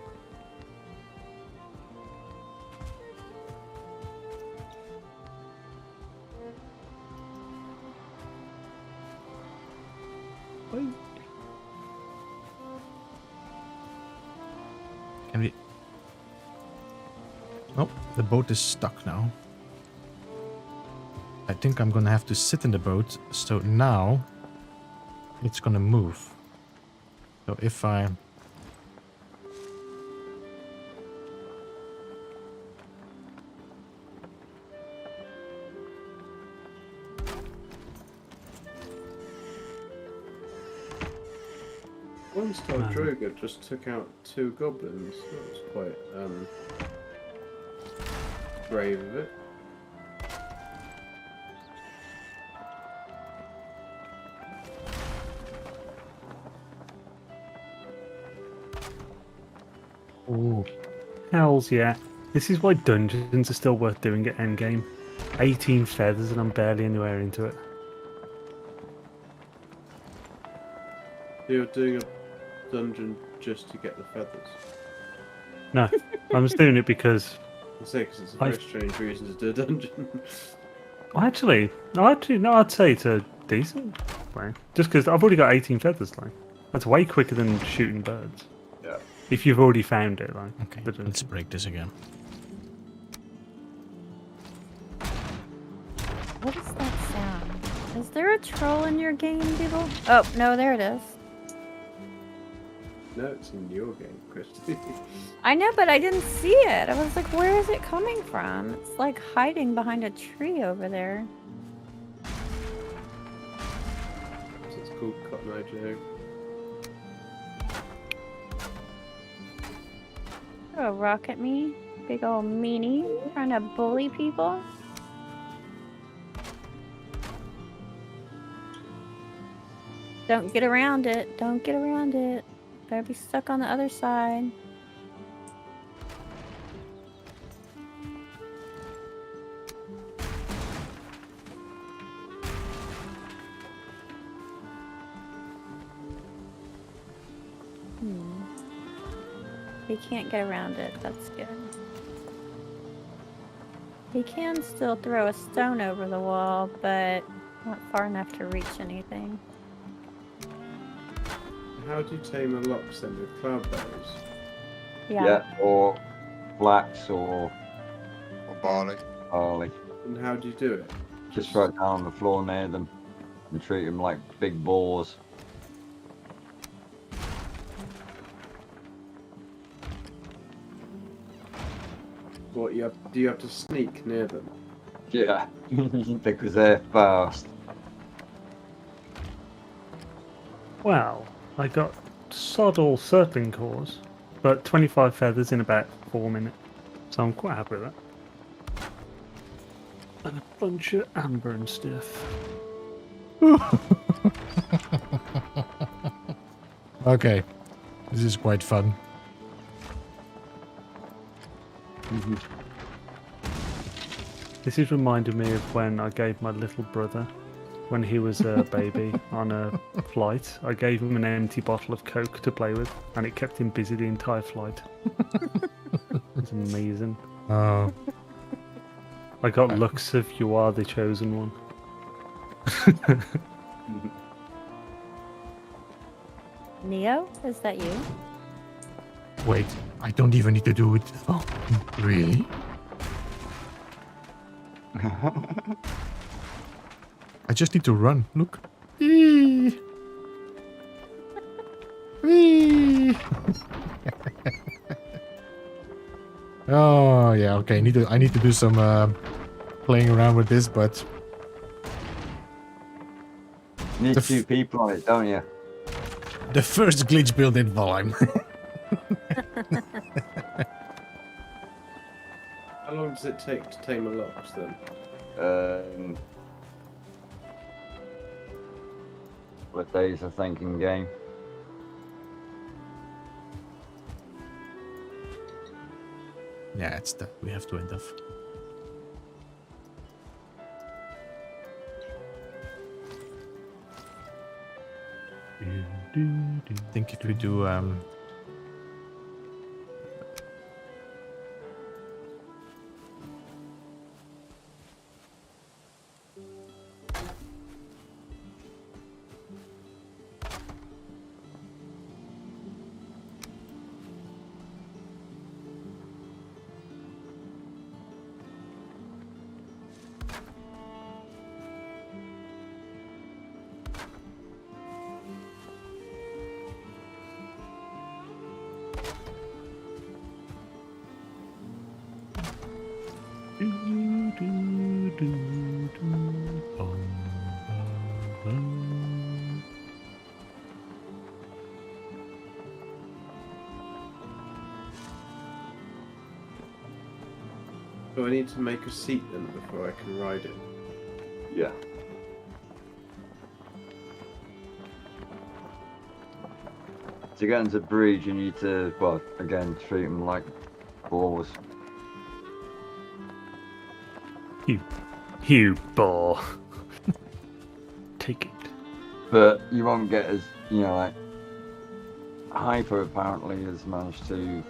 [SPEAKER 1] Can we? Oh, the boat is stuck now. I think I'm gonna have to sit in the boat. So now it's gonna move. So if I
[SPEAKER 5] One star Droga just took out 2 goblins. That was quite brave of it.
[SPEAKER 3] Oh, hells yeah. This is why dungeons are still worth doing at endgame. 18 feathers and I'm barely anywhere into it.
[SPEAKER 5] You're doing a dungeon just to get the feathers.
[SPEAKER 3] No, I'm just doing it because...
[SPEAKER 5] I say, because it's a very strange reason to do a dungeon.
[SPEAKER 3] No, I'd say it's a decent way. Just because I've already got 18 feathers, like. That's way quicker than shooting birds.
[SPEAKER 5] Yeah.
[SPEAKER 3] If you've already found it, like.
[SPEAKER 1] okay,
[SPEAKER 3] But,
[SPEAKER 1] let's break this again.
[SPEAKER 6] What is that sound? Is there a troll in your game, people? Oh, no, there it is.
[SPEAKER 5] No, it's in your game, Christy.
[SPEAKER 6] I know, but I didn't see it. I was like, where is it coming from? It's like hiding behind a tree over there.
[SPEAKER 5] So it's called Cotton Eye Joe.
[SPEAKER 6] Throw a rock at me. Big old meanie. Trying to bully people. Don't get around it. Don't get around it. Better be stuck on the other side. He can't get around it. That's good. He can still throw a stone over the wall, but not far enough to reach anything.
[SPEAKER 5] How do you tame a lox then with cloud berries?
[SPEAKER 6] Yeah.
[SPEAKER 4] Or flax or
[SPEAKER 2] Or barley.
[SPEAKER 4] barley.
[SPEAKER 5] And how do you do it?
[SPEAKER 4] Just right down on the floor near them and treat them like big balls.
[SPEAKER 5] What do you have to sneak near them?
[SPEAKER 4] Yeah, because they're fast.
[SPEAKER 3] Wow, I got sod all circling cores, but 25 feathers in about 4 minutes. So I'm quite happy with that. And a bunch of amber and stuff.
[SPEAKER 1] Okay, this is quite fun.
[SPEAKER 3] This is reminding me of when I gave my little brother, when he was a baby on a flight, I gave him an empty bottle of Coke to play with, and it kept him busy the entire flight. It's amazing.
[SPEAKER 1] Oh,
[SPEAKER 3] I got looks of "You are the chosen one."
[SPEAKER 6] Neo, is that you?
[SPEAKER 1] wait, I don't even need to do it. Oh, really? I just need to run. Look. Whee! Whee! Oh yeah, okay. I need to do some playing around with this, but
[SPEAKER 4] Need 2 people on it, don't you?
[SPEAKER 1] the first glitch build in Valheim.
[SPEAKER 5] How long does it take to tame a lox then?
[SPEAKER 4] What days I think in game?
[SPEAKER 1] Yeah, it's that we have to end off. I think if we do
[SPEAKER 5] Do I need to make a seat then before I can ride it?
[SPEAKER 4] Yeah. To get into breed, you need to, well, again, treat them like balls.
[SPEAKER 3] You bore. Take it.
[SPEAKER 4] But you won't get as, like, Hyper apparently has managed to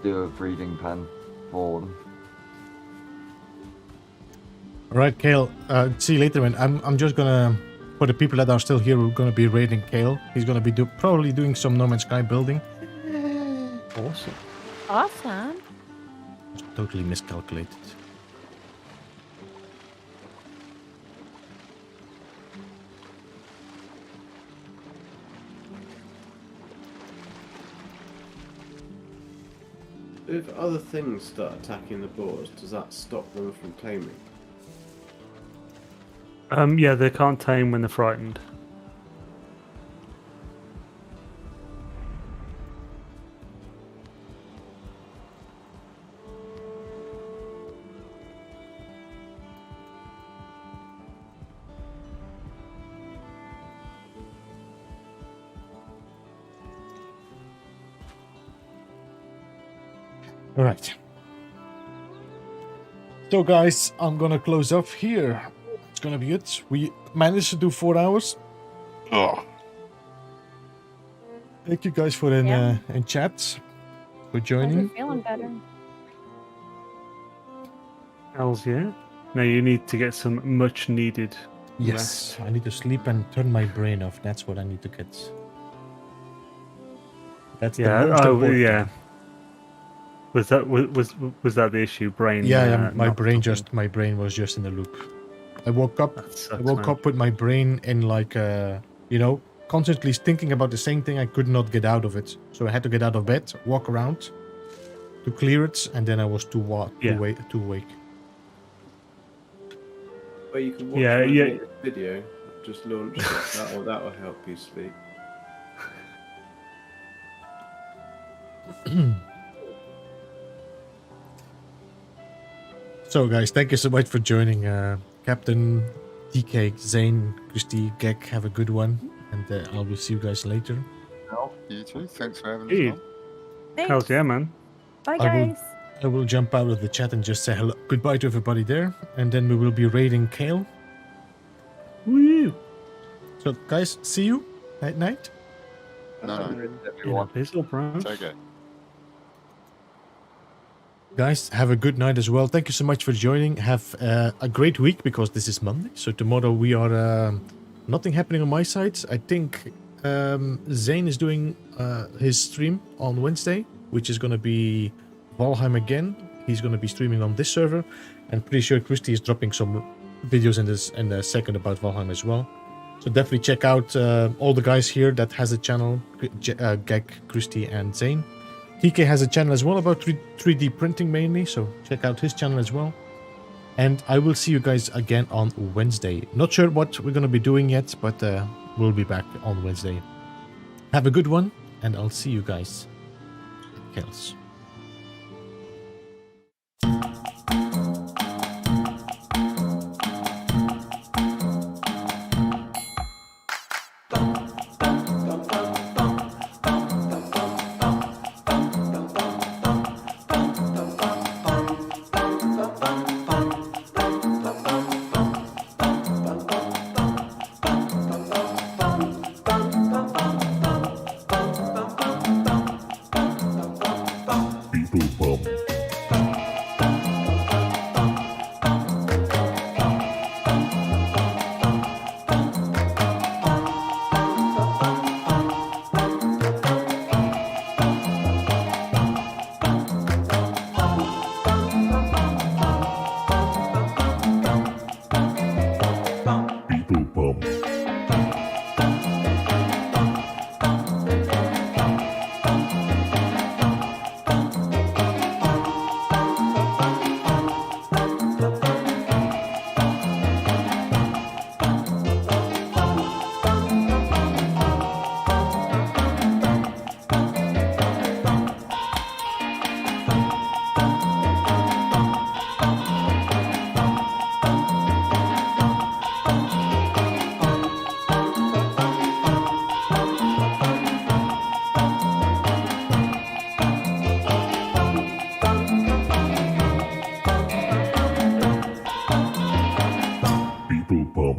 [SPEAKER 4] do a breeding pen for them.
[SPEAKER 1] Alright, Kale. See you later, man. I'm just gonna, for the people that are still here, we're gonna be raiding Kale. He's gonna be probably doing some No Man's Sky building.
[SPEAKER 3] Awesome.
[SPEAKER 6] Awesome.
[SPEAKER 1] Totally miscalculated.
[SPEAKER 5] If other things start attacking the boars, does that stop them from taming?
[SPEAKER 3] Yeah, they can't tame when they're frightened.
[SPEAKER 1] Alright. So guys, I'm gonna close off here. It's gonna be it. We managed to do 4 hours. Oh. Thank you guys for in chat for joining.
[SPEAKER 6] Feeling better.
[SPEAKER 3] Hells yeah. Now you need to get some much needed
[SPEAKER 1] Yes,
[SPEAKER 3] rest.
[SPEAKER 1] I need to sleep and turn my brain off. That's what I need to get. That's the most important.
[SPEAKER 3] Yeah. Was that the issue? Brain?
[SPEAKER 1] Yeah, my
[SPEAKER 3] not
[SPEAKER 1] brain
[SPEAKER 3] stopping?
[SPEAKER 1] my brain was just in the loop. I woke up.
[SPEAKER 3] That sucks,
[SPEAKER 1] I woke
[SPEAKER 3] man.
[SPEAKER 1] up with my brain in like constantly thinking about the same thing. I could not get out of it, so I had to get out of bed, walk around, to clear it, and then I was too
[SPEAKER 3] Yeah.
[SPEAKER 1] awake.
[SPEAKER 5] Well, you can watch
[SPEAKER 3] Yeah,
[SPEAKER 5] my
[SPEAKER 3] yeah.
[SPEAKER 5] latest video. I've just launched it. That will help you sleep.
[SPEAKER 1] So, guys, thank you so much for joining. Captain, TK, Zane, Christy, Gek, have a good one, and I will see you guys later.
[SPEAKER 2] You too. Thanks for having
[SPEAKER 3] Hey.
[SPEAKER 2] us on.
[SPEAKER 6] Thanks.
[SPEAKER 3] Hells yeah, man.
[SPEAKER 6] Bye,
[SPEAKER 1] I will-
[SPEAKER 6] guys.
[SPEAKER 1] I will jump out of the chat and just say hello, goodbye to everybody there, and then we will be raiding Kale.
[SPEAKER 3] Woo!
[SPEAKER 1] So, guys, see you at night.
[SPEAKER 2] No, no.
[SPEAKER 3] In a
[SPEAKER 4] Everyone.
[SPEAKER 3] pistol, bro.
[SPEAKER 2] Take it.
[SPEAKER 1] Guys, have a good night as well. Thank you so much for joining. Have a great week because this is Monday. So tomorrow we are nothing happening on my side. I think Zane is doing his stream on Wednesday, which is going to be Valheim again. He's going to be streaming on this server, and pretty sure Christy is dropping some videos in a second about Valheim as well. So definitely check out all the guys here that has a channel, Gek, Christy, and Zane. TK has a channel as well about 3D printing mainly, so check out his channel as well. And I will see you guys again on Wednesday. Not sure what we're going to be doing yet, but we'll be back on Wednesday. Have a good one, and I'll see you guys at Chaos.
[SPEAKER 8] Beeblebum.